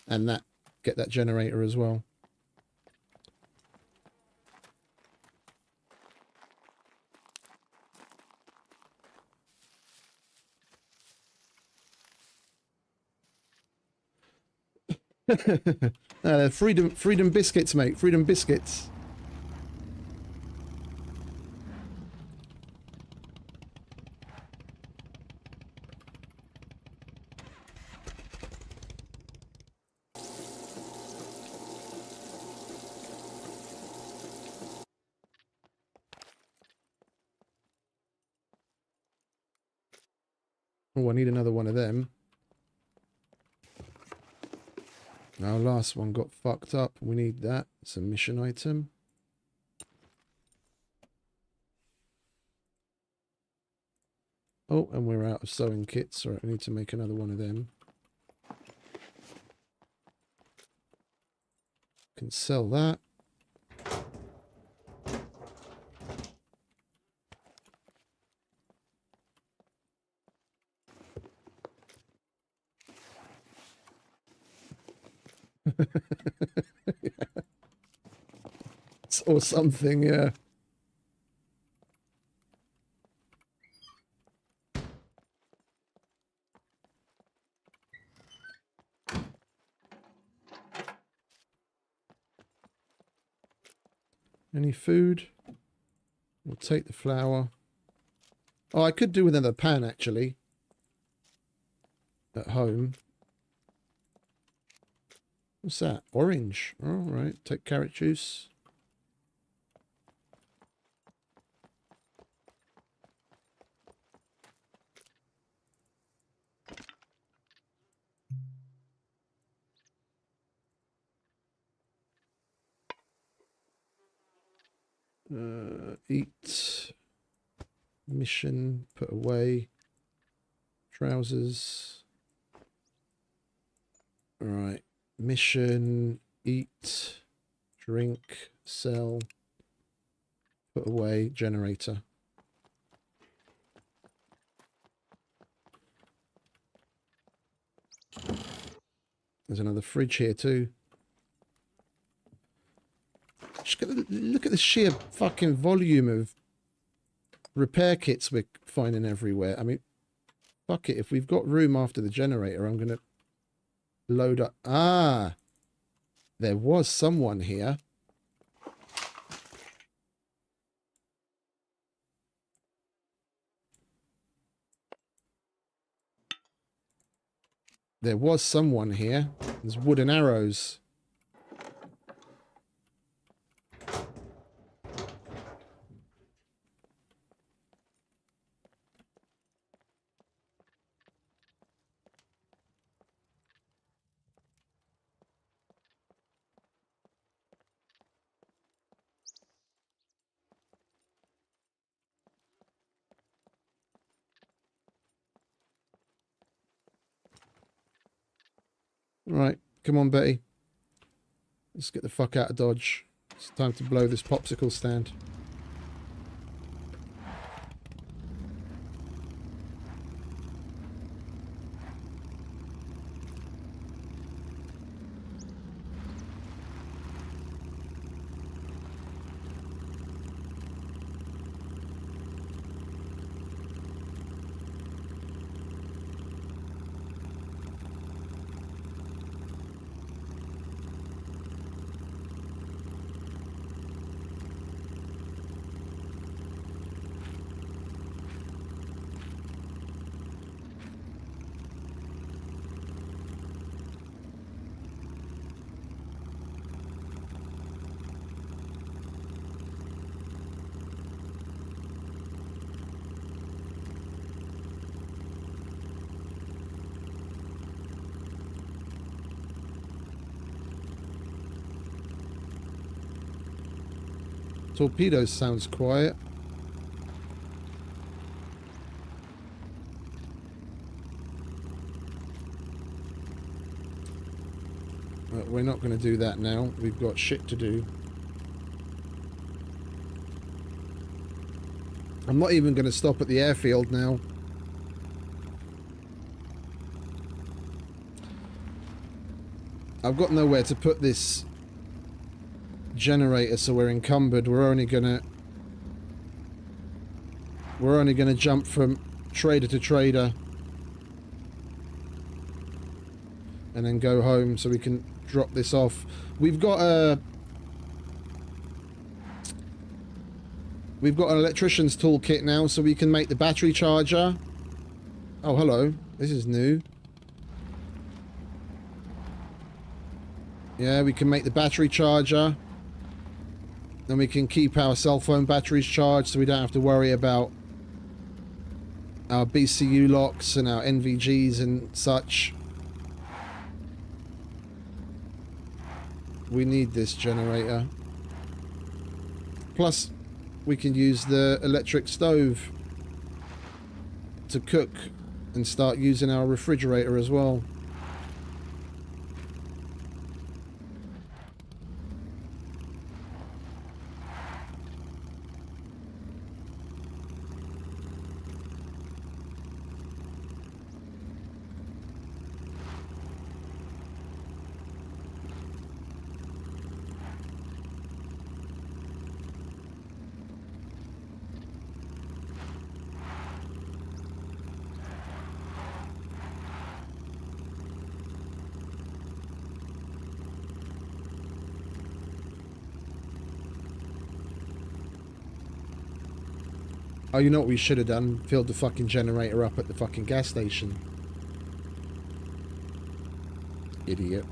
And get that generator as well. Freedom biscuits, mate. Freedom biscuits. Oh, I need another one of them. Our last one got fucked up. We need that. It's a mission item. Oh, and we're out of sewing kits. All right, we need to make another one of them. Can sell that. Or something, yeah. Any food? We'll take the flour. Oh, I could do with another pan, actually. At home. What's that? Orange. All right. Take carrot juice. Eat. Mission. Put away. Trousers. All right. Mission. Eat. Drink. Sell. Put away. Generator. There's another fridge here too. Just look at the sheer fucking volume of repair kits we're finding everywhere. I mean, fuck it. If we've got room after the generator, I'm going to load up. Ah, there was someone here. There was someone here. There's wooden arrows. Right, come on, Betty. Let's get the fuck out of Dodge. It's time to blow this popsicle stand. Torpedo sounds quiet. We're not going to do that now. We've got shit to do. I'm not even going to stop at the airfield now. I've got nowhere to put this generator, so we're encumbered. We're only gonna jump from trader to trader and then go home so we can drop this off. We've got an electrician's toolkit now, so we can make the battery charger. Oh, hello. This is new. Yeah, we can make the battery charger. Then we can keep our cell phone batteries charged, so we don't have to worry about our BCU locks and our NVGs and such. We need this generator. Plus, we can use the electric stove to cook and start using our refrigerator as well. Oh, you know what we should have done? Filled the fucking generator up at the fucking gas station. Idiot.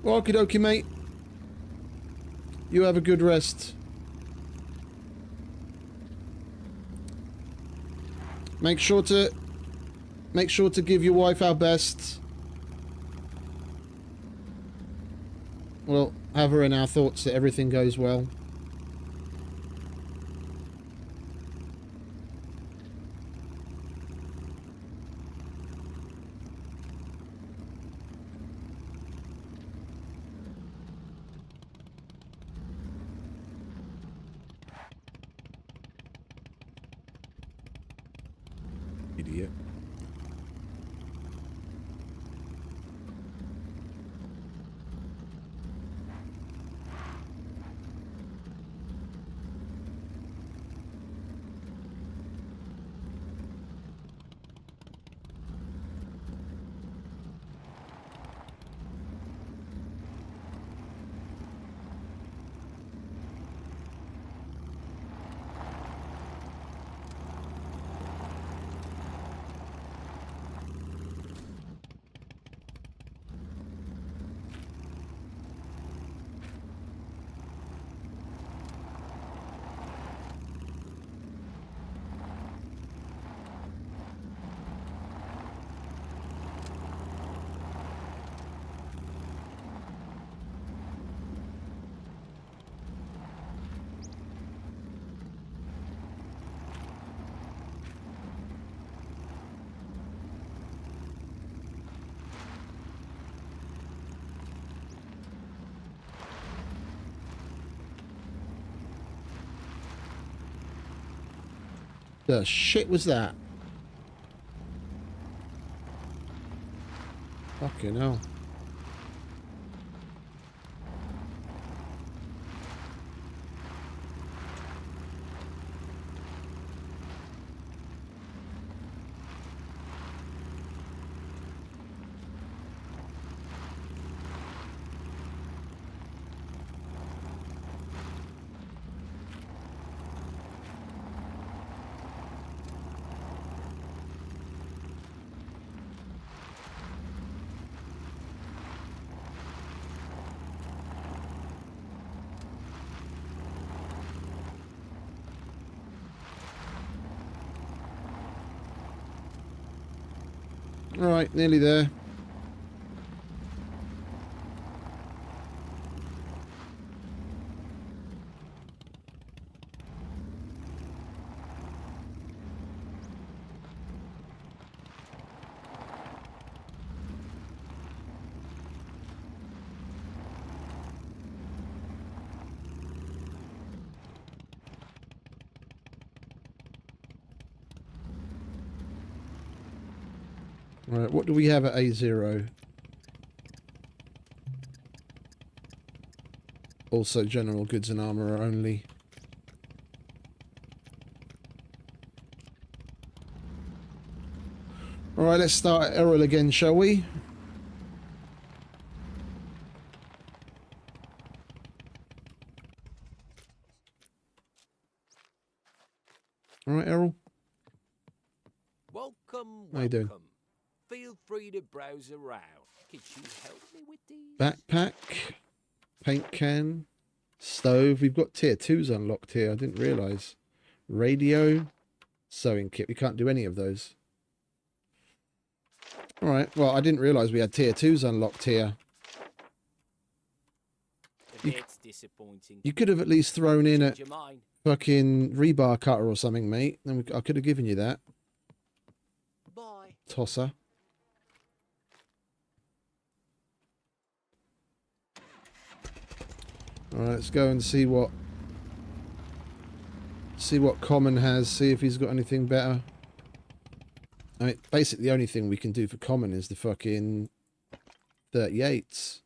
Okie dokie, mate. You have a good rest. Make sure to give your wife our best. We'll have her in our thoughts that everything goes well. Idiot. The shit was that? Fucking hell. Right, nearly there. Right, what do we have at A0? Also general goods and armour only. Alright, let's start at Errol again, shall we? Alright, Errol. Welcome, How you doing? welcome. Feel free to browse around. Could you help me with these? Backpack. Paint can. Stove. We've got tier 2s unlocked here. I didn't realise. Radio. Sewing kit. We can't do any of those. Alright, well, I didn't realise we had tier 2s unlocked here. It's disappointing. You could have at least thrown in a Change your mind. fucking rebar cutter or something, mate. Then I could have given you that. Bye. Tosser. Alright, let's go and see what Common has, see if he's got anything better. I mean, basically the only thing we can do for Common is the fucking 38s.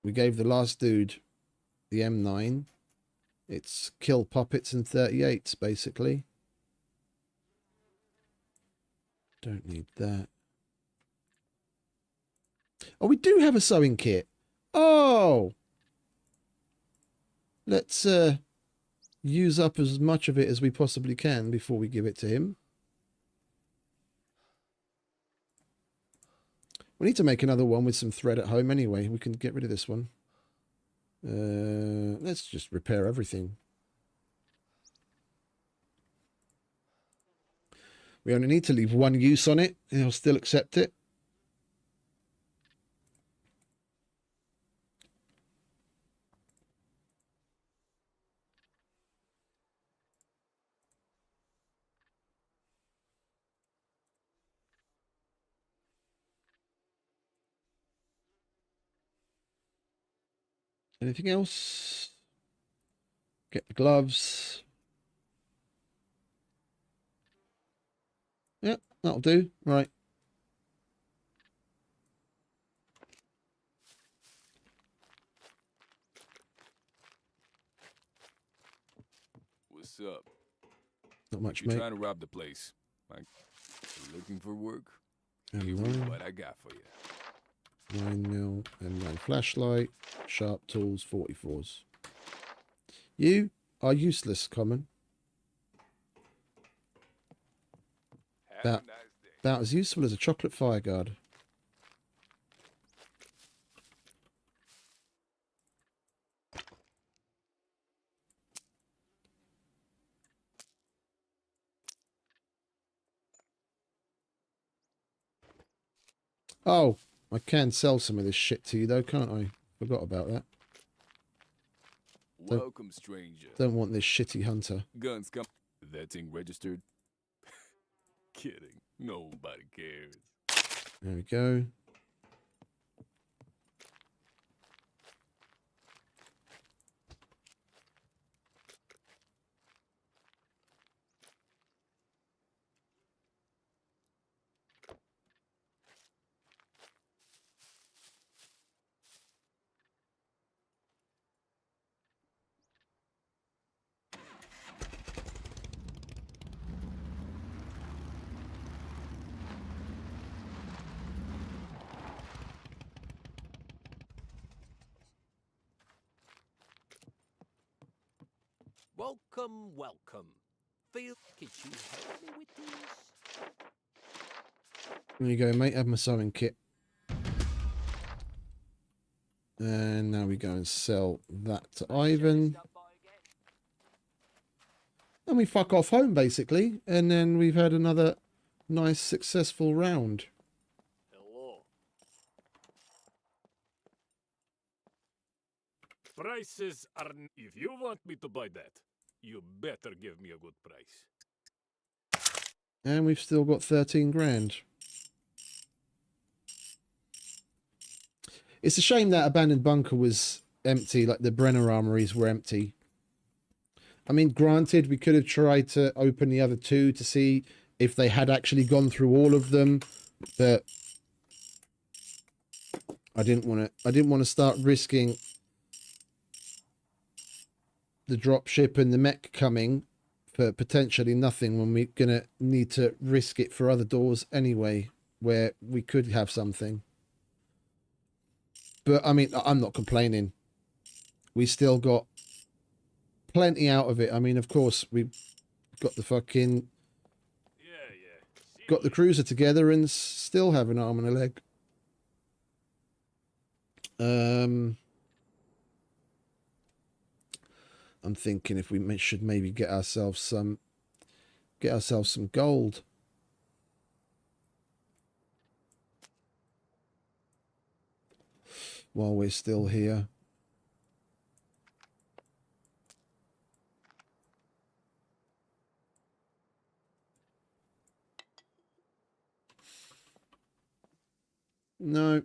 We gave the last dude the M9. It's kill puppets and 38s, basically. Don't need that. Oh, we do have a sewing kit. Oh! Let's use up as much of it as we possibly can before we give it to him. We need to make another one with some thread at home anyway. We can get rid of this one. Let's just repair everything. We only need to leave one use on it, and he'll still accept it. Anything else? Get the gloves. Yep, that'll do. Right. What's up? Not much, You mate. trying to rob the place? Like, you looking for work? And Here's one. what I got for you. 9mm M9 flashlight, sharp tools, 44s. You are useless, Common. Have That- a nice day. About as useful as a chocolate fire guard. Oh, I can sell some of this shit to you though, can't I? Forgot about that. Welcome, stranger. Don't want this shitty hunter. Guns come. That thing registered? Kidding. Nobody cares. There we go. Welcome, welcome. Feel. Could you help me with these? There you go, mate. Have my sewing kit. And now we go and sell that to Ivan. Stop by again. And we fuck off home, basically. And then we've had another nice, successful round. Hello. Prices are... If you want me to buy that, you better give me a good price. And we've still got 13 grand. It's a shame that abandoned bunker was empty, like the Brenner armories were empty. I mean, granted, we could have tried to open the other two to see if they had actually gone through all of them, but I didn't want to start risking the drop ship and the mech coming for potentially nothing when we're gonna need to risk it for other doors anyway, where we could have something. But I mean, I'm not complaining. We still got plenty out of it. I mean, of course, we got the fucking got the cruiser together and still have an arm and a leg. I'm thinking if we should maybe get ourselves some gold. While we're still here. No.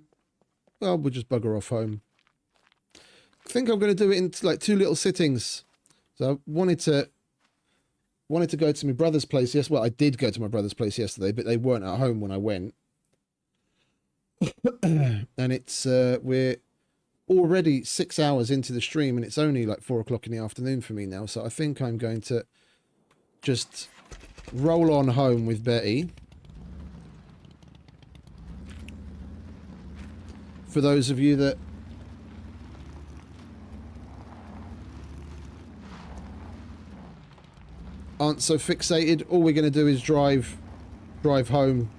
Well, we'll just bugger off home. I think I'm going to do it in like 2 little sittings. So I wanted to go to my brother's place. Yes, well, I did go to my brother's place yesterday, but they weren't at home when I went. And it's we're already 6 hours into the stream, and it's only like 4 o'clock in the afternoon for me now. So I think I'm going to just roll on home with Betty. For those of you that aren't so fixated, all we're going to do is drive home.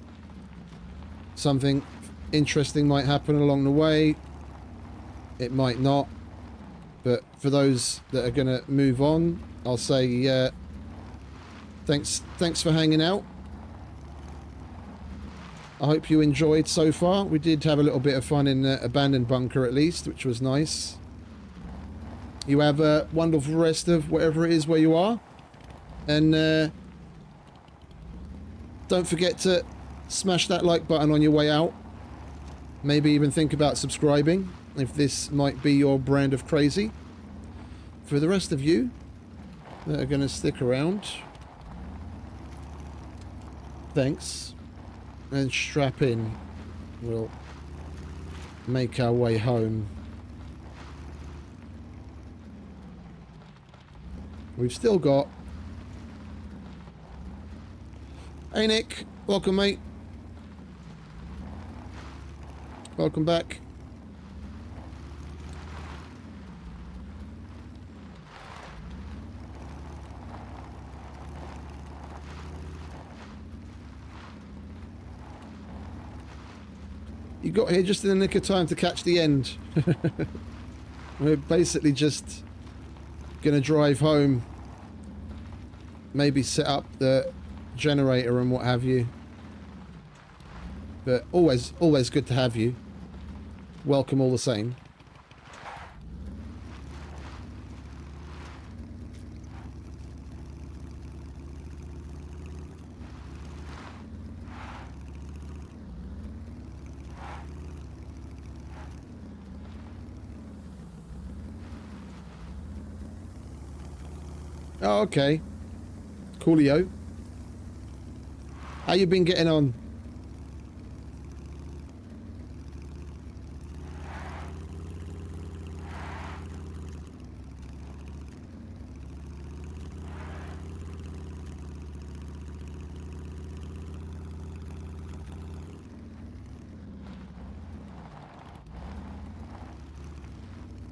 Something interesting might happen along the way. It might not. But for those that are going to move on, I'll say thanks for hanging out. I hope you enjoyed so far. We did have a little bit of fun in the abandoned bunker at least, which was nice. You have a wonderful rest of whatever it is where you are. And don't forget to smash that like button on your way out. Maybe even think about subscribing if this might be your brand of crazy. For the rest of you that are going to stick around, thanks. And strap in. We'll make our way home. We've still got... Hey Nick, welcome mate. Welcome back. You got here just in the nick of time to catch the end. We're basically just gonna drive home. Maybe set up the generator and what have you. But always good to have you. Welcome all the same. Oh, okay. Coolio. How you been getting on?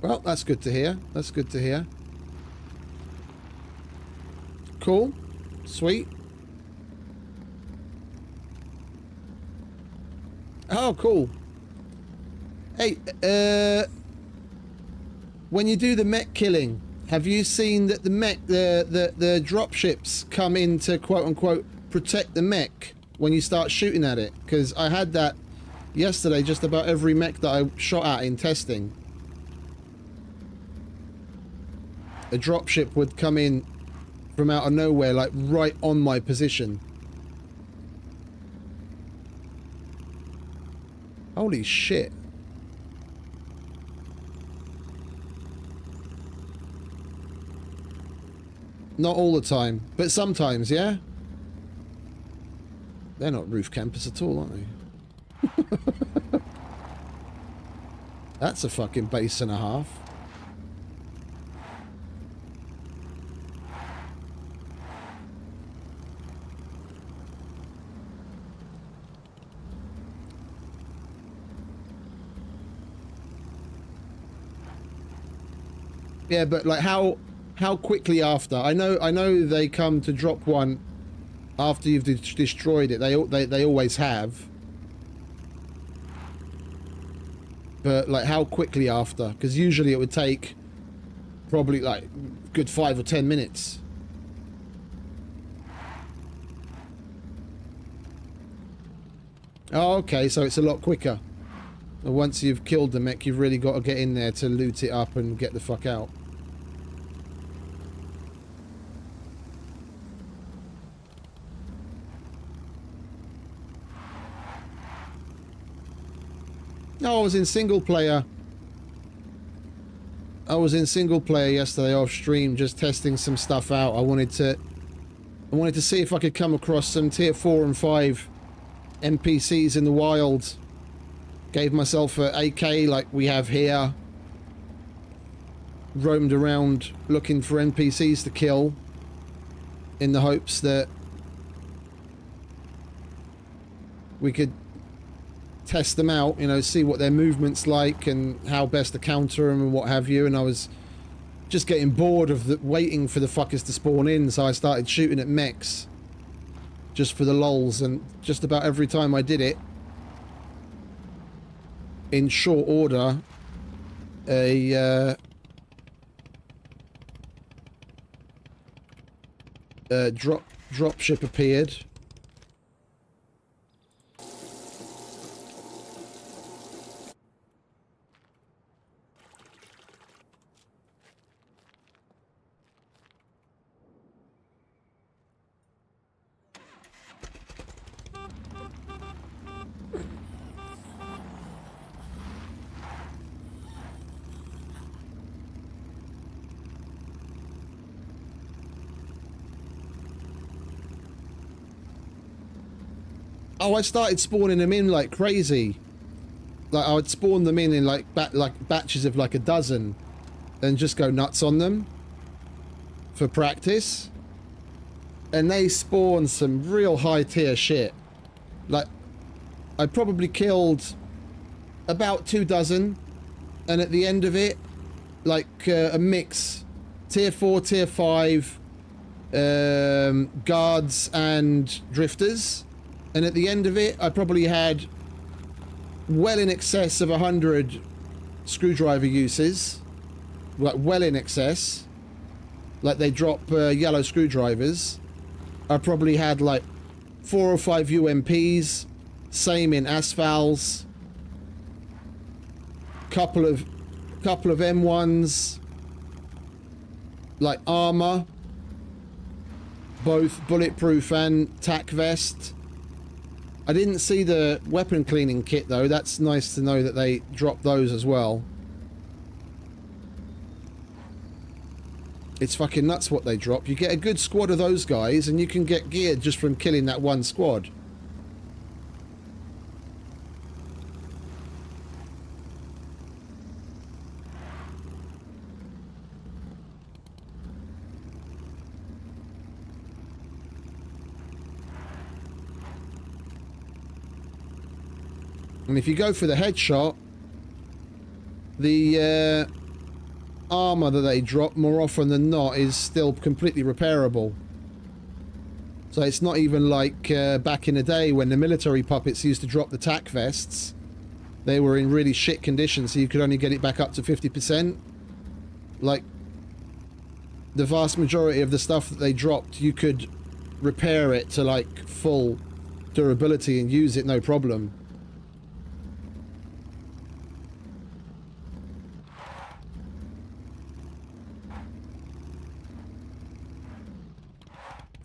Well, that's good to hear. That's good to hear. Cool. Sweet. Oh, cool. Hey, when you do the mech killing, Have you seen that the mech, the drop ships come in to quote unquote protect the mech when you start shooting at it? Because I had that yesterday. Just about every mech that I shot at in testing, a drop ship would come in from out of nowhere, like right on my position. Holy shit. Not all the time, but sometimes, yeah? They're not roof campers at all, aren't they? That's a fucking base and a half. Yeah, but like how quickly after? I know they come to drop one after you've destroyed it. They always have. But like how quickly after? Because usually it would take probably like good 5 or 10 minutes. Oh, okay, so it's a lot quicker. Once you've killed the mech, you've really got to get in there to loot it up and get the fuck out. No, I was in single player. I was in single player yesterday off stream, just testing some stuff out. I wanted to see if I could come across some tier 4 and 5 NPCs in the wild. Gave myself a AK like we have here. Roamed around looking for NPCs to kill in the hopes that we could test them out, you know, see what their movement's like and how best to counter them and what have you. And I was just getting bored of waiting for the fuckers to spawn in, so I started shooting at mechs just for the lols, and just about every time I did it in short order, a drop ship appeared. Oh, I started spawning them in like crazy. Like I would spawn them in like batches of like a dozen, and just go nuts on them for practice. And they spawn some real high tier shit. Like I probably killed about 2 dozen, and at the end of it, like a mix, tier 4, tier 5, guards and drifters. And at the end of it, I probably had well in excess of 100 screwdriver uses. Like, well in excess. Like, they drop yellow screwdrivers. I probably had, like, 4 or 5 UMPs. Same in asphalts. Couple of M1s. Like, armor. Both bulletproof and tac vest. I didn't see the weapon cleaning kit though. That's nice to know that they drop those as well. It's fucking nuts what they drop. You get a good squad of those guys and you can get geared just from killing that one squad. And if you go for the headshot, the armor that they drop more often than not is still completely repairable. So it's not even like back in the day when the military puppets used to drop the tac vests. They were in really shit condition, so you could only get it back up to 50%. Like, the vast majority of the stuff that they dropped, you could repair it to like full durability and use it no problem.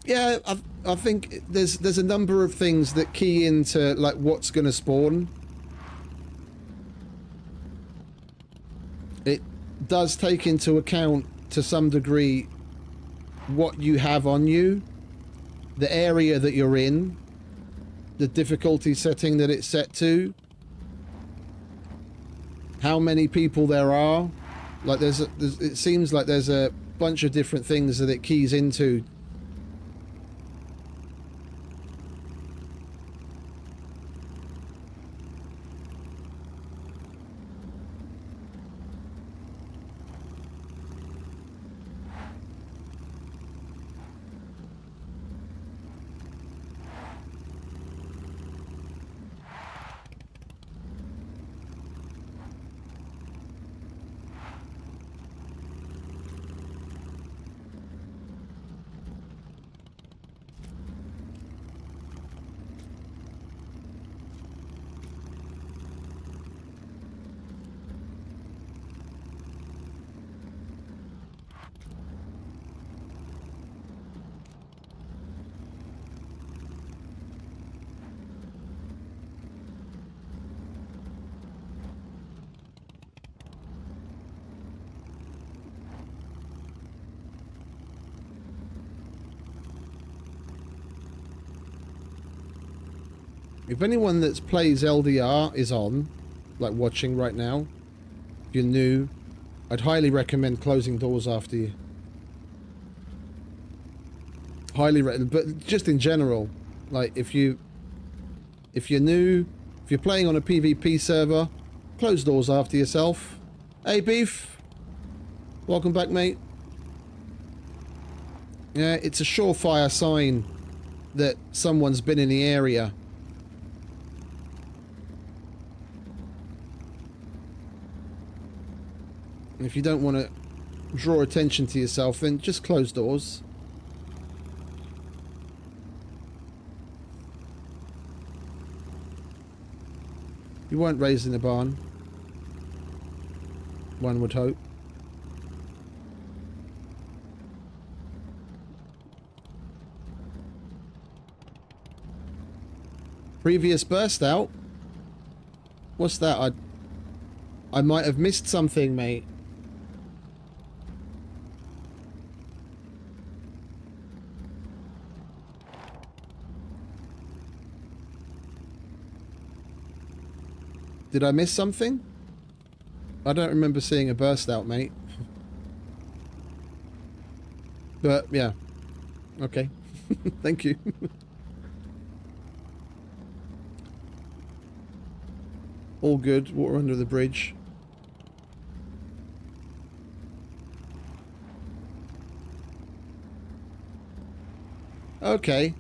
Yeah, I think there's a number of things that key into like what's going to spawn. It does take into account to some degree what you have on you, the area that you're in, the difficulty setting that it's set to, how many people there are. Like it seems like there's a bunch of different things that it keys into. If anyone that plays LDR is on, like watching right now, if you're new, I'd highly recommend closing doors after you. But just in general, like if you're new, if you're playing on a PvP server, close doors after yourself. Hey Beef, welcome back, mate. Yeah, it's a surefire sign that someone's been in the area. If you don't want to draw attention to yourself, then just close doors. You weren't raised in a barn, one would hope. Previous burst out? What's that? I might have missed something, mate. Did I miss something? I don't remember seeing a burst out, mate. But, yeah. Okay. Thank you. All good. Water under the bridge. Okay.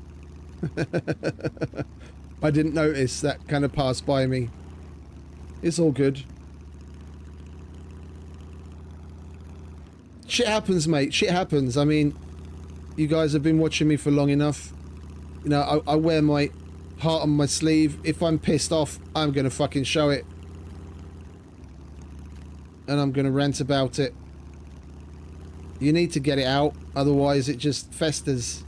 I didn't notice. That kind of passed by me. It's all good. Shit happens, mate. Shit happens. I mean, you guys have been watching me for long enough. You know, I wear my heart on my sleeve. If I'm pissed off, I'm going to fucking show it. And I'm going to rant about it. You need to get it out. Otherwise, it just festers.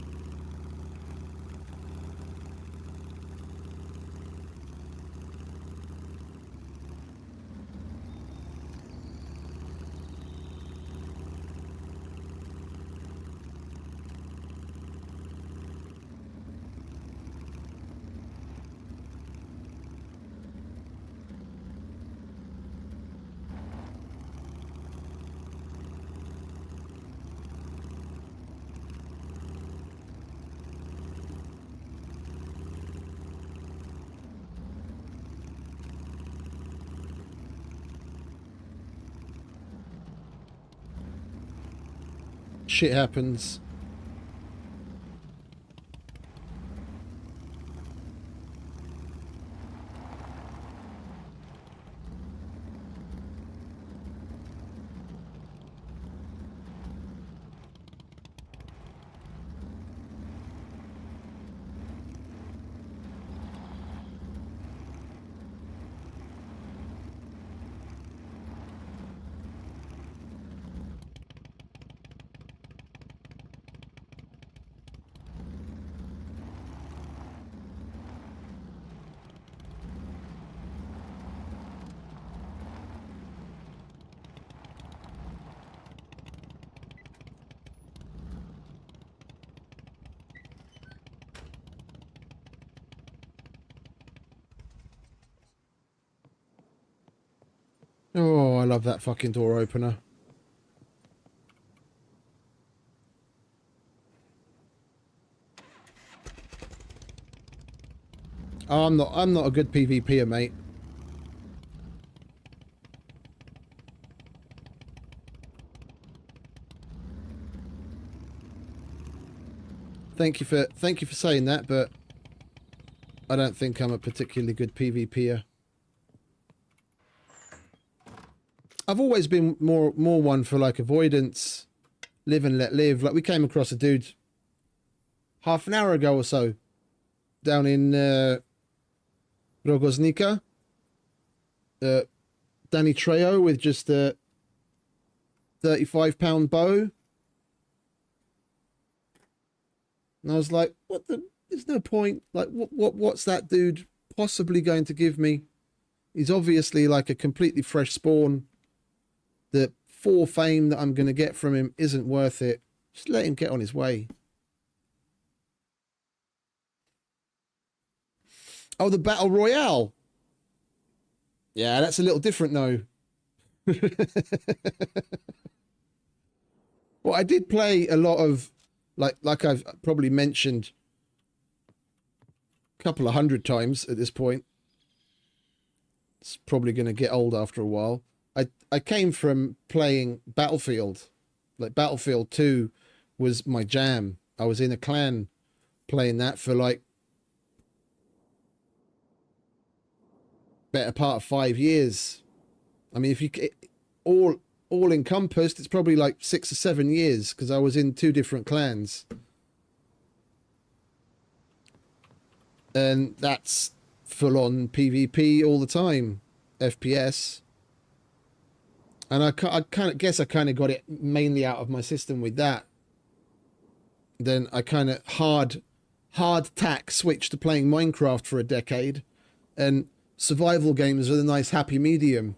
Shit happens. Oh, I love that fucking door opener. Oh, I'm not a good PvPer, mate. Thank you for saying that, but I don't think I'm a particularly good PvPer. I've always been more one for like avoidance, live and let live. Like we came across a dude half an hour ago or so down in Rogoznica. Danny Trejo with just a 35-pound bow. And I was like, what the? There's no point. Like, what's that dude possibly going to give me? He's obviously like a completely fresh spawn. The 4 fame that I'm going to get from him isn't worth it. Just let him get on his way. Oh, the Battle Royale. Yeah, that's a little different though. Well, I did play a lot of, like I've probably mentioned a couple of 100 times at this point. It's probably going to get old after a while. I came from playing Battlefield. Like Battlefield 2 was my jam. I was in a clan playing that for like better part of 5 years. I mean, if you all encompassed, it's probably like 6 or 7 years because I was in 2 different clans. And that's full on PvP all the time, FPS. And I kind of guess I kind of got it mainly out of my system with that. Then I kind of hard tack switched to playing Minecraft for a decade, and survival games are the nice happy medium.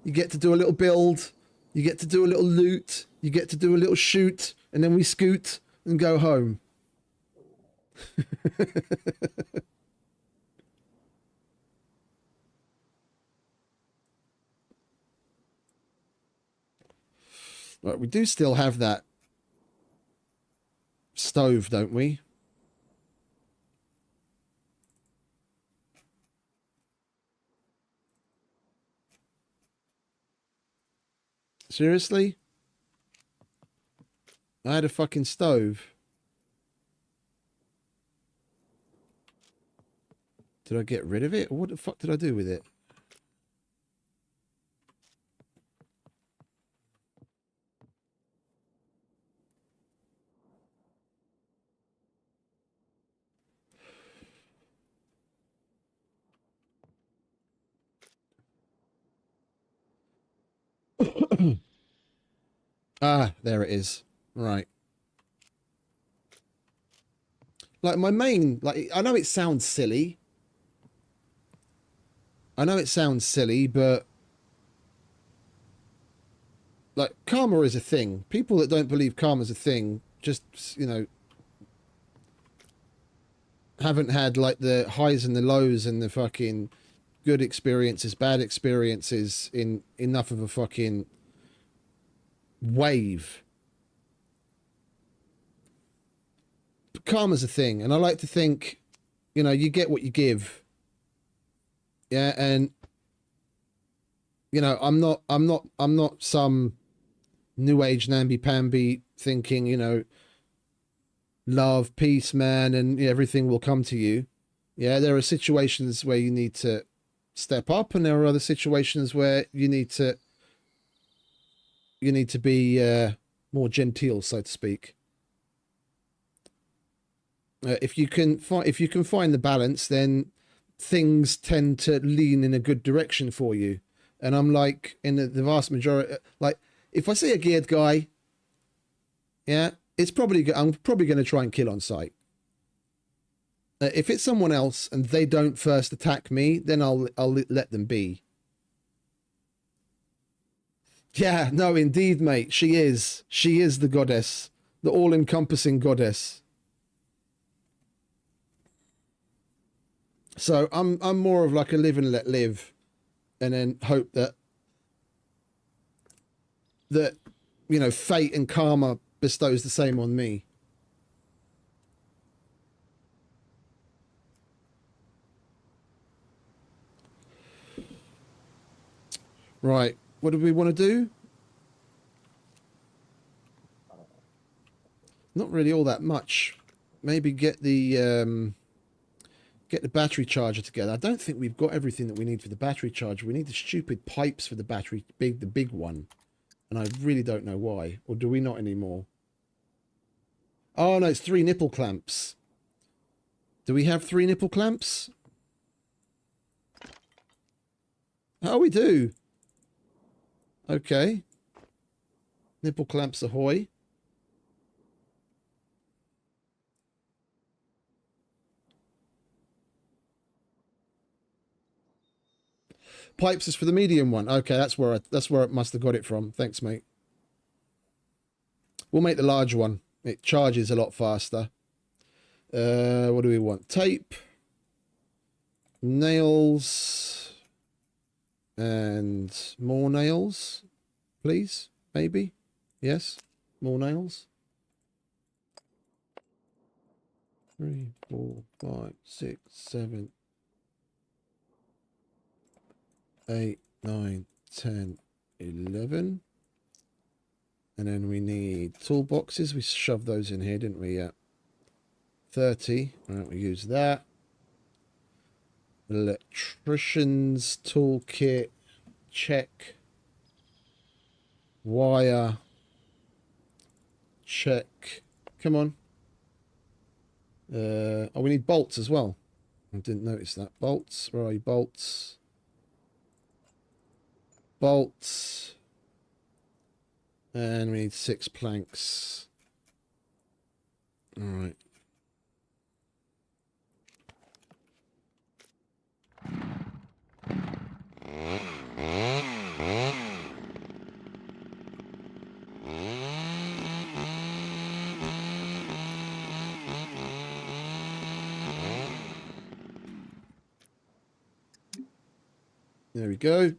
You get to do a little build, you get to do a little loot, you get to do a little shoot, and then we scoot and go home. Right, we do still have that stove, don't we? Seriously? I had a fucking stove. Did I get rid of it? Or what the fuck did I do with it? Ah, there it is. Right. Like my main, like I know it sounds silly. I know it sounds silly, but like karma is a thing. People that don't believe karma is a thing just, you know, haven't had like the highs and the lows and the fucking good experiences, bad experiences in enough of a fucking wave. But karma's a thing, and I like to think, you know, you get what you give. Yeah, and you know, I'm not some new age namby-pamby thinking, you know, love, peace, man, and everything will come to you. Yeah, there are situations where you need to step up, and there are other situations where you need to be more genteel, so to speak. If you can find the balance, then things tend to lean in a good direction for you. And I'm like, in the vast majority, like if I see a geared guy, yeah, I'm probably going to try and kill on sight. If it's someone else and they don't first attack me, then I'll let them be. Yeah, no, indeed, mate. She is the goddess, the all-encompassing goddess. So I'm more of like a live and let live, and then hope that that, you know, fate and karma bestows the same on me. Right. What do we want to do? Not really all that much. Maybe get the battery charger together. I don't think we've got everything that we need for the battery charger. We need the stupid pipes for the battery, the big one. And I really don't know why. Or do we not anymore? Oh, no, it's 3 nipple clamps. Do we have 3 nipple clamps? Oh, we do. Okay. Nipple clamps ahoy. Pipes is for the medium one. Okay, that's where it must have got it from. Thanks, mate. We'll make the large one. It charges a lot faster. What do we want? Tape, nails, and more nails, please. Maybe. Yes. More nails. 3, 4, 5, 6, 7, 8, 9, 10, 11. And then we need toolboxes. We shoved those in here, didn't we? Yeah. 30. All right, we use that. Electrician's toolkit. Check. Wire. Check. Come on. Oh, we need bolts as well. I didn't notice that. Bolts. Where are you? Bolts. Bolts. And we need 6 planks. All right. There we go.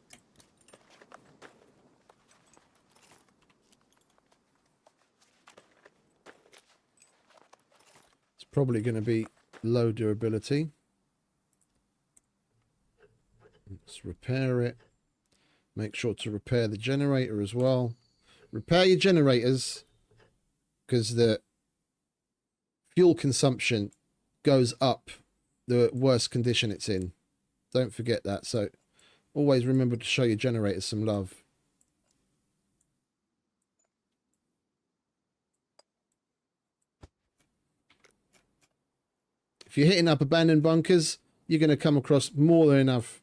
It's probably going to be low durability. Let's repair it. Make sure to repair the generator as well. Repair your generators, because the fuel consumption goes up the worse condition it's in. Don't forget that. So always remember to show your generators some love. If you're hitting up abandoned bunkers, you're going to come across more than enough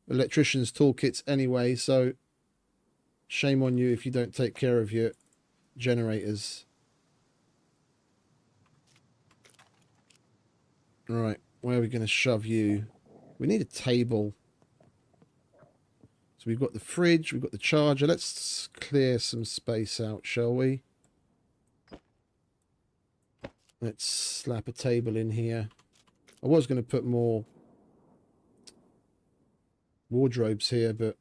electrician's toolkits anyway, so shame on you if you don't take care of your generators. Right, where are we going to shove you? We need a table. So we've got the fridge, we've got the charger. Let's clear some space out, shall we? Let's slap a table in here. I was going to put more wardrobes here, but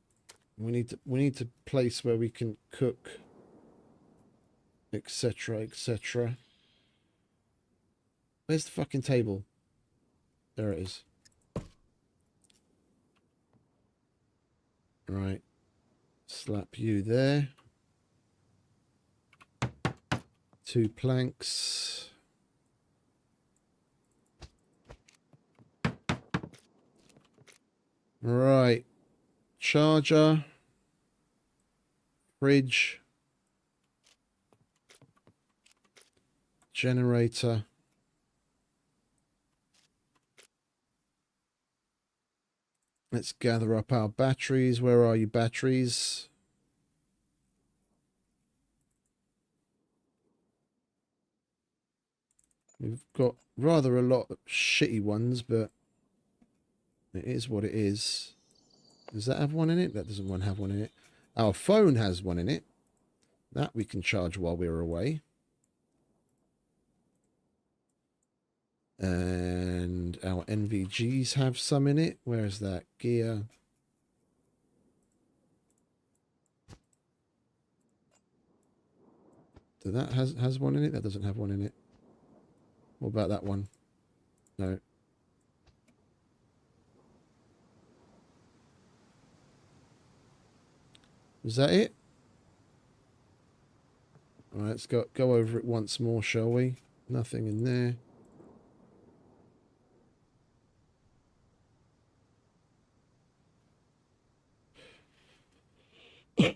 we need to place where we can cook, etc., etc. Where's the fucking table? There it is. Right. Slap you there. 2 planks. Right. Charger. Fridge. Generator. Let's gather up our batteries. Where are you, batteries? We've got rather a lot of shitty ones, but it is what it is. Does that have one in it? That doesn't have one in it. Our phone has one in it. That we can charge while we're away. And our NVGs have some in it. Where is that? Gear. That has one in it? That doesn't have one in it. What about that one? No. Is that it? Alright, let's go over it once more, shall we? Nothing in there.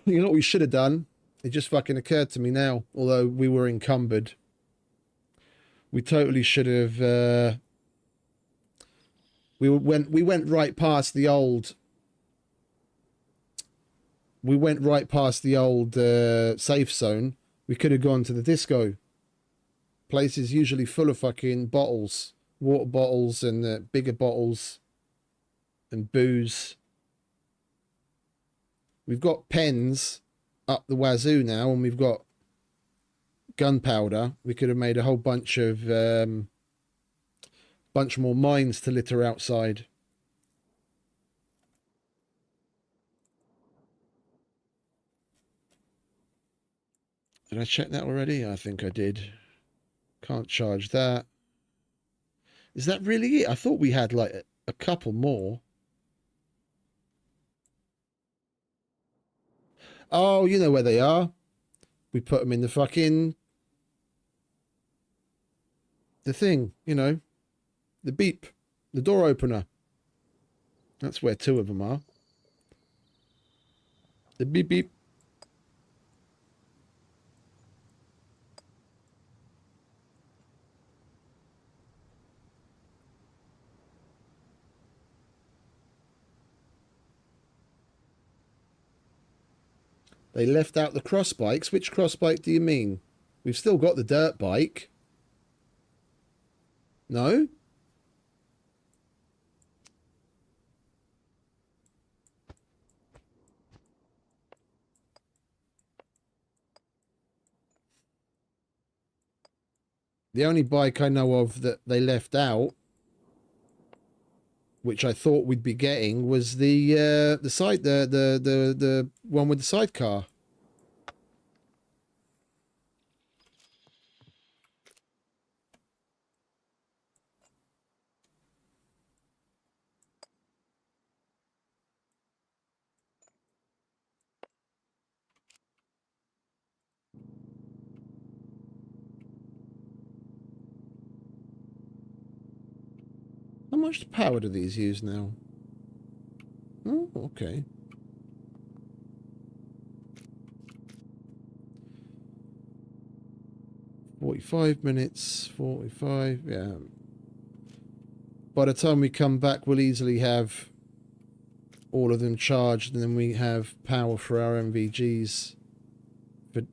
You know what we should have done? It just fucking occurred to me now, although we were encumbered. We totally should have we went right past the old safe zone. We could have gone to the disco. Place is usually full of fucking bottles, water bottles and bigger bottles and booze. We've got pens up the wazoo now, and we've got gunpowder. We could have made a whole bunch more mines to litter outside. Did I check that already? I think I did. Can't charge that. Is that really it? I thought we had like a couple more. Oh, you know where they are. We put them in the fucking... the thing, you know. The beep. The door opener. That's where 2 of them are. The beep beep. They left out the cross bikes. Which cross bike do you mean? We've still got the dirt bike. No? The only bike I know of that they left out, which I thought we'd be getting, was the one with the sidecar. How much power do these use now? Oh, okay. $45, 45, yeah. By the time we come back, we'll easily have all of them charged, and then we have power for our MVGs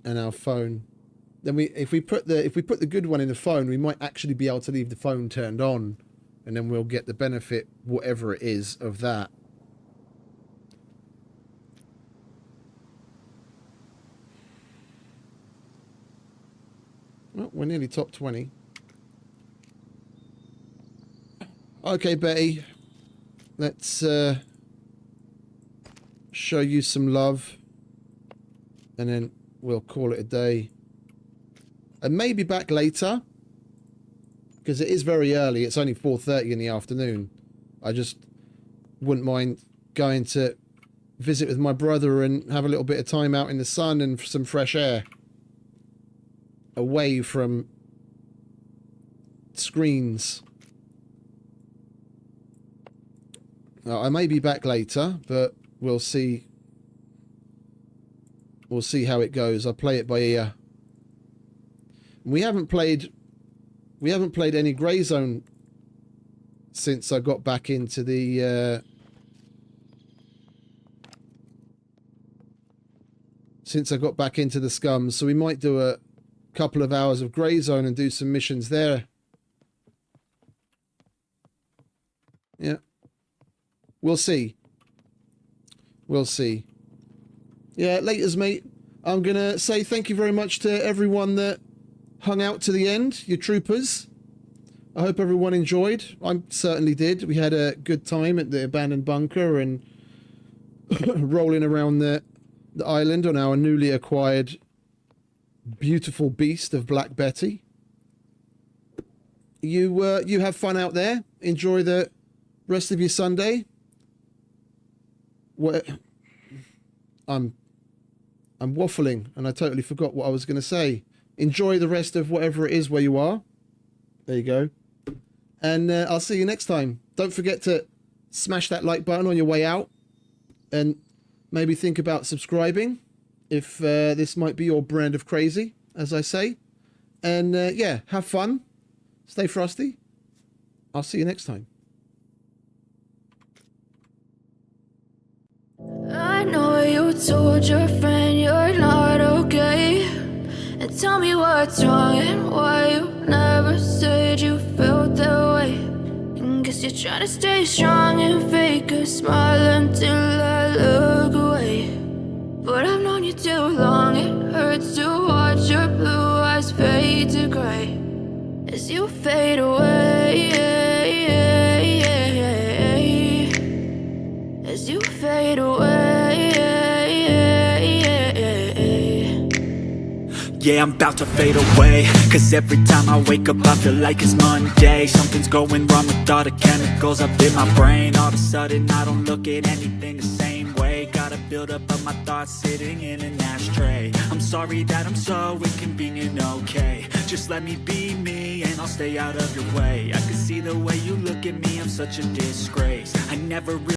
and our phone. Then if we put the good one in the phone, we might actually be able to leave the phone turned on, and then we'll get the benefit, whatever it is, of that. Well, we're nearly top 20. Okay, Betty. Let's show you some love. And then we'll call it a day. And maybe back later. Because it is very early. It's only 4:30 in the afternoon. I just wouldn't mind going to visit with my brother and have a little bit of time out in the sun and some fresh air. Away from screens. I may be back later, but we'll see. We'll see how it goes. I'll play it by ear. We haven't played any Grey Zone since I got back into the SCUM, so we might do a couple of hours of Grey Zone and do some missions there. Yeah. We'll see. We'll see. Yeah, laters, mate. I'm going to say thank you very much to everyone that hung out to the end, you troopers. I hope everyone enjoyed. I certainly did. We had a good time at the abandoned bunker and rolling around the island on our newly acquired beautiful beast of Black Betty. You have fun out there. Enjoy the rest of your Sunday. What? I'm waffling and I totally forgot what I was going to say. Enjoy the rest of whatever it is where you are. There you go. And I'll see you next time. Don't forget to smash that like button on your way out. And maybe think about subscribing if this might be your brand of crazy, as I say. And yeah, have fun. Stay frosty. I'll see you next time. I know you told your friend you're not okay. And tell me what's wrong and why you never said you felt that way. And guess you're trying to stay strong and fake a smile until I look away. But I've known you too long, it hurts to watch your blue eyes fade to gray as you fade away. As you fade away. Yeah, I'm about to fade away, cause every time I wake up I feel like it's Monday. Something's going wrong with all the chemicals up in my brain. All of a sudden I don't look at anything the same way. Gotta build up of my thoughts sitting in an ashtray. I'm sorry that I'm so inconvenient, okay. Just let me be me and I'll stay out of your way. I can see the way you look at me, I'm such a disgrace. I never really